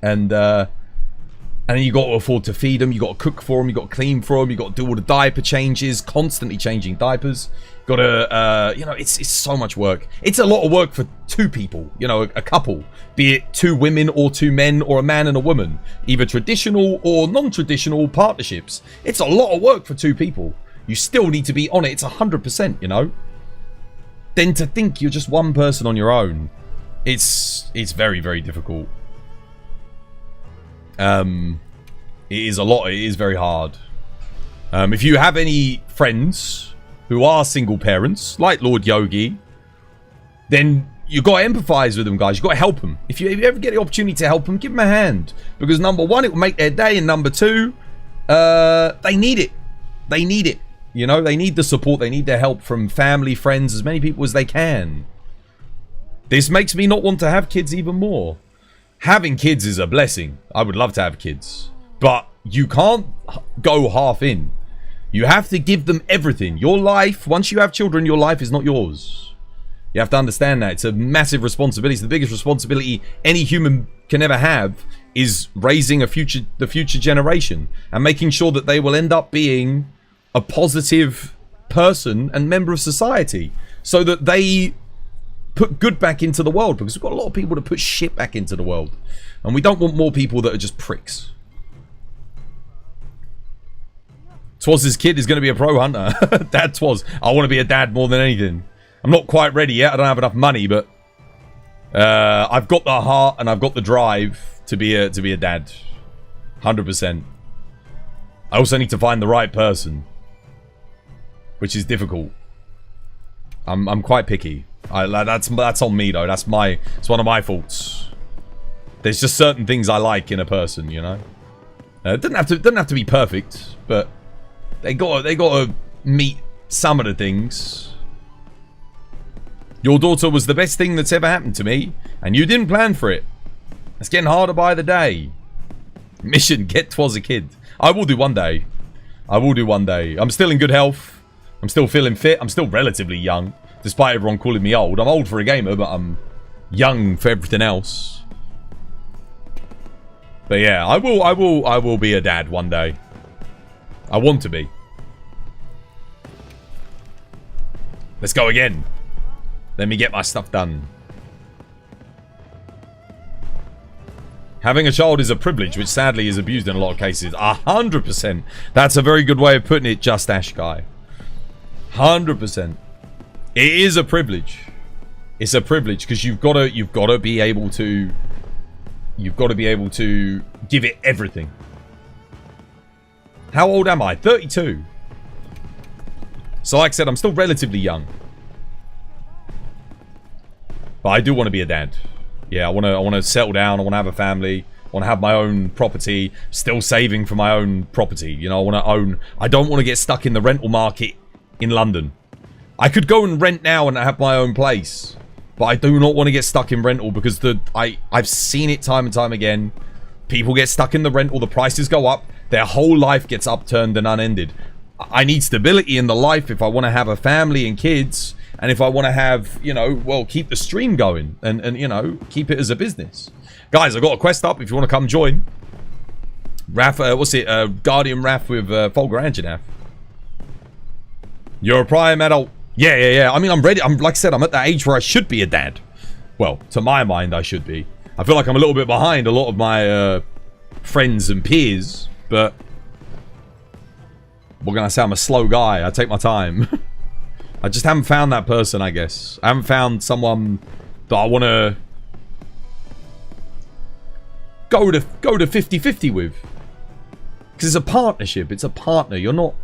and then you got to afford to feed them, you got to cook for them, you got to clean for them, you got to do all the diaper changes, constantly changing diapers. Got to, you know, it's so much work. It's a lot of work for two people, you know, a couple, be it two women or two men or a man and a woman, either traditional or non-traditional partnerships. It's a lot of work for two people. You still need to be on it. It's 100%, you know. then to think you're just one person on your own, it's very, very difficult. It is a lot. It is very hard. If you have any friends who are single parents, like Lord Yogi, then you got to empathize with them, guys. You got to help them. If you ever get the opportunity to help them, give them a hand. Because number one, it will make their day, and number two, they need it. They need it. You know, they need the support. They need their help from family, friends, as many people as they can. This makes me not want to have kids even more. Having kids is a blessing. I would love to have kids. But you can't go half in. You have to give them everything. Your life, once you have children, your life is not yours. You have to understand that. It's a massive responsibility. It's the biggest responsibility any human can ever have, is raising the future generation and making sure that they will end up being a positive person and member of society, so that they put good back into the world, because we've got a lot of people to put shit back into the world, and we don't want more people that are just pricks. Twaz's kid is going to be a pro hunter. Dad Twaz. I want to be a dad more than anything. I'm not quite ready yet. I don't have enough money, but I've got the heart and I've got the drive to be a dad. 100%. I also need to find the right person, which is difficult. I'm quite picky. That's on me though. It's one of my faults. There's just certain things I like in a person, you know. It doesn't have to be perfect, but they gotta meet some of the things. Your daughter was the best thing that's ever happened to me, and you didn't plan for it. It's getting harder by the day. Mission: get Twas a kid. I will do one day. I will do one day. I'm still in good health. I'm still feeling fit. I'm still relatively young, despite everyone calling me old. I'm old for a gamer, but I'm young for everything else. But yeah, I will be a dad one day. I want to be. Let's go again. Let me get my stuff done. Having a child is a privilege, which sadly is abused in a lot of cases. 100%. That's a very good way of putting it, Just Ash Guy. 100%. It is a privilege. It's a privilege because you've got to be able to. You've got to be able to give it everything. How old am I? 32. So like I said, I'm still relatively young. But I do want to be a dad. Yeah, I want to settle down. I want to have a family. I want to have my own property. Still saving for my own property. You know, I want to own. I don't want to get stuck in the rental market in London. I could go and rent now and have my own place. But I do not want to get stuck in rental because I've seen it time and time again. People get stuck in the rental. The prices go up. Their whole life gets upturned and unended. I need stability in the life if I want to have a family and kids. And if I want to have, you know, well, keep the stream going and you know, keep it as a business. Guys, I've got a quest up if you want to come join. Raph, what's it? Guardian Raph with Folger Anjanath. You're a prime adult. Yeah. I mean, I'm ready. Like I said, I'm at that age where I should be a dad. Well, to my mind, I should be. I feel like I'm a little bit behind a lot of my friends and peers, but what can I say? I'm a slow guy. I take my time. I just haven't found that person, I guess. I haven't found someone that I want to go to 50-50 with. Because it's a partnership. It's a partner. You're not.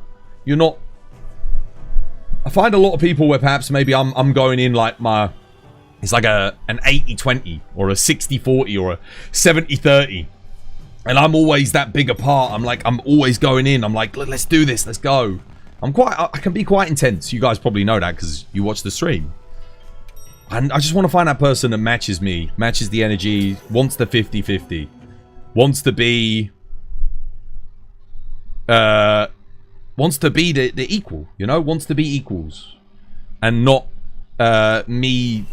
I find a lot of people where perhaps maybe I'm going in like it's like an 80-20 or a 60-40 or a 70-30. And I'm always that bigger part. I'm always going in. I'm like, let's do this. Let's go. I can be quite intense. You guys probably know that because you watch the stream. And I just want to find that person that matches me, matches the energy, wants the 50-50, wants to be the equal, you know, wants to be equals, and not me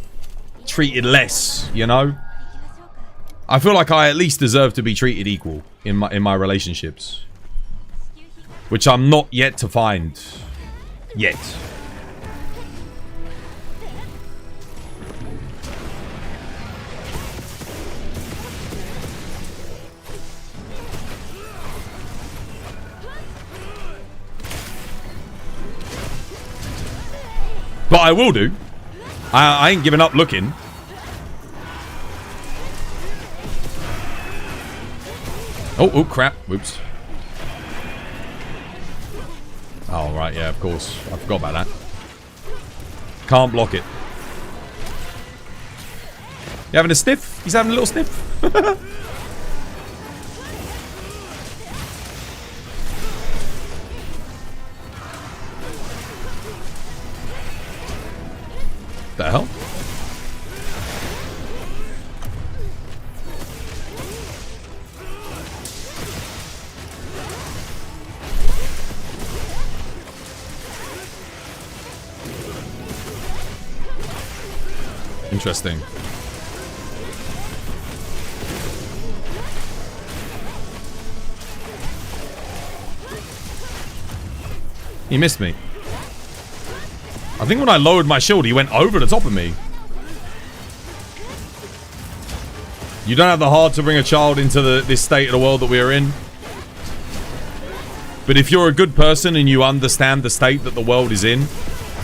treated less, you know. I feel like I at least deserve to be treated equal in my relationships. Which I'm not yet to find. Yet. But I will do. I ain't giving up looking. Oh, crap. Whoops. Oh, right, yeah, of course. I forgot about that. Can't block it. You having a sniff? He's having a little sniff. The hell? Interesting. He missed me. I think when I lowered my shield, he went over the top of me. You don't have the heart to bring a child into this state of the world that we are in. But if you're a good person and you understand the state that the world is in,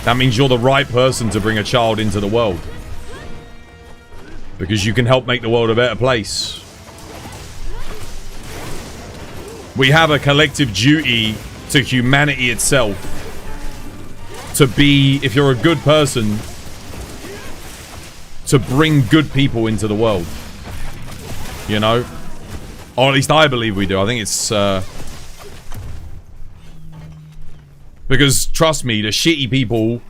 that means you're the right person to bring a child into the world. Because you can help make the world a better place. We have a collective duty to humanity itself to be, if you're a good person, to bring good people into the world. You know? Or at least I believe we do. I think it's, because, trust me, the shitty people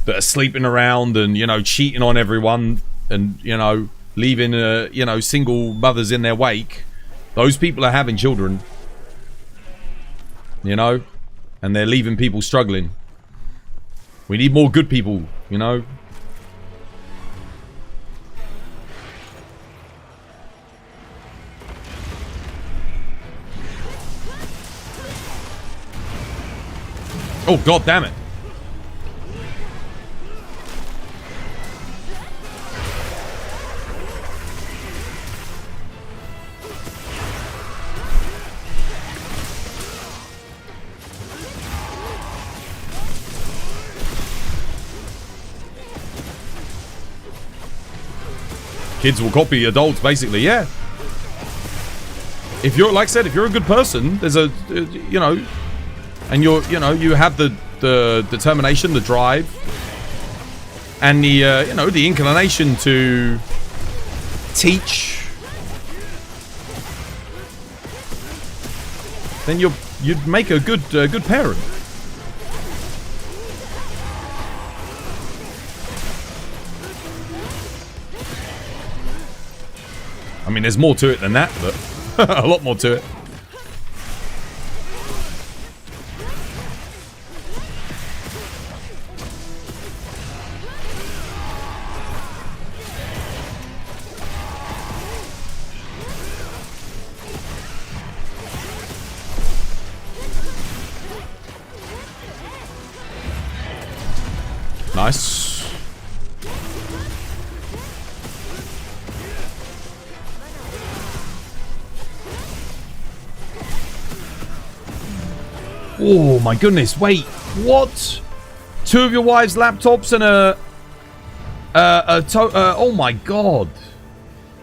that are sleeping around and, you know, cheating on everyone and, you know, leaving, you know, single mothers in their wake, those people are having children. You know? And they're leaving people struggling. We need more good people, you know? Oh, god damn it. Kids will copy adults, basically, yeah. If you're, like I said, if you're a good person, there's a, you know, and you're, you know, you have the determination, the drive, and the, you know, the inclination to teach, then you'd make a good parent. I mean, there's more to it than that, but a lot more to it. Nice. Oh my goodness, wait, what? 2 of your wife's laptops and oh my god.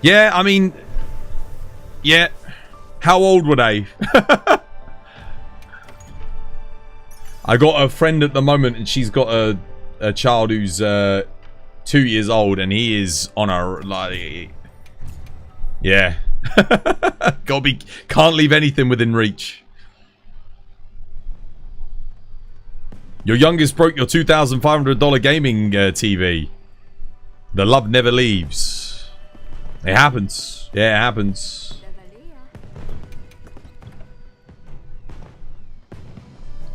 Yeah, I mean, yeah. How old were they? I got a friend at the moment and she's got a child who's 2 years old and he is on a, like, yeah. Can't leave anything within reach. Your youngest broke your $2,500 gaming TV. The love never leaves. It happens. Yeah, it happens.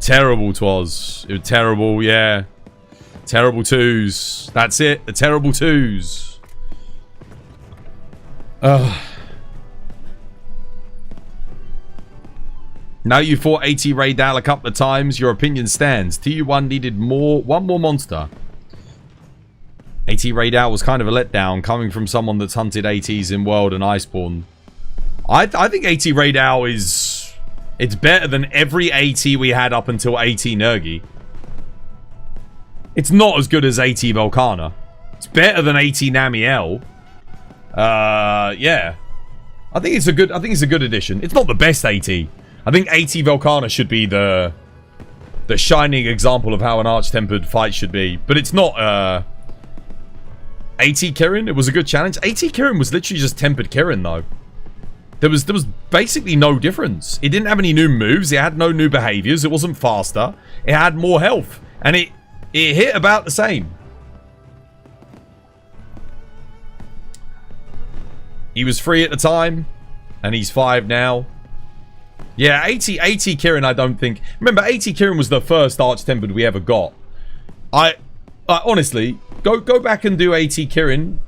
Terrible 'twas. It was terrible, yeah. Terrible twos. That's it. The terrible twos. Now you fought AT Rey Dau a couple of times, your opinion stands. TU1 needed one more monster. AT Rey Dau was kind of a letdown coming from someone that's hunted ATs in World and Iceborne. I think AT Rey Dau is... it's better than every AT we had up until AT Nergi. It's not as good as AT Volcana. It's better than AT Namiel. Yeah. I think it's a good addition. It's not the best AT. I think AT Velkhana should be the shining example of how an arch-tempered fight should be. But it's not, AT Kirin, it was a good challenge. AT Kirin was literally just tempered Kirin, though. There was basically no difference. It didn't have any new moves. It had no new behaviors. It wasn't faster. It had more health. And it hit about the same. He was 3 at the time. And he's 5 now. Yeah, AT Kirin, I don't think... Remember, AT Kirin was the first arch-tempered we ever got. I honestly, go back and do AT Kirin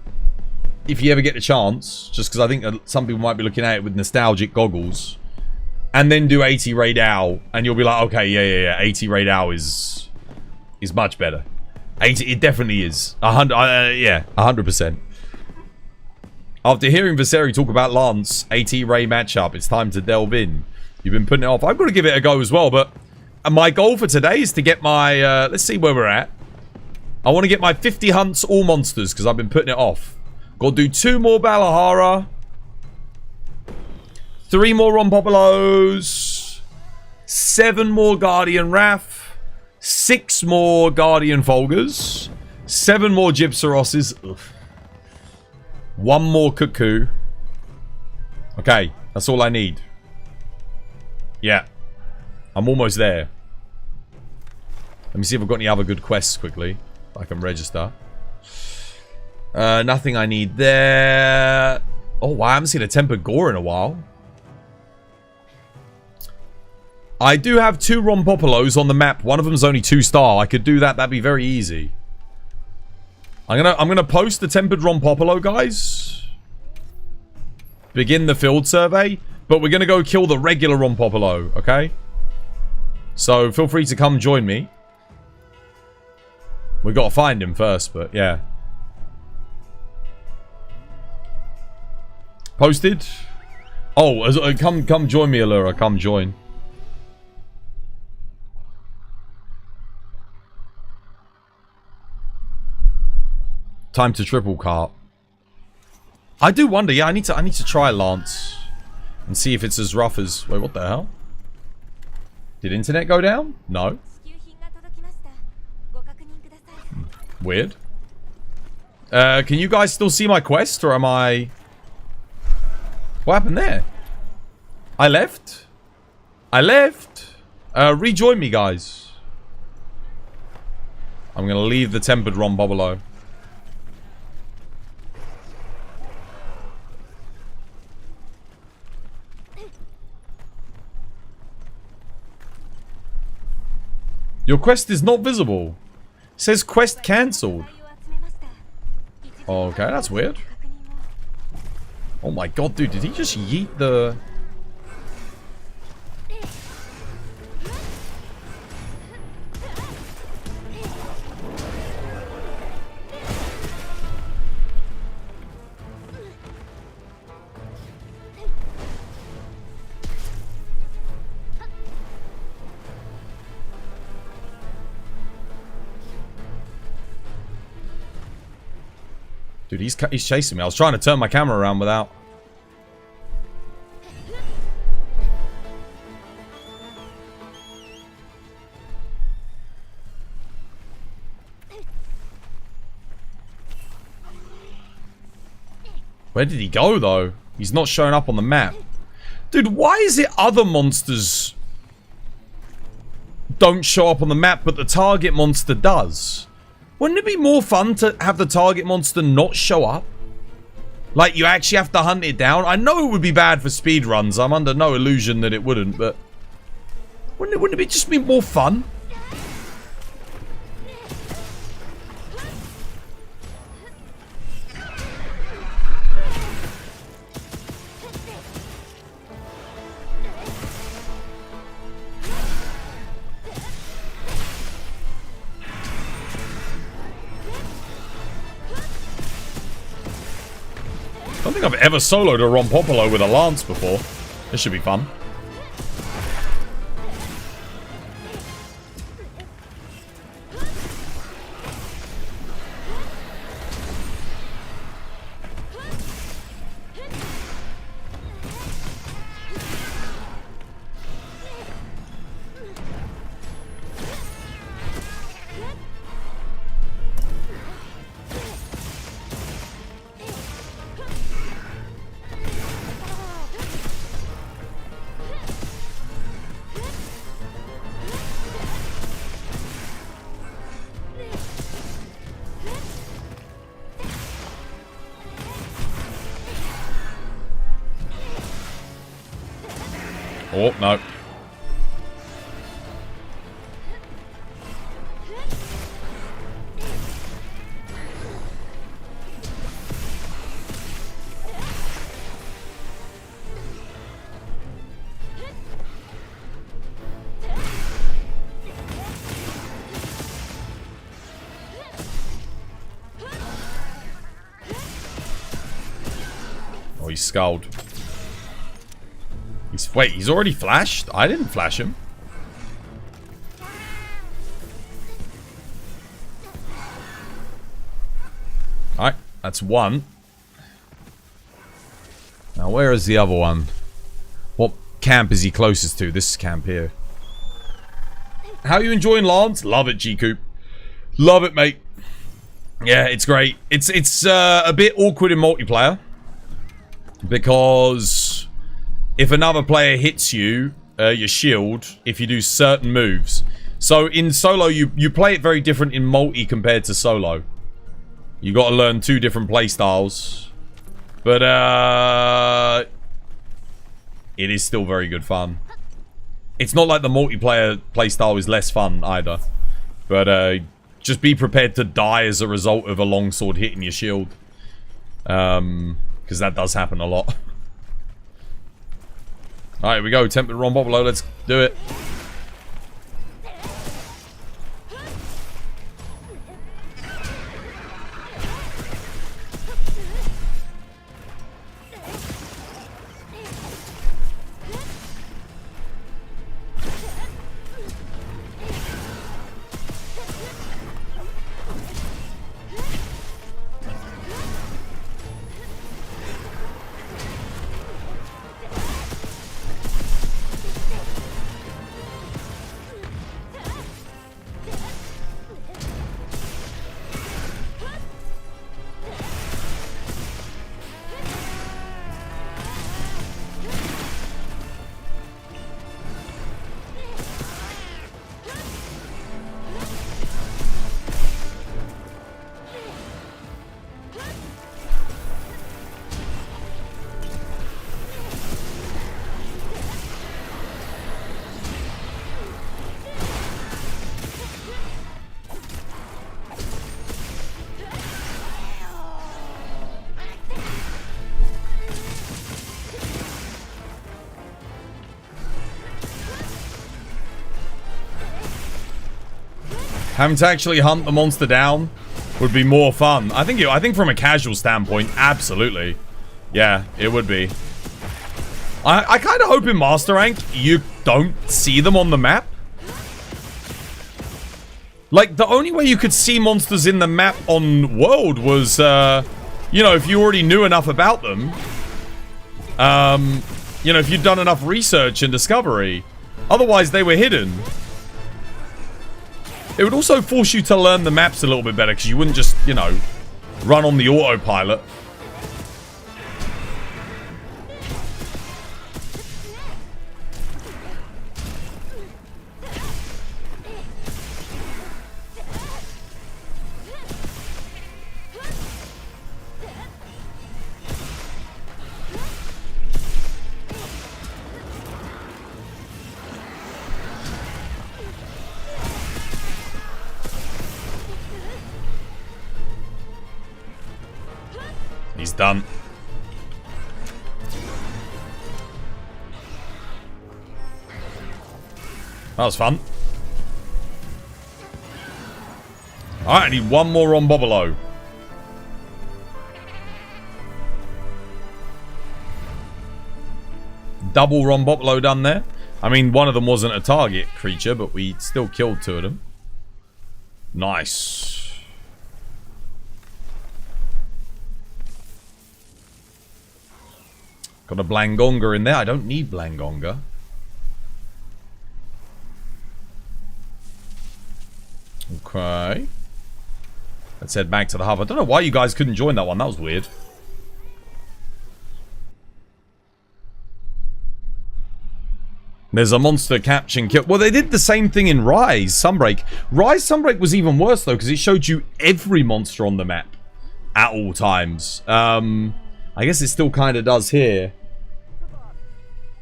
if you ever get the chance. Just because I think some people might be looking at it with nostalgic goggles. And then do AT Rey Dau. And you'll be like, okay, yeah. AT Rey Dau is much better. It definitely is. 100%. After hearing Viseri talk about Lance, AT Rey matchup, it's time to delve in. You've been putting it off. I've got to give it a go as well, but my goal for today is to get my, let's see where we're at. I want to get my 50 hunts all monsters, because I've been putting it off. Got to do 2 more Balahara. 3 more Rompopolos. 7 more Guardian Wrath. 6 more Guardian Folgers. 7 more Gypsarosses. Ugh. 1 more Cuckoo. Okay, that's all I need. Yeah. I'm almost there. Let me see if I've got any other good quests quickly. I can register. Nothing I need there. Oh, wow. I haven't seen a Tempered Gore in a while. I do have 2 Rompopolos on the map. One of them's only 2-star. I could do that. That'd be very easy. I'm gonna post the Tempered Rompopolo, guys. Begin the field survey. But we're gonna go kill the regular Rompopolo, okay? So feel free to come join me. We gotta find him first, but yeah. Posted. Oh, come join me, Allura. Come join. Time to triple cart. I do wonder. Yeah, I need to try Lance and see if it's as rough as. Wait, what the hell? Did internet go down? No. Weird. Can you guys still see my quest, or am I? What happened there? I left. Rejoin me, guys. I'm gonna leave the Tempered Rompopolo. Your quest is not visible. It says quest cancelled. Okay, that's weird. Oh my god, dude, did he just yeet the... Dude, he's chasing me. I was trying to turn my camera around without... Where did he go, though? He's not showing up on the map. Dude, why is it other monsters don't show up on the map, but the target monster does? Wouldn't it be more fun to have the target monster not show up? Like, you actually have to hunt it down? I know it would be bad for speedruns. I'm under no illusion that it wouldn't, but... Wouldn't it just be more fun? I don't think I've ever soloed a Rompopolo with a lance before. This should be fun. Oh, no. Oh, he's skulled. Wait, he's already flashed? I didn't flash him. Alright, that's one. Now, where is the other one? What camp is he closest to? This camp here. How are you enjoying Lance? Love it, G-Coop. Love it, mate. Yeah, it's great. It's a bit awkward in multiplayer. Because if another player hits you, your shield, if you do certain moves. So in solo, you play it very different in multi compared to solo. You got to learn two different play styles. But it is still very good fun. It's not like the multiplayer playstyle is less fun either. But just be prepared to die as a result of a longsword hitting your shield. Because that does happen a lot. Alright, here we go. Tempered Ron Bobolo, let's do it. Having to actually hunt the monster down would be more fun. I think from a casual standpoint, absolutely. Yeah, it would be. I kind of hope in Master Rank you don't see them on the map. Like, the only way you could see monsters in the map on World was, you know, if you already knew enough about them. You know, if you'd done enough research and discovery. Otherwise, they were hidden. It would also force you to learn the maps a little bit better, because you wouldn't just, you know, run on the autopilot. He's done. That was fun. Alright, I need one more on Bobolo. Double Rombopolo done there. I mean, one of them wasn't a target creature, but we still killed two of them. Nice. Got a Blangonga in there. I don't need Blangonga. Okay. Let's head back to the hub. I don't know why you guys couldn't join that one. That was weird. There's a monster catch and kill. Well, they did the same thing in Rise Sunbreak. Rise Sunbreak was even worse, though, because it showed you every monster on the map at all times. I guess it still kind of does here.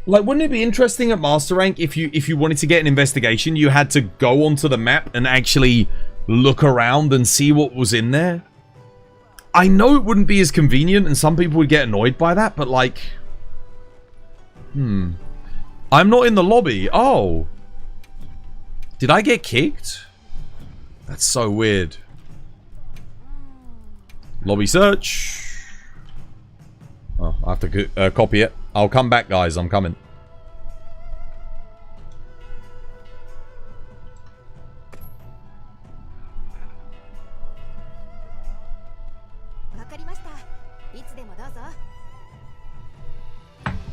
Like, wouldn't it be interesting at Master Rank if you wanted to get an investigation, you had to go onto the map and actually look around and see what was in there? I know it wouldn't be as convenient and some people would get annoyed by that, but like... I'm not in the lobby. Oh. Did I get kicked? That's so weird. Lobby search. Oh, I have to copy it. I'll come back, guys. I'm coming.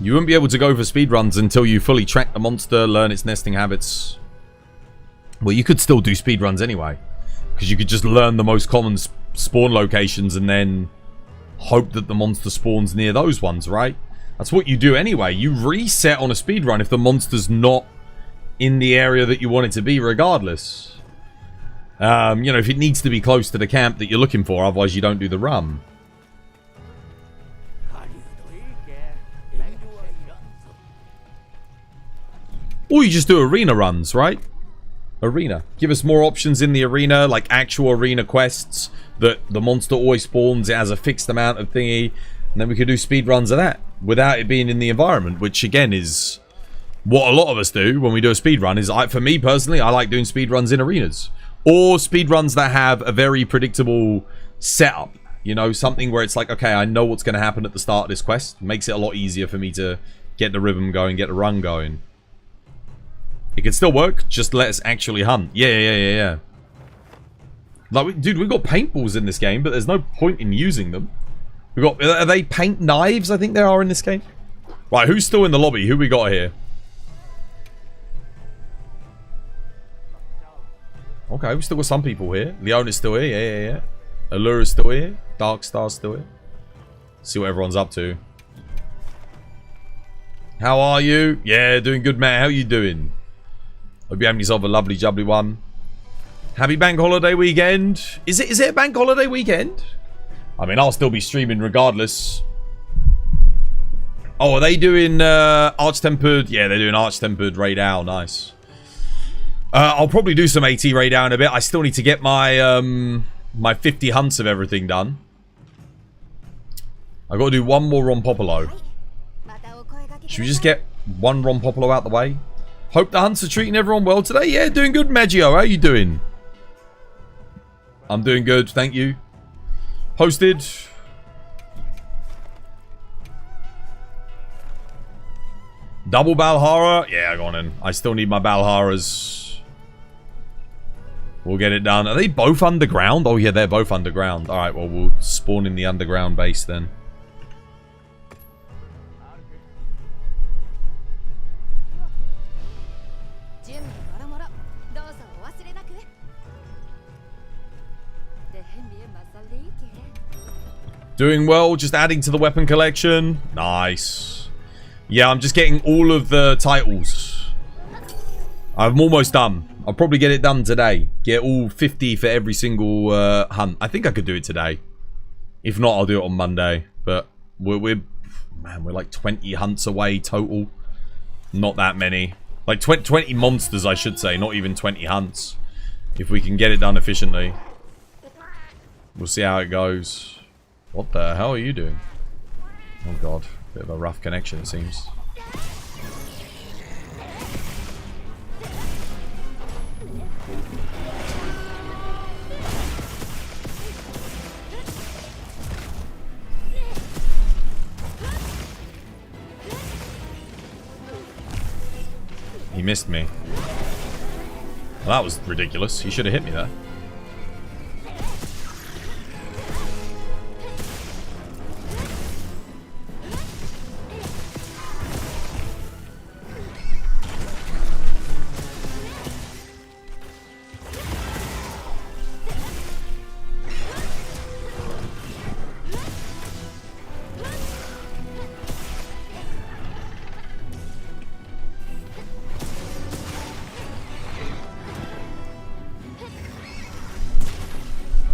You won't be able to go for speedruns until you fully track the monster, learn its nesting habits. Well, you could still do speedruns anyway. Because you could just learn the most common spawn locations and then hope that the monster spawns near those ones, right? That's what you do anyway. You reset on a speedrun if the monster's not in the area that you want it to be regardless. You know, if it needs to be close to the camp that you're looking for, otherwise you don't do the run. Or you just do arena runs, right? Arena. Give us more options in the arena, like actual arena quests that the monster always spawns. It has a fixed amount of thingy. And then we could do speedruns of that without it being in the environment, which again is what a lot of us do when we do a speedrun. Is for me personally, I like doing speedruns in arenas. Or speedruns that have a very predictable setup. You know, something where it's like, okay, I know what's going to happen at the start of this quest. Makes it a lot easier for me to get the rhythm going, get the run going. It can still work, just let us actually hunt. Yeah. Like, dude, we've got paintballs in this game, but there's no point in using them. We've got, are they paint knives? I think they are in this game. Right, who's still in the lobby? Who we got here? Okay, we still got some people here. Leona's still here, yeah. Allura's still here. Darkstar's still here. See what everyone's up to. How are you? Yeah, doing good, man. How you doing? Hope you're having yourself a lovely jubbly one. Happy bank holiday weekend. Is it a bank holiday weekend? I mean, I'll still be streaming regardless. Oh, are they doing Arch-Tempered? Yeah, they're doing Arch-Tempered Rey Dau. Nice. I'll probably do some AT Rey Dau in a bit. I still need to get my my 50 hunts of everything done. I've got to do one more Ron Popolo. Should we just get one Ron Popolo out the way? Hope the hunts are treating everyone well today. Yeah, doing good, Maggio. How you doing? I'm doing good, thank you. Posted. Double Balhara? Yeah, go on in. I still need my Balharas. We'll get it done. Are they both underground? Oh yeah, they're both underground. Alright, well we'll spawn in the underground base then. Doing well, just adding to the weapon collection. Nice. Yeah, I'm just getting all of the titles. I'm almost done. I'll probably get it done today. Get all 50 for every single hunt. I think I could do it today. If not, I'll do it on Monday. But we're like 20 hunts away total. Not that many. Like 20 monsters, I should say. Not even 20 hunts. If we can get it done efficiently. We'll see how it goes. What the hell are you doing? Oh god, bit of a rough connection it seems. He missed me. Well, that was ridiculous. He should have hit me there.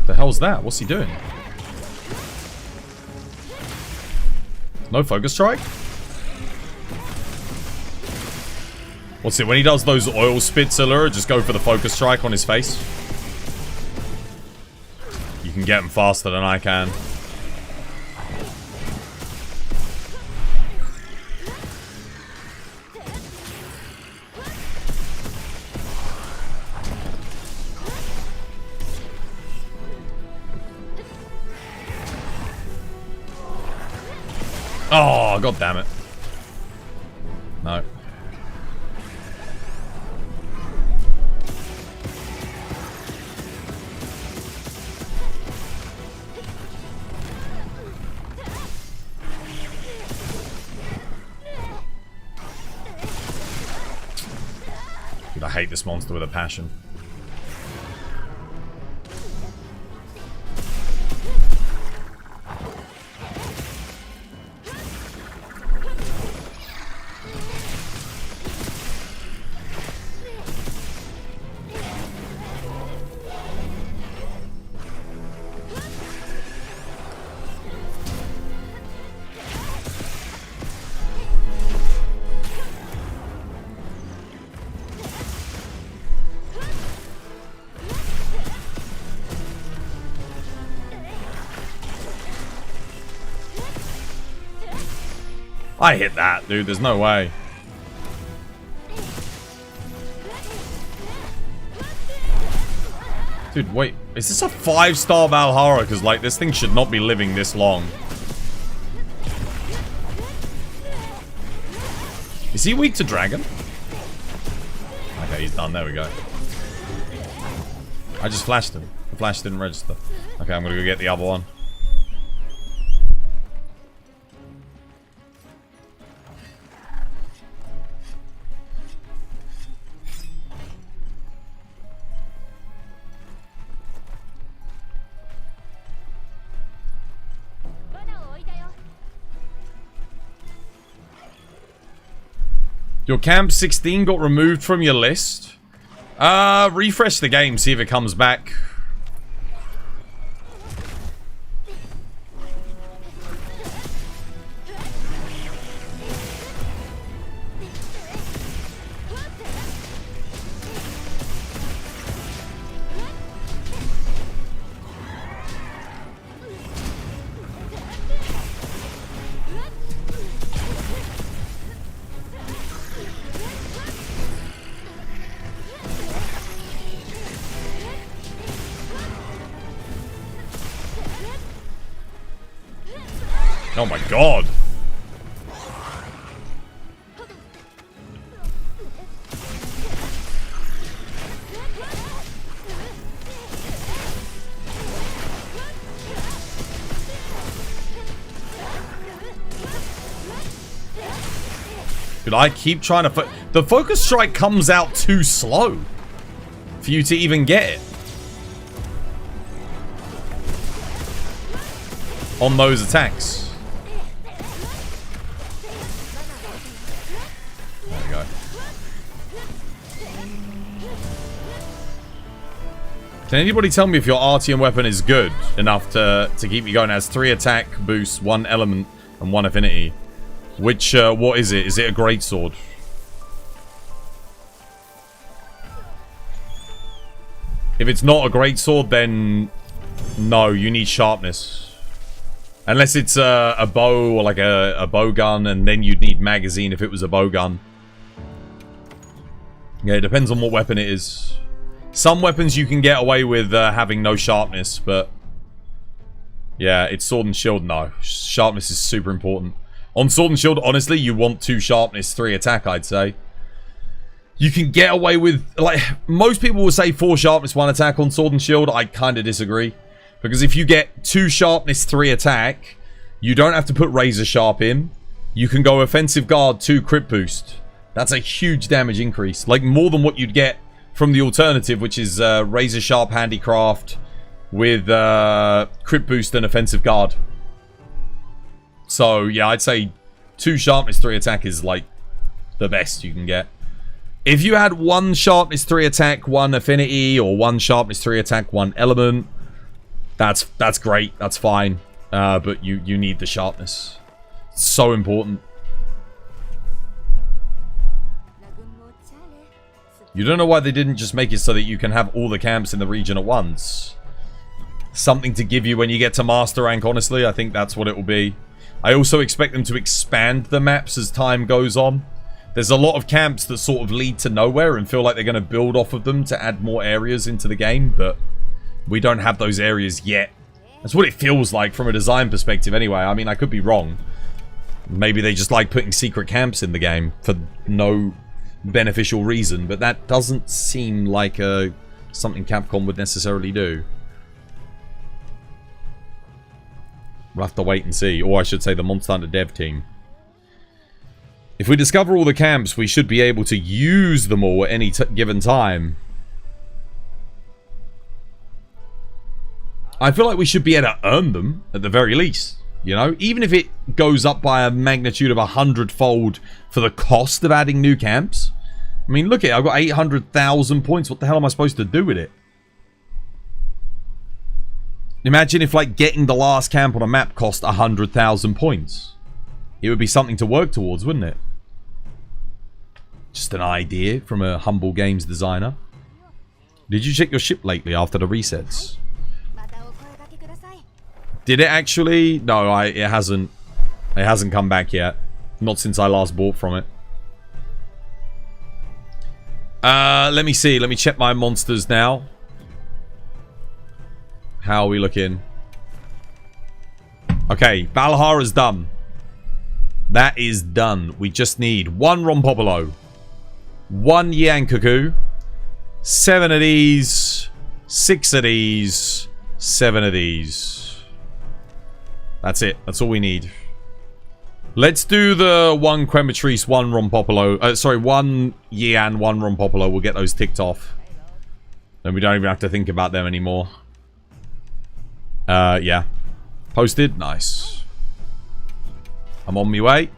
The hell's that? What's he doing? No focus strike? What's it? When he does those oil spits, Allura, just go for the focus strike on his face. You can get him faster than I can. Oh, god damn it. No. Dude, I hate this monster with a passion. I hit that, dude. There's no way. Dude, wait. Is this a 5-star Valhalla? Because, like, this thing should not be living this long. Is he weak to dragon? Okay, he's done. There we go. I just flashed him. The flash didn't register. Okay, I'm gonna go get the other one. Your camp 16 got removed from your list. Refresh the game, see if it comes back. Oh my god. Dude, I keep trying to... The focus strike comes out too slow for you to even get it. On those attacks. There we go. Can anybody tell me if your Artian weapon is good enough to keep you going? It has 3 attack boosts, 1 element, and 1 affinity. Which, what is it? Is it a greatsword? If it's not a greatsword, then no, you need sharpness. Unless it's a bow or like a bow gun, and then you'd need magazine if it was a bow gun. Yeah, it depends on what weapon it is. Some weapons you can get away with having no sharpness, but... yeah, it's sword and shield, no. Sharpness is super important. On sword and shield, honestly, you want 2 sharpness, 3 attack, I'd say. You can get away with... like, most people will say 4 sharpness, 1 attack on sword and shield. I kind of disagree. Because if you get 2 sharpness, 3 attack, you don't have to put razor sharp in. You can go offensive guard, 2 crit boost. That's a huge damage increase. Like, more than what you'd get from the alternative, which is razor sharp handicraft with crit boost and offensive guard. So, yeah, I'd say 2 sharpness, 3 attack is, like, the best you can get. If you had 1 sharpness, 3 attack, 1 affinity, or 1 sharpness, 3 attack, 1 element, that's great. That's fine. But you need the sharpness. It's so important. You don't know why they didn't just make it so that you can have all the camps in the region at once. Something to give you when you get to Master Rank, honestly. I think that's what it will be. I also expect them to expand the maps as time goes on. There's a lot of camps that sort of lead to nowhere and feel like they're going to build off of them to add more areas into the game, but we don't have those areas yet. That's what it feels like from a design perspective anyway. I mean, I could be wrong. Maybe they just like putting secret camps in the game for no beneficial reason, but that doesn't seem like something Capcom would necessarily do. We'll have to wait and see. Or I should say the Monster Hunter dev team. If we discover all the camps, we should be able to use them all at any given time. I feel like we should be able to earn them, at the very least. You know? Even if it goes up by a magnitude of 100-fold for the cost of adding new camps. I mean, look at it. I've got 800,000 points. What the hell am I supposed to do with it? Imagine if, like, getting the last camp on a map cost 100,000 points. It would be something to work towards, wouldn't it? Just an idea from a humble games designer. Did you check your ship lately after the resets? Did it actually? No, it hasn't. It hasn't come back yet. Not since I last bought from it. Let me see. Let me check my monsters now. How are we looking? Okay, Valhara's done. That is done. We just need 1 Rompopolo, 1 Yankuku, 7 of these, 6 of these, 7 of these. That's it. That's all we need. Let's do the 1 Crematrice, 1 Rompopolo. Sorry, 1 Yan, 1 Rompopolo. We'll get those ticked off. Then we don't even have to think about them anymore. Yeah. Posted? Nice. I'm on my way.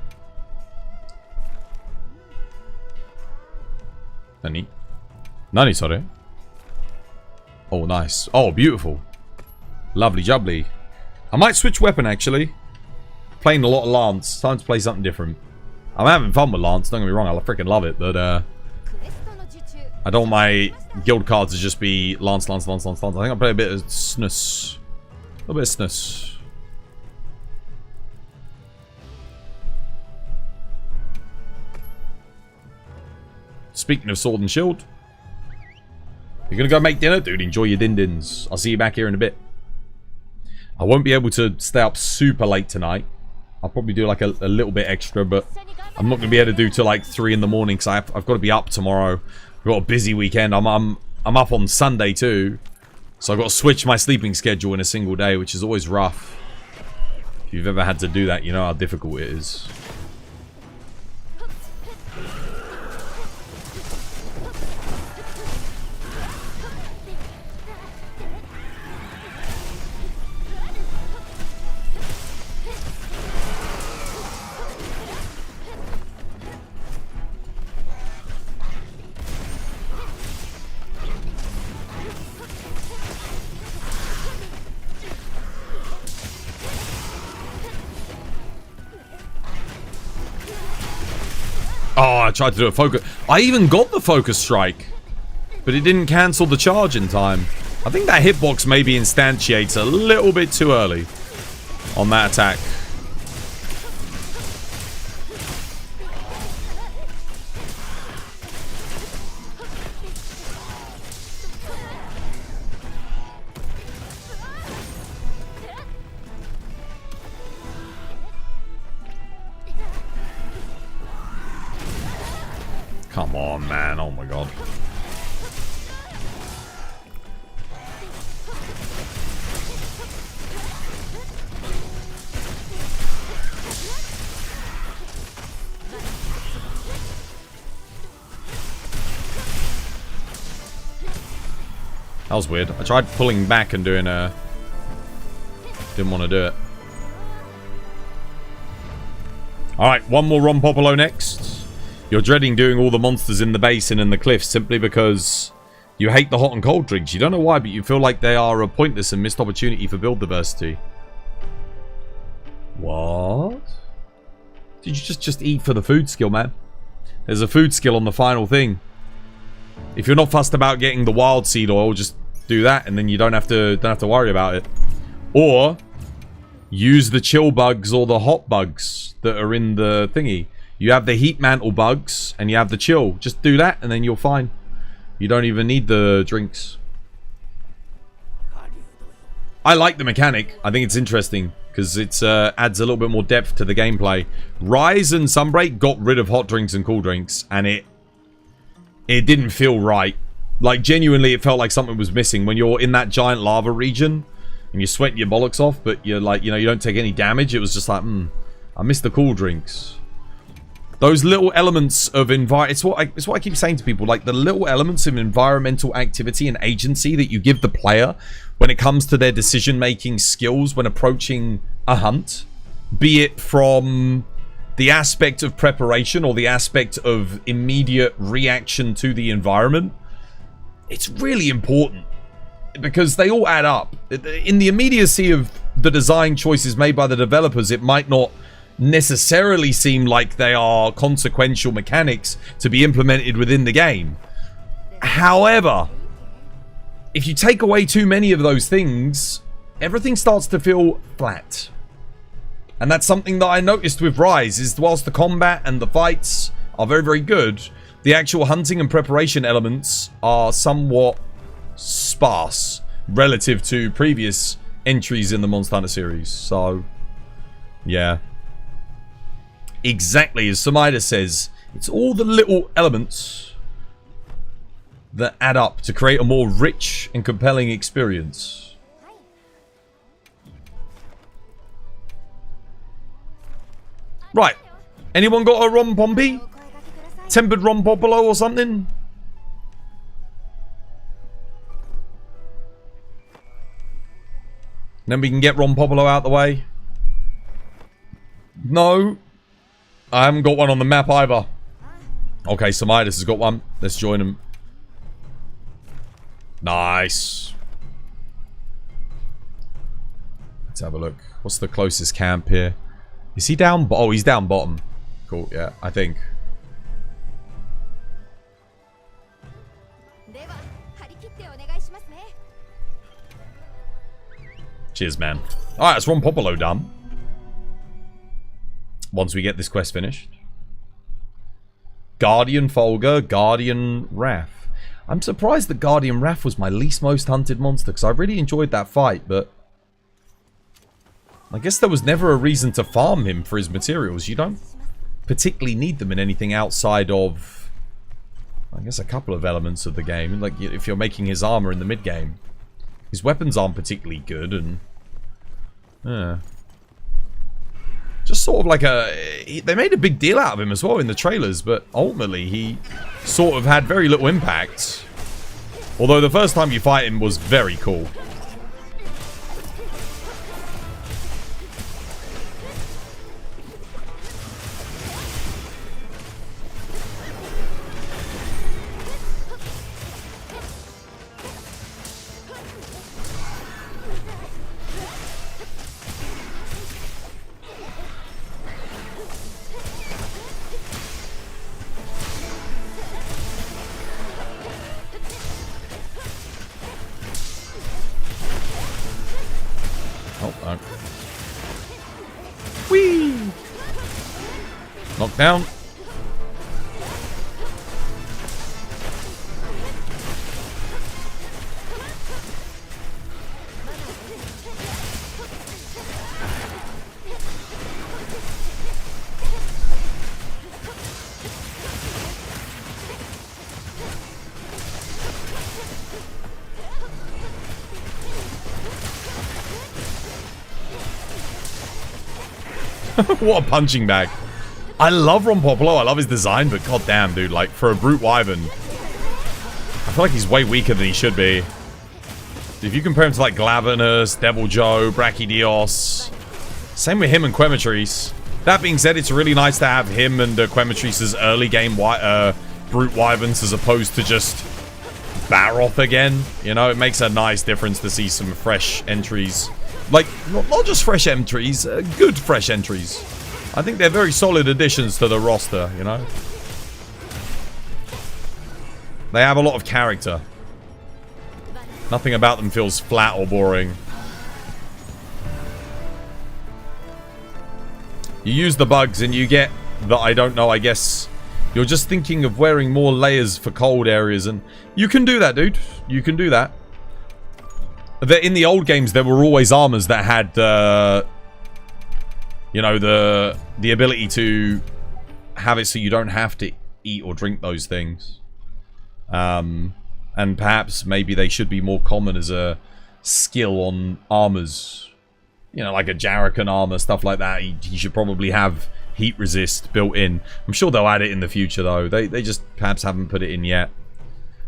Nani, sorry. Oh, nice. Oh, beautiful. Lovely jubbly. I might switch weapon, actually. Playing a lot of Lance. Time to play something different. I'm having fun with Lance, don't get me wrong. I freaking love it, but, I don't want my guild cards to just be Lance, Lance, Lance, Lance, Lance. I think I'll play a bit of Snus. A little bit of Snus. Speaking of Sword and Shield. You're gonna go make dinner? Dude, enjoy your din-dins. I'll see you back here in a bit. I won't be able to stay up super late tonight. I'll probably do like a little bit extra, but I'm not gonna be able to do till like 3 in the morning because I've got to be up tomorrow. I've got a busy weekend. I'm up on Sunday too. So I've got to switch my sleeping schedule in a single day, which is always rough. If you've ever had to do that, you know how difficult it is. Oh, I tried to do a focus. I even got the focus strike, but it didn't cancel the charge in time. I think that hitbox maybe instantiates a little bit too early on that attack. Come on, man. Oh my god. That was weird. I tried pulling back and doing a... Didn't want to do it. Alright, 1 more Rompopolo next. You're dreading doing all the monsters in the basin and the cliffs simply because you hate the hot and cold drinks. You don't know why, but you feel like they are a pointless and missed opportunity for build diversity. What? Did you just eat for the food skill, man? There's a food skill on the final thing. If you're not fussed about getting the wild seed oil, just do that, and then you don't have to worry about it. Or use the chill bugs or the hot bugs that are in the thingy. You have the heat mantle bugs and you have the chill. Just do that, and then you're fine. You don't even need the drinks. I like the mechanic. I think it's interesting because it adds a little bit more depth to the gameplay. Rise and Sunbreak got rid of hot drinks and cool drinks, and it didn't feel right. Like, genuinely, it felt like something was missing when you're in that giant lava region and you're sweating your bollocks off, but you're like, you know, you don't take any damage. It was just like, I miss the cool drinks. Those little elements of it's what I keep saying to people, like the little elements of environmental activity and agency that you give the player when it comes to their decision-making skills when approaching a hunt, be it from the aspect of preparation or the aspect of immediate reaction to the environment. It's really important because they all add up. In the immediacy of the design choices made by the developers, it might not necessarily seem like they are consequential mechanics to be implemented within the game. However, if you take away too many of those things, everything starts to feel flat. And that's something that I noticed with Rise, is whilst the combat and the fights are very, very good, the actual hunting and preparation elements are somewhat sparse relative to previous entries in the Monster Hunter series. So, yeah. Exactly as Samida says, it's all the little elements that add up to create a more rich and compelling experience. Right. Anyone got a Rom Pompey? Tempered Rom Popolo or something? Then we can get Ron Popolo out the way. No. I haven't got one on the map either. Okay, Samidus has got one. Let's join him. Nice. Let's have a look. What's the closest camp here? Is he down? Oh, he's down bottom. Cool, yeah, I think. Cheers, man. Alright, that's Ron Popolo done. Once we get this quest finished. Guardian Folger, Guardian Wrath. I'm surprised that Guardian Wrath was my least most hunted monster, because I really enjoyed that fight, but I guess there was never a reason to farm him for his materials. You don't particularly need them in anything outside of, I guess, a couple of elements of the game. Like, if you're making his armor in the mid-game. His weapons aren't particularly good, and just sort of like they made a big deal out of him as well in the trailers, but ultimately he sort of had very little impact. Although the first time you fight him was very cool. Whee! Knockdown. What a punching bag. I love Ron Popolo, I love his design, but goddamn, dude, like, for a brute wyvern, I feel like he's way weaker than he should be. If you compare him to, like, Glavenus, Devil Joe, Brachydios, same with him and Quematrice. That being said, it's really nice to have him and Quematrice as early game brute wyverns as opposed to just Baroth again. You know, it makes a nice difference to see some fresh entries. Like, not just fresh entries, good fresh entries. I think they're very solid additions to the roster, you know? They have a lot of character. Nothing about them feels flat or boring. You use the bugs and you get the, I don't know, I guess you're just thinking of wearing more layers for cold areas, and you can do that, dude. You can do that. In the old games, there were always armors that had, you know, the ability to have it so you don't have to eat or drink those things. And perhaps maybe they should be more common as a skill on armors. You know, like a Jarrakan armor, stuff like that. You should probably have heat resist built in. I'm sure they'll add it in the future, though. They just perhaps haven't put it in yet.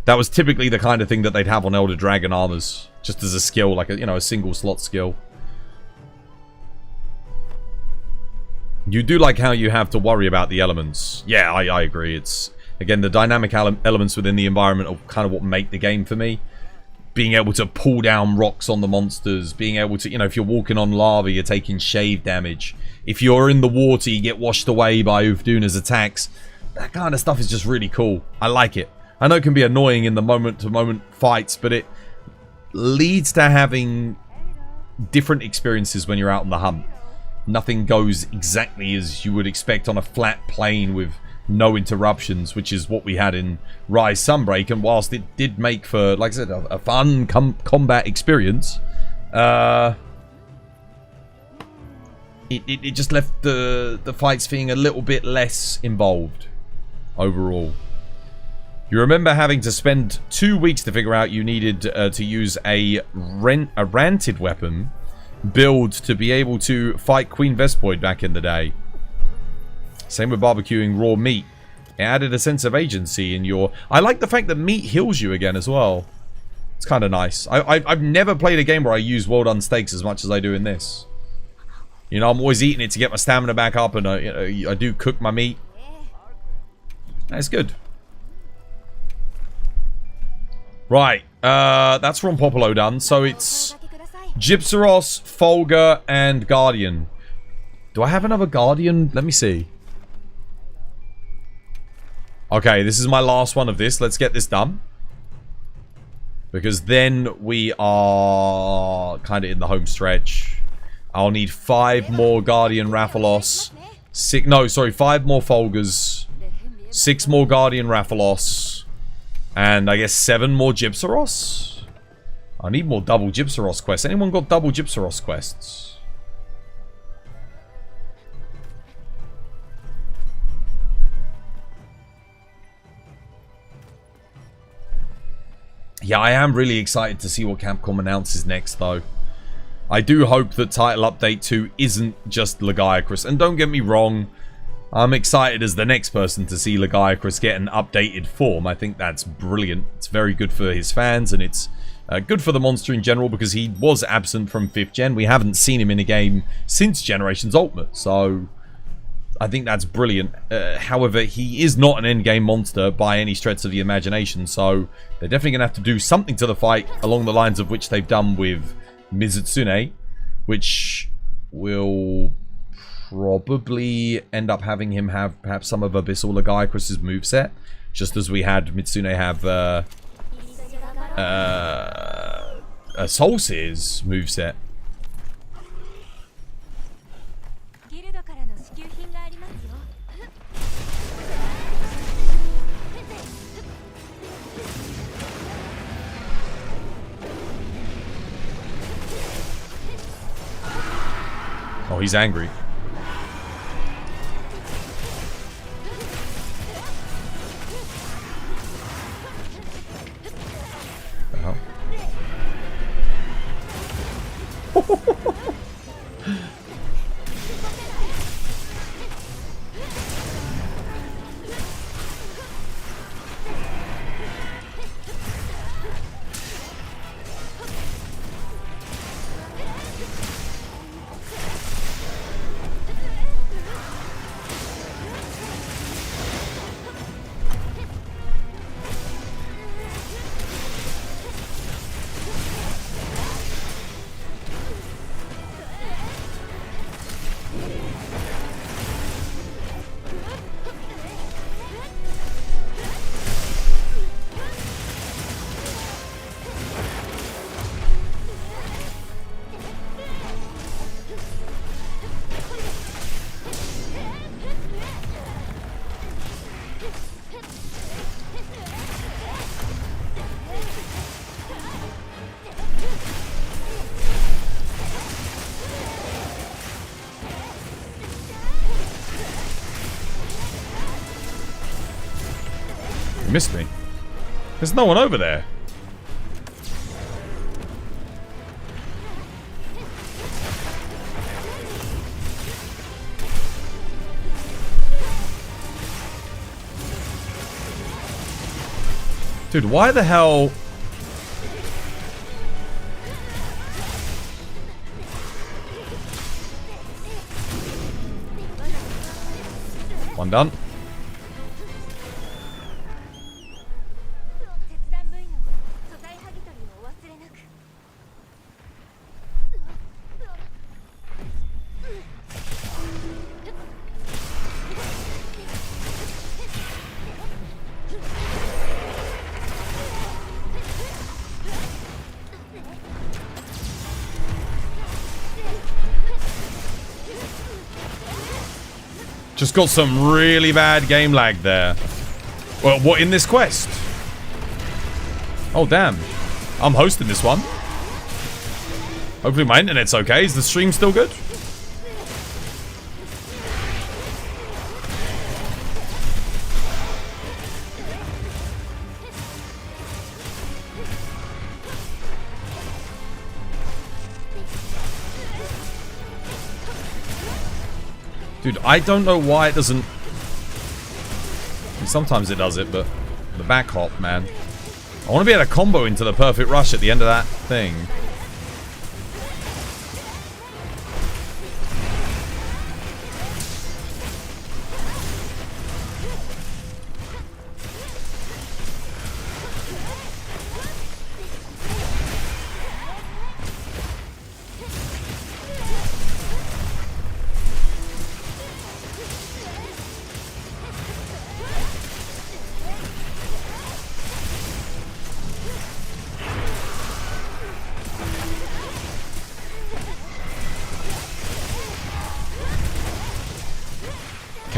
That was typically the kind of thing that they'd have on Elder Dragon armors, just as a skill, like a, you know, a single slot skill. You do like how you have to worry about the elements. Yeah, I agree. It's, again, the dynamic elements within the environment are kind of what make the game for me. Being able to pull down rocks on the monsters, being able to, you know, if you're walking on lava, you're taking shave damage. If you're in the water, you get washed away by Ufduna's attacks. That kind of stuff is just really cool. I like it. I know it can be annoying in the moment-to-moment fights, but it leads to having different experiences when you're out on the hunt. Nothing goes exactly as you would expect on a flat plane with no interruptions, which is what we had in Rise Sunbreak. And whilst it did make for, like I said, a fun combat experience, it just left the fights feeling a little bit less involved overall. You remember having to spend 2 weeks to figure out you needed to use a ranted weapon build to be able to fight Queen Vespoid back in the day. Same with barbecuing raw meat. It added a sense of agency in your... I like the fact that meat heals you again as well. It's kind of nice. I've never played a game where I use well-done steaks as much as I do in this. You know, I'm always eating it to get my stamina back up, and I do cook my meat. That's good. Right, that's from Popolo done. So it's Gypsaros, Folga, and Guardian. Do I have another Guardian? Let me see. Okay, this is my last one of this. Let's get this done. Because then we are kind of in the home stretch. I'll need 5 more Guardian Rathalos. 5 more Folgers. 6 more Guardian Rathalos. And I guess 7 more Gypsaros? I need more double Gypsaros quests. Anyone got double Gypsaros quests? Yeah, I am really excited to see what Capcom announces next, though. I do hope that Title Update 2 isn't just Lagiacrus. And don't get me wrong, I'm excited as the next person to see Lagiacrus get an updated form. I think that's brilliant. It's very good for his fans, and it's good for the monster in general, because he was absent from 5th gen. We haven't seen him in a game since Generations Ultimate, so I think that's brilliant. However, he is not an endgame monster by any stretch of the imagination, so they're definitely going to have to do something to the fight along the lines of which they've done with Mizutsune, which will probably end up having him have perhaps some of Abyssal Lagiacrus's moveset, just as we had Mitsune have Soul Seer's moveset. Oh, he's angry. You missed me. There's no one over there. Dude, why the hell... One done. Just got some really bad game lag there. Well, what in this quest? Oh, damn. I'm hosting this one. Hopefully my internet's okay. Is the stream still good? Dude, I don't know why it doesn't... Sometimes it does it, but... The back hop, man. I want to be able to combo into the perfect rush at the end of that thing.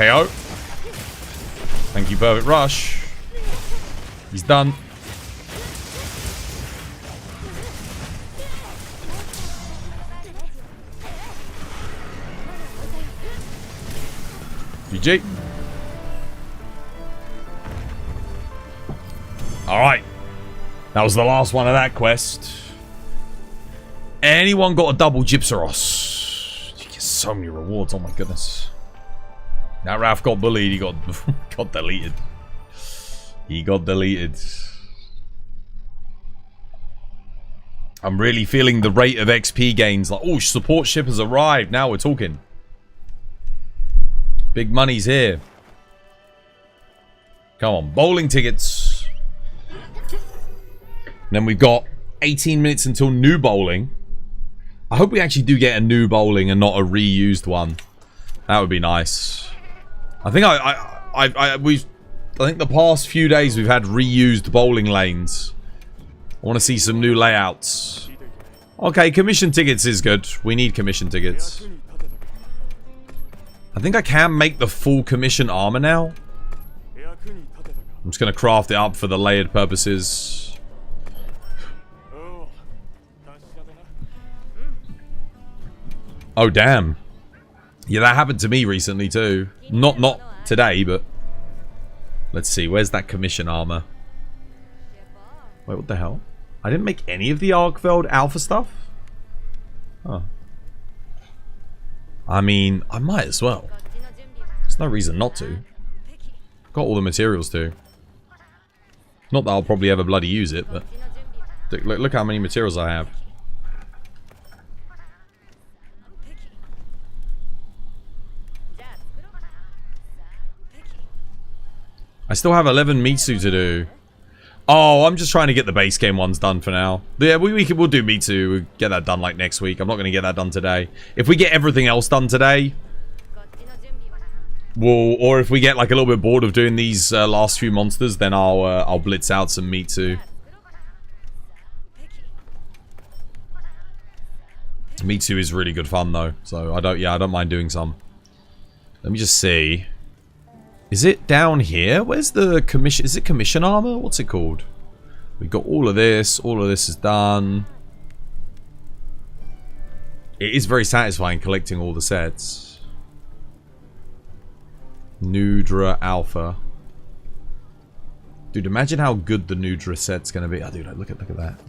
KO. Thank you, Perfect Rush. He's done. GG. Alright. That was the last one of that quest. Anyone got a double Gypsaros? You get so many rewards, oh my goodness. Now Ralph got bullied, he got deleted. He got deleted. I'm really feeling the rate of XP gains. Like, oh, support ship has arrived. Now we're talking. Big money's here. Come on, bowling tickets. And then we've got 18 minutes until new bowling. I hope we actually do get a new bowling and not a reused one. That would be nice. I think I think the past few days we've had reused bowling lanes. I want to see some new layouts. Okay, commission tickets is good. We need commission tickets. I think I can make the full commission armor now. I'm just going to craft it up for the layered purposes. Oh, damn. Yeah, that happened to me recently too. Not today, but... Let's see, where's that commission armor? Wait, what the hell? I didn't make any of the Arkveld alpha stuff? Huh. I mean, I might as well. There's no reason not to. Got all the materials too. Not that I'll probably ever bloody use it, but... Look how many materials I have. I still have 11 Mitsu to do. Oh, I'm just trying to get the base game ones done for now. Yeah, we'll do Mitsu. We'll get that done like next week. I'm not going to get that done today. If we get everything else done today, or if we get like a little bit bored of doing these last few monsters, then I'll blitz out some Mitsu. Mitsu is really good fun though, so I don't mind doing some. Let me just see. Is it down here? Where's the commission? Is it commission armor? What's it called? We got all of this. All of this is done. It is very satisfying collecting all the sets. Nudra Alpha. Dude, imagine how good the new Dresset's gonna be. Oh, dude, look at that.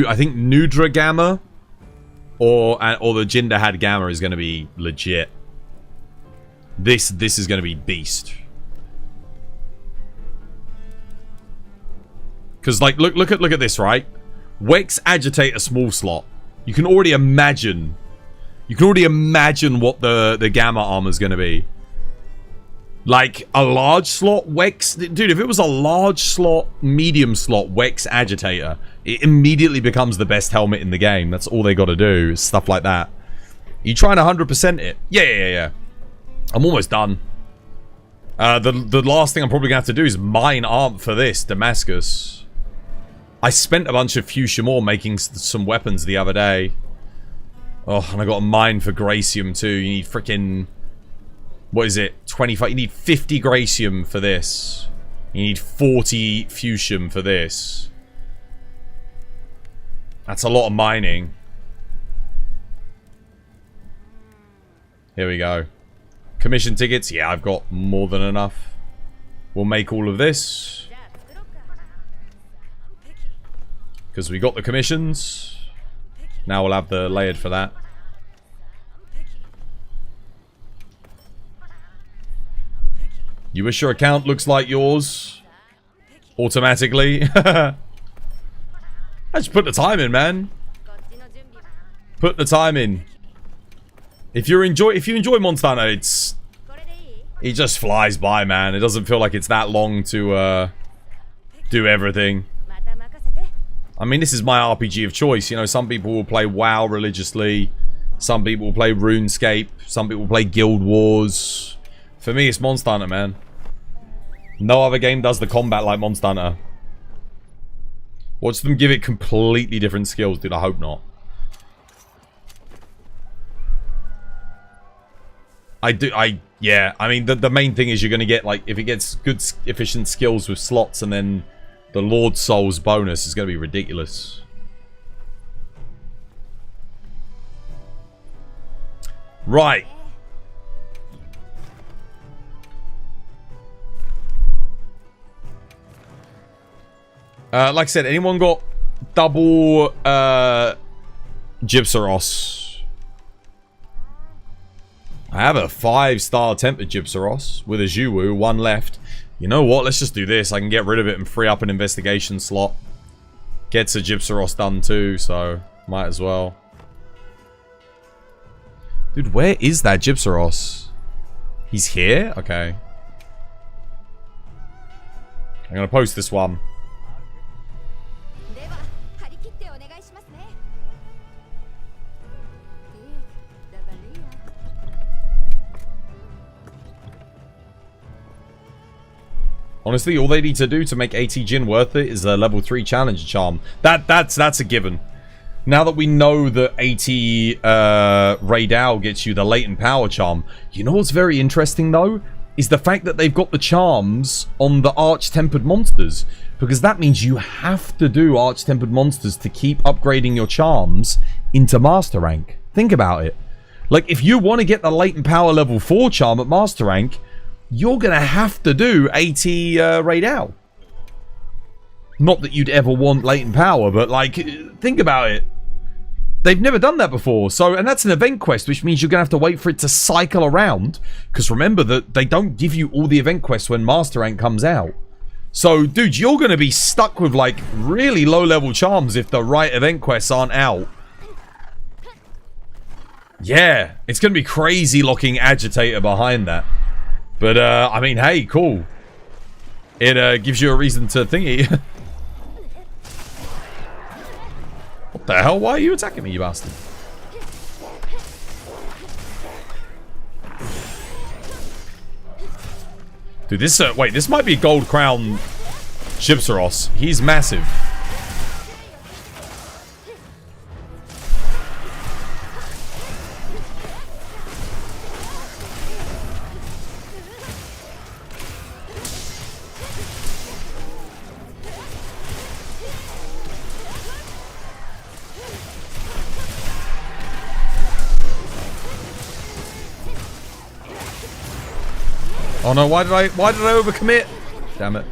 I think Nudra Gamma or the Jinder had Gamma is gonna be legit. This is gonna be beast. Because, like, look at this, right? Wex Agitate a small slot. You can already imagine. You can already imagine what the Gamma armor is going to be. Like, a large slot Wex... Dude, if it was a large slot, medium slot Wex Agitator, it immediately becomes the best helmet in the game. That's all they got to do, stuff like that. You trying to 100% it? Yeah. I'm almost done. The last thing I'm probably going to have to do is mine arm for this, Damascus. I spent a bunch of fuchsia ore making some weapons the other day. Oh, and I got a mine for Gracium too. You need freaking... What is it? 25... You need 50 Gracium for this. You need 40 Fuchsium for this. That's a lot of mining. Here we go. Commission tickets. Yeah, I've got more than enough. We'll make all of this. Because we got the commissions. Now we'll have the layered for that. You wish your account looks like yours? Automatically? I just put the time in, man. Put the time in. If you enjoy Monster Hunter, it just flies by, man. It doesn't feel like it's that long to do everything. I mean, this is my RPG of choice. You know, some people will play WoW religiously. Some people will play RuneScape. Some people will play Guild Wars. For me, it's Monster Hunter, man. No other game does the combat like Monster Hunter. Watch them give it completely different skills, dude. I hope not. Yeah. I mean, the main thing is you're going to get, like, if it gets good, efficient skills with slots and then the Lord Souls bonus is going to be ridiculous. Right. Like I said, anyone got double Gypsaros? I have a 5-star Tempered Gypsaros with a Zhuwu, 1 left. You know what? Let's just do this. I can get rid of it and free up an investigation slot. Gets a Gypsaros done too, so might as well. Dude, where is that Gypsaros? He's here? Okay. I'm gonna post this one. Honestly, all they need to do to make AT Jin worth it is a level 3 challenge charm. That's a given. Now that we know that AT Rey Dau gets you the latent power charm, you know what's very interesting though? Is the fact that they've got the charms on the arch-tempered monsters. Because that means you have to do arch-tempered monsters to keep upgrading your charms into master rank. Think about it. Like, if you want to get the latent power level 4 charm at master rank, you're going to have to do AT Rey Dau. Not that you'd ever want latent power, but, like, think about it. They've never done that before. So, and that's an event quest, which means you're going to have to wait for it to cycle around. Because remember that they don't give you all the event quests when Master Rank comes out. So, dude, you're going to be stuck with, like, really low-level charms if the right event quests aren't out. Yeah, it's going to be crazy locking Agitator behind that. But, I mean, hey, cool. It gives you a reason to thingy. What the hell? Why are you attacking me, you bastard? Dude, this, wait, this might be Gold Crown Gypsaros. He's massive. Oh no, why did I overcommit? Damn it.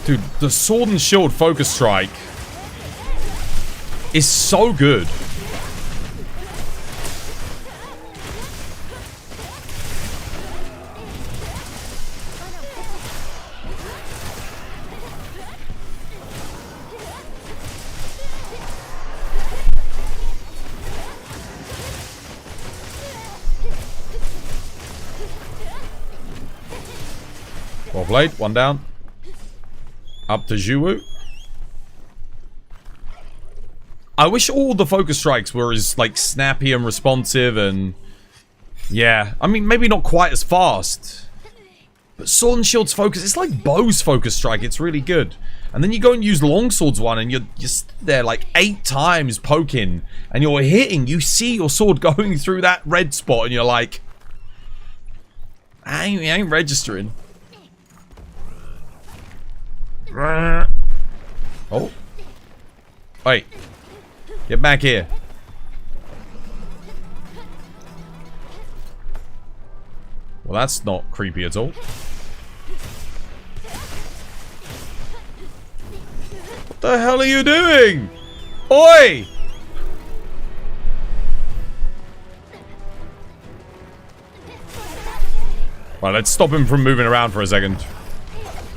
Dude, the sword and shield focus strike is so good. Well played, one down. Up to Jiwoo. I wish all the focus strikes were as, like, snappy and responsive and... Yeah, I mean, maybe not quite as fast. But Sword and Shield's focus, it's like Bow's focus strike, it's really good. And then you go and use Longsword's one and you're just there like 8 times poking. And you're hitting, you see your sword going through that red spot and you're like... I ain't registering. Oh. Wait. Get back here. Well, that's not creepy at all. What the hell are you doing? Oi! Right, let's stop him from moving around for a second.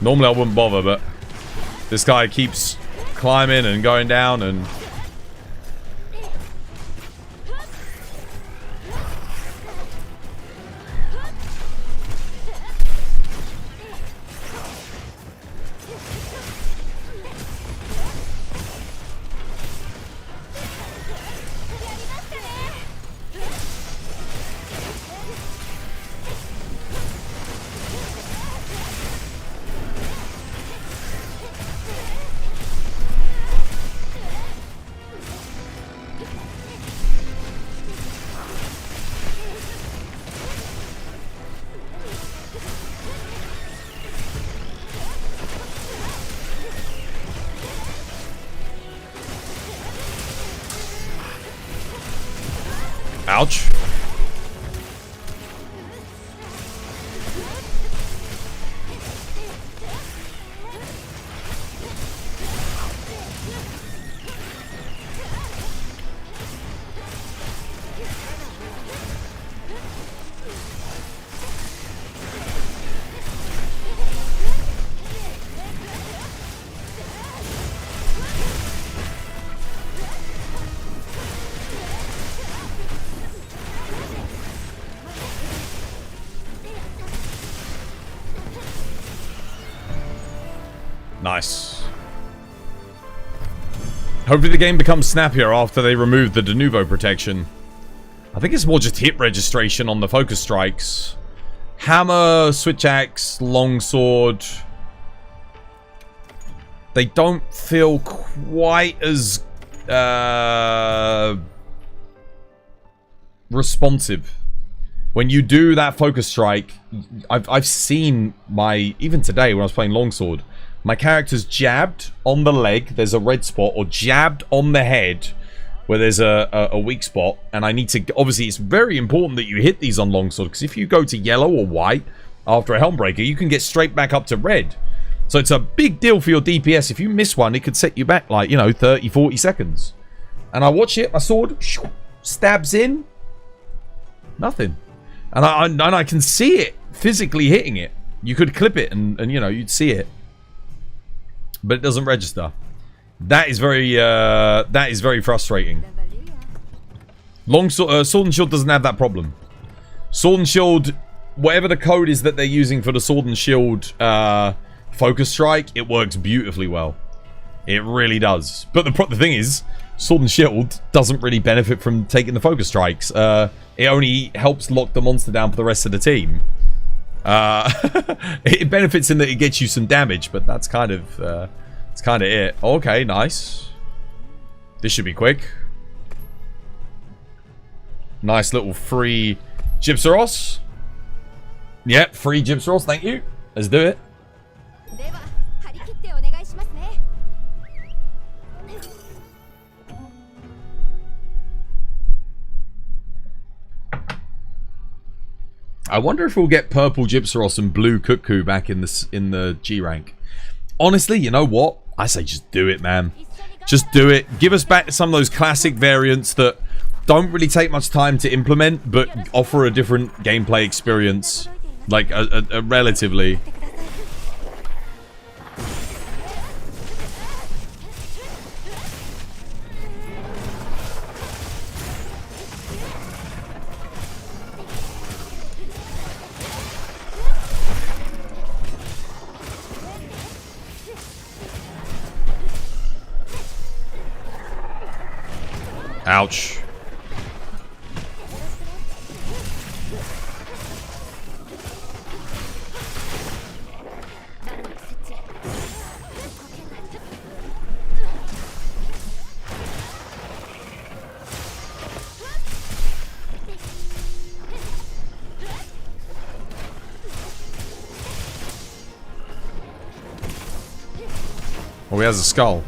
Normally I wouldn't bother, but this guy keeps climbing and going down and... Ouch. Nice. Hopefully the game becomes snappier after they remove the de novo protection. I think it's more just hit registration on the focus strikes. Hammer, switch axe, longsword. They don't feel quite as responsive. When you do that focus strike, I've seen my, even today when I was playing longsword, my character's jabbed on the leg, there's a red spot, or jabbed on the head where there's a weak spot, and I need to, obviously it's very important that you hit these on longsword, because if you go to yellow or white after a Helmbreaker, you can get straight back up to red. So it's a big deal for your DPS. If you miss one, it could set you back like, you know, 30, 40 seconds. And I watch it, my sword stabs in, nothing. And I can see it physically hitting it. You could clip it and you know, you'd see it. But it doesn't register. That is very frustrating. Sword and Shield doesn't have that problem. Sword and Shield, whatever the code is that they're using for the Sword and Shield focus strike, it works beautifully well. It really does. But the thing is, Sword and Shield doesn't really benefit from taking the focus strikes. It only helps lock the monster down for the rest of the team. It benefits in that it gets you some damage, but that's kind of it. Okay, nice. This should be quick. Nice little free Gypsaros. Yep, free Gypsaros, thank you. Let's do it. I wonder if we'll get purple Gypsaros and blue Cuckoo back in the G rank. Honestly, you know what? I say just do it, man. Just do it. Give us back some of those classic variants that don't really take much time to implement, but offer a different gameplay experience. Like, a relatively... Ouch. Oh, he has a skull.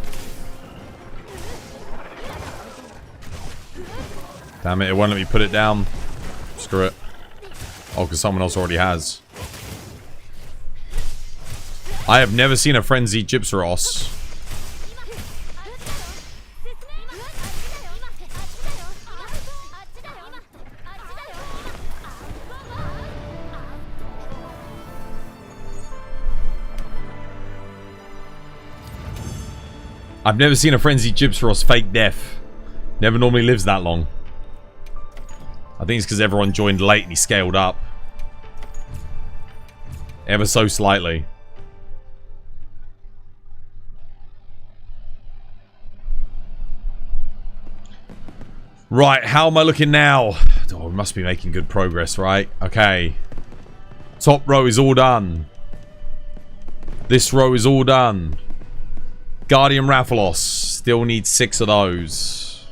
Damn it, it won't let me put it down. Screw it. Oh, because someone else already has. I have never seen a frenzied Gypsaros. I've never seen a frenzied Gypsaros fake death. Never normally lives that long. I think it's because everyone joined late and he scaled up. Ever so slightly. Right, how am I looking now? Oh, we must be making good progress, right? Okay. Top row is all done. This row is all done. Guardian Rathalos. Still need 6 of those.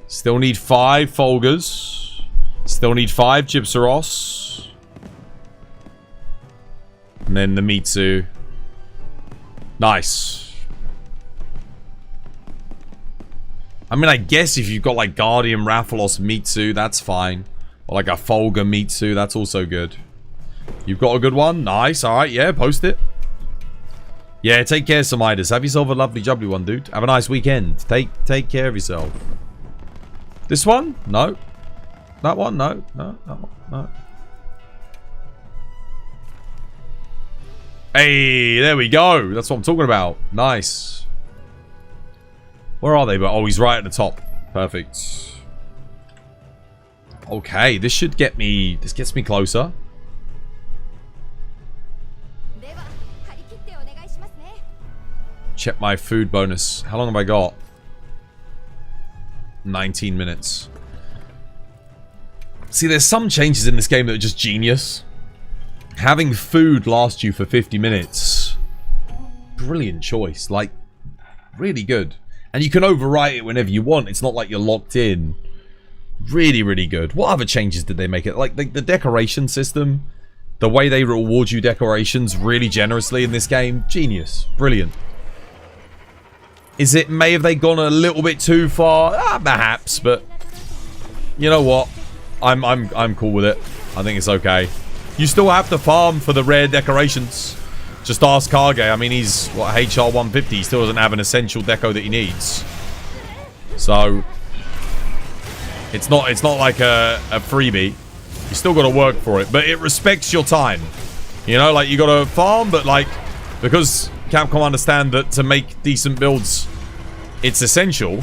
Still need 5 Folgers. Still need 5 Gypsaros. And then the Mitsu. Nice. I mean, I guess if you've got like Guardian Rathalos Mitsu, that's fine. Or like a Folger Mitsu, that's also good. You've got a good one? Nice. Alright, yeah, post it. Yeah, take care, Samidas. Have yourself a lovely jubbly one, dude. Have a nice weekend. Take care of yourself. This one? No. That one? No. No. That one? No. Hey, there we go. That's what I'm talking about. Nice. Where are they? Oh, he's right at the top. Perfect. Okay, this should get me... This gets me closer. Check my food bonus. How long have I got? 19 minutes. See, there's some changes in this game that are just genius. Having food last you for 50 minutes. Brilliant choice. Like, really good. And you can overwrite it whenever you want. It's not like you're locked in. Really, really good. What other changes did they make it? Like, the decoration system. The way they reward you decorations really generously in this game. Genius. Brilliant. Is it, have they gone a little bit too far? Perhaps, but you know what? I'm cool with it. I think it's okay. You still have to farm for the rare decorations. Just ask Kage. I mean, he's what, HR 150. He still doesn't have an essential deco that he needs. So it's not like a freebie. You still got to work for it, but it respects your time. You know, like you got to farm, but like because Capcom understand that to make decent builds, it's essential.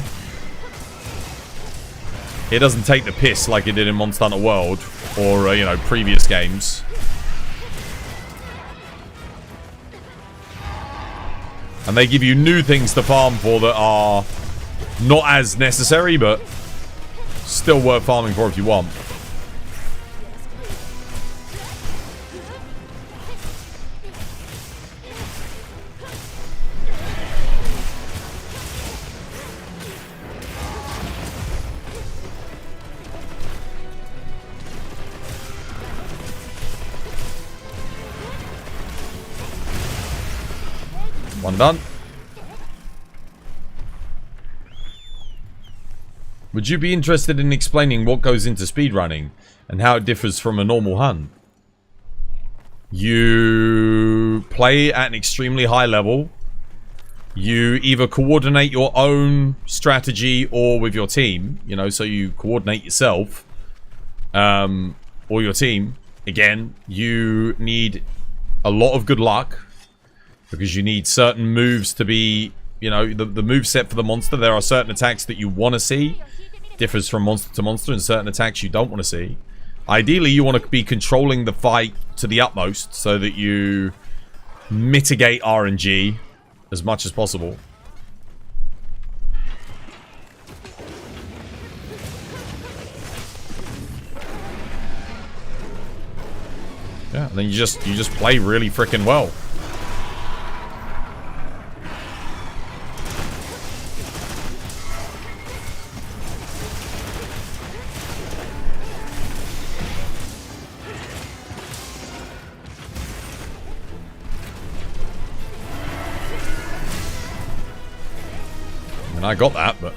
It doesn't take the piss like it did in Monster Hunter World or, you know, previous games. And they give you new things to farm for that are not as necessary, but still worth farming for if you want. One done. Would you be interested in explaining what goes into speedrunning and how it differs from a normal hunt? You play at an extremely high level. You either coordinate your own strategy or with your team, you know, so you coordinate yourself or your team. Again, you need a lot of good luck because you need certain moves to be, you know, the move set for the monster. There are certain attacks that you want to see. Differs from monster to monster, and certain attacks you don't want to see. Ideally, you want to be controlling the fight to the utmost so that you mitigate RNG as much as possible. Yeah, and then you just play really freaking well. I got that, but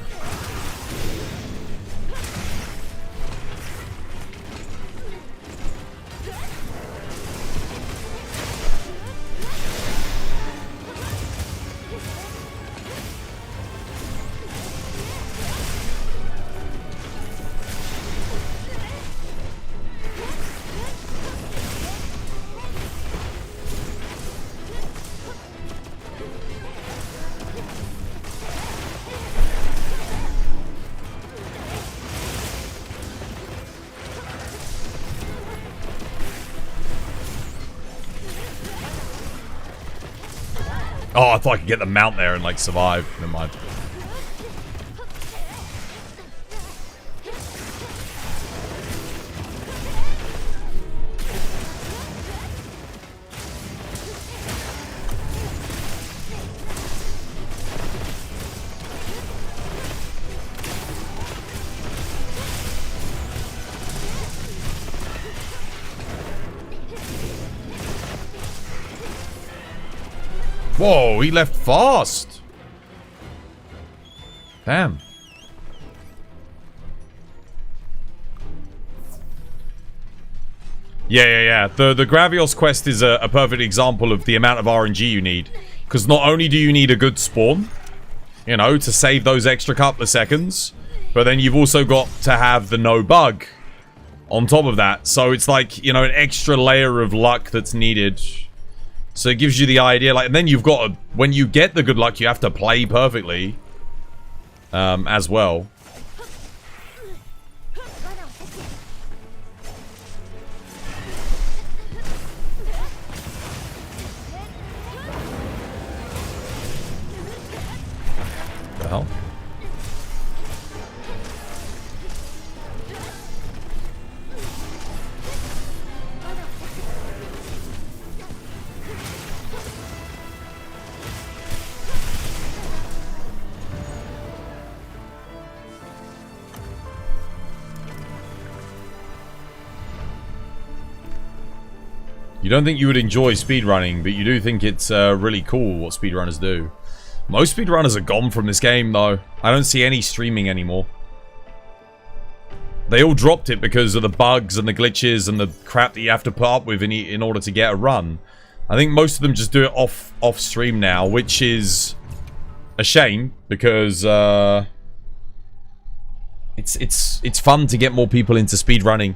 oh, I thought I could get the mount there and, like, survive. Never mind. Whoa, he left fast. Damn. Yeah. The Gravios quest is a perfect example of the amount of RNG you need. Because not only do you need a good spawn, you know, to save those extra couple of seconds, but then you've also got to have the no bug on top of that. So it's like, you know, an extra layer of luck that's needed. So it gives you the idea, like, and then you've got to, when you get the good luck, you have to play perfectly, as well. What the hell? You don't think you would enjoy speedrunning, but you do think it's really cool what speedrunners do. Most speedrunners are gone from this game, though. I don't see any streaming anymore. They all dropped it because of the bugs and the glitches and the crap that you have to put up with in order to get a run. I think most of them just do it off stream now, which is a shame because it's fun to get more people into speedrunning,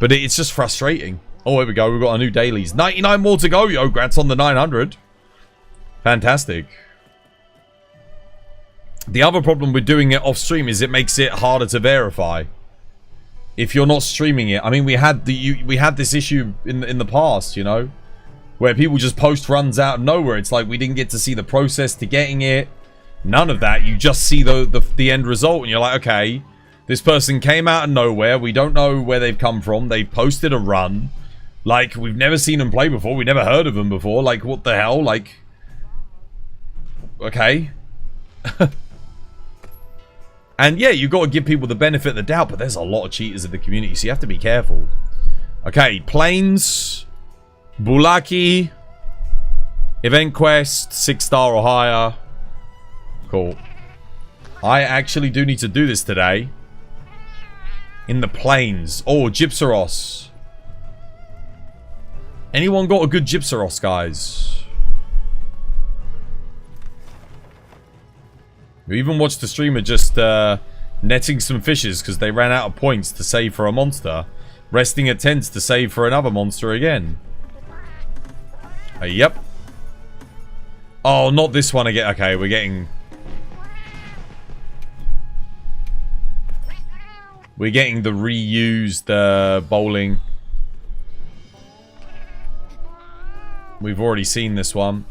but it's just frustrating. Oh, here we go. We've got our new dailies. 99 more to go, yo. Grats on the 900. Fantastic. The other problem with doing it off stream is it makes it harder to verify. If you're not streaming it, I mean, we had this issue in the past, you know. where people just post runs out of nowhere. It's like we didn't get to see the process to getting it. None of that. You just see the end result, and you're like, okay, this person came out of nowhere. We don't know where they've come from. They posted a run. Like, we've never seen them play before. We never heard of them before. Like, what the hell? Like, okay. And yeah, you've got to give people the benefit of the doubt, but there's a lot of cheaters in the community, so you have to be careful. Okay, Plains, Bulaki, Event Quest, 6-star or higher. Cool. I actually do need to do this today. In the Plains. Oh, Gypsaros. Anyone got a good Gypsaros, guys? We even watched the streamer just netting some fishes because they ran out of points to save for a monster. Resting at tents to save for another monster again. Yep. Oh, not this one again. Okay, we're getting... We're getting the reused bowling. We've already seen this one.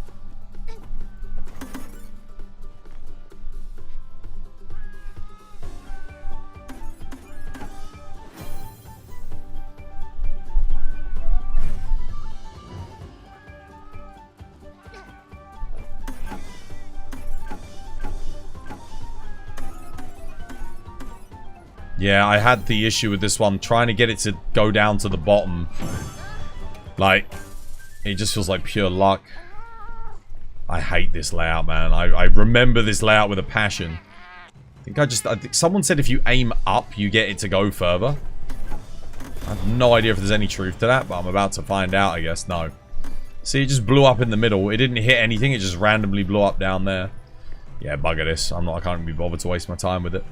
Yeah, I had the issue with this one, trying to get it to go down to the bottom. Like, it just feels like pure luck. I hate this layout, man. I remember this layout with a passion. I think someone said if you aim up, you get it to go further. I have no idea if there's any truth to that, but I'm about to find out, I guess. No. See, it just blew up in the middle. It didn't hit anything, it just randomly blew up down there. Yeah, bugger this. I can't be bothered to waste my time with it.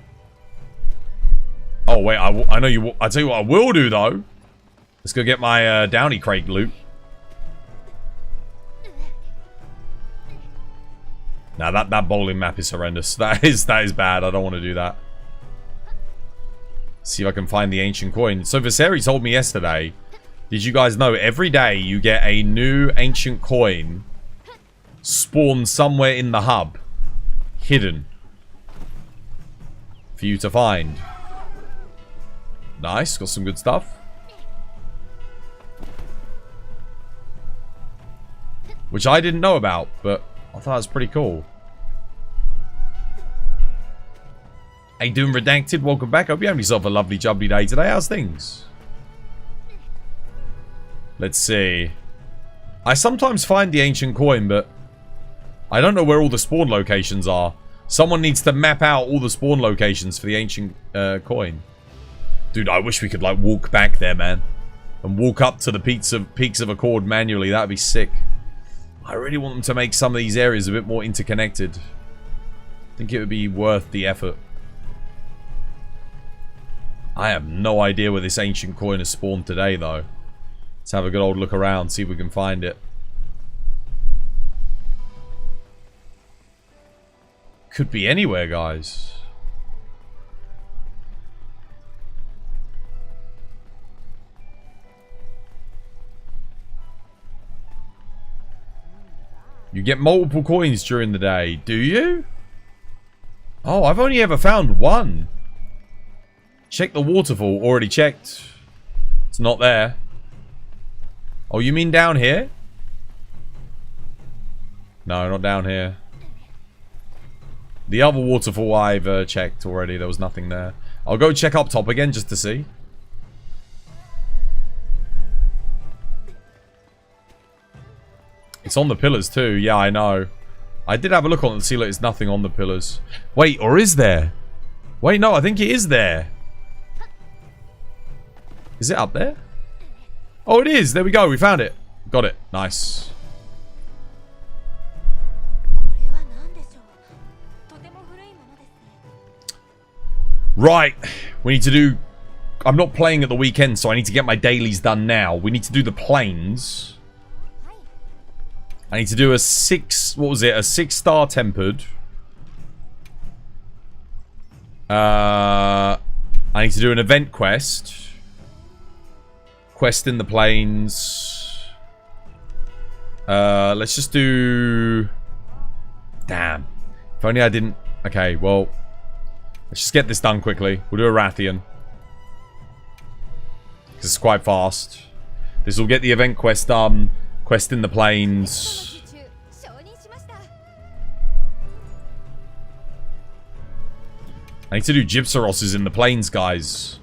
Oh, wait, I know you... I'll tell you what I will do, though. Let's go get my Downy Crate loot. Now, that bowling map is horrendous. That is bad. I don't want to do that. See if I can find the ancient coin. So, Viseri told me yesterday, did you guys know every day you get a new ancient coin spawned somewhere in the hub? Hidden. For you to find. Nice, got some good stuff. Which I didn't know about, but I thought it was pretty cool. Hey, Doom Redacted, welcome back. Hope you have yourself a lovely jubbly day today. How's things? Let's see. I sometimes find the ancient coin, but I don't know where all the spawn locations are. Someone needs to map out all the spawn locations for the ancient coin. Dude, I wish we could, like, walk back there, man. And walk up to the peaks of Accord manually. That'd be sick. I really want them to make some of these areas a bit more interconnected. I think it would be worth the effort. I have no idea where this ancient coin has spawned today, though. Let's have a good old look around, see if we can find it. Could be anywhere, guys. You get multiple coins during the day, do you? Oh, I've only ever found one. Check the waterfall. Already checked. It's not there. Oh, you mean down here? No, not down here. The other waterfall I've checked already. There was nothing there. I'll go check up top again just to see. It's on the pillars too. Yeah, I know. I did have a look on it and see like there's nothing on the pillars. Wait, or is there? Wait, no, I think it is there. Is it up there? Oh, it is. There we go. We found it. Got it. Nice. Right. We need to do... I'm not playing at the weekend, so I need to get my dailies done now. We need to do the plains. I need to do a 6... What was it? A 6-star tempered. I need to do an event quest. Quest in the plains. Let's just do... Damn. If only I didn't... Okay, well... Let's just get this done quickly. We'll do a Rathian. Because it's quite fast. This will get the event quest done. Quest in the plains. I need to do Gypsarosses in the plains, guys.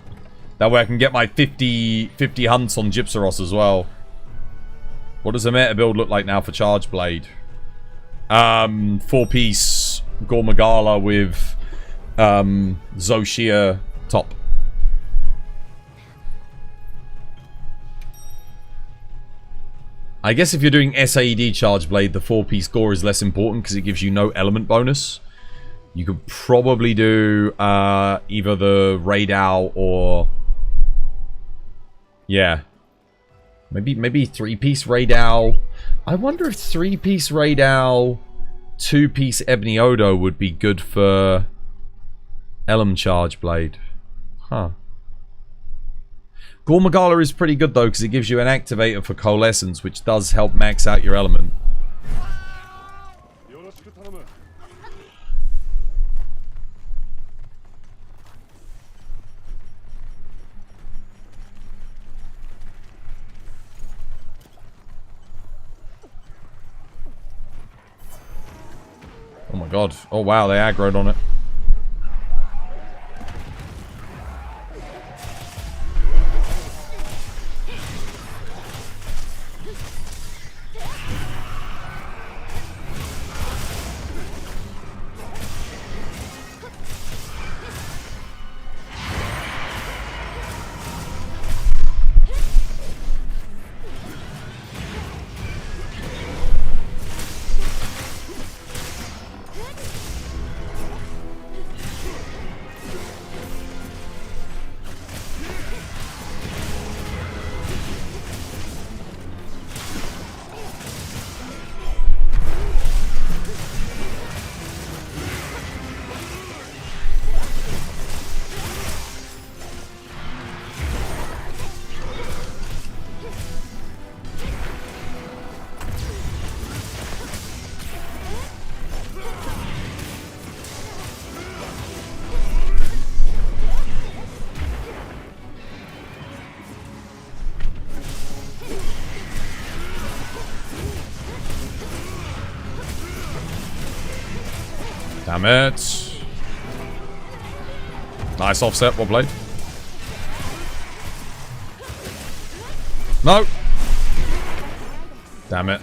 That way I can get my 50 hunts on Gypsaros as well. What does a meta build look like now for Charge Blade? 4-piece Gormagala with Zoshia top. I guess if you're doing SAED Charge Blade, the 4-piece Gore is less important because it gives you no element bonus. You could probably do either the Rey Dau or... Yeah. Maybe 3-piece Rey Dau. I wonder if 3-piece Rey Dau, 2-piece Ebony Odo would be good for Elm Charge Blade. Huh. Gormagala is pretty good though because it gives you an activator for Coalescence, which does help max out your element. Oh my god. Oh wow, they aggroed on it. Damn it. Nice offset, well played. No. Damn it.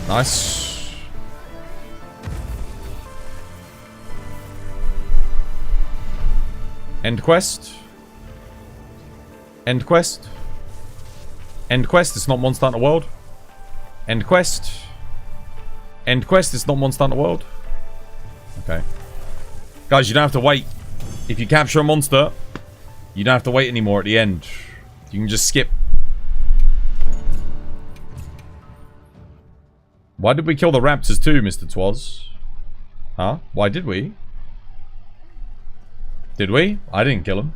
Nice. End quest. End quest. End quest. It's not Monster Hunter World. End quest. End quest. It's not Monster Hunter World. Okay. Guys, you don't have to wait. If you capture a monster, you don't have to wait anymore at the end. You can just skip. Why did we kill the raptors too, Mr. Twas? Huh? Why did we? Did we? I didn't kill him.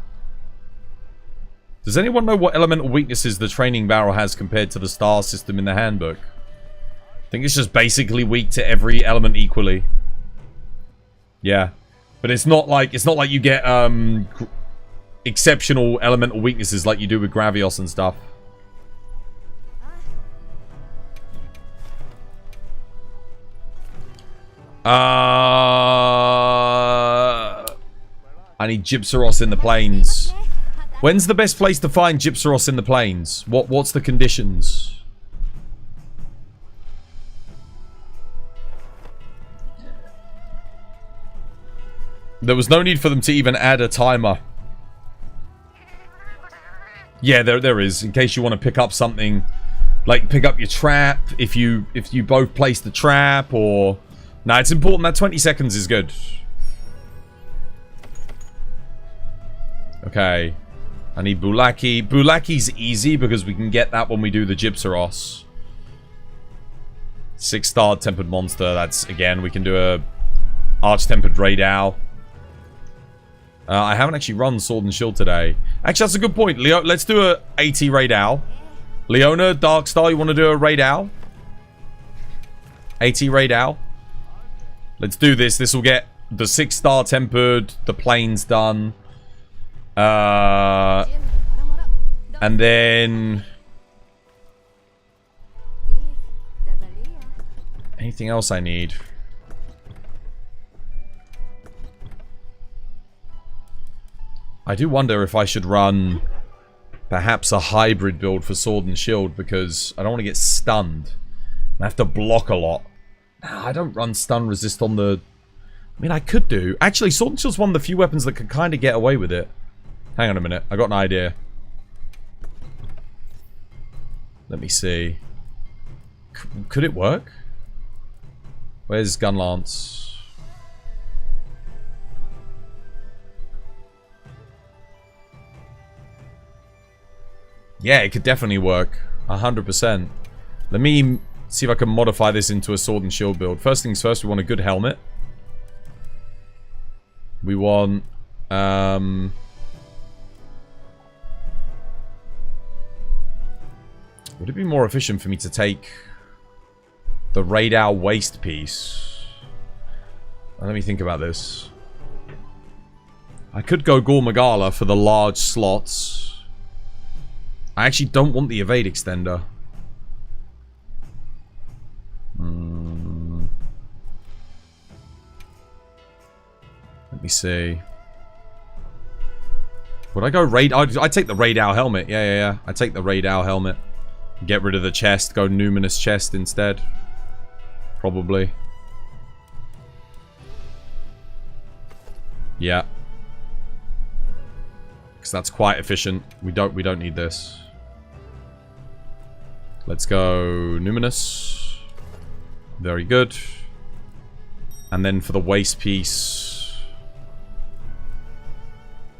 Does anyone know what elemental weaknesses the training barrel has compared to the star system in the handbook? I think it's just basically weak to every element equally. Yeah. But it's not like you get exceptional elemental weaknesses like you do with Gravios and stuff. I need Gypsaros in the plains. When's the best place to find Gypsaros in the plains? What's the conditions? There was no need for them to even add a timer. Yeah, there is. In case you want to pick up something like pick up your trap if you both place the trap, or no, it's important that 20 seconds is good. Okay, I need Bulaki. Bulaki's easy because we can get that when we do the Gypsaros. 6-star Tempered Monster. That's, again, we can do a Tempered Rey Dau. I haven't actually run Sword and Shield today. Actually, that's a good point. Leo, let's do a AT Rey Dau. Leona, Darkstar, you want to do a Rey Dau? AT Rey Dau. Let's do this. This will get the 6-star Tempered, the planes done. And then... anything else I need? I do wonder if I should run perhaps a hybrid build for Sword and Shield, because I don't want to get stunned. I have to block a lot. Nah, I don't run stun resist on the... I mean, I could do. Actually, Sword and Shield's one of the few weapons that can kind of get away with it. Hang on a minute. I got an idea. Let me see. Could it work? Where's Gun Lance? Yeah, it could definitely work. 100%. Let me see if I can modify this into a Sword and Shield build. First things first, we want a good helmet. We want... would it be more efficient for me to take the Rey Dau waist piece? Let me think about this. I could go Gore Magala for the large slots. I actually don't want the evade extender. Let me see. Would I go Rey... I'd take the Rey Dau helmet. Yeah. I'd take the Rey Dau helmet. Get rid of the chest. Go Numinous chest instead. Probably. Yeah. Because that's quite efficient. We don't need this. Let's go Numinous. Very good. And then for the waist piece...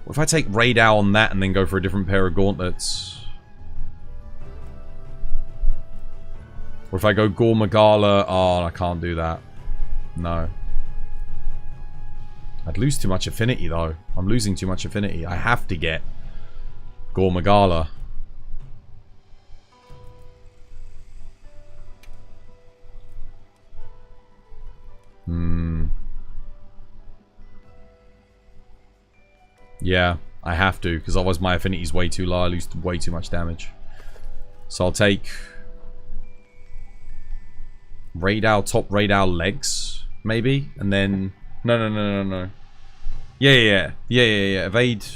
what if I take Rey Dau on that and then go for a different pair of gauntlets? Or if I go Gore Magala... oh, I can't do that. No. I'd lose too much affinity, though. I'm losing too much affinity. I have to get Gore Magala. Yeah, I have to, because otherwise my affinity is way too low. I lose way too much damage. So I'll take... Rey Dau, top Rey Dau legs, maybe? And then... No. Yeah. Evade.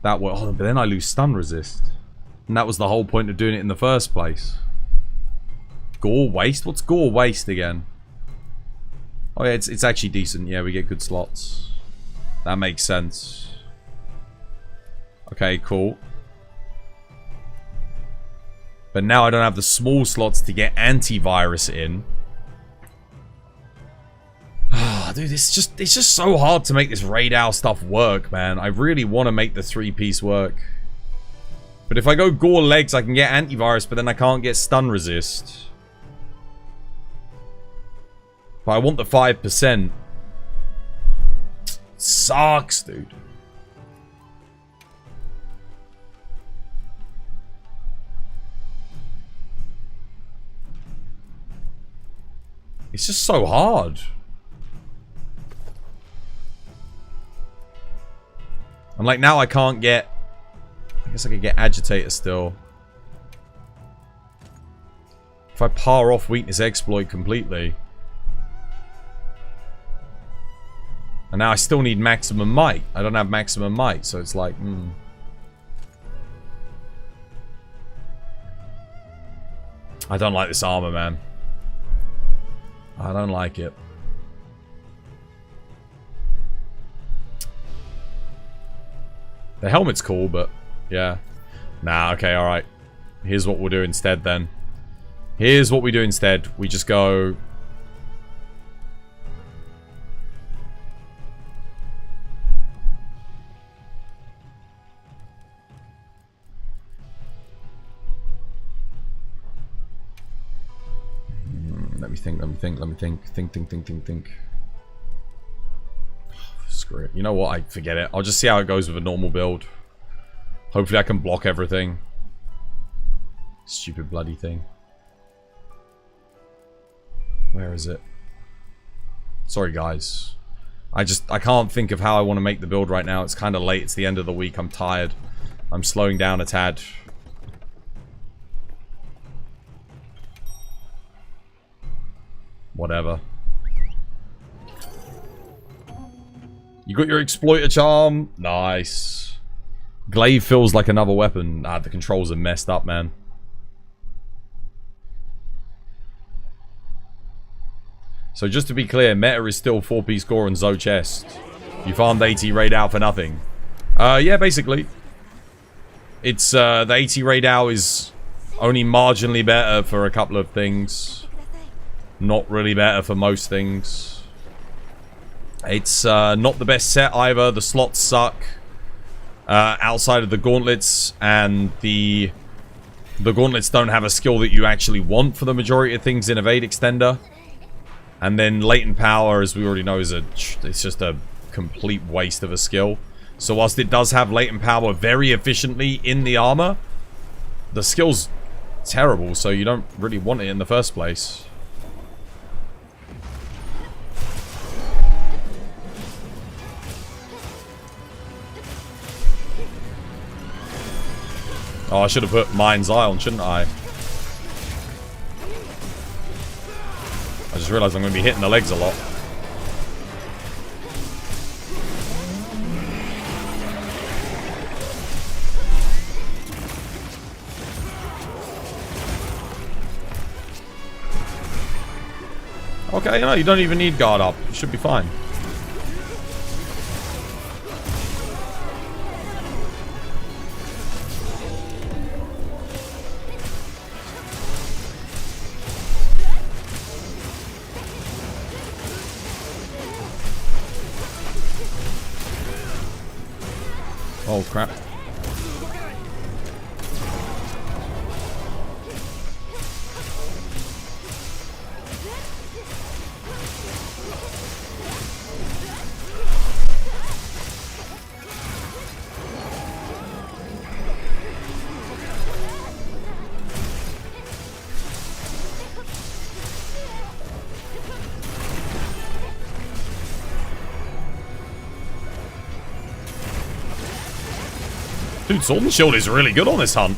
That way. Oh, but then I lose stun resist. And that was the whole point of doing it in the first place. Gore waste? What's Gore waste again? Oh yeah, it's actually decent. Yeah, we get good slots. That makes sense. Okay, cool. But now I don't have the small slots to get antivirus in. Ah, dude, it's just so hard to make this Rey Dau stuff work, man. I really want to make the 3-piece work. But if I go Gore legs, I can get antivirus, but then I can't get stun resist. But I want the 5%. Sucks, dude. It's just so hard. And like now I can't get... I guess I could get Agitator still. If I power off Weakness Exploit completely. And now I still need Maximum Might. I don't have Maximum Might, so it's like... I don't like this armor, man. I don't like it. The helmet's cool, but... yeah. Nah, okay, alright. Here's what we'll do instead then. Here's what we do instead. We just go... Let me think. Screw it. You know what? I forget it. I'll just see how it goes with a normal build. Hopefully I can block everything. Stupid bloody thing. Where is it? Sorry, guys. I can't think of how I want to make the build right now. It's kind of late. It's the end of the week. I'm tired. I'm slowing down a tad. Whatever. You got your exploiter charm. Nice. Glaive feels like another weapon. Ah, the controls are messed up, man. So just to be clear, meta is still 4-piece core and Zo chest. You farmed 80 Rey Dau for nothing. Yeah, basically. It's, the 80 Rey Dau is only marginally better for a couple of things. Not really better for most things. It's, not the best set either. The slots suck. Outside of the gauntlets, and the gauntlets don't have a skill that you actually want for the majority of things in Evade Extender. And then latent power, as we already know, is it's just a complete waste of a skill. So whilst it does have latent power very efficiently in the armor, the skill's terrible, so you don't really want it in the first place. Oh, I should have put Mind's Eye on, shouldn't I? I just realized I'm going to be hitting the legs a lot. Okay, you know, you don't even need guard up. You should be fine. Oh, crap. Dude, Sword and Shield is really good on this hunt.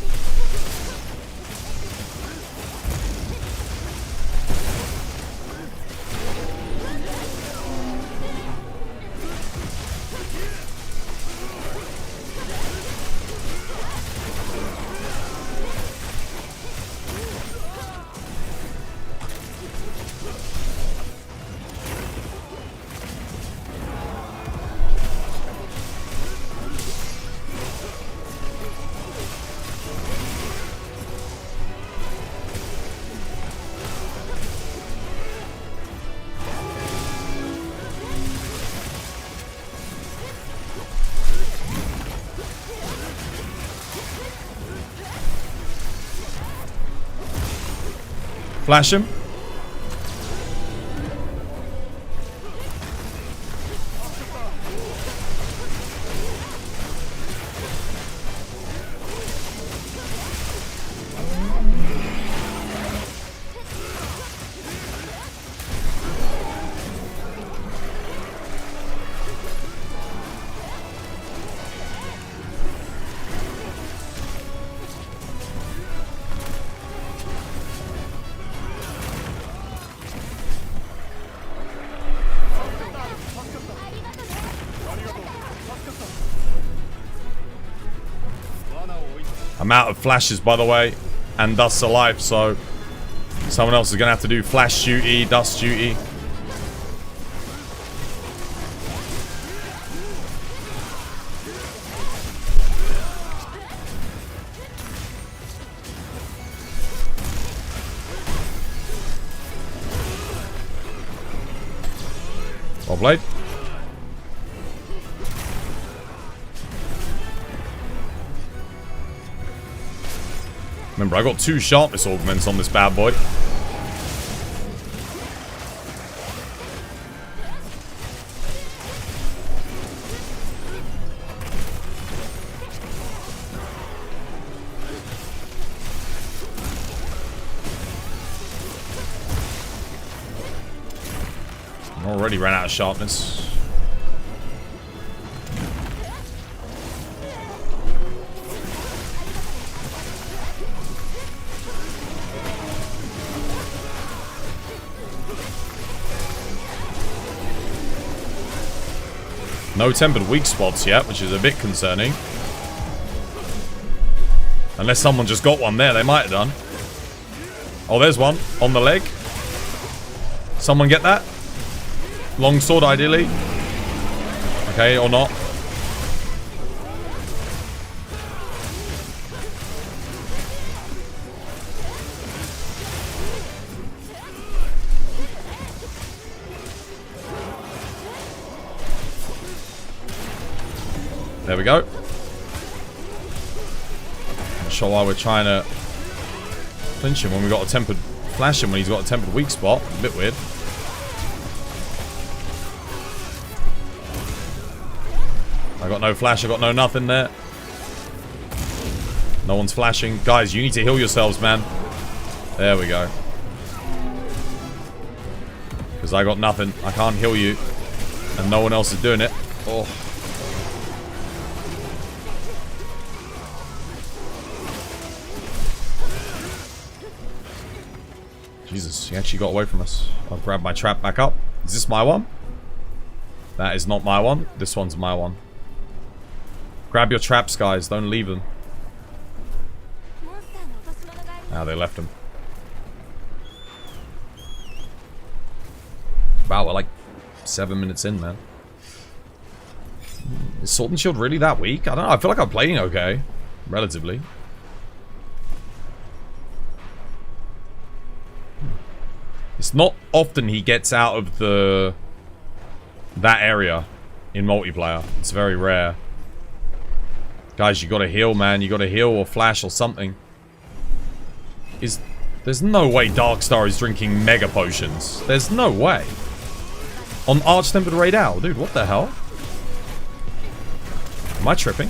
Flash him. I'm out of flashes, by the way, and Dust's alive, so someone else is going to have to do flash duty, Dust duty. Well played. Remember, I got 2 sharpness augments on this bad boy. Already ran out of sharpness. No tempered weak spots yet, which is a bit concerning. Unless someone just got one there, they might have done. Oh, there's one on the leg. Someone get that? Long sword, ideally. Okay, or not. There we go. Not sure why we're trying to clinch him when we got a tempered flash him when he's got a tempered weak spot. A bit weird. I got no flash, I got no nothing there. No one's flashing. Guys, you need to heal yourselves, man. There we go. Because I got nothing. I can't heal you. And no one else is doing it. Oh. Jesus, he actually got away from us. I'll grab my trap back up. Is this my one? That is not my one. This one's my one. Grab your traps, guys. Don't leave them. Ah, they left them. Wow, we're like 7 minutes in, man. Is Sword and Shield really that weak? I don't know. I feel like I'm playing okay. Relatively. It's not often he gets out of that area in multiplayer. It's very rare. Guys, you gotta heal, man. You gotta heal or flash or something. There's no way Darkstar is drinking mega potions. There's no way. On Tempered Rey Dau. Dude, what the hell? Am I tripping?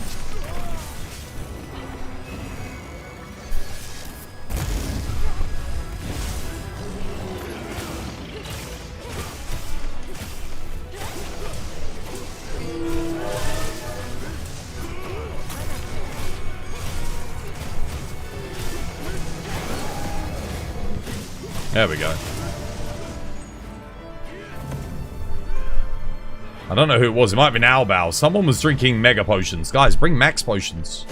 There we go. I don't know who it was. It might have been Albao. Someone was drinking mega potions. Guys, bring max potions.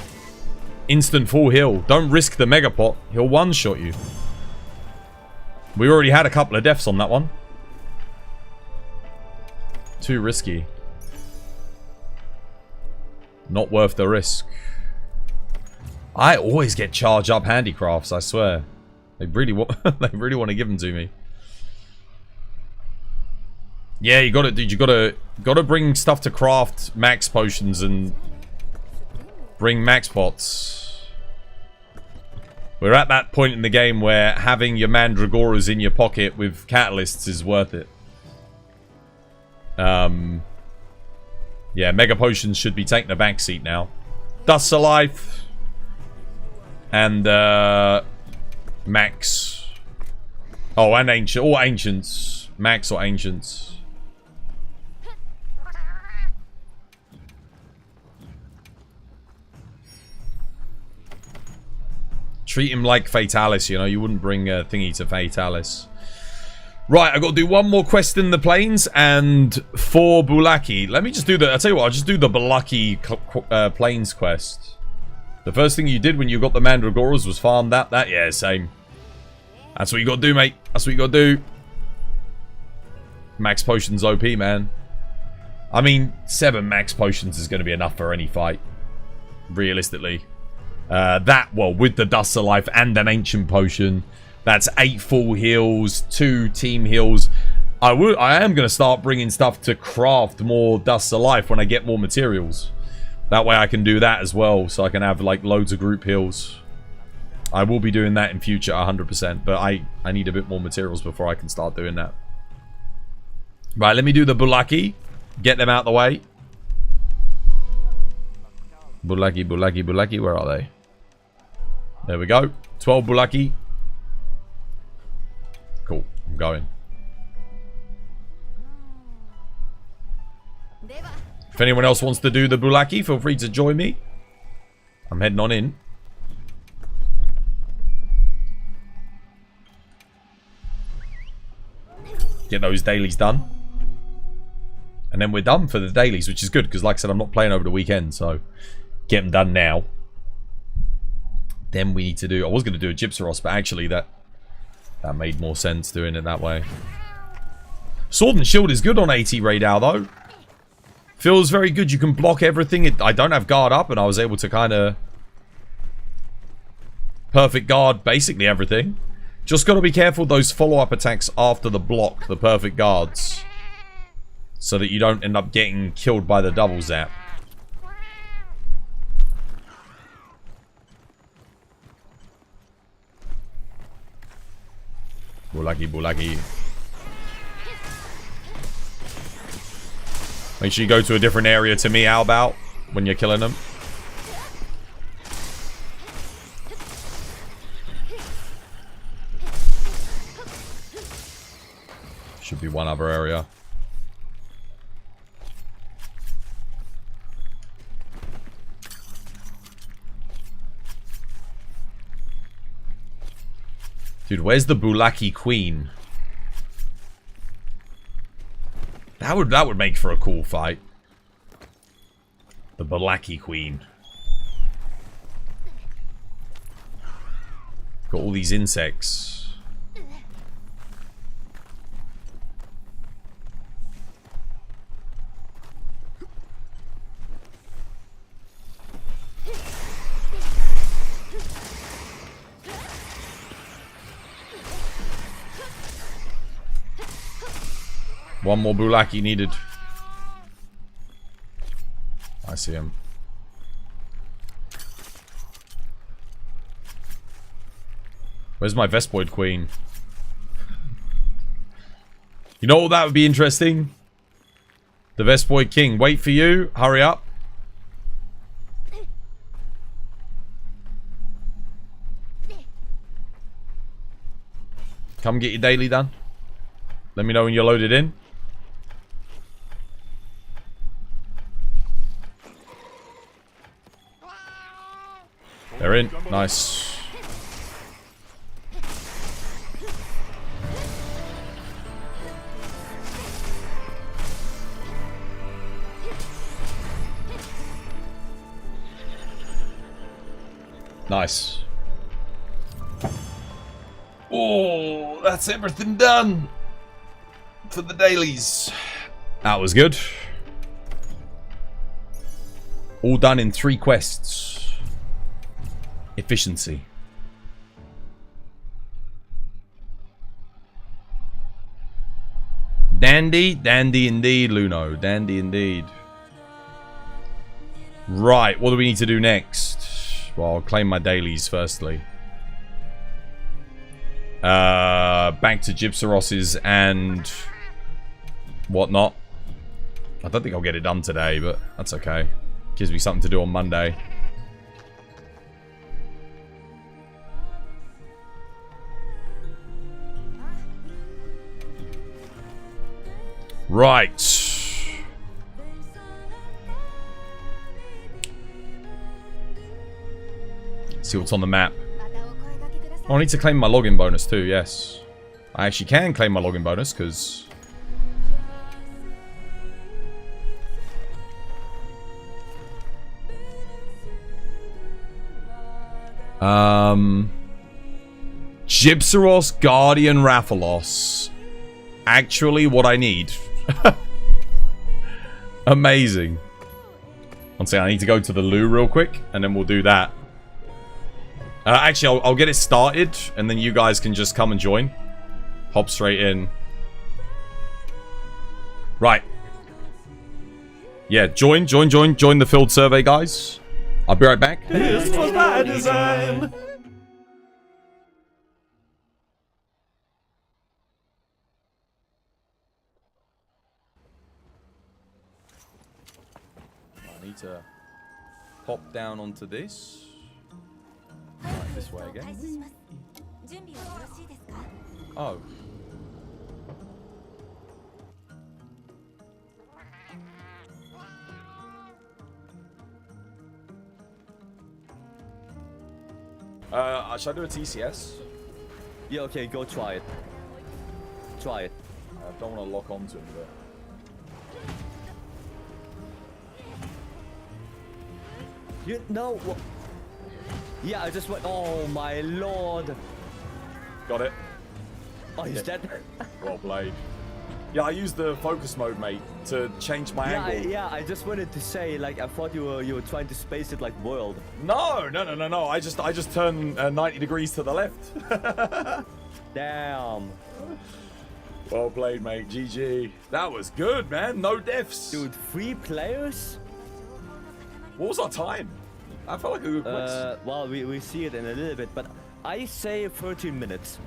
Instant full heal. Don't risk the mega pot. He'll one-shot you. We already had a couple of deaths on that one. Too risky. Not worth the risk. I always get charge up handicrafts, I swear. They really want to give them to me. Yeah, you got it, dude. You gotta bring stuff to craft max potions and bring max pots. We're at that point in the game where having your Mandragoras in your pocket with catalysts is worth it. Yeah, mega potions should be taking a backseat now. Dust of Life and max. Oh, and ancient. All ancients. Max or ancients. Treat him like Fatalis, you know. You wouldn't bring a thingy to Fatalis. Right, I've got to do one more quest in the plains and 4 Bulaki. Let me just do the... I'll tell you what, I'll just do the Bulaki plains quest. The first thing you did when you got the Mandragoras was farm that. Yeah, same. That's what you got to do, mate. That's what you got to do. Max potions OP, man. I mean, 7 max potions is going to be enough for any fight. Realistically. Well, with the Dust of Life and an Ancient Potion, that's 8 full heals, 2 team heals. I am going to start bringing stuff to craft more Dusts of Life when I get more materials. That way I can do that as well, so I can have like loads of group heals. I will be doing that in future 100%, but I need a bit more materials before I can start doing that. Right, let me do the Bulaki. Get them out the way. Bulaki, Bulaki, Bulaki, where are they? There we go. 12 Bulaki. Cool, I'm going. If anyone else wants to do the Bulaki, feel free to join me. I'm heading on in. Get those dailies done. And then we're done for the dailies, which is good, because like I said, I'm not playing over the weekend, so get them done now. Then we need to do... I was going to do a Gypsaros, but actually that made more sense doing it that way. Sword and Shield is good on AT Rey Dau, though. Feels very good. You can block everything. I don't have guard up, and I was able to kind of perfect guard basically everything. Just got to be careful those follow-up attacks after the block, the perfect guards, so that you don't end up getting killed by the double zap. Bulaki, Bulaki. Make sure you go to a different area to me, Albal, when you're killing them. Should be one other area. Dude, where's the Bulaki Queen? That would make for a cool fight. The Bulaki Queen. Got all these insects. One more Bulaki needed. I see him. Where's my Vespoid Queen? You know what, that would be interesting? The Vespoid King. Wait for you. Hurry up. Come get your daily done. Let me know when you're loaded in. They're in. Nice. Nice. Oh, that's everything done for the dailies. That was good. All done in 3 quests. Efficiency. Dandy, dandy indeed, Luno. Dandy indeed. Right, what do we need to do next? Well, I'll claim my dailies firstly. Back to Gypsaros's and whatnot. I don't think I'll get it done today, but that's okay. Gives me something to do on Monday. Right. See what's on the map. Oh, I need to claim my login bonus too, yes. I actually can claim my login bonus because... Gypsaros, Guardian, Rathalos. Actually what I need. Amazing. One second, I need to go to the loo real quick, and then we'll do that. Actually, I'll get it started, and then you guys can just come and join. Hop straight in. Right. Yeah, join the field survey, guys. I'll be right back. This was by design. I need to pop down onto this. Right, this way again. Oh. Should I do a TCS? Yeah, okay, go try it. Try it. I don't want to lock onto him, but... You know what? Yeah, I just went. Oh my lord! Got it. Oh, he's dead. Well played. Yeah, I used the focus mode, mate, to change my angle. Yeah, I just wanted to say, like, I thought you were trying to space it like world. No. I just turned 90 degrees to the left. Damn. Well played, mate. GG. That was good, man. No deaths. Dude, 3 players? What was our time? I felt like a good quiz. Well, we see it in a little bit, but I say 13 minutes.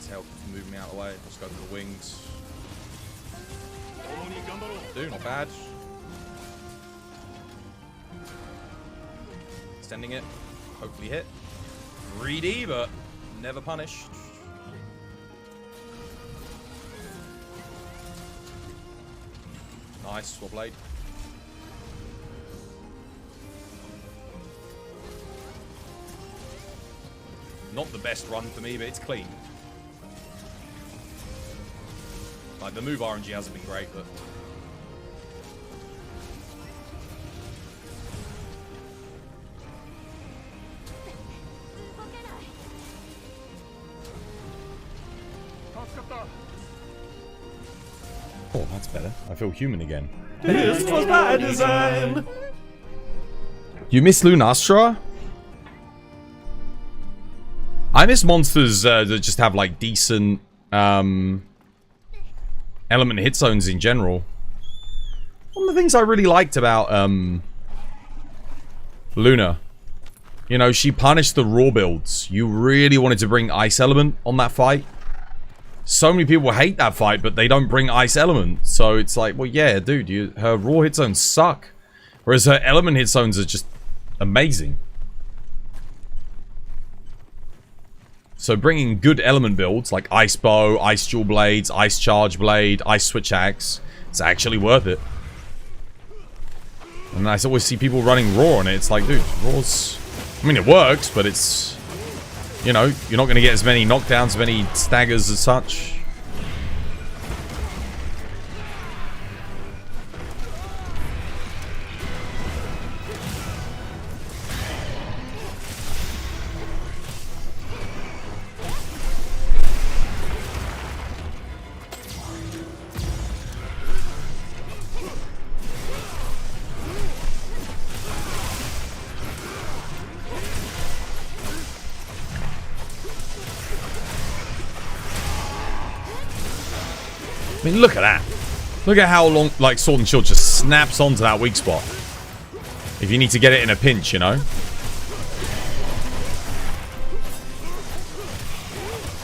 Help move me out of the way. Let's go for the wings. Dude, not bad. Extending it. Hopefully hit. Greedy, but never punished. Nice, well played. Not the best run for me, but it's clean. Like, the move RNG hasn't been great, but... Oh, that's better. I feel human again. This was by design. You miss Lunastra? I miss monsters that just have, like, decent... element hit zones in general. One of the things I really liked about Luna, you know, she punished the raw builds. You really wanted to bring ice element on that fight. So many people hate that fight, but they don't bring ice element. So it's like, well, yeah, dude, her raw hit zones suck. Whereas her element hit zones are just amazing. So bringing good element builds like Ice Bow, Ice Dual Blades, Ice Charge Blade, Ice Switch Axe, it's actually worth it. And I always see people running Raw on it. It's like, dude, Raw's... I mean, it works, but it's... You know, you're not going to get as many knockdowns, as many staggers as such. I mean, look at that. Look at how long, like, Sword and Shield just snaps onto that weak spot. If you need to get it in a pinch, you know?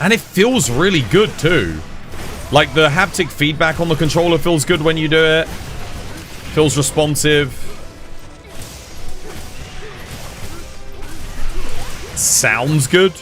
And it feels really good, too. Like, the haptic feedback on the controller feels good when you do it. Feels responsive. Sounds good.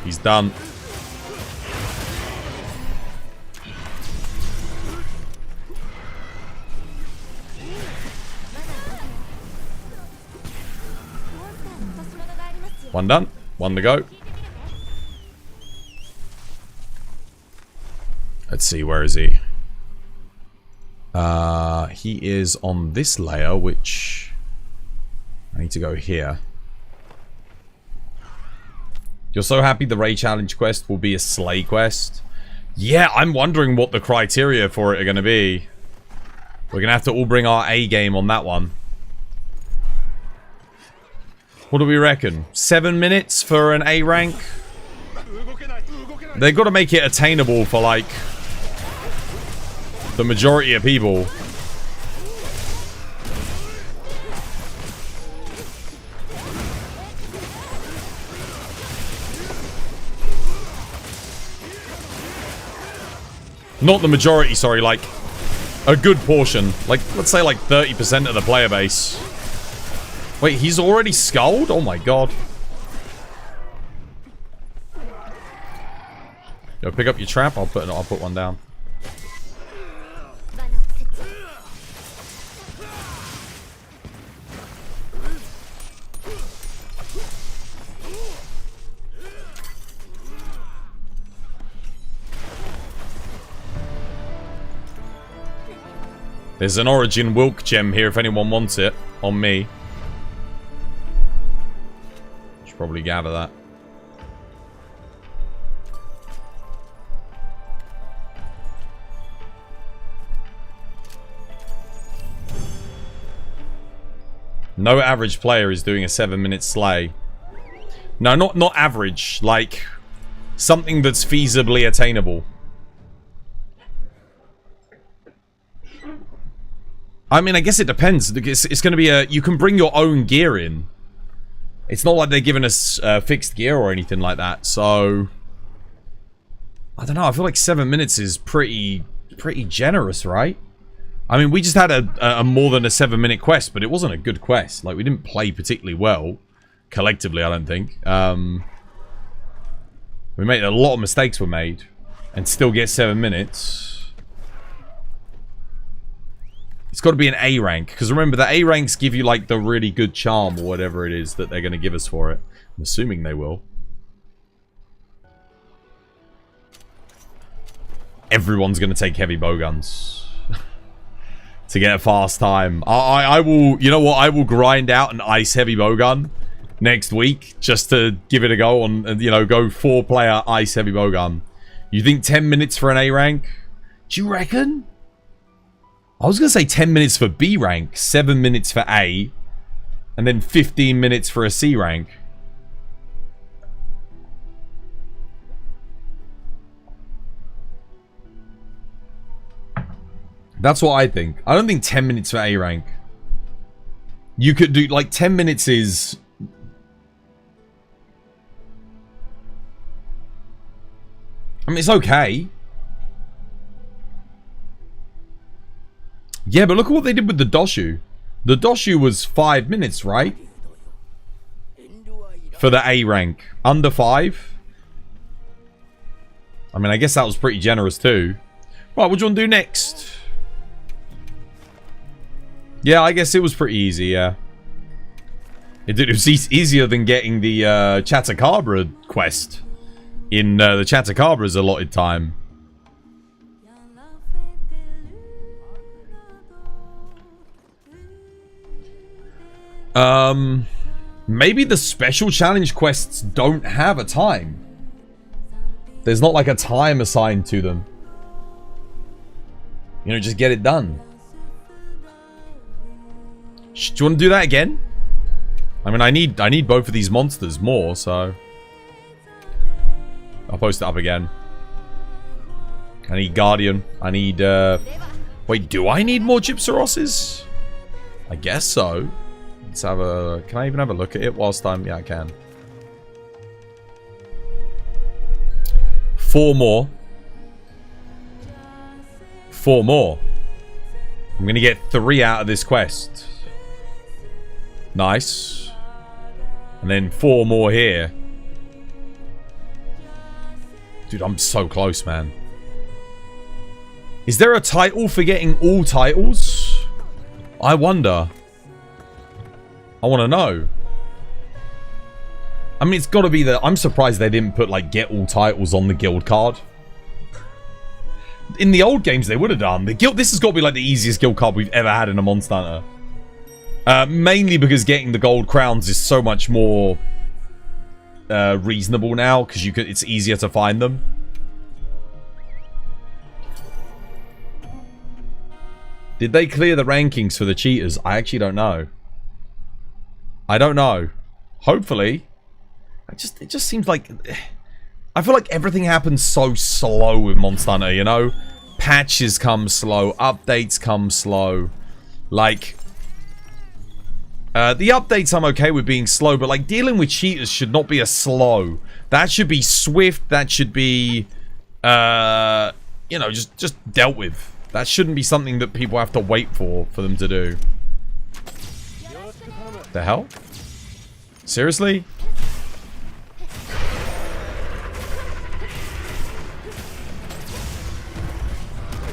He's done. One done. One to go. Let's see, where is he? He is on this layer, which... I need to go here. You're so happy the Ray Challenge quest will be a Slay quest? Yeah, I'm wondering what the criteria for it are going to be. We're going to have to all bring our A game on that one. What do we reckon? 7 minutes for an A rank? They've got to make it attainable for, like, the majority of people. Not the majority, sorry, like, a good portion. Like, let's say like 30% of the player base. Wait, he's already skulled? Oh my god. Yo, pick up your trap. I'll put one down. There's an Origin Wilk gem here if anyone wants it. On me. Should probably gather that. No average player is doing a 7-minute slay. No, not average. Like, something that's feasibly attainable. I mean, I guess it depends. It's going to be a... You can bring your own gear in. It's not like they're giving us fixed gear or anything like that, so... I don't know, I feel like 7 minutes is pretty generous, right? I mean, we just had a more than a 7-minute quest, but it wasn't a good quest. Like, we didn't play particularly well. Collectively, I don't think. We made a lot of mistakes were made. And still get 7 minutes. It's got to be an A rank. Because remember, the A ranks give you, like, the really good charm or whatever it is that they're going to give us for it. I'm assuming they will. Everyone's going to take heavy bowguns. To get a fast time. I will... You know what? I will grind out an ice heavy bowgun next week. Just to give it a go on... You know, go 4-player ice heavy bowgun. You think 10 minutes for an A rank? Do you reckon? I was going to say 10 minutes for B rank, 7 minutes for A, and then 15 minutes for a C rank. That's what I think. I don't think 10 minutes for A rank. You could do, like, 10 minutes is... I mean, it's okay. Yeah, but look at what they did with the Doshu. The Doshu was 5 minutes, right? For the A rank. Under 5. I mean, I guess that was pretty generous too. Right, what do you want to do next? Yeah, I guess it was pretty easy, yeah. It was easier than getting the Chatacabra quest in the Chatacabra's allotted time. Maybe the special challenge quests don't have a time. There's not like a time assigned to them. You know, just get it done. Do you want to do that again? I mean, I need both of these monsters more, so... I'll post it up again. I need Guardian. I need, Wait, do I need more Gypsarosses? I guess so. Let's have a... Can I even have a look at it whilst I'm... Yeah, I can. 4 more. 4 more. I'm going to get 3 out of this quest. Nice. And then 4 more here. Dude, I'm so close, man. Is there a title for getting all titles? I wonder. I want to know. I mean, it's got to be the... I'm surprised they didn't put, like, get all titles on the guild card. In the old games, they would have done. The guild... This has got to be, like, the easiest guild card we've ever had in a Monster Hunter. Mainly because getting the gold crowns is so much more reasonable now, because it's easier to find them. Did they clear the rankings for the cheaters? I actually don't know. I don't know. Hopefully. It just seems like... I feel like everything happens so slow with Monster Hunter, you know? Patches come slow. Updates come slow. Like... the updates I'm okay with being slow, but like dealing with cheaters should not be a slow. That should be swift. That should be, you know, just dealt with. That shouldn't be something that people have to wait for them to do. The hell? Seriously?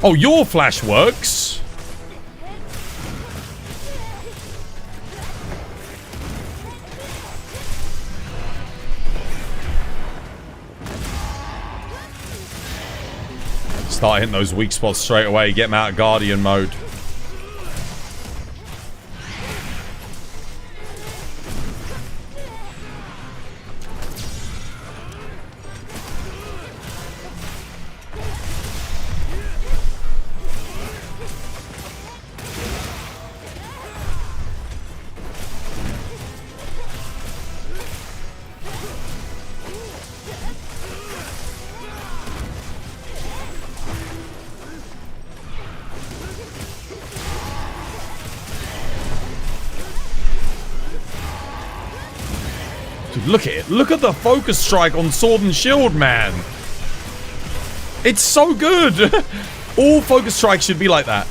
Oh, your flash works. Start hitting those weak spots straight away. Get them out of Guardian mode. Dude, look at it. Look at the focus strike on Sword and Shield, man. It's so good. All focus strikes should be like that.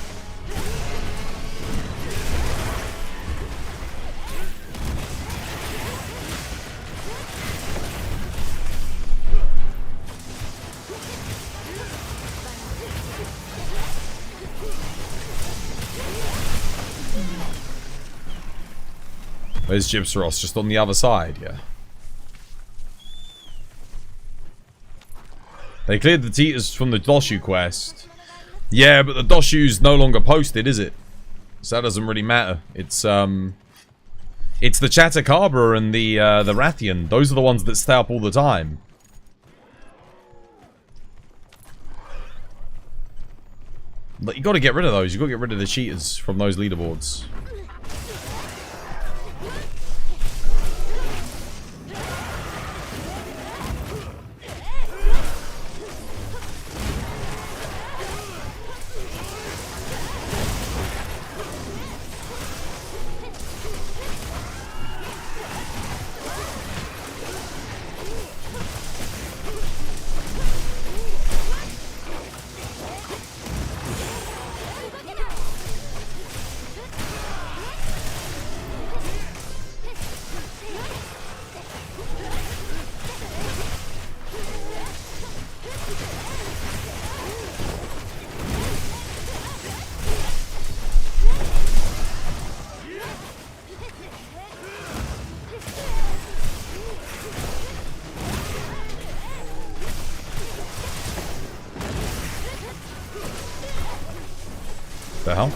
Where's Gypsy just on the other side, yeah. They cleared the cheaters from the Doshu quest. Yeah, but the Doshu's no longer posted, is it? So that doesn't really matter. It's the Chatakabra and the Rathian. Those are the ones that stay up all the time. But you got to get rid of those. You got to get rid of the cheaters from those leaderboards. The hell?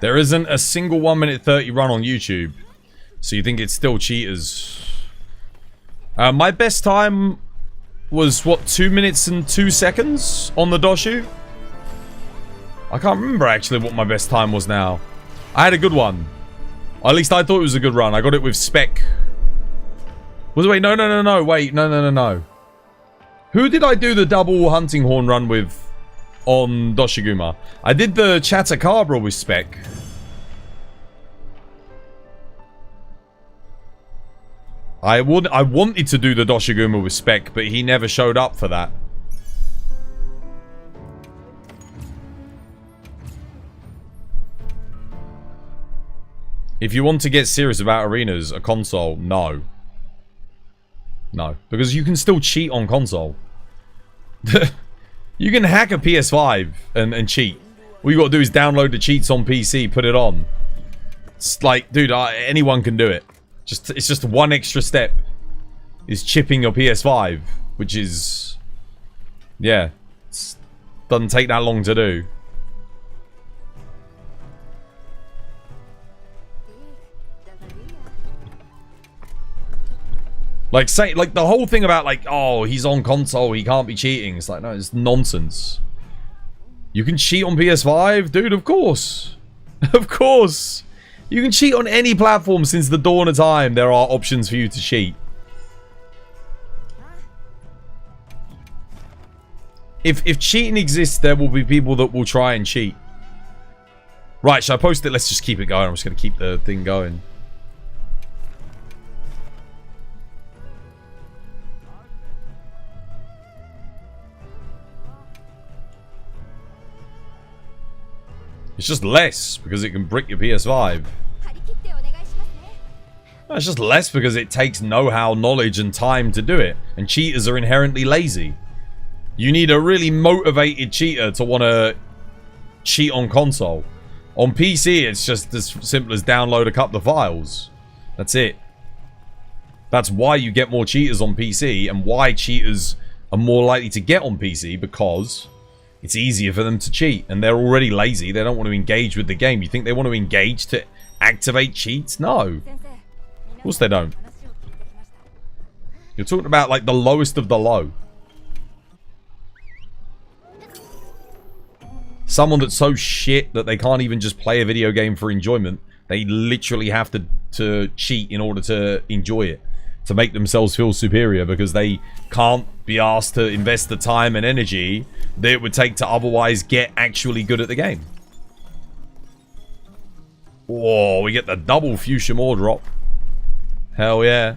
There isn't a single 1:30 run on YouTube. So you think it's still cheaters. My best time was, what, 2 minutes and 2 seconds on the Doshu? I can't remember actually what my best time was now. I had a good one. Or at least I thought it was a good run. I got it with Spec. Wait, no. Wait, no. Who did I do the double hunting horn run with on Doshiguma? I did the Chatakabra with Spec. I wanted to do the Doshiguma with Spec, but he never showed up for that. If you want to get serious about arenas, a console, no. No. Because you can still cheat on console. You can hack a PS5 and cheat. All you got to do is download the cheats on PC, put it on. It's like, dude, anyone can do it. It's just one extra step. Is chipping your PS5, which is... Yeah. Doesn't take that long to do. Like, say, like, the whole thing about, like, oh, he's on console, he can't be cheating. It's like, no, it's nonsense. You can cheat on PS5? Dude, of course. Of course. You can cheat on any platform since the dawn of time. There are options for you to cheat. If cheating exists, there will be people that will try and cheat. Right, should I post it? Let's just keep it going. I'm just going to keep the thing going. It's just less because it can brick your PS5. No, it's just less because it takes know-how, knowledge, and time to do it. And cheaters are inherently lazy. You need a really motivated cheater to want to cheat on console. On PC, it's just as simple as download a couple of files. That's it. That's why you get more cheaters on PC and why cheaters are more likely to get on PC, because it's easier for them to cheat, and they're already lazy. They don't want to engage with the game. You think they want to engage to activate cheats? No. Of course they don't. You're talking about, like, the lowest of the low. Someone that's so shit that they can't even just play a video game for enjoyment. They literally have to cheat in order to enjoy it. To make themselves feel superior, because they can't be asked to invest the time and energy that it would take to otherwise get actually good at the game. Whoa, we get the double fuchsia ore drop. Hell yeah.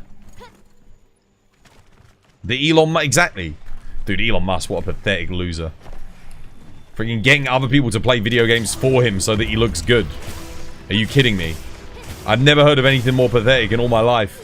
The Elon Musk, exactly. Dude, Elon Musk, what a pathetic loser. Freaking getting other people to play video games for him so that he looks good. Are you kidding me? I've never heard of anything more pathetic in all my life.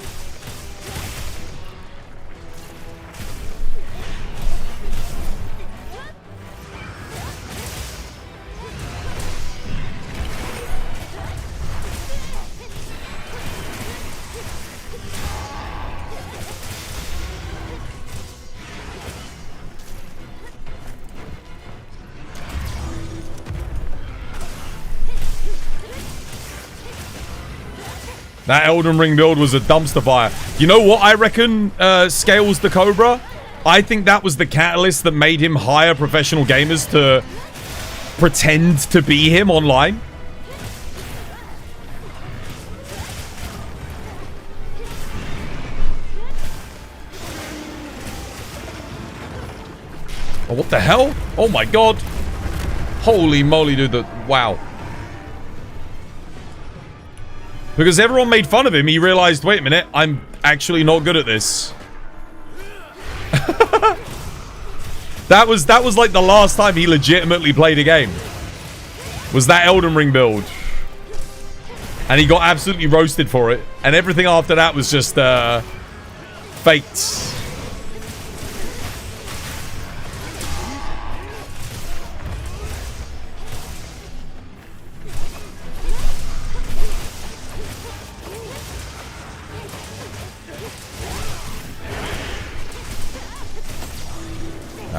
That Elden Ring build was a dumpster fire. You know what I reckon scales the Cobra? I think that was the catalyst that made him hire professional gamers to pretend to be him online. Oh, what the hell? Oh my god. Holy moly, dude. Wow. Because everyone made fun of him, he realized, wait a minute, I'm actually not good at this. That was like the last time he legitimately played a game. Was that Elden Ring build. And he got absolutely roasted for it. And everything after that was just, faked.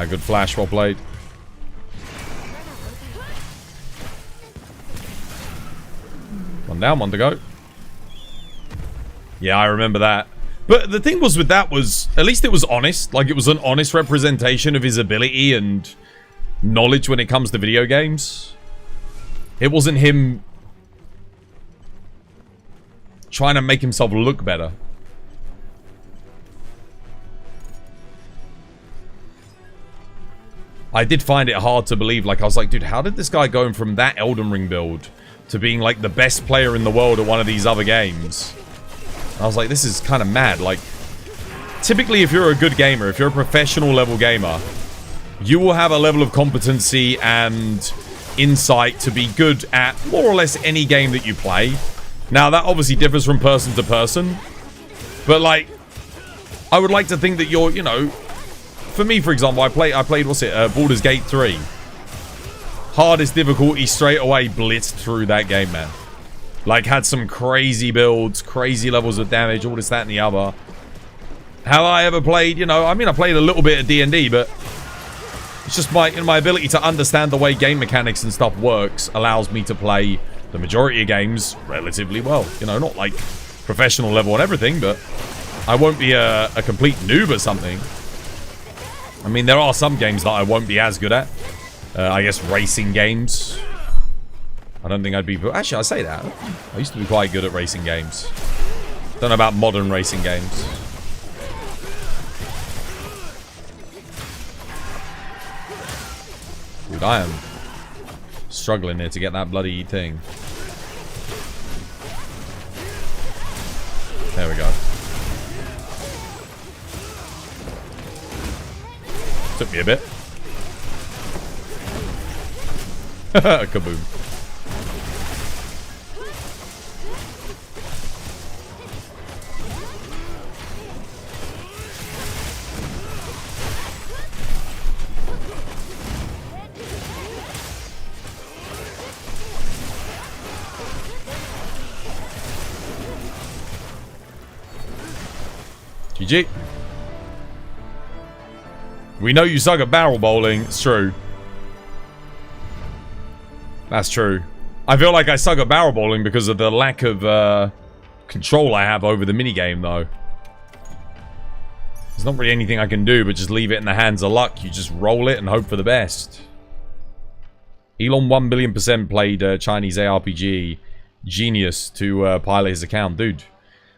Good flash, well played. One down, one to go. Yeah, I remember that. But the thing was with that was, at least it was honest. Like, it was an honest representation of his ability and knowledge when it comes to video games. It wasn't him trying to make himself look better. I did find it hard to believe. Like, I was like, dude, how did this guy go from that Elden Ring build to being, like, the best player in the world at one of these other games? I was like, this is kind of mad. Like, typically, if you're a good gamer, if you're a professional level gamer, you will have a level of competency and insight to be good at more or less any game that you play. Now, that obviously differs from person to person. But, like, I would like to think that you're, you know, for me, for example, I played, what's it, Baldur's Gate 3. Hardest difficulty straight away, blitzed through that game, man. Like, had some crazy builds, crazy levels of damage, all this, that, and the other. Have I ever played, you know, I mean, I played a little bit of D&D, but it's just my ability to understand the way game mechanics and stuff works allows me to play the majority of games relatively well. You know, not like professional level and everything, but I won't be a complete noob or something. I mean, there are some games that I won't be as good at. I guess racing games. I don't think I'd be... Actually, I say that. I used to be quite good at racing games. Don't know about modern racing games. Dude, I am struggling here to get that bloody thing. There we go. Took me a bit. Kaboom. GG. We know you suck at barrel bowling. It's true. That's true. I feel like I suck at barrel bowling because of the lack of control I have over the minigame, though. There's not really anything I can do but just leave it in the hands of luck. You just roll it and hope for the best. Elon 1 billion% played Chinese ARPG Genius to pilot his account. Dude,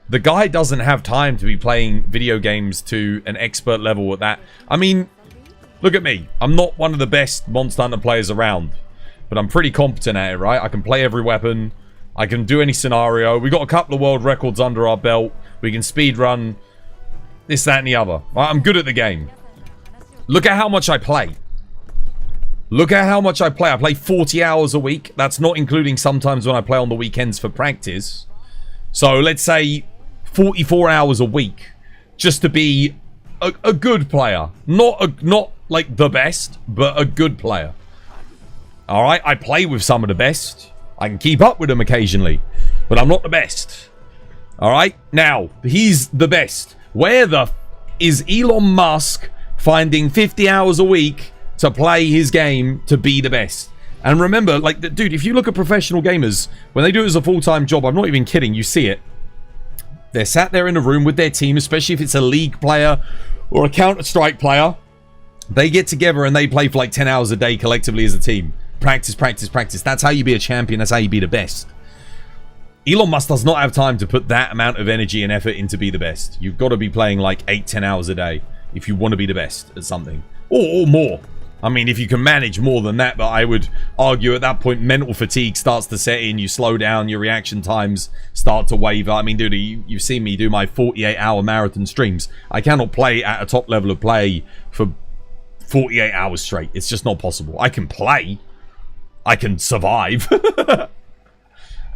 the guy doesn't have time to be playing video games to an expert level at that. I mean, look at me. I'm not one of the best Monster Hunter players around, but I'm pretty competent at it, right? I can play every weapon. I can do any scenario. We got a couple of world records under our belt. We can speed run this, that, and the other. I'm good at the game. Look at how much I play. Look at how much I play. I play 40 hours a week. That's not including sometimes when I play on the weekends for practice. So let's say 44 hours a week just to be a good player. Not like the best, but a good player. Alright, I play with some of the best. I can keep up with them occasionally, but I'm not the best. Alright, now, he's the best. Where the is Elon Musk finding 50 hours a week to play his game to be the best? And remember, like, dude, if you look at professional gamers, when they do it as a full-time job, I'm not even kidding, you see it. They're sat there in a room with their team, especially if it's a League player or a Counter-Strike player. They get together and they play for like 10 hours a day collectively as a team. Practice, practice, practice. That's how you be a champion. That's how you be the best. Elon Musk does not have time to put that amount of energy and effort in to be the best. You've got to be playing like 8-10 hours a day if you want to be the best at something. Or more. I mean, if you can manage more than that, but I would argue at that point mental fatigue starts to set in. You slow down, your reaction times start to waver. I mean, dude, you've seen me do my 48-hour marathon streams. I cannot play at a top level of play for 48 hours straight. It's just not possible. I can play. I can survive.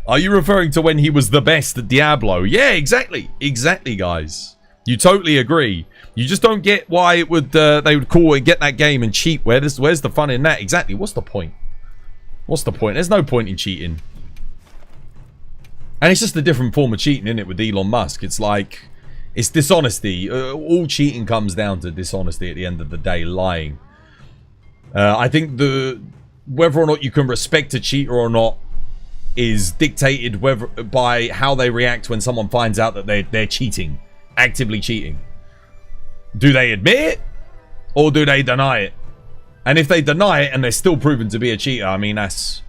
Are you referring to when he was the best at Diablo? Yeah, exactly. Exactly, guys. You totally agree. You just don't get why it would they would call and get that game and cheat. Where's the fun in that? Exactly. What's the point? What's the point? There's no point in cheating. And it's just a different form of cheating, isn't it, with Elon Musk? It's like, it's dishonesty. All cheating comes down to dishonesty at the end of the day, lying. I think whether or not you can respect a cheater or not is dictated by how they react when someone finds out that they're cheating, actively cheating. Do they admit it or do they deny it? And if they deny it and they're still proven to be a cheater, I mean, that's...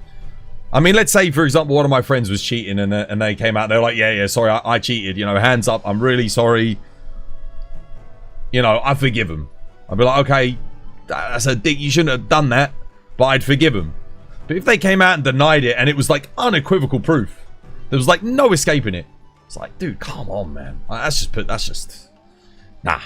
I mean, let's say, for example, one of my friends was cheating and they came out, they're like, yeah, sorry, I cheated, you know, hands up, I'm really sorry. You know, I forgive him. I'd be like, okay, that's a dick, you shouldn't have done that, but I'd forgive him. But if they came out and denied it and it was like unequivocal proof, there was like no escaping it. It's like, dude, come on, man. That's just, nah.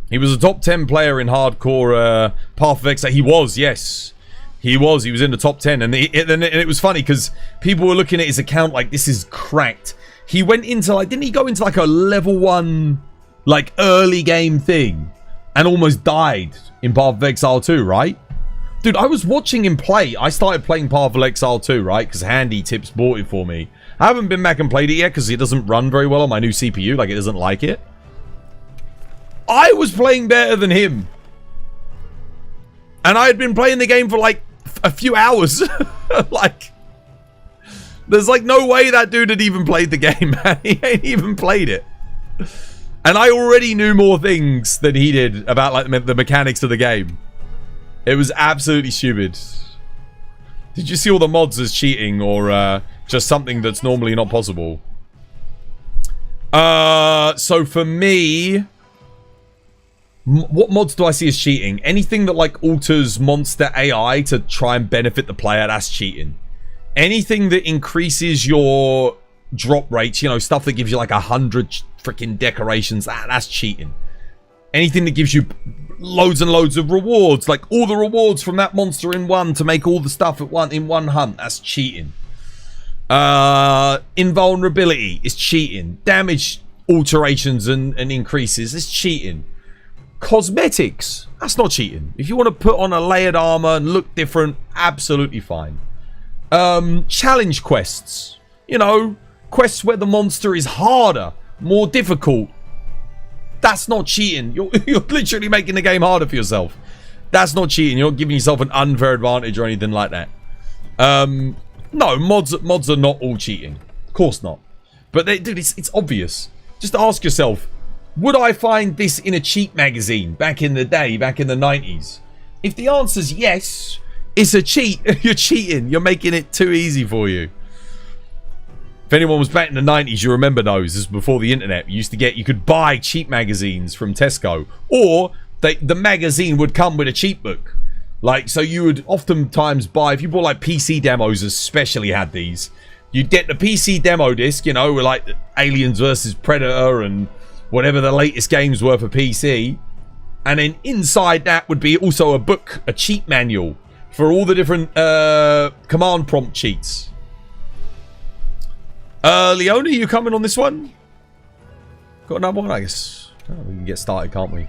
He was a top 10 player in hardcore Path of Exile. He was, yes. He was in the top 10. And it was funny because people were looking at his account like, this is cracked. he went into like, didn't he go into like a level 1 like early game thing and almost died in Path of Exile 2, right? Dude, I was watching him play. I started playing Path of Exile 2, right? Because Handy Tips bought it for me. I haven't been back and played it yet because it doesn't run very well on my new CPU. Like, it doesn't like it. I was playing better than him. And I had been playing the game for like a few hours. Like, there's like no way that dude had even played the game, man. He ain't even played it. And I already knew more things than he did about like the mechanics of the game. It was absolutely stupid. Did you see all the mods as cheating or just something that's normally not possible? So for me, what mods do I see as cheating? Anything that like alters monster AI to try and benefit the player, that's cheating. Anything that increases your drop rates, you know, stuff that gives you like 100 freaking decorations, that's cheating. Anything that gives you loads and loads of rewards, like all the rewards from that monster in one to make all the stuff in one hunt, that's cheating. Invulnerability is cheating. Damage alterations and increases is cheating. Cosmetics, that's not cheating. If you want to put on a layered armor and look different, absolutely fine. Challenge quests, you know, quests where the monster is harder, more difficult. That's not cheating. You're literally making the game harder for yourself. That's not cheating. You're not giving yourself an unfair advantage or anything like that. No, mods are not all cheating. Of course not. But dude, it's obvious. Just ask yourself, would I find this in a cheat magazine back in the day, back in the 90s? If the answer's yes, it's a cheat. You're cheating. You're making it too easy for you. If anyone was back in the 90s, you remember those. This was before the internet. You could buy cheat magazines from Tesco. Or the magazine would come with a cheat book. Like, so you would oftentimes buy, if you bought like PC demos, especially had these, you'd get the PC demo disc, you know, with like Aliens versus Predator and whatever the latest games were for PC. And then inside that would be also a book, a cheat manual for all the different command prompt cheats. Leona, you coming on this one? Got another one, I guess. Oh, we can get started, can't we?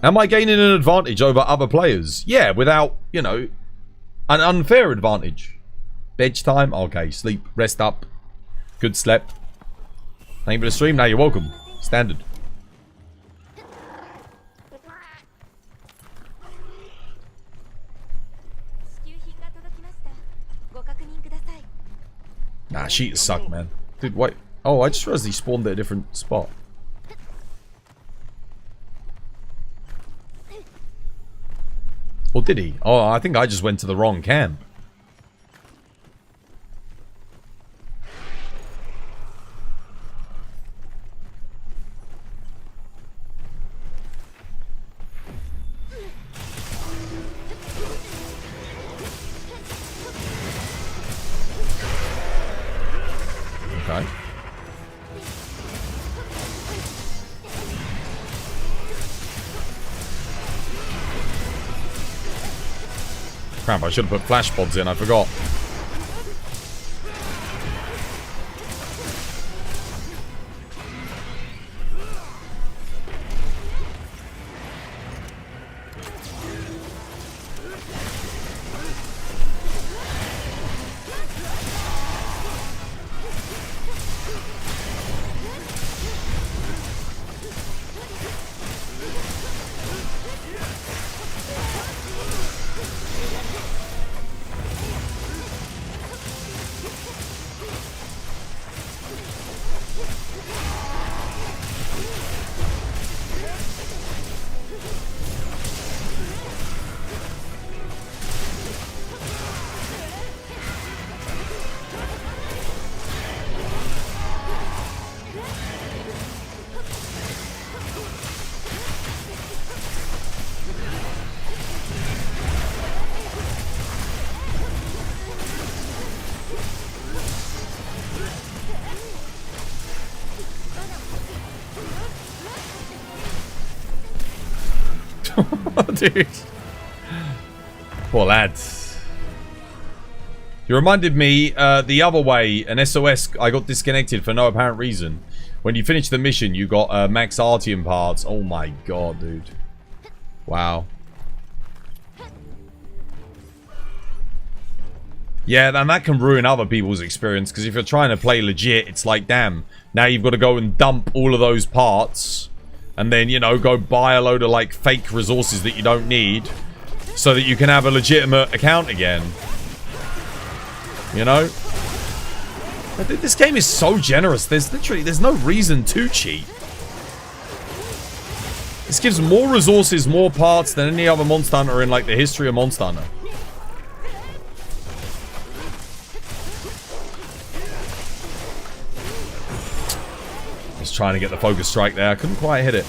Am I gaining an advantage over other players? Yeah, without, you know, an unfair advantage. Bedtime? Okay, sleep, rest up. Good sleep. Thank you for the stream. Now you're welcome. Standard. Nah, cheaters suck, man. Dude, wait. Oh, I just realized he spawned at a different spot. Or did he? Oh, I think I just went to the wrong camp. Okay. Crap, I should have put flash pods in, I forgot. Dude. Poor lads. You reminded me the other way, an SOS, I got disconnected for no apparent reason. When you finish the mission, you got max Artium parts. Oh my god, dude. Wow. Yeah, and that can ruin other people's experience, because if you're trying to play legit, it's like, damn, now you've got to go and dump all of those parts, and then, you know, go buy a load of, like, fake resources that you don't need, so that you can have a legitimate account again. You know? This game is so generous, there's no reason to cheat. This gives more resources, more parts than any other Monster Hunter in, like, the history of Monster Hunter. Just trying to get the focus strike there. I couldn't quite hit it.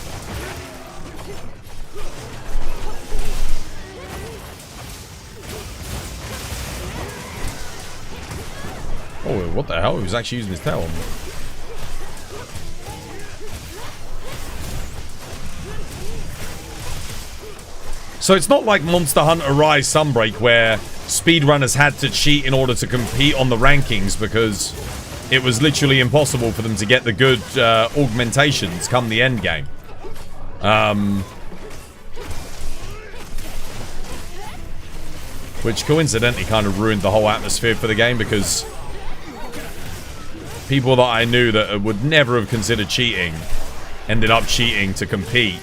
Oh, what the hell? He was actually using his tail on me. So it's not like Monster Hunter Rise Sunbreak where speedrunners had to cheat in order to compete on the rankings because it was literally impossible for them to get the good augmentations come the end game. Which coincidentally kind of ruined the whole atmosphere for the game because people that I knew that would never have considered cheating ended up cheating to compete.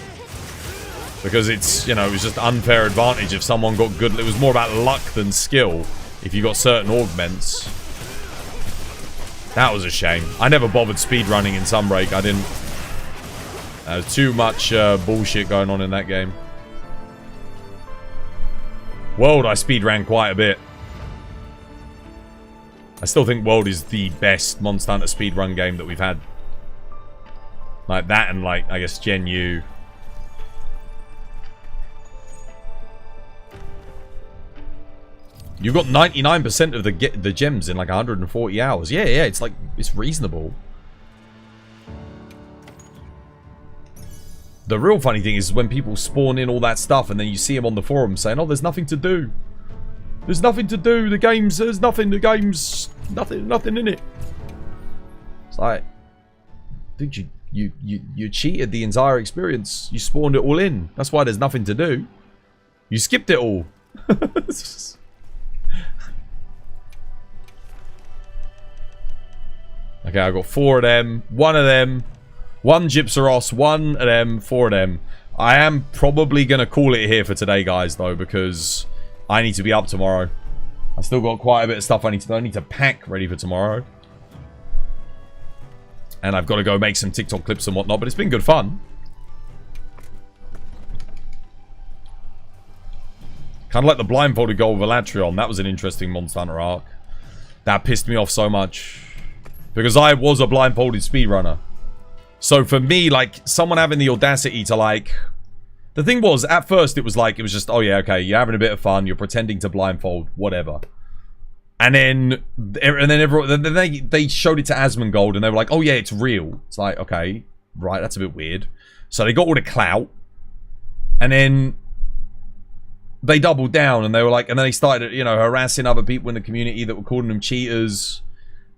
Because it's, you know, it was just unfair advantage if someone got good. It was more about luck than skill if you got certain augments. That was a shame. I never bothered speedrunning in Sunbreak. I didn't. There's too much bullshit going on in that game. World, I speedran quite a bit. I still think World is the best Monster Hunter speedrun game that we've had. Like that and, like, I guess Gen U. You got 99% of the gems in like 140 hours. Yeah, yeah, it's like, it's reasonable. The real funny thing is when people spawn in all that stuff and then you see them on the forum saying, oh, there's nothing to do. There's nothing to do. The game's, there's nothing, the game's, nothing in it. It's like, dude, you cheated the entire experience. You spawned it all in. That's why there's nothing to do. You skipped it all. Okay, I've got 4 of them, 1 of them, 1 Gypsaros, 1 of them, 4 of them. I am probably going to call it here for today, guys, though, because I need to be up tomorrow. I still got quite a bit of stuff I need to pack ready for tomorrow. And I've got to go make some TikTok clips and whatnot, but it's been good fun. Kind of like the blindfolded goal with Elatrion. That was an interesting Monster Hunter arc. That pissed me off so much. Because I was a blindfolded speedrunner. So for me, like, someone having the audacity to, like... The thing was, at first, it was like, it was just, oh yeah, okay, you're having a bit of fun, you're pretending to blindfold, whatever. And then everyone, then they showed it to Asmongold, and they were like, oh yeah, it's real. It's like, okay, right, that's a bit weird. So they got all the clout. And then... They doubled down, and they were like... And then they started, you know, harassing other people in the community that were calling them cheaters.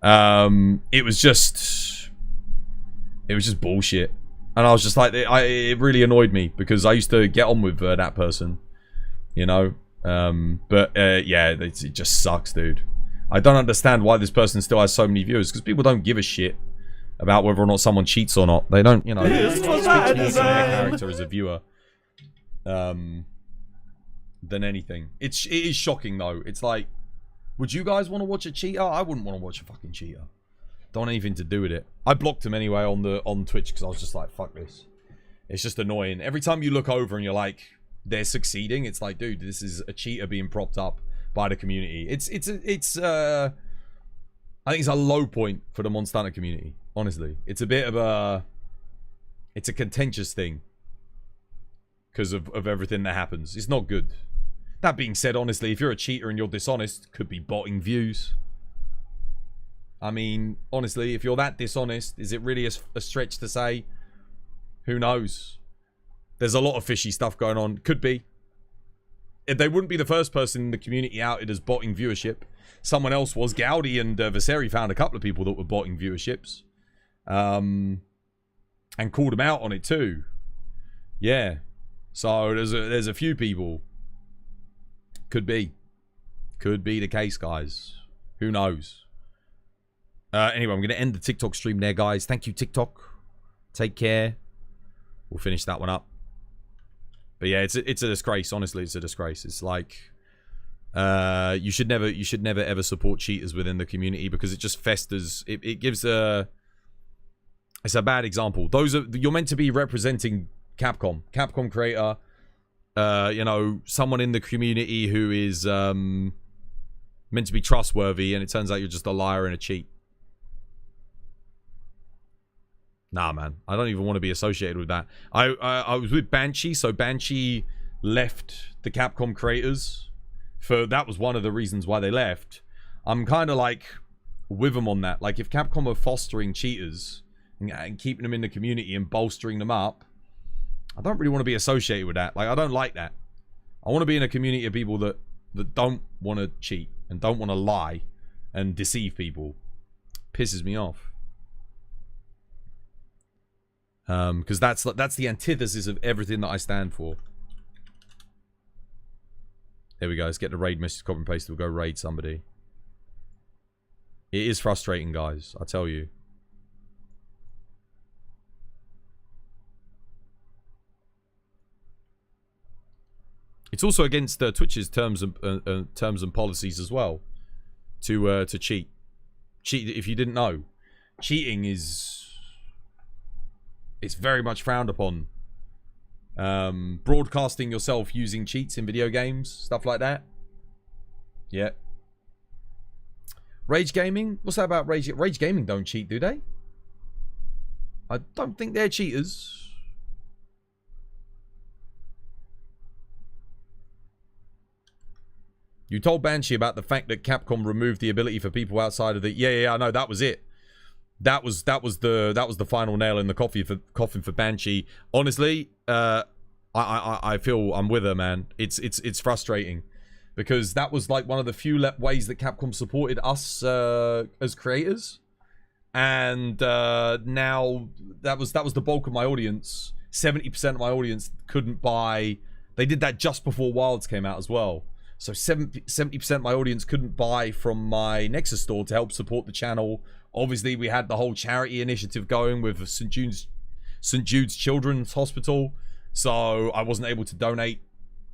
It was just bullshit, and I was just like, it really annoyed me because I used to get on with that person, you know. Yeah, it just sucks, dude. I don't understand why this person still has so many viewers because people don't give a shit about whether or not someone cheats or not. They don't, you know. They speak to me as a character as a viewer, than anything. It is shocking though. It's like, would you guys want to watch a cheater? I wouldn't want to watch a fucking cheater. Don't want anything to do with it. I blocked him anyway on Twitch because I was just like, fuck this. It's just annoying. Every time you look over and you're like, they're succeeding, it's like, dude, this is a cheater being propped up by the community. I think it's a low point for the Monster Hunter community, honestly. It's a bit of a... It's a contentious thing. Because of everything that happens. It's not good. That being said, honestly, if you're a cheater and you're dishonest, could be botting views. I mean, honestly, if you're that dishonest, is it really a stretch to say? Who knows? There's a lot of fishy stuff going on. Could be. they wouldn't be the first person in the community outed as botting viewership. Someone else was. Gaudi and Viseri found a couple of people that were botting viewerships. And called them out on it too. Yeah. So there's a few people. Could be the case, guys. Who knows? Anyway, I'm going to end the TikTok stream there, guys. Thank you, TikTok. Take care. We'll finish that one up. But yeah, it's a disgrace. Honestly, it's a disgrace. It's like you should never ever support cheaters within the community because it just festers. It gives a. It's a bad example. You're meant to be representing Capcom creator. You know, someone in the community who is meant to be trustworthy, and it turns out you're just a liar and a cheat. Nah, man. I don't even want to be associated with that. I was with Banshee, so Banshee left the Capcom creators. That was one of the reasons why they left. I'm kind of like with them on that. Like, if Capcom are fostering cheaters and keeping them in the community and bolstering them up, I don't really want to be associated with that. Like, I don't like that. I want to be in a community of people that don't want to cheat and don't want to lie and deceive people. Pisses me off. Because that's the antithesis of everything that I stand for. There we go. Let's get the raid message, copy and paste. We'll go raid somebody. It is frustrating, guys. I tell you. It's also against Twitch's terms and policies as well to cheat. If you didn't know, cheating it's very much frowned upon. Broadcasting yourself using cheats in video games, stuff like that. Yeah. Rage Gaming? What's that about Rage? Rage Gaming don't cheat, do they? I don't think they're cheaters. You told Banshee about the fact that Capcom removed the ability for people outside of the... Yeah, I know, that was it. That was the final nail in the coffin for Banshee. Honestly, I feel I'm with her, man. It's frustrating because that was like one of the few ways that Capcom supported us as creators, and now that was the bulk of my audience. 70% of my audience couldn't buy. They did that just before Wilds came out as well. So 70% of my audience couldn't buy from my Nexus store to help support the channel. Obviously, we had the whole charity initiative going with St. Jude's Children's Hospital. So I wasn't able to donate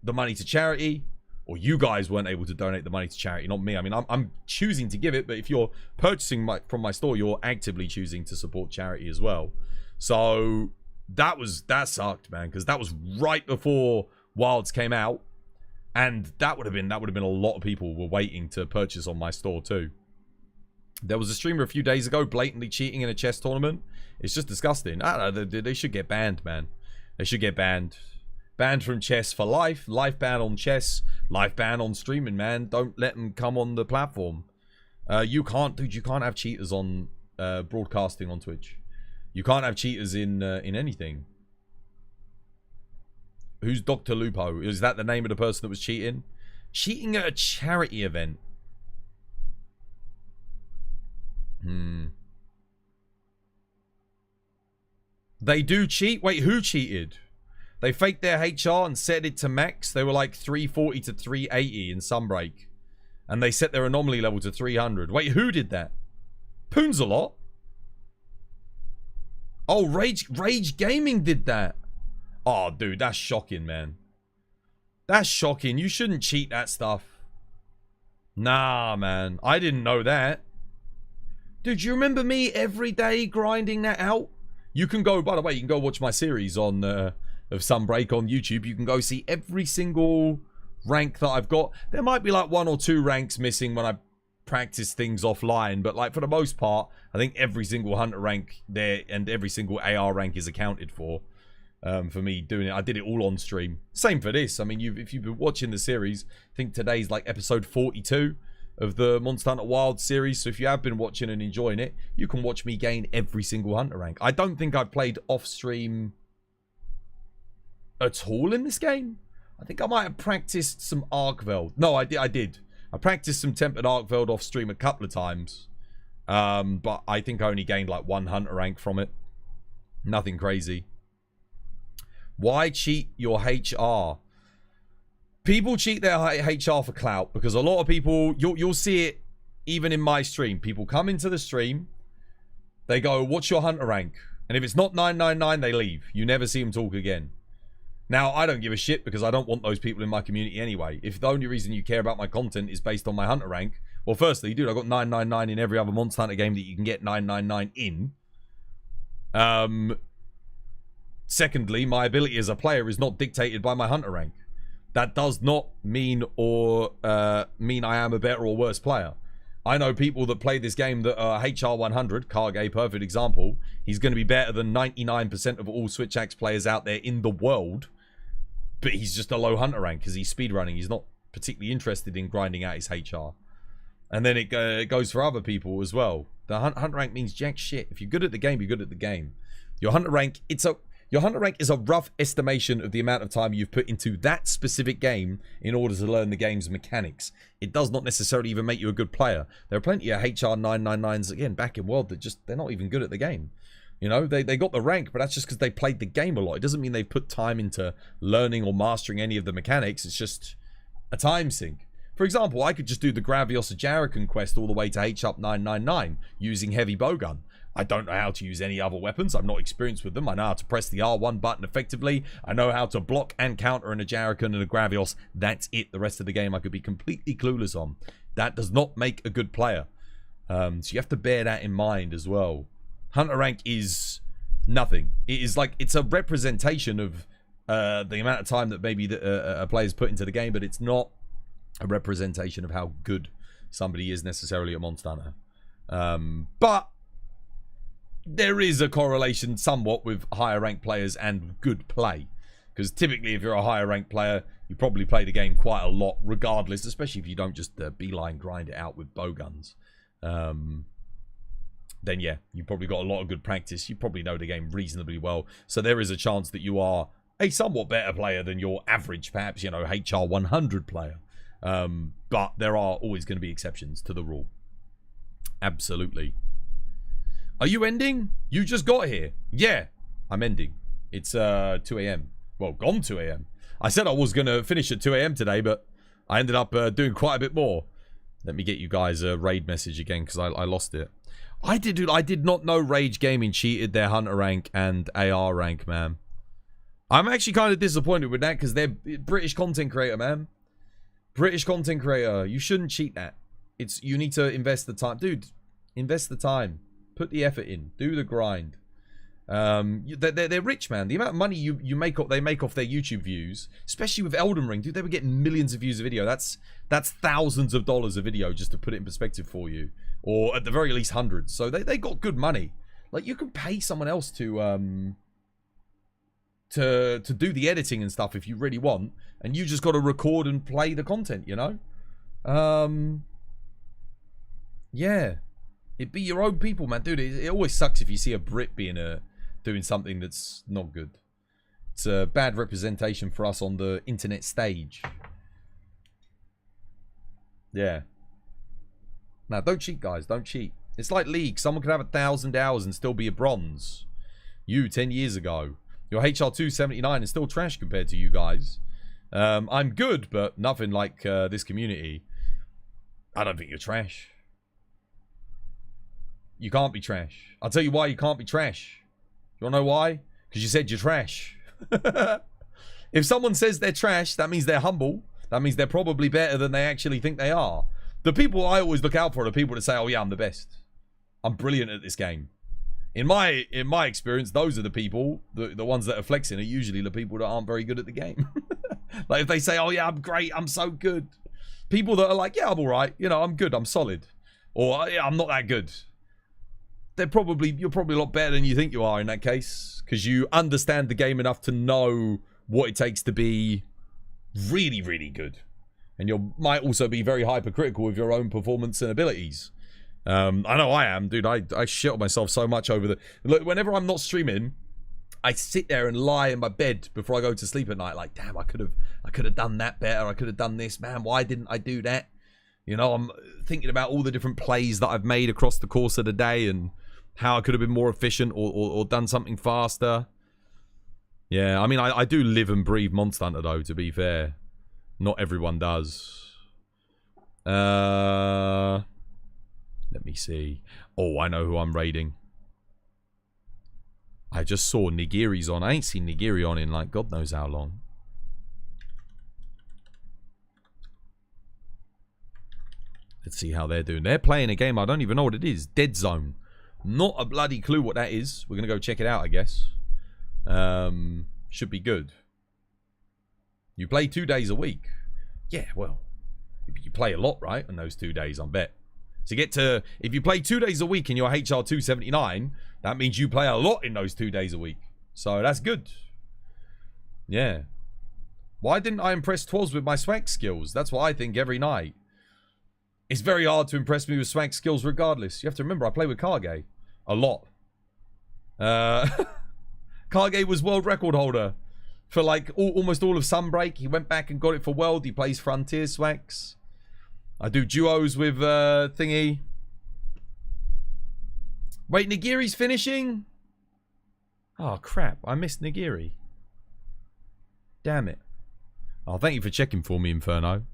the money to charity. Or you guys weren't able to donate the money to charity, not me. I mean, I'm choosing to give it, but if you're purchasing from my store, you're actively choosing to support charity as well. So that sucked, man, because that was right before Wilds came out. And that would have been a lot of people were waiting to purchase on my store too. There was a streamer a few days ago blatantly cheating in a chess tournament. It's just disgusting. I don't know, they should get banned, man. They should get banned. Banned from chess for life. Life ban on chess. Life ban on streaming, man. Don't let them come on the platform. You can't have cheaters on broadcasting on Twitch. You can't have cheaters in anything. Who's Dr. Lupo? Is that the name of the person that was cheating? Cheating at a charity event. They do cheat? Wait, who cheated? They faked their HR and set it to max. They were like 340 to 380 in Sunbreak. And they set their anomaly level to 300. Wait, who did that? Poonzalot? Oh, Rage Gaming did that. Oh, dude, that's shocking, man. That's shocking. You shouldn't cheat that stuff. Nah, man. I didn't know that. Dude, you remember me every day grinding that out? You can go, by the way, you can go watch my series on of Sunbreak on YouTube. You can go see every single rank that I've got. There might be like 1 or 2 ranks missing when I practice things offline, but like for the most part, I think every single Hunter rank there and every single AR rank is accounted for me doing it. I did it all on stream. Same for this. I mean, if you've been watching the series, I think today's like episode 42 of the Monster Hunter Wilds series. So if you have been watching and enjoying it, you can watch me gain every single Hunter rank. I don't think I've played off stream at all in this game. I think I might have practiced some Archveld. No, I did. I practiced some Tempered Archveld off stream a couple of times. But I think I only gained like 1 Hunter rank from it. Nothing crazy. Why cheat your HR? People cheat their HR for clout because a lot of people, you'll see it even in my stream. People come into the stream, they go, what's your Hunter rank? And if it's not 999, they leave. You never see them talk again. Now, I don't give a shit because I don't want those people in my community anyway. If the only reason you care about my content is based on my Hunter rank, well, firstly, dude, I got 999 in every other Monster Hunter game that you can get 999 in. Secondly, my ability as a player is not dictated by my Hunter rank. That does not mean I am a better or worse player. I know people that play this game that are HR 100, Kage, perfect example. He's going to be better than 99% of all Switch Axe players out there in the world. But he's just a low Hunter rank because he's speedrunning. He's not particularly interested in grinding out his HR. And then it goes for other people as well. The Hunter rank means jack shit. If you're good at the game, you're good at the game. Your Hunter rank, your Hunter rank is a rough estimation of the amount of time you've put into that specific game in order to learn the game's mechanics. It does not necessarily even make you a good player. There are plenty of HR 999s, again, back in World that they're not even good at the game. You know, they got the rank, but that's just because they played the game a lot. It doesn't mean they've put time into learning or mastering any of the mechanics. It's just a time sink. For example, I could just do the Gravios Ajarakan quest all the way to H up 999 using heavy bowgun. I don't know how to use any other weapons. I'm not experienced with them. I know how to press the R1 button effectively. I know how to block and counter an Ajarakan and a Gravios. That's it. The rest of the game I could be completely clueless on. That does not make a good player. So you have to bear that in mind as well. Hunter rank is nothing. It is like, it's a representation of the amount of time that maybe a player's put into the game, but it's not a representation of how good somebody is necessarily at Monster Hunter. But there is a correlation somewhat with higher ranked players and good play. Because typically if you're a higher ranked player, you probably play the game quite a lot regardless, especially if you don't just beeline grind it out with bowguns. Then yeah, you probably got a lot of good practice. You probably know the game reasonably well. So there is a chance that you are a somewhat better player than your average, perhaps, you know, HR 100 player. But there are always going to be exceptions to the rule. Absolutely. Are you ending? You just got here. Yeah, I'm ending. It's 2 a.m. Well, gone 2 a.m. I said I was going to finish at 2 a.m. today, but I ended up doing quite a bit more. Let me get you guys a raid message again because I lost it. I did not know Rage Gaming cheated their Hunter rank and AR rank, man. I'm actually kind of disappointed with that because they're British content creator, man. British content creator. You shouldn't cheat that. You need to invest the time. Dude, invest the time. Put the effort in. Do the grind. They're rich, man. The amount of money they make off their YouTube views, especially with Elden Ring, dude, they were getting millions of views a video. That's thousands of dollars a video, just to put it in perspective for you. Or at the very least hundreds. So they got good money. Like, you can pay someone else to do the editing and stuff if you really want, and you just got to record and play the content, you know. Yeah, it'd be your own people, man, dude. It always sucks if you see a Brit doing something that's not good. It's a bad representation for us on the internet stage. Yeah. Now, don't cheat, guys. Don't cheat. It's like League. Someone could have 1,000 hours and still be a bronze. You, 10 year ago. Your HR 279 is still trash compared to you guys. I'm good, but nothing like this community. I don't think you're trash. You can't be trash. I'll tell you why you can't be trash. You wanna know why? Because you said you're trash. If someone says they're trash, that means they're humble. That means they're probably better than they actually think they are. The people I always look out for are people that say, oh yeah, I'm the best. I'm brilliant at this game. In my experience, those are the people, the ones that are flexing are usually the people that aren't very good at the game. Like if they say, oh yeah, I'm great, I'm so good. People that are like, yeah, I'm alright, you know, I'm good, I'm solid. Or yeah, I'm not that good. You're probably a lot better than you think you are in that case. Because you understand the game enough to know what it takes to be really, really good. And you might also be very hypercritical of your own performance and abilities. I know I am, dude. I shit on myself so much over the... Look, whenever I'm not streaming, I sit there and lie in my bed before I go to sleep at night, like, damn, I could have done that better. I could have done this, man. Why didn't I do that? You know, I'm thinking about all the different plays that I've made across the course of the day and how I could have been more efficient or done something faster. Yeah, I mean, I do live and breathe Monster Hunter, though, to be fair. Not everyone does. Let me see. Oh, I know who I'm raiding. I just saw Nigiri's on. I ain't seen Nigiri on in, like, God knows how long. Let's see how they're doing. They're playing a game. I don't even know what it is. Dead Zone. Not a bloody clue what that is. We're going to go check it out, I guess. Should be good. You play 2 days a week. Yeah, well, you play a lot, right? In those 2 days, I bet. To get to, if you play 2 days a week in your HR 279, that means you play a lot in those 2 days a week. So that's good. Yeah. Why didn't I impress Twas with my swag skills? That's what I think every night. It's very hard to impress me with swag skills regardless. You have to remember, I play with Kage a lot. Kage was world record holder for like almost all of Sunbreak. He went back and got it for world. He plays Frontier swags. I do duos with Thingy. Wait, Nigiri's finishing? Oh, crap. I missed Nigiri. Damn it. Oh, thank you for checking for me, Inferno.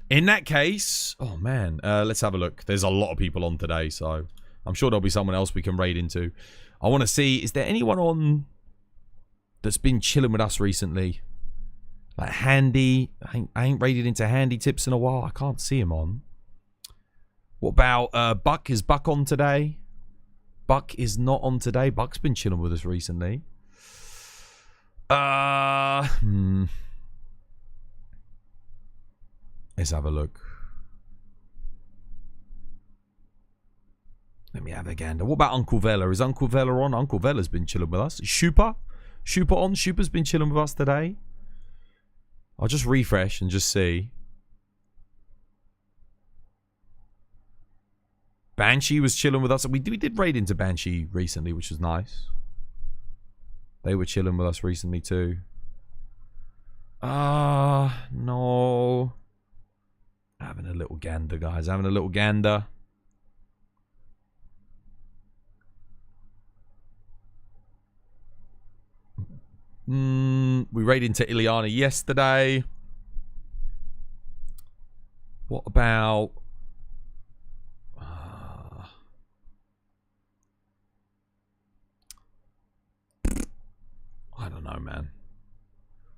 In that case... Oh, man. Let's have a look. There's a lot of people on today, so... I'm sure there'll be someone else we can raid into. I want to see... Is there anyone on... that's been chilling with us recently? Like Handy. I ain't raided into Handy Tips in a while. I can't see him on. What about Buck? Is Buck on today? Buck is not on today. Buck's been chilling with us recently. Let's have a look. Let me have a gander. What about Uncle Vela? Is Uncle Vela on? Uncle Vela's been chilling with us. Is Shupa on? Shupa's been chilling with us today. I'll just refresh and just see. Banshee was chilling with us. We did raid into Banshee recently, which was nice. They were chilling with us recently too. No. Having a little gander, guys. Having a little gander. We raided into Ileana yesterday. What about... I don't know, man.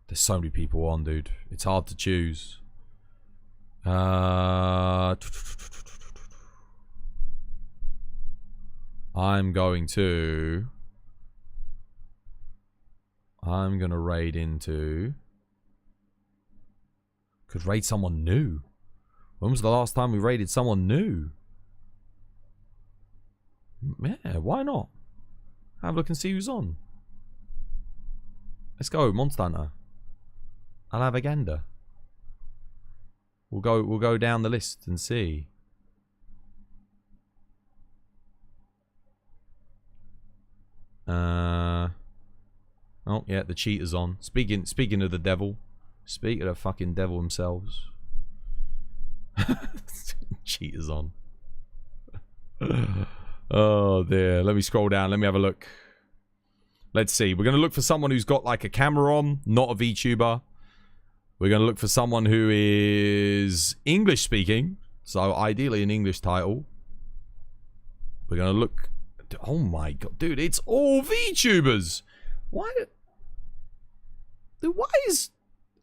There's so many people on, dude. It's hard to choose. I'm going to raid into... Could raid someone new. When was the last time we raided someone new? Yeah, why not? Have a look and see who's on. Let's go, Monster Hunter. I'll have a gander. We'll go down the list and see. Oh yeah, the cheater's on. Speaking of the devil. Speaking of the fucking devil themselves. Cheater's on. Oh dear. Let me scroll down. Let me have a look. Let's see. We're going to look for someone who's got like a camera on, not a VTuber. We're going to look for someone who is English speaking. So ideally an English title. We're going to look... Oh my god. Dude, it's all VTubers. Why... Dude,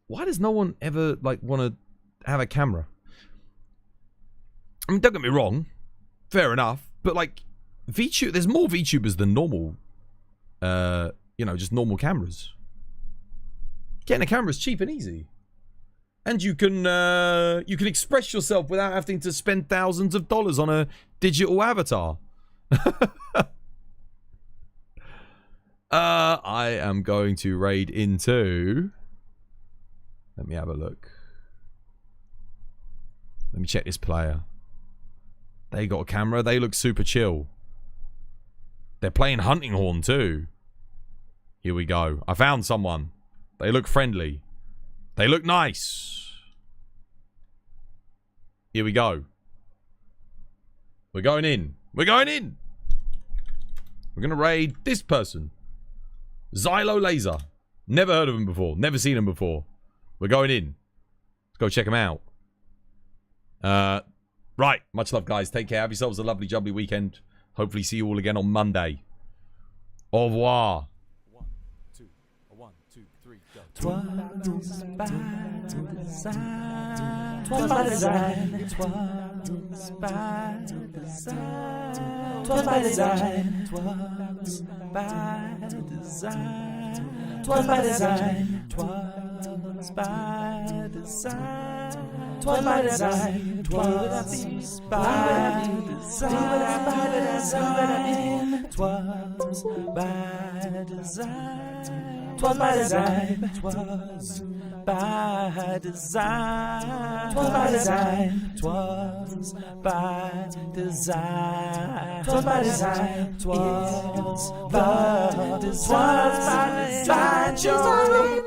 why does no one ever like want to have a camera? I mean, don't get me wrong. Fair enough. But like, there's more VTubers than normal... you know, just normal cameras. Getting a camera is cheap and easy. And you can express yourself without having to spend thousands of dollars on a digital avatar. I am going to raid into... Let me have a look. Let me check this player. They got a camera. They look super chill. They're playing Hunting Horn too. Here we go. I found someone. They look friendly. They look nice. Here we go. We're going in. We're going in. We're going to raid this person. Xylo Laser. Never heard of him before. Never seen him before. We're going in. Let's go check him out. Right. Much love, guys. Take care. Have yourselves a lovely, jubbly weekend. Hopefully see you all again on Monday. Au revoir. 1, 2, 1, 2, 3, go. 'Twas by design. 'Twas by design. 'Twas by design. 'Twas by design. 'Twas by design. 'Twas by design. 'Twas by design. 'Twas by design. 'Twas by design. 'Twas by design. 'Twas by design. 'Twas by design. 'Twas by design. 'Twas by design. 'Twas by design. 'Twas by design. 'Twas by design.